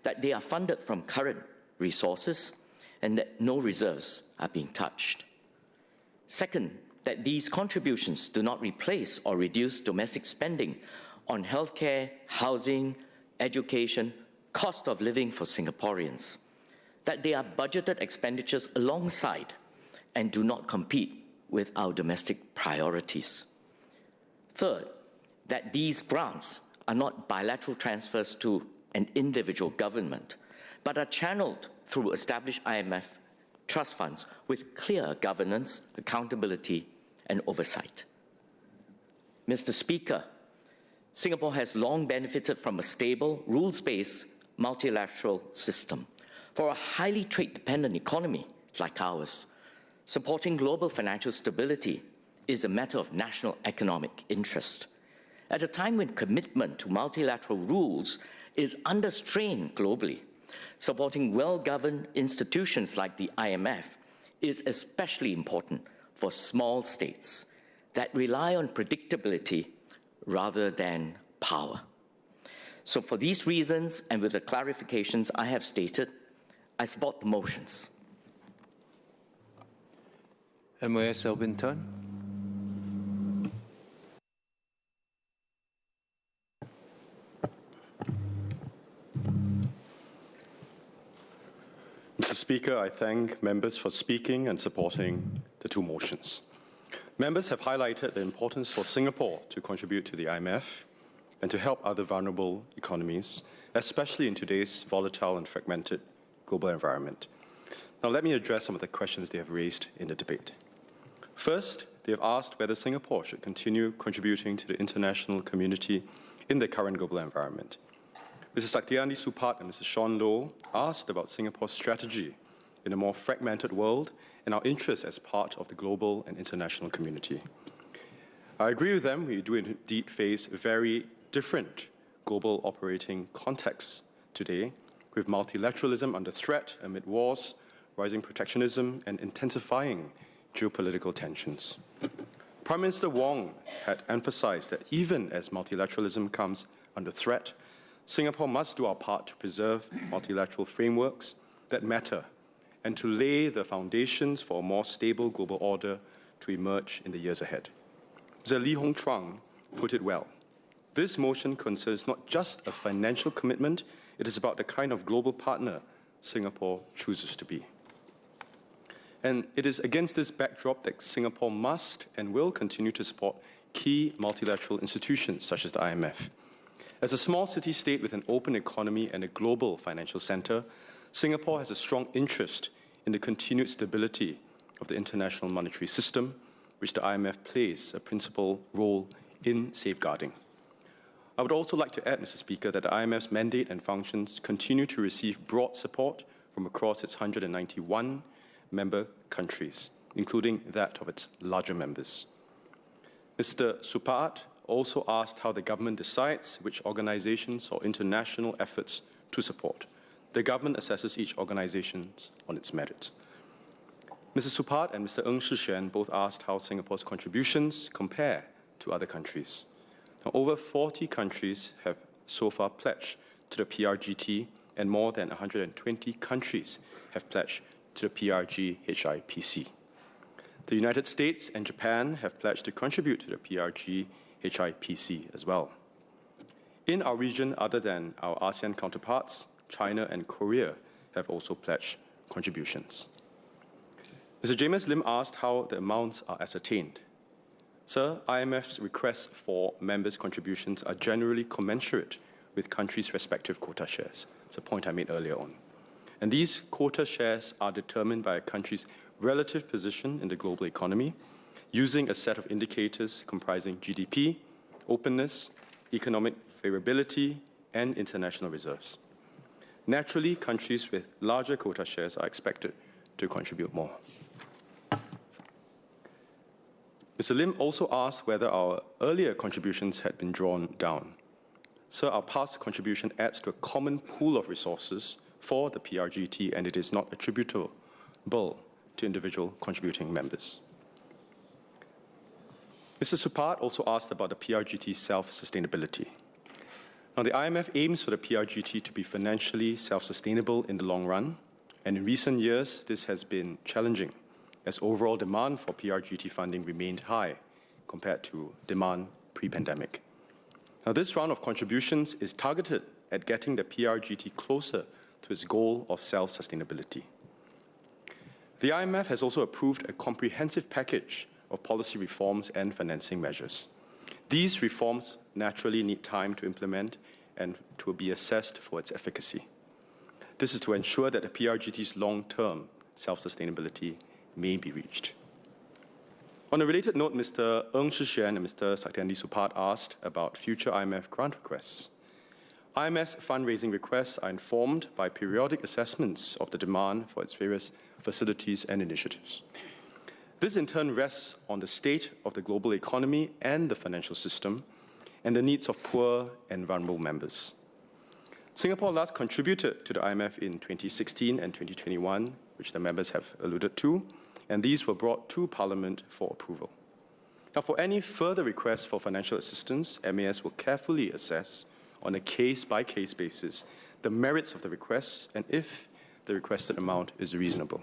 that they are funded from current resources, and that no reserves are being touched. Second, that these contributions do not replace or reduce domestic spending on healthcare, housing, education, cost of living for Singaporeans, that they are budgeted expenditures alongside and do not compete with our domestic priorities. Third, that these grants are not bilateral transfers to an individual government, but are channeled through established IMF trust funds with clear governance, accountability, and oversight. Mr. Speaker, Singapore has long benefited from a stable, rules-based multilateral system. For a highly trade-dependent economy like ours, supporting global financial stability is a matter of national economic interest. At a time when commitment to multilateral rules is under strain globally, supporting well-governed institutions like the IMF is especially important for small states that rely on predictability rather than power. So for these reasons, and with the clarifications I have stated, I support the motions. MOS Alvin Tan. Mr. Speaker, I thank members for speaking and supporting the 2 motions. Members have highlighted the importance for Singapore to contribute to the IMF and to help other vulnerable economies, especially in today's volatile and fragmented global environment. Now, let me address some of the questions they have raised in the debate. First, they have asked whether Singapore should continue contributing to the international community in the current global environment. Mrs. Saktiandi Supat and Mrs. Sean Low asked about Singapore's strategy in a more fragmented world and our interests as part of the global and international community. I agree with them. We do indeed face very different global operating contexts today, with multilateralism under threat amid wars, rising protectionism, and intensifying geopolitical tensions. Prime Minister Wong had emphasized that even as multilateralism comes under threat, Singapore must do our part to preserve multilateral frameworks that matter and to lay the foundations for a more stable global order to emerge in the years ahead. Mr. Lee Hong Chuang put it well. This motion concerns not just a financial commitment, it is about the kind of global partner Singapore chooses to be. And it is against this backdrop that Singapore must and will continue to support key multilateral institutions such as the IMF. As a small city-state with an open economy and a global financial center, Singapore has a strong interest in the continued stability of the international monetary system, which the IMF plays a principal role in safeguarding. I would also like to add, Mr. Speaker, that the IMF's mandate and functions continue to receive broad support from across its 191 member countries, including that of its larger members. Mr. Supat also asked how the government decides which organizations or international efforts to support. The government assesses each organization on its merit. Mrs. Supat and Mr. Ng Shixuan both asked how Singapore's contributions compare to other countries. Now, over 40 countries have so far pledged to the PRGT, and more than 120 countries have pledged to the PRG-HIPC. The United States and Japan have pledged to contribute to the PRG-HIPC as well. In our region, other than our ASEAN counterparts, China and Korea have also pledged contributions. Mr. James Lim asked how the amounts are ascertained. Sir, IMF's requests for members' contributions are generally commensurate with countries' respective quota shares. It's a point I made earlier on. And these quota shares are determined by a country's relative position in the global economy, using a set of indicators comprising GDP, openness, economic favorability, and international reserves. Naturally, countries with larger quota shares are expected to contribute more. Mr. Lim also asked whether our earlier contributions had been drawn down. Sir, our past contribution adds to a common pool of resources for the PRGT, and it is not attributable to individual contributing members. Mr. Supat also asked about the PRGT's self-sustainability. Now, the IMF aims for the PRGT to be financially self-sustainable in the long run, and in recent years, this has been challenging, as overall demand for PRGT funding remained high compared to demand pre-pandemic. Now, this round of contributions is targeted at getting the PRGT closer to its goal of self-sustainability. The IMF has also approved a comprehensive package of policy reforms and financing measures. These reforms naturally need time to implement and to be assessed for its efficacy. This is to ensure that the PRGT's long-term self-sustainability may be reached. On a related note, Mr. Ng Shixuan and Mr. Saktiandi Supat asked about future IMF grant requests. IMF's fundraising requests are informed by periodic assessments of the demand for its various facilities and initiatives. This in turn rests on the state of the global economy and the financial system and the needs of poor and vulnerable members. Singapore last contributed to the IMF in 2016 and 2021, which the members have alluded to, and these were brought to Parliament for approval. Now, for any further requests for financial assistance, MAS will carefully assess on a case-by-case basis the merits of the requests and if the requested amount is reasonable.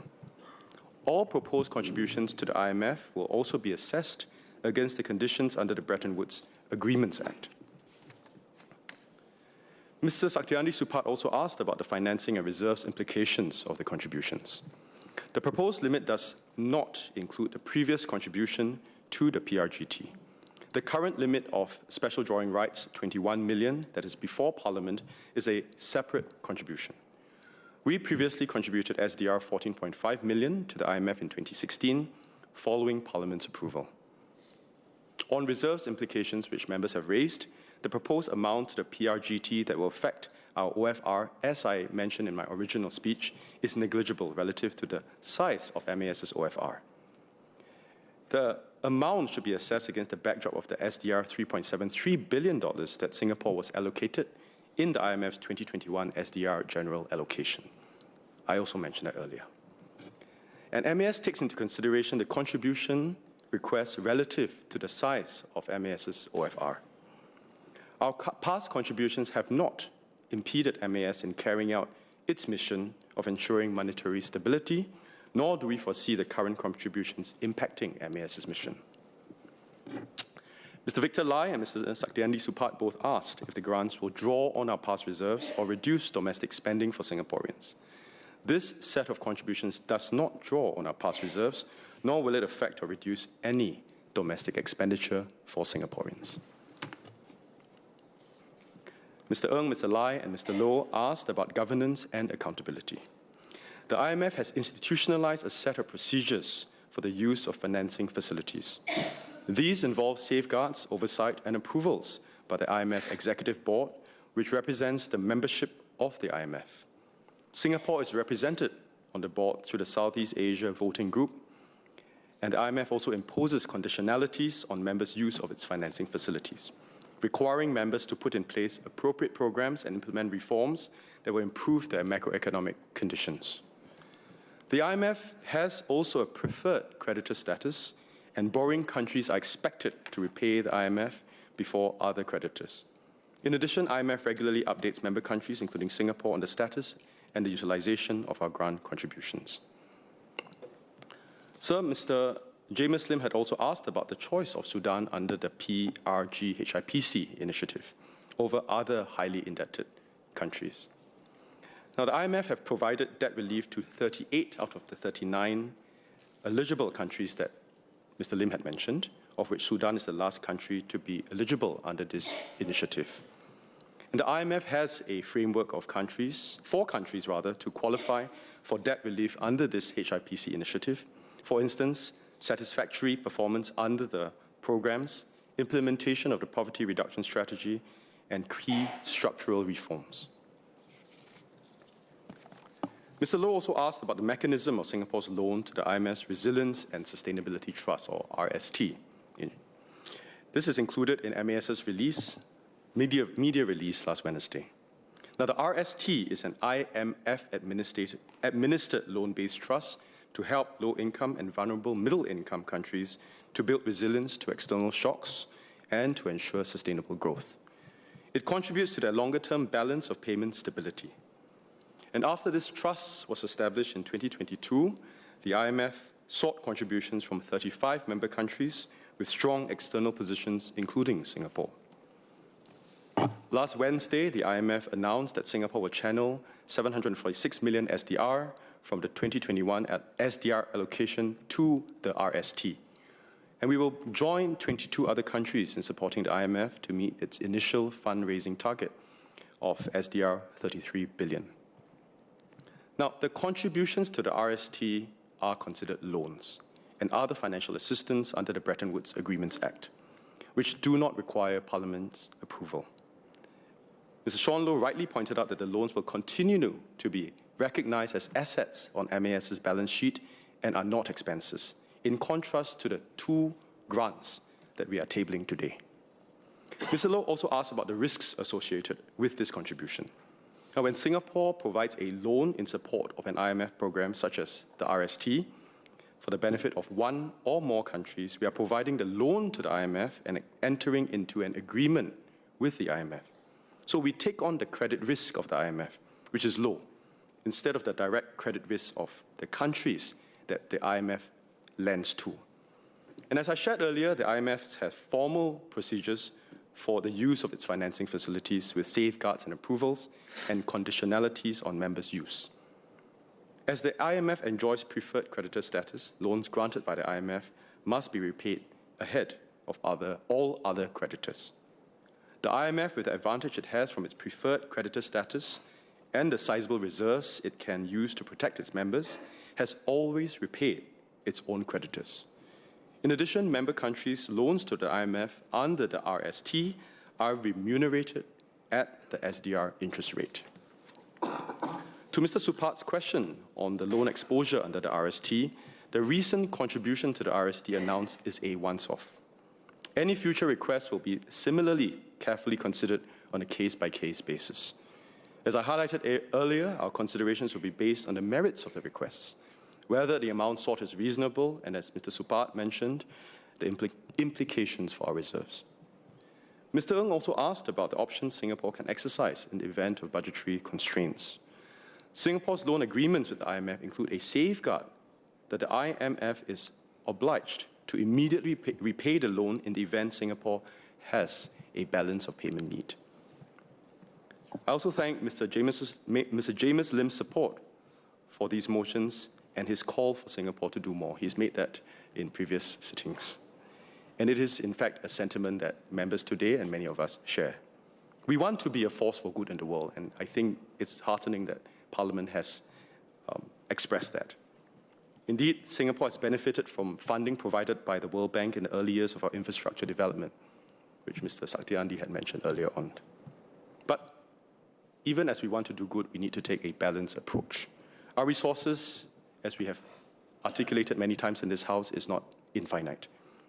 All proposed contributions to the IMF will also be assessed against the conditions under the Bretton Woods Agreements Act. Mr. Saktiandi Supat also asked about the financing and reserves implications of the contributions. The proposed limit does not include the previous contribution to the PRGT. The current limit of special drawing rights, 21 million, that is before Parliament, is a separate contribution. We previously contributed SDR 14.5 million to the IMF in 2016, following Parliament's approval. On reserves implications which members have raised, the proposed amount to the PRGT that will affect our OFR, as I mentioned in my original speech, is negligible relative to the size of MAS's OFR. The amount should be assessed against the backdrop of the SDR $3.73 billion that Singapore was allocated in the IMF's 2021 SDR general allocation. I also mentioned that earlier. And MAS takes into consideration the contribution requests relative to the size of MAS's OFR. Our past contributions have not impeded MAS in carrying out its mission of ensuring monetary stability, nor do we foresee the current contributions impacting MAS's mission. Mr. Victor Lai and Mr. Saktiandi Supat both asked if the grants will draw on our past reserves or reduce domestic spending for Singaporeans. This set of contributions does not draw on our past reserves, nor will it affect or reduce any domestic expenditure for Singaporeans. Mr. Ng, Mr. Lai, and Mr. Loh asked about governance and accountability. The IMF has institutionalized a set of procedures for the use of financing facilities. These involve safeguards, oversight, and approvals by the IMF Executive Board, which represents the membership of the IMF. Singapore is represented on the board through the Southeast Asia Voting Group, and the IMF also imposes conditionalities on members' use of its financing facilities, requiring members to put in place appropriate programs and implement reforms that will improve their macroeconomic conditions. The IMF has also a preferred creditor status, and borrowing countries are expected to repay the IMF before other creditors. In addition, IMF regularly updates member countries, including Singapore, on the status and the utilization of our grant contributions. Sir, Mr. James Lim had also asked about the choice of Sudan under the PRGHIPC initiative over other highly indebted countries. Now, the IMF have provided debt relief to 38 out of the 39 eligible countries that Mr. Lim had mentioned, of which Sudan is the last country to be eligible under this initiative. And the IMF has a framework of countries, 4 countries rather, to qualify for debt relief under this HIPC initiative. For instance, satisfactory performance under the programs, implementation of the poverty reduction strategy, and key structural reforms. Mr. Loh also asked about the mechanism of Singapore's loan to the IMF's Resilience and Sustainability Trust, or RST. This is included in MAS's release, media release last Wednesday. Now, the RST is an IMF-administered loan-based trust to help low-income and vulnerable middle-income countries to build resilience to external shocks and to ensure sustainable growth. It contributes to their longer-term balance of payment stability. And after this trust was established in 2022, the IMF sought contributions from 35 member countries with strong external positions, including Singapore. Last Wednesday, the IMF announced that Singapore will channel 746 million SDR from the 2021 SDR allocation to the RST. And we will join 22 other countries in supporting the IMF to meet its initial fundraising target of SDR 33 billion. Now, the contributions to the RST are considered loans and other financial assistance under the Bretton Woods Agreements Act, which do not require Parliament's approval. Mr. Sean Loh rightly pointed out that the loans will continue to be recognized as assets on MAS's balance sheet and are not expenses, in contrast to the 2 grants that we are tabling today. Mr. Loh also asked about the risks associated with this contribution. Now, when Singapore provides a loan in support of an IMF program such as the RST, for the benefit of 1 or more countries, we are providing the loan to the IMF and entering into an agreement with the IMF. So we take on the credit risk of the IMF, which is low, instead of the direct credit risk of the countries that the IMF lends to. And as I shared earlier, the IMF has formal procedures for the use of its financing facilities with safeguards and approvals and conditionalities on members' use. As the IMF enjoys preferred creditor status, loans granted by the IMF must be repaid ahead of all other creditors. The IMF, with the advantage it has from its preferred creditor status and the sizable reserves it can use to protect its members, has always repaid its own creditors. In addition, member countries' loans to the IMF under the RST are remunerated at the SDR interest rate. To Mr. Supat's question on the loan exposure under the RST, the recent contribution to the RST announced is a once-off. Any future requests will be similarly carefully considered on a case-by-case basis. As I highlighted earlier, our considerations will be based on the merits of the requests, whether the amount sought is reasonable, and as Mr. Supat mentioned, the implications for our reserves. Mr. Ng also asked about the options Singapore can exercise in the event of budgetary constraints. Singapore's loan agreements with the IMF include a safeguard that the IMF is obliged to immediately repay the loan in the event Singapore has a balance of payment need. I also thank Mr. James Lim's support for these motions and his call for Singapore to do more. He's made that in previous sittings. And it is, in fact, a sentiment that members today and many of us share. We want to be a force for good in the world, and I think it's heartening that Parliament has expressed that. Indeed, Singapore has benefited from funding provided by the World Bank in the early years of our infrastructure development, which Mr. Saktiandi had mentioned earlier on. But even as we want to do good, we need to take a balanced approach. Our resources, as we have articulated many times in this House, is not infinite.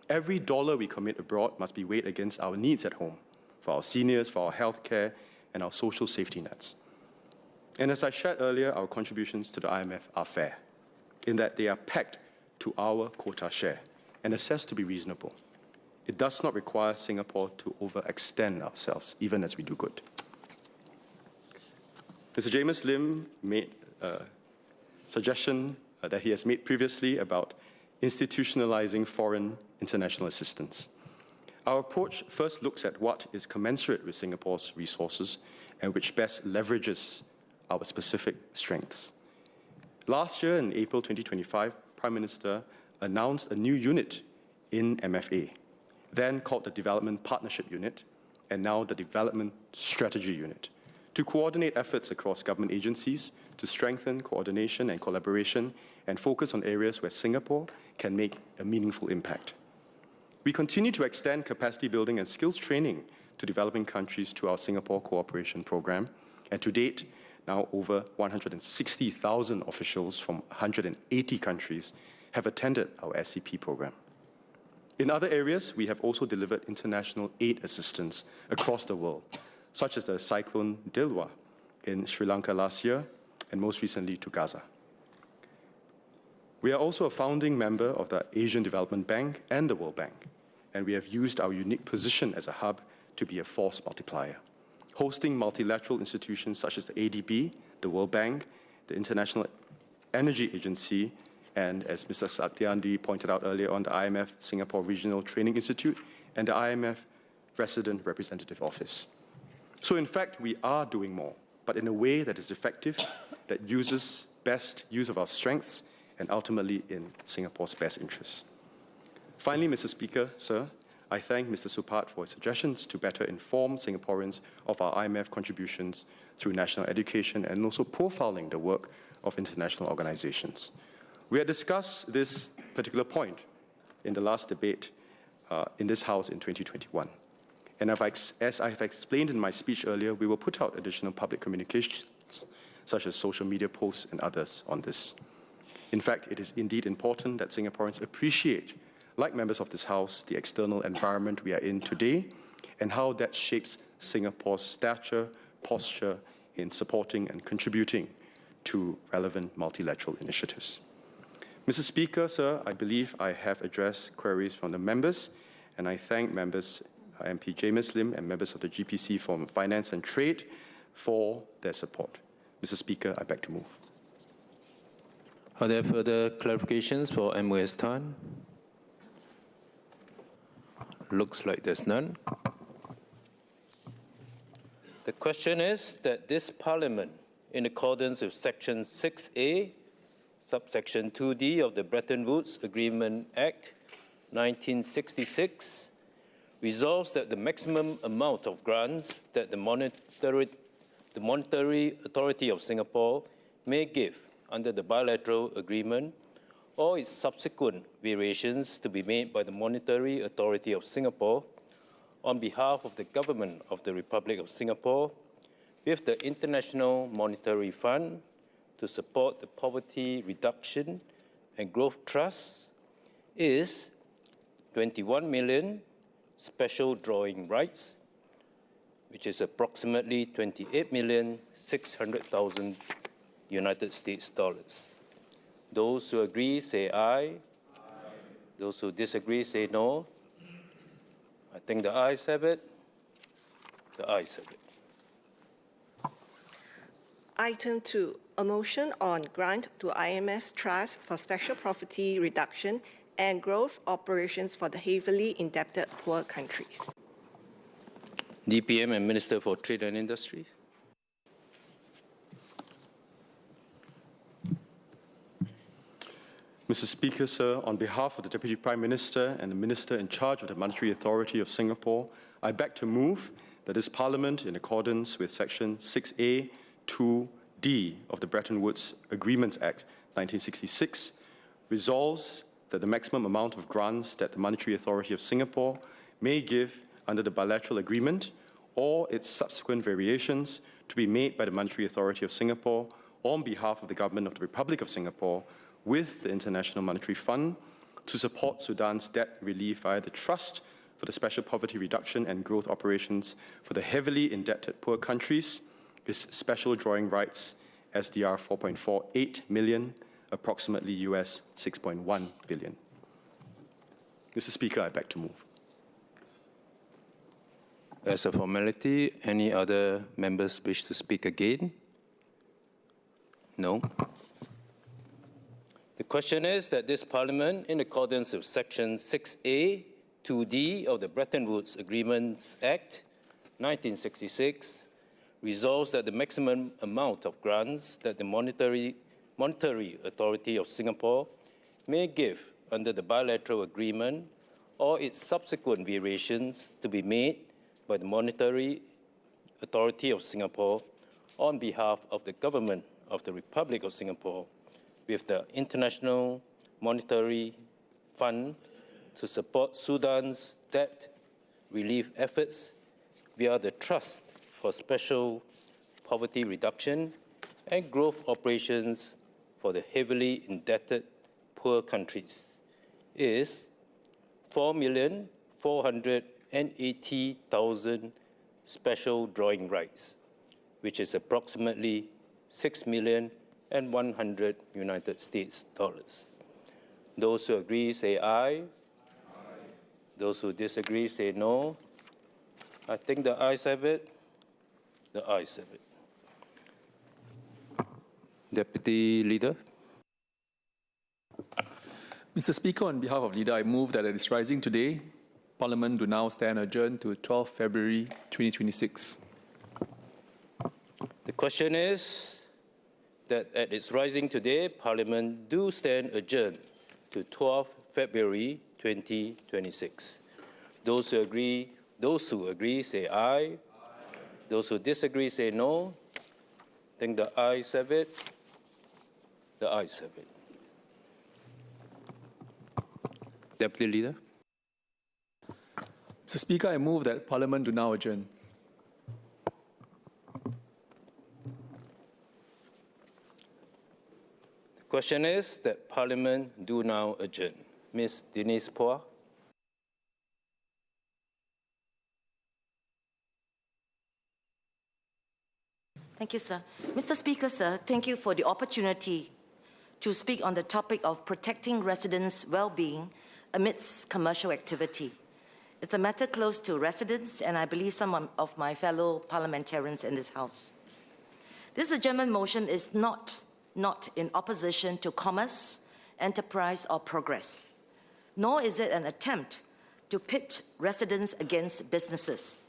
Every dollar we commit abroad must be weighed against our needs at home, for our seniors, for our healthcare, and our social safety nets. And as I shared earlier, our contributions to the IMF are fair, in that they are pegged to our quota share and assessed to be reasonable. It does not require Singapore to overextend ourselves, even as we do good. Mr. James Lim made a suggestion that he has made previously about institutionalizing foreign international assistance. Our approach first looks at what is commensurate with Singapore's resources and which best leverages our specific strengths. Last year, in April 2025, Prime Minister announced a new unit in MFA, then called the Development Partnership Unit, and now the Development Strategy Unit, to coordinate efforts across government agencies to strengthen coordination and collaboration and focus on areas where Singapore can make a meaningful impact. We continue to extend capacity building and skills training to developing countries through our Singapore Cooperation Program, and to date, now over 160,000 officials from 180 countries have attended our SCP program. In other areas, we have also delivered international aid assistance across the world, such as the Cyclone Dilwa in Sri Lanka last year, and most recently to Gaza. We are also a founding member of the Asian Development Bank and the World Bank, and we have used our unique position as a hub to be a force multiplier, hosting multilateral institutions such as the ADB, the World Bank, the International Energy Agency, and as Mr. Saktiandi pointed out earlier on, the IMF Singapore Regional Training Institute and the IMF Resident Representative Office. So in fact, we are doing more, but in a way that is effective, that uses best use of our strengths, and ultimately in Singapore's best interests. Finally, Mr. Speaker, sir, I thank Mr. Supat for his suggestions to better inform Singaporeans of our IMF contributions through national education and also profiling the work of international organizations. We had discussed this particular point in the last debate in this House in 2021. And as I have explained in my speech earlier, we will put out additional public communications, such as social media posts and others on this. In fact, it is indeed important that Singaporeans appreciate, like members of this House, the external environment we are in today and how that shapes Singapore's stature, posture in supporting and contributing to relevant multilateral initiatives. Mr. Speaker, sir, I believe I have addressed queries from the members, and I thank members, MP James Lim and members of the GPC for Finance and Trade for their support. Mr. Speaker, I beg to move. Are there further clarifications for MOS Tan? Looks like there's none. The question is that this Parliament, in accordance with Section 6A, subsection 2D of the Bretton Woods Agreement Act 1966, resolves that the maximum amount of grants that the Monetary Authority of Singapore may give under the bilateral agreement or its subsequent variations to be made by the Monetary Authority of Singapore on behalf of the Government of the Republic of Singapore with the International Monetary Fund to support the Poverty Reduction and Growth Trust is 21 million special drawing rights, which is approximately 28,600,000 United States dollars. Those who agree say aye. Those who disagree say no. I think the ayes have it. The ayes have it. Item 2, a motion on grant to IMF Trust for special poverty reduction and growth operations for the heavily indebted poor countries. DPM and Minister for Trade and Industry. Mr. Speaker, sir, on behalf of the Deputy Prime Minister and the Minister in charge of the Monetary Authority of Singapore, I beg to move that this Parliament, in accordance with Section 6A, 2D of the Bretton Woods Agreements Act 1966, resolves that the maximum amount of grants that the Monetary Authority of Singapore may give under the bilateral agreement or its subsequent variations to be made by the Monetary Authority of Singapore on behalf of the Government of the Republic of Singapore with the International Monetary Fund to support Sudan's debt relief via the Trust for the Special Poverty Reduction and Growth Operations for the Heavily Indebted Poor Countries is special drawing rights SDR 4.48 million, approximately US 6.1 billion. Mr. Speaker, I beg to move. As a formality, any other members wish to speak again? No. The question is that this Parliament, in accordance with Section 6A, 2D of the Bretton Woods Agreements Act 1966, resolves that the maximum amount of grants that the Monetary Authority of Singapore may give under the bilateral agreement or its subsequent variations to be made by the Monetary Authority of Singapore on behalf of the Government of the Republic of Singapore with the International Monetary Fund to support Sudan's debt relief efforts via the Trust for Special Poverty Reduction and Growth Operations for the Heavily Indebted Poor Countries is 4,480,000 special drawing rights, which is approximately 6,100,000 United States dollars. Those who agree say aye. Those who disagree say no. I think the ayes have it. The ayes have it. Deputy Leader. Mr. Speaker, on behalf of Leader, I move that at its rising today, Parliament do now stand adjourned to 12 February 2026. The question is that at its rising today, Parliament do stand adjourned to 12 February 2026. Those who agree say aye. Those who disagree say no. I think the ayes have it. The ayes have it. Deputy Leader. Mr. Speaker, I move that Parliament do now adjourn. The question is that Parliament do now adjourn. Ms. Denise Phua. Thank you, sir. Mr. Speaker, sir, thank you for the opportunity to speak on the topic of protecting residents' well-being amidst commercial activity. It's a matter close to residents and I believe some of my fellow parliamentarians in this House. This adjournment motion is not in opposition to commerce, enterprise or progress, nor is it an attempt to pit residents against businesses.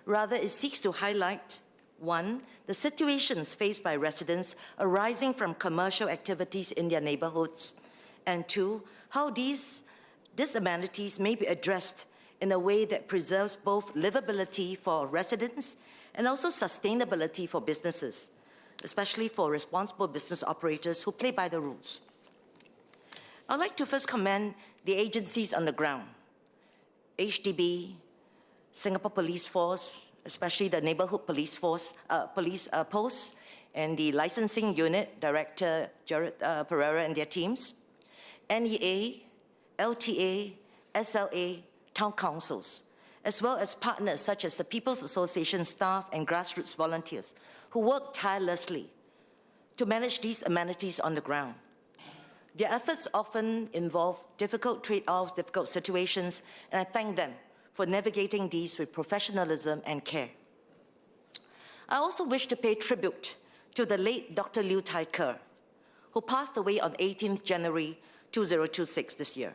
Rather, it seeks to highlight, one, the situations faced by residents arising from commercial activities in their neighborhoods, and two, how these amenities may be addressed in a way that preserves both livability for residents and also sustainability for businesses, especially for responsible business operators who play by the rules. I'd like to first commend the agencies on the ground, HDB, Singapore Police Force, especially the Neighbourhood Police Force, posts, and the Licensing Unit, Director Jared Pereira and their teams, NEA, LTA, SLA, town councils, as well as partners such as the People's Association staff and grassroots volunteers who work tirelessly to manage these amenities on the ground. Their efforts often involve difficult trade-offs, difficult situations, and I thank them for navigating these with professionalism and care. I also wish to pay tribute to the late Dr. Liu Tai Ker, who passed away on 18th January 2026 this year.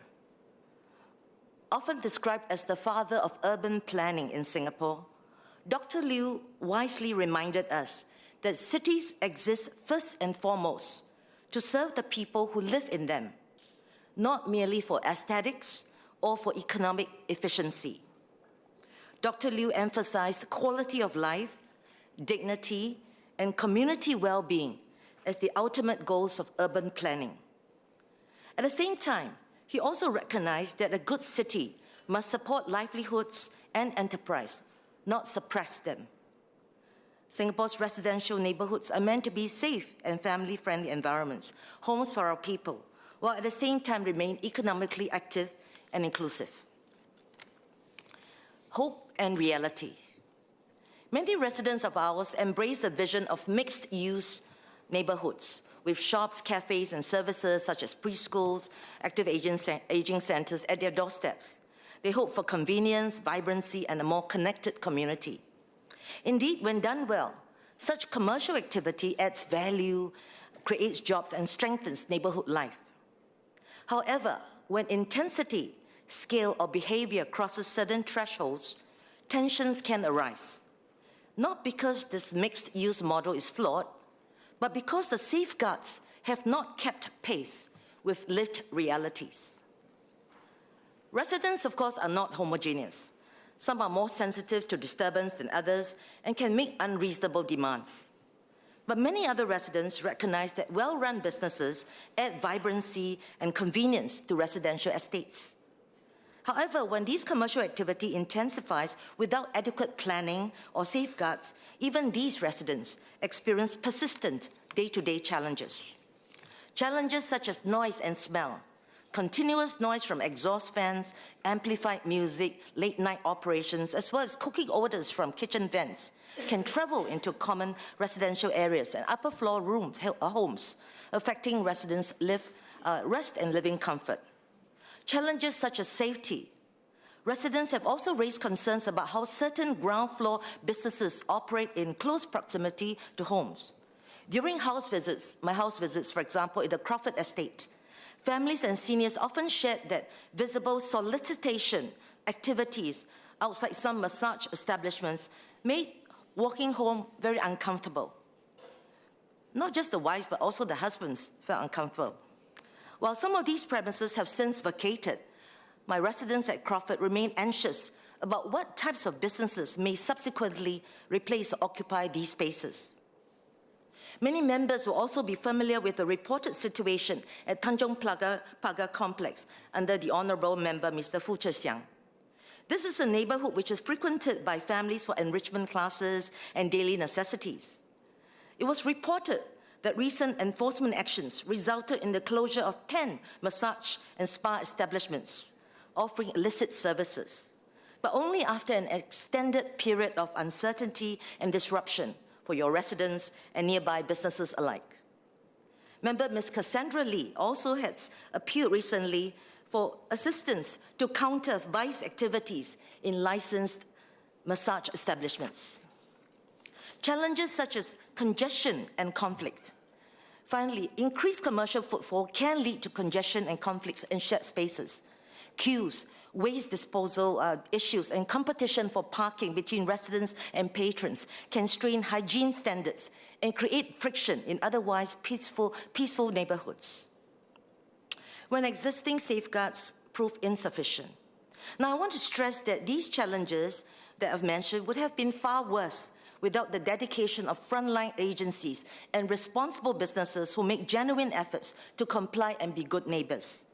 Often described as the father of urban planning in Singapore, Dr. Liu wisely reminded us that cities exist first and foremost to serve the people who live in them, not merely for aesthetics or for economic efficiency. Dr. Liu emphasized quality of life, dignity, and community well-being as the ultimate goals of urban planning. At the same time, he also recognized that a good city must support livelihoods and enterprise, not suppress them. Singapore's residential neighborhoods are meant to be safe and family-friendly environments, homes for our people, while at the same time remain economically active and inclusive. Hope and reality. Many residents of ours embrace the vision of mixed-use neighborhoods with shops, cafes, and services such as preschools, active aging centers at their doorsteps. They hope for convenience, vibrancy, and a more connected community. Indeed, when done well, such commercial activity adds value, creates jobs, and strengthens neighborhood life. However, when intensity, scale, or behavior crosses certain thresholds, tensions can arise. Not because this mixed-use model is flawed, but because the safeguards have not kept pace with lived realities. Residents, of course, are not homogeneous. Some are more sensitive to disturbance than others and can make unreasonable demands. But many other residents recognize that well-run businesses add vibrancy and convenience to residential estates. However, when this commercial activity intensifies without adequate planning or safeguards, even these residents experience persistent day-to-day challenges. Challenges such as noise and smell, continuous noise from exhaust fans, amplified music, late-night operations, as well as cooking odors from kitchen vents, can travel into common residential areas and upper floor rooms, homes, affecting residents' rest and living comfort. Challenges such as safety. Residents have also raised concerns about how certain ground floor businesses operate in close proximity to homes. During my house visits, for example, in the Crawford Estate, families and seniors often shared that visible solicitation activities outside some massage establishments made walking home very uncomfortable. Not just the wives, but also the husbands felt uncomfortable. While some of these premises have since vacated, my residents at Crawford remain anxious about what types of businesses may subsequently replace or occupy these spaces. Many members will also be familiar with the reported situation at Tanjong Pagar Complex under the Honourable Member Mr. Foo Che Siang. This is a neighbourhood which is frequented by families for enrichment classes and daily necessities. It was reported that recent enforcement actions resulted in the closure of 10 massage and spa establishments offering illicit services, but only after an extended period of uncertainty and disruption for your residents and nearby businesses alike. Member Ms. Cassandra Lee also has appealed recently for assistance to counter vice activities in licensed massage establishments. Challenges such as congestion and conflict. Finally, increased commercial footfall can lead to congestion and conflicts in shared spaces. Queues, waste disposal issues, and competition for parking between residents and patrons can strain hygiene standards and create friction in otherwise peaceful neighborhoods. When existing safeguards prove insufficient, Now, I want to stress that these challenges that I've mentioned would have been far worse without the dedication of frontline agencies and responsible businesses who make genuine efforts to comply and be good neighbors.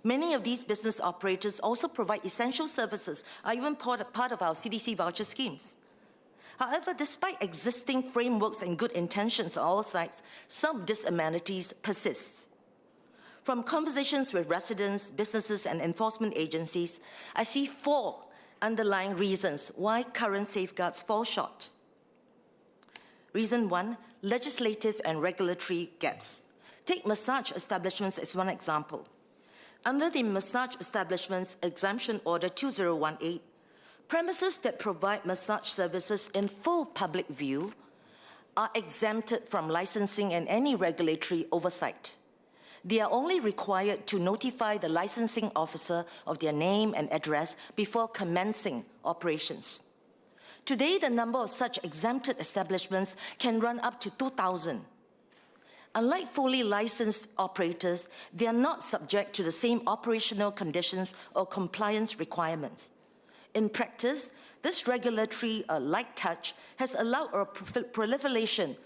Many of these business operators also provide essential services, are even part of our CDC voucher schemes. However, despite existing frameworks and good intentions on all sides, some disamenities persist. From conversations with residents, businesses, and enforcement agencies, I see 4 underlying reasons why current safeguards fall short. Reason 1, legislative and regulatory gaps. Take massage establishments as one example. Under the Massage Establishments Exemption Order 2018, premises that provide massage services in full public view are exempted from licensing and any regulatory oversight. They are only required to notify the licensing officer of their name and address before commencing operations. Today, the number of such exempted establishments can run up to 2,000. Unlike fully licensed operators, they are not subject to the same operational conditions or compliance requirements. In practice, this regulatory light touch has allowed a proliferation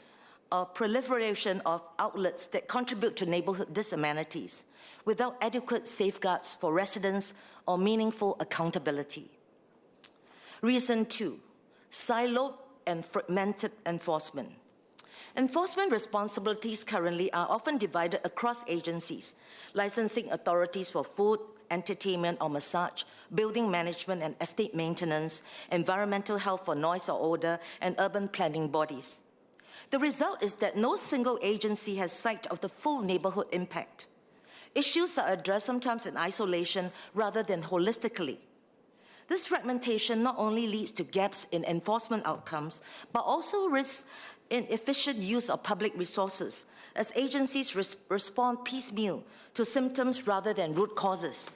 of outlets that contribute to neighborhood disamenities without adequate safeguards for residents or meaningful accountability. Reason 2, siloed and fragmented enforcement. Enforcement responsibilities currently are often divided across agencies: licensing authorities for food, entertainment or massage, building management and estate maintenance, environmental health for noise or odor, and urban planning bodies. The result is that no single agency has sight of the full neighborhood impact. Issues are addressed sometimes in isolation rather than holistically. This fragmentation not only leads to gaps in enforcement outcomes, but also risks inefficient use of public resources, as agencies respond piecemeal to symptoms rather than root causes.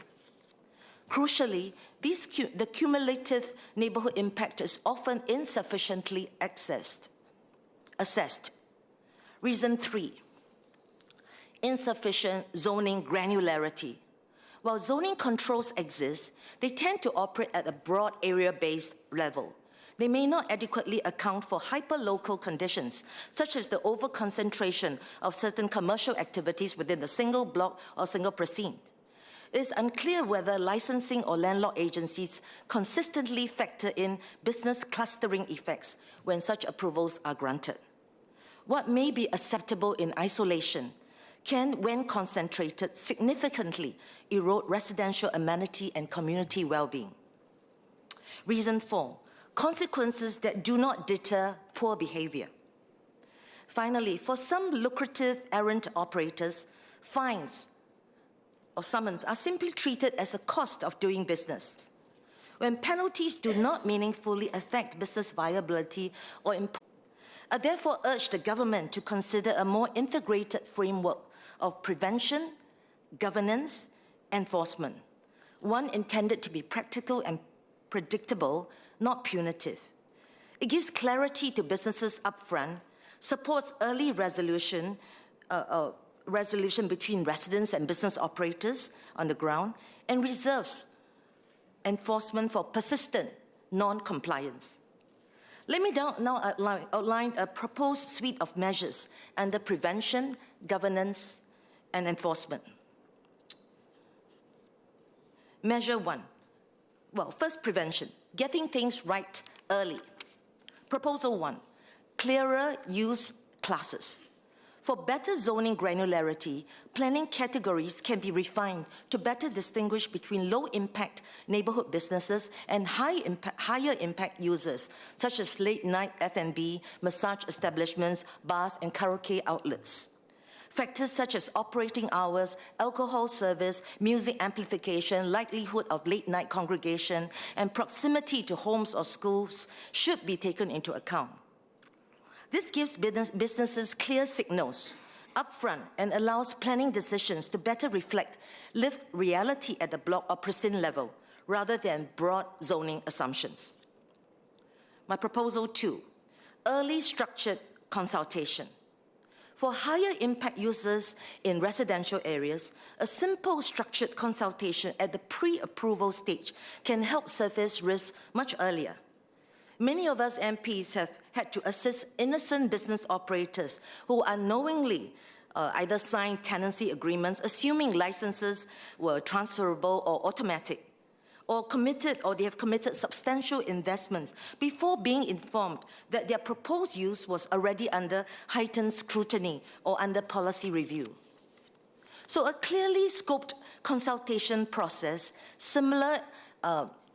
Crucially, the cumulative neighborhood impact is often insufficiently assessed. Reason 3, insufficient zoning granularity. While zoning controls exist, they tend to operate at a broad area-based level. They may not adequately account for hyper-local conditions, such as the over-concentration of certain commercial activities within a single block or single precinct. It is unclear whether licensing or landlord agencies consistently factor in business clustering effects when such approvals are granted. What may be acceptable in isolation can, when concentrated, significantly erode residential amenity and community well-being. Reason 4, consequences that do not deter poor behavior. Finally, for some lucrative errant operators, fines or summons are simply treated as a cost of doing business. When penalties do not meaningfully affect business viability or I therefore urge the government to consider a more integrated framework of prevention, governance, enforcement, one intended to be practical and predictable, not punitive. It gives clarity to businesses upfront, supports early resolution between residents and business operators on the ground, and reserves enforcement for persistent non-compliance. Let me now outline a proposed suite of measures under prevention, governance, and enforcement. Measure 1. Well, first, prevention. Getting things right early. Proposal 1. Clearer use classes. For better zoning granularity, planning categories can be refined to better distinguish between low-impact neighborhood businesses and higher-impact users, such as late-night F&B, massage establishments, bars, and karaoke outlets. Factors such as operating hours, alcohol service, music amplification, likelihood of late-night congregation, and proximity to homes or schools should be taken into account. This gives businesses clear signals upfront and allows planning decisions to better reflect lived reality at the block or precinct level, rather than broad zoning assumptions. My proposal 2, early structured consultation. For higher impact users in residential areas, a simple structured consultation at the pre-approval stage can help surface risks much earlier. Many of us MPs have had to assist innocent business operators who unknowingly either signed tenancy agreements assuming licenses were transferable or automatic, or they have committed substantial investments before being informed that their proposed use was already under heightened scrutiny or under policy review. So a clearly scoped consultation process, similar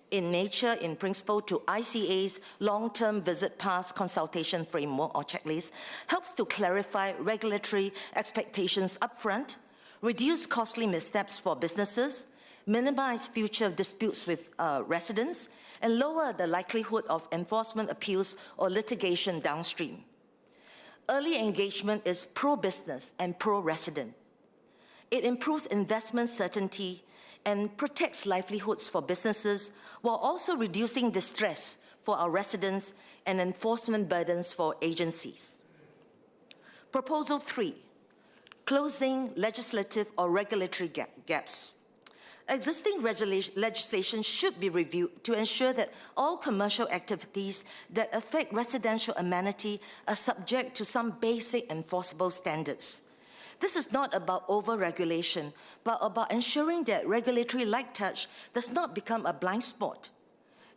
in nature, in principle, to ICA's long-term visit pass consultation framework or checklist, helps to clarify regulatory expectations upfront, reduce costly missteps for businesses, minimize future disputes with residents, and lower the likelihood of enforcement appeals or litigation downstream. Early engagement is pro-business and pro-resident. It improves investment certainty and protects livelihoods for businesses while also reducing distress for our residents and enforcement burdens for agencies. Proposal 3, closing legislative or regulatory gaps. Existing legislation should be reviewed to ensure that all commercial activities that affect residential amenity are subject to some basic enforceable standards. This is not about over-regulation, but about ensuring that regulatory light touch does not become a blind spot.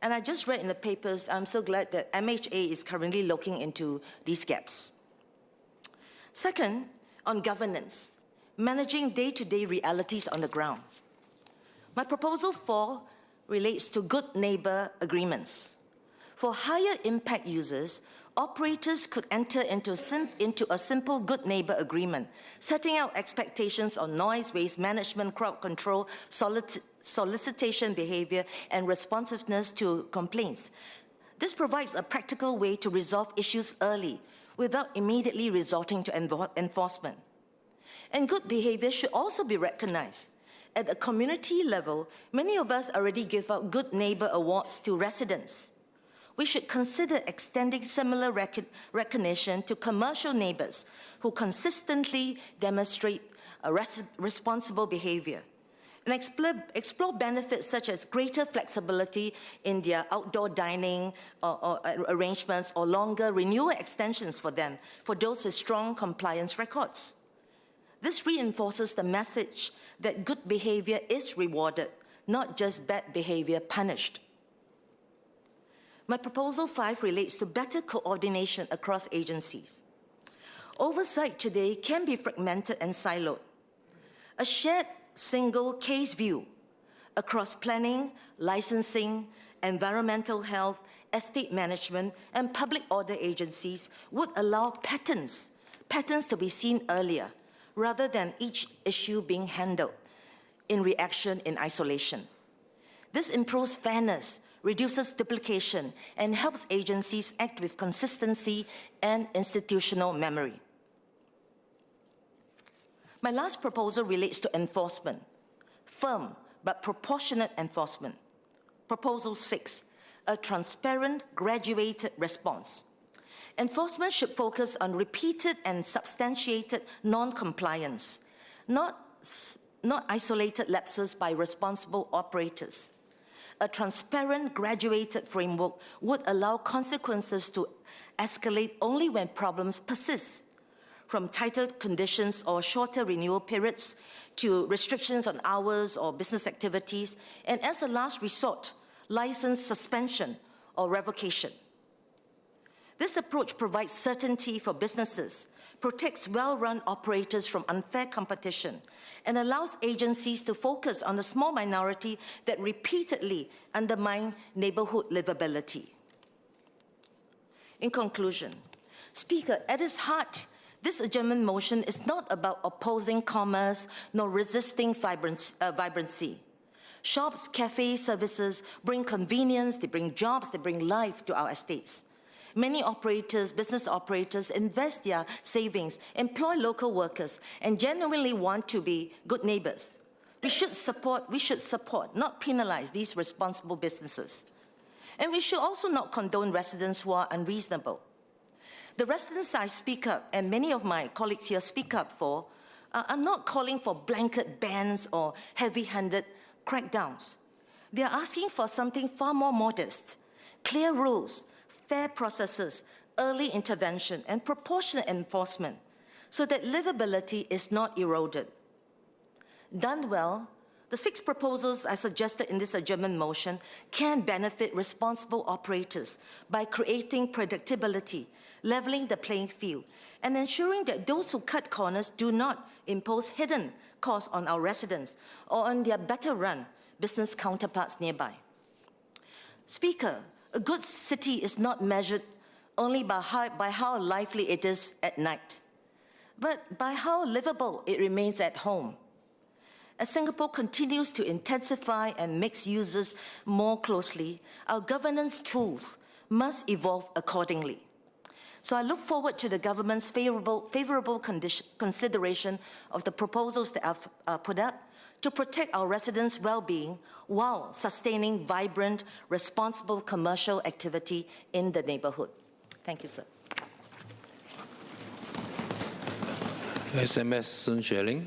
And I just read in the papers, I'm so glad that MHA is currently looking into these gaps. Second, on governance, managing day-to-day realities on the ground. My proposal 4 relates to good neighbor agreements. For higher impact users, operators could enter into a simple good neighbor agreement, setting out expectations on noise, waste management, crowd control, solicitation behavior, and responsiveness to complaints. This provides a practical way to resolve issues early without immediately resorting to enforcement. And good behavior should also be recognized. At a community level, many of us already give out good neighbor awards to residents. We should consider extending similar recognition to commercial neighbors who consistently demonstrate responsible behavior, and explore benefits such as greater flexibility in their outdoor dining or arrangements, or longer renewal extensions for them, for those with strong compliance records. This reinforces the message that good behavior is rewarded, not just bad behavior punished. My proposal 5 relates to better coordination across agencies. Oversight today can be fragmented and siloed. A shared single case view across planning, licensing, environmental health, estate management, and public order agencies would allow patterns to be seen earlier, rather than each issue being handled in reaction in isolation. This improves fairness, reduces duplication, and helps agencies act with consistency and institutional memory. My last proposal relates to enforcement, firm but proportionate enforcement. Proposal 6, a transparent, graduated response. Enforcement should focus on repeated and substantiated non-compliance, not isolated lapses by responsible operators. A transparent, graduated framework would allow consequences to escalate only when problems persist, from tighter conditions or shorter renewal periods to restrictions on hours or business activities, and as a last resort, license suspension or revocation. This approach provides certainty for businesses, protects well-run operators from unfair competition, and allows agencies to focus on the small minority that repeatedly undermine neighborhood livability. In conclusion, Speaker, at its heart, this adjournment motion is not about opposing commerce nor resisting vibrancy. Shops, cafes, services bring convenience, they bring jobs, they bring life to our estates. Many operators, business operators, invest their savings, employ local workers, and genuinely want to be good neighbors. We should support, not penalize these responsible businesses. And we should also not condone residents who are unreasonable. The residents I speak up, and many of my colleagues here speak up for, are not calling for blanket bans or heavy-handed crackdowns. They are asking for something far more modest: clear rules, fair processes, early intervention, and proportionate enforcement, so that livability is not eroded. Done well, the 6 proposals I suggested in this adjournment motion can benefit responsible operators by creating predictability, leveling the playing field, and ensuring that those who cut corners do not impose hidden costs on our residents or on their better-run business counterparts nearby. Speaker, a good city is not measured only by how lively it is at night, but by how livable it remains at home. As Singapore continues to intensify and mix users more closely, our governance tools must evolve accordingly. So I look forward to the government's favorable consideration of the proposals that I've put up to protect our residents' well-being while sustaining vibrant, responsible commercial activity in the neighborhood. Thank you, sir. SMS Sun Xueling.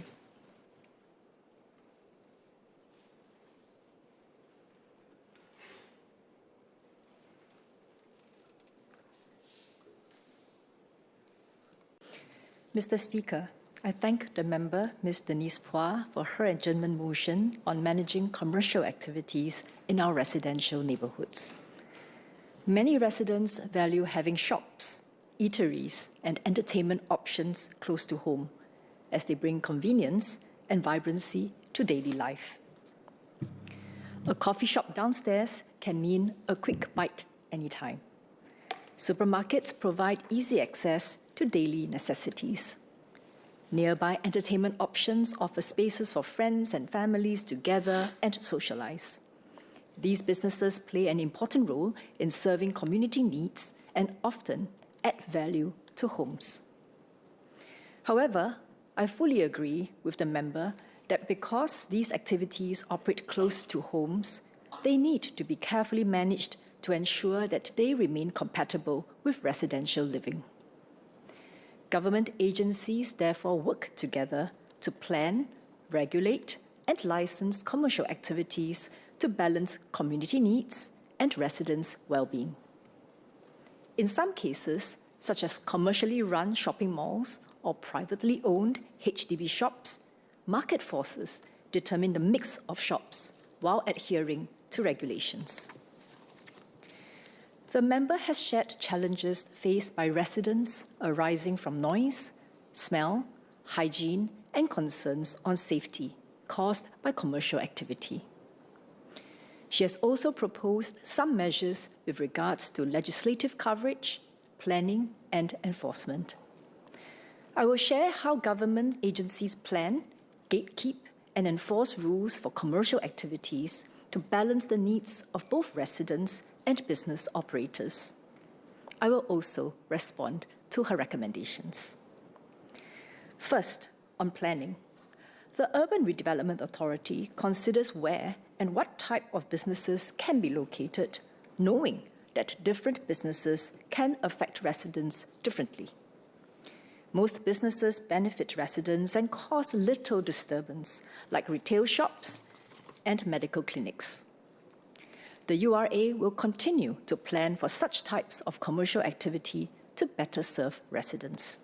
Mr. Speaker, I thank the member, Ms. Denise Phua, for her adjournment motion on managing commercial activities in our residential neighbourhoods. Many residents value having shops, eateries, and entertainment options close to home, as they bring convenience and vibrancy to daily life. A coffee shop downstairs can mean a quick bite anytime. Supermarkets provide easy access to daily necessities. Nearby entertainment options offer spaces for friends and families to gather and socialize. These businesses play an important role in serving community needs and often add value to homes. However, I fully agree with the member that because these activities operate close to homes, they need to be carefully managed to ensure that they remain compatible with residential living. Government agencies therefore work together to plan, regulate, and license commercial activities to balance community needs and residents' well-being. In some cases, such as commercially run shopping malls or privately owned HDB shops, market forces determine the mix of shops while adhering to regulations. The member has shared challenges faced by residents arising from noise, smell, hygiene, and concerns on safety caused by commercial activity. She has also proposed some measures with regards to legislative coverage, planning, and enforcement. I will share how government agencies plan, gatekeep, and enforce rules for commercial activities to balance the needs of both residents and business operators. I will also respond to her recommendations. First, on planning. The Urban Redevelopment Authority considers where and what type of businesses can be located, knowing that different businesses can affect residents differently. Most businesses benefit residents and cause little disturbance, like retail shops and medical clinics. The URA will continue to plan for such types of commercial activity to better serve residents.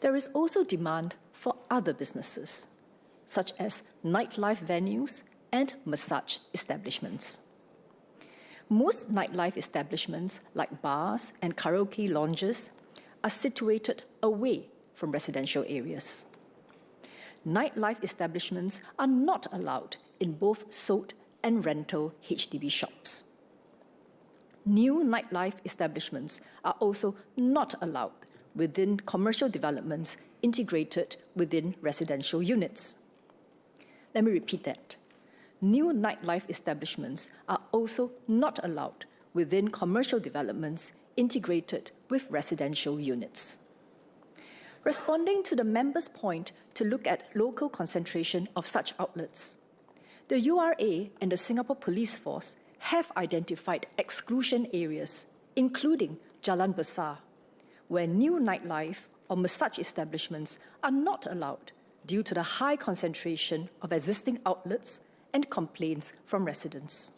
There is also demand for other businesses, such as nightlife venues and massage establishments. Most nightlife establishments, like bars and karaoke lounges, are situated away from residential areas. Nightlife establishments are not allowed in both sold and rental HDB shops. New nightlife establishments are also not allowed within commercial developments integrated within residential units. Let me repeat that. New nightlife establishments are also not allowed within commercial developments integrated with residential units. Responding to the member's point to look at local concentration of such outlets, the URA and the Singapore Police Force have identified exclusion areas, including Jalan Besar, where new nightlife or massage establishments are not allowed due to the high concentration of existing outlets and complaints from residents.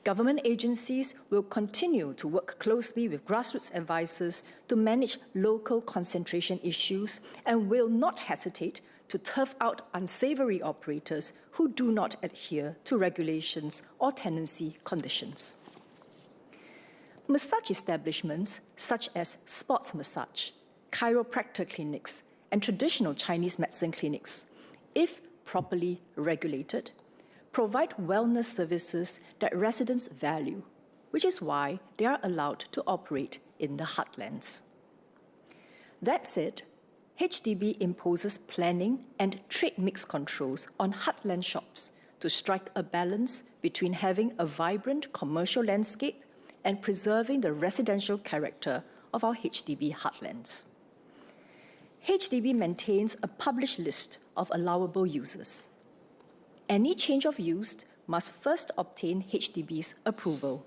Government agencies will continue to work closely with grassroots advisors to manage local concentration issues and will not hesitate to turf out unsavory operators who do not adhere to regulations or tenancy conditions. Massage establishments such as sports massage, chiropractor clinics, and traditional Chinese medicine clinics, if properly regulated, provide wellness services that residents value, which is why they are allowed to operate in the heartlands. That said, HDB imposes planning and trade mix controls on heartland shops to strike a balance between having a vibrant commercial landscape and preserving the residential character of our HDB heartlands. HDB maintains a published list of allowable uses. Any change of use must first obtain HDB's approval.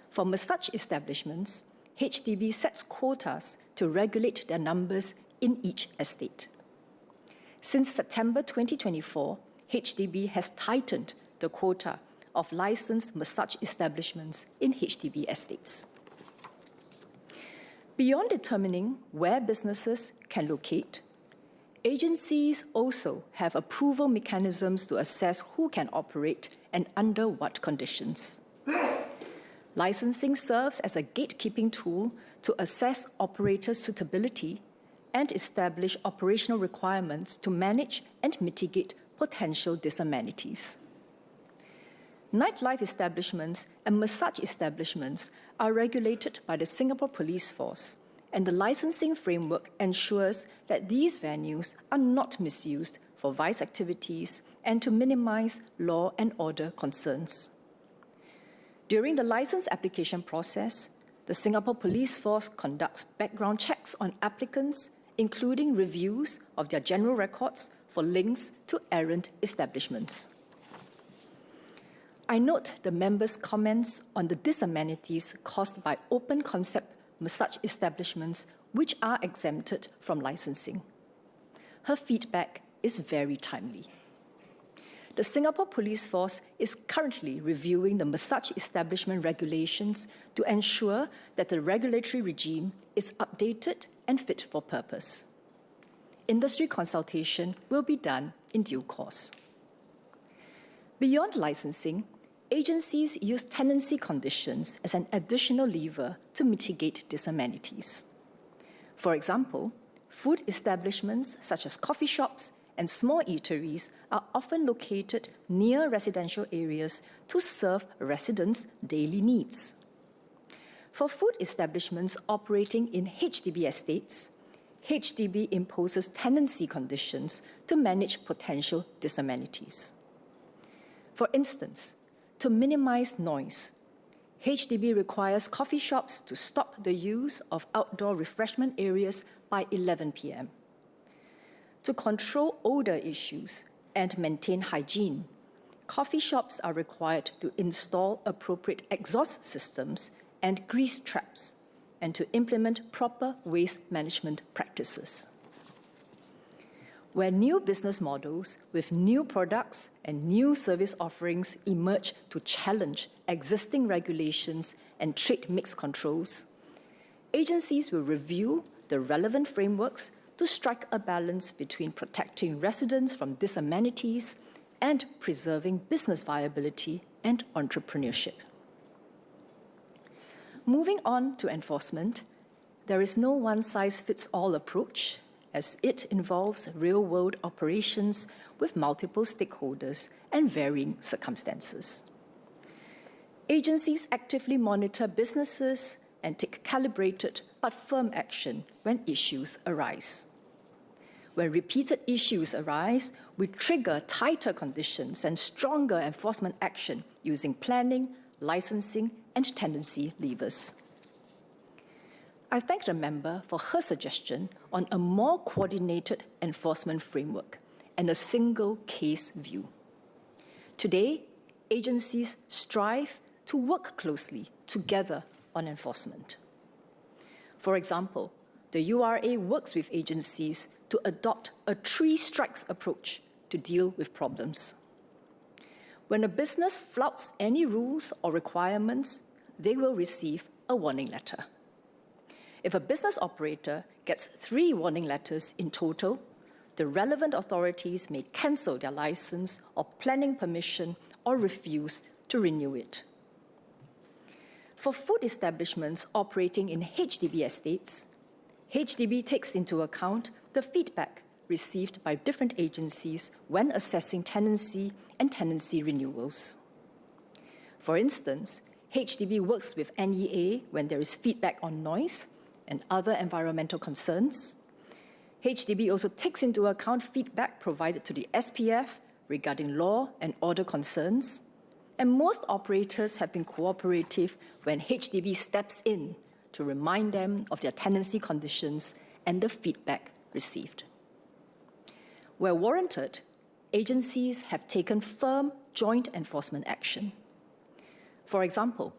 For massage establishments, HDB sets quotas to regulate their numbers in each estate. Since September 2024, HDB has tightened the quota of licensed massage establishments in HDB estates. Beyond determining where businesses can locate, agencies also have approval mechanisms to assess who can operate and under what conditions. Licensing serves as a gatekeeping tool to assess operator suitability and establish operational requirements to manage and mitigate potential disamenities. Nightlife establishments and massage establishments are regulated by the Singapore Police Force, and the licensing framework ensures that these venues are not misused for vice activities and to minimize law and order concerns. During the license application process, the Singapore Police Force conducts background checks on applicants, including reviews of their general records for links to errant establishments. I note the members' comments on the disamenities caused by open-concept massage establishments which are exempted from licensing. Her feedback is very timely. The Singapore Police Force is currently reviewing the massage establishment regulations to ensure that the regulatory regime is updated and fit for purpose. Industry consultation will be done in due course. Beyond licensing, agencies use tenancy conditions as an additional lever to mitigate disamenities. For example, food establishments such as coffee shops and small eateries are often located near residential areas to serve residents' daily needs. For food establishments operating in HDB estates, HDB imposes tenancy conditions to manage potential disamenities. For instance, to minimize noise, HDB requires coffee shops to stop the use of outdoor refreshment areas by 11 p.m. To control odor issues and maintain hygiene, coffee shops are required to install appropriate exhaust systems and grease traps, and to implement proper waste management practices. Where new business models with new products and new service offerings emerge to challenge existing regulations and trade mix controls, agencies will review the relevant frameworks to strike a balance between protecting residents from disamenities and preserving business viability and entrepreneurship. Moving on to enforcement, there is no one-size-fits-all approach, as it involves real-world operations with multiple stakeholders and varying circumstances. Agencies actively monitor businesses and take calibrated but firm action when issues arise. When repeated issues arise, we trigger tighter conditions and stronger enforcement action using planning, licensing, and tenancy levers. I thank the member for her suggestion on a more coordinated enforcement framework and a single case view. Today, agencies strive to work closely together on enforcement. For example, the URA works with agencies to adopt a three-strikes approach to deal with problems. When a business flouts any rules or requirements, they will receive a warning letter. If a business operator gets 3 warning letters in total, the relevant authorities may cancel their license or planning permission or refuse to renew it. For food establishments operating in HDB estates, HDB takes into account the feedback received by different agencies when assessing tenancy and tenancy renewals. For instance, HDB works with NEA when there is feedback on noise and other environmental concerns. HDB also takes into account feedback provided to the SPF regarding law and order concerns, and most operators have been cooperative when HDB steps in to remind them of their tenancy conditions and the feedback received. Where warranted, agencies have taken firm joint enforcement action. For example,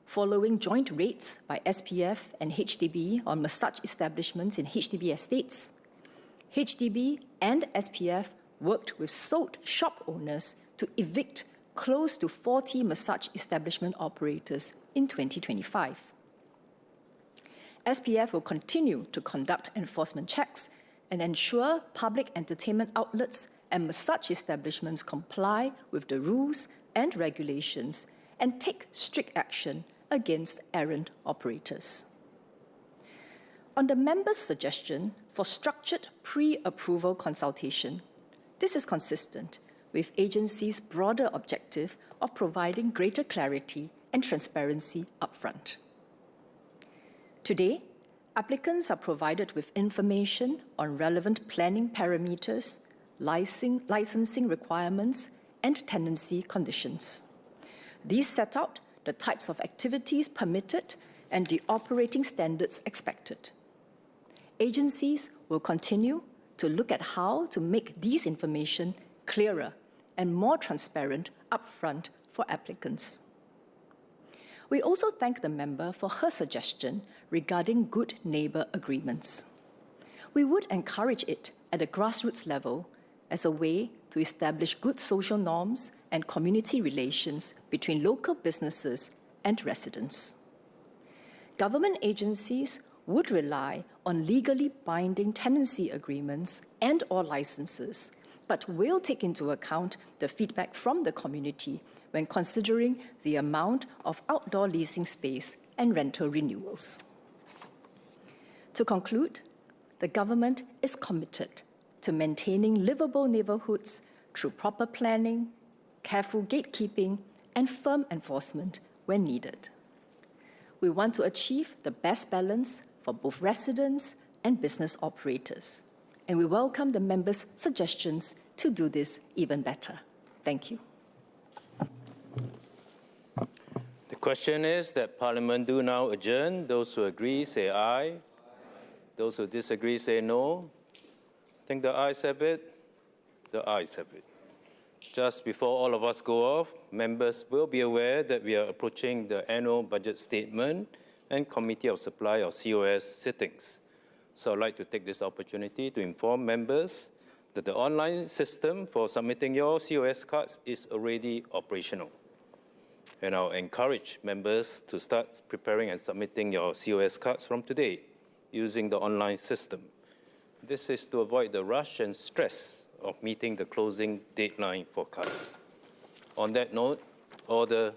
following joint raids by SPF and HDB on massage establishments in HDB estates, HDB and SPF worked with sold shop owners to evict close to 40 massage establishment operators in 2025. SPF will continue to conduct enforcement checks and ensure public entertainment outlets and massage establishments comply with the rules and regulations and take strict action against errant operators. On the members' suggestion for structured pre-approval consultation, this is consistent with agencies' broader objective of providing greater clarity and transparency upfront. Today, applicants are provided with information on relevant planning parameters, licensing requirements, and tenancy conditions. These set out the types of activities permitted and the operating standards expected. Agencies will continue to look at how to make these information clearer and more transparent upfront for applicants. We also thank the member for her suggestion regarding good neighbour agreements. We would encourage it at a grassroots level as a way to establish good social norms and community relations between local businesses and residents. Government agencies would rely on legally binding tenancy agreements and/or licenses, but will take into account the feedback from the community when considering the amount of outdoor leasing space and rental renewals. To conclude, the government is committed to maintaining livable neighbourhoods through proper planning, careful gatekeeping, and firm enforcement when needed. We want to achieve the best balance for both residents and business operators, and we welcome the members' suggestions to do this even better. Thank you. The question is that Parliament do now adjourn. Those who agree, say aye. Those who disagree, say no. I think the ayes have it. The ayes have it. Just before all of us go off, members will be aware that we are approaching the annual budget statement and Committee of Supply or COS sittings. So I'd like to take this opportunity to inform members that the online system for submitting your COS cards is already operational. And I'll encourage members to start preparing and submitting your COS cards from today using the online system. This is to avoid the rush and stress of meeting the closing deadline for cards. On that note, order.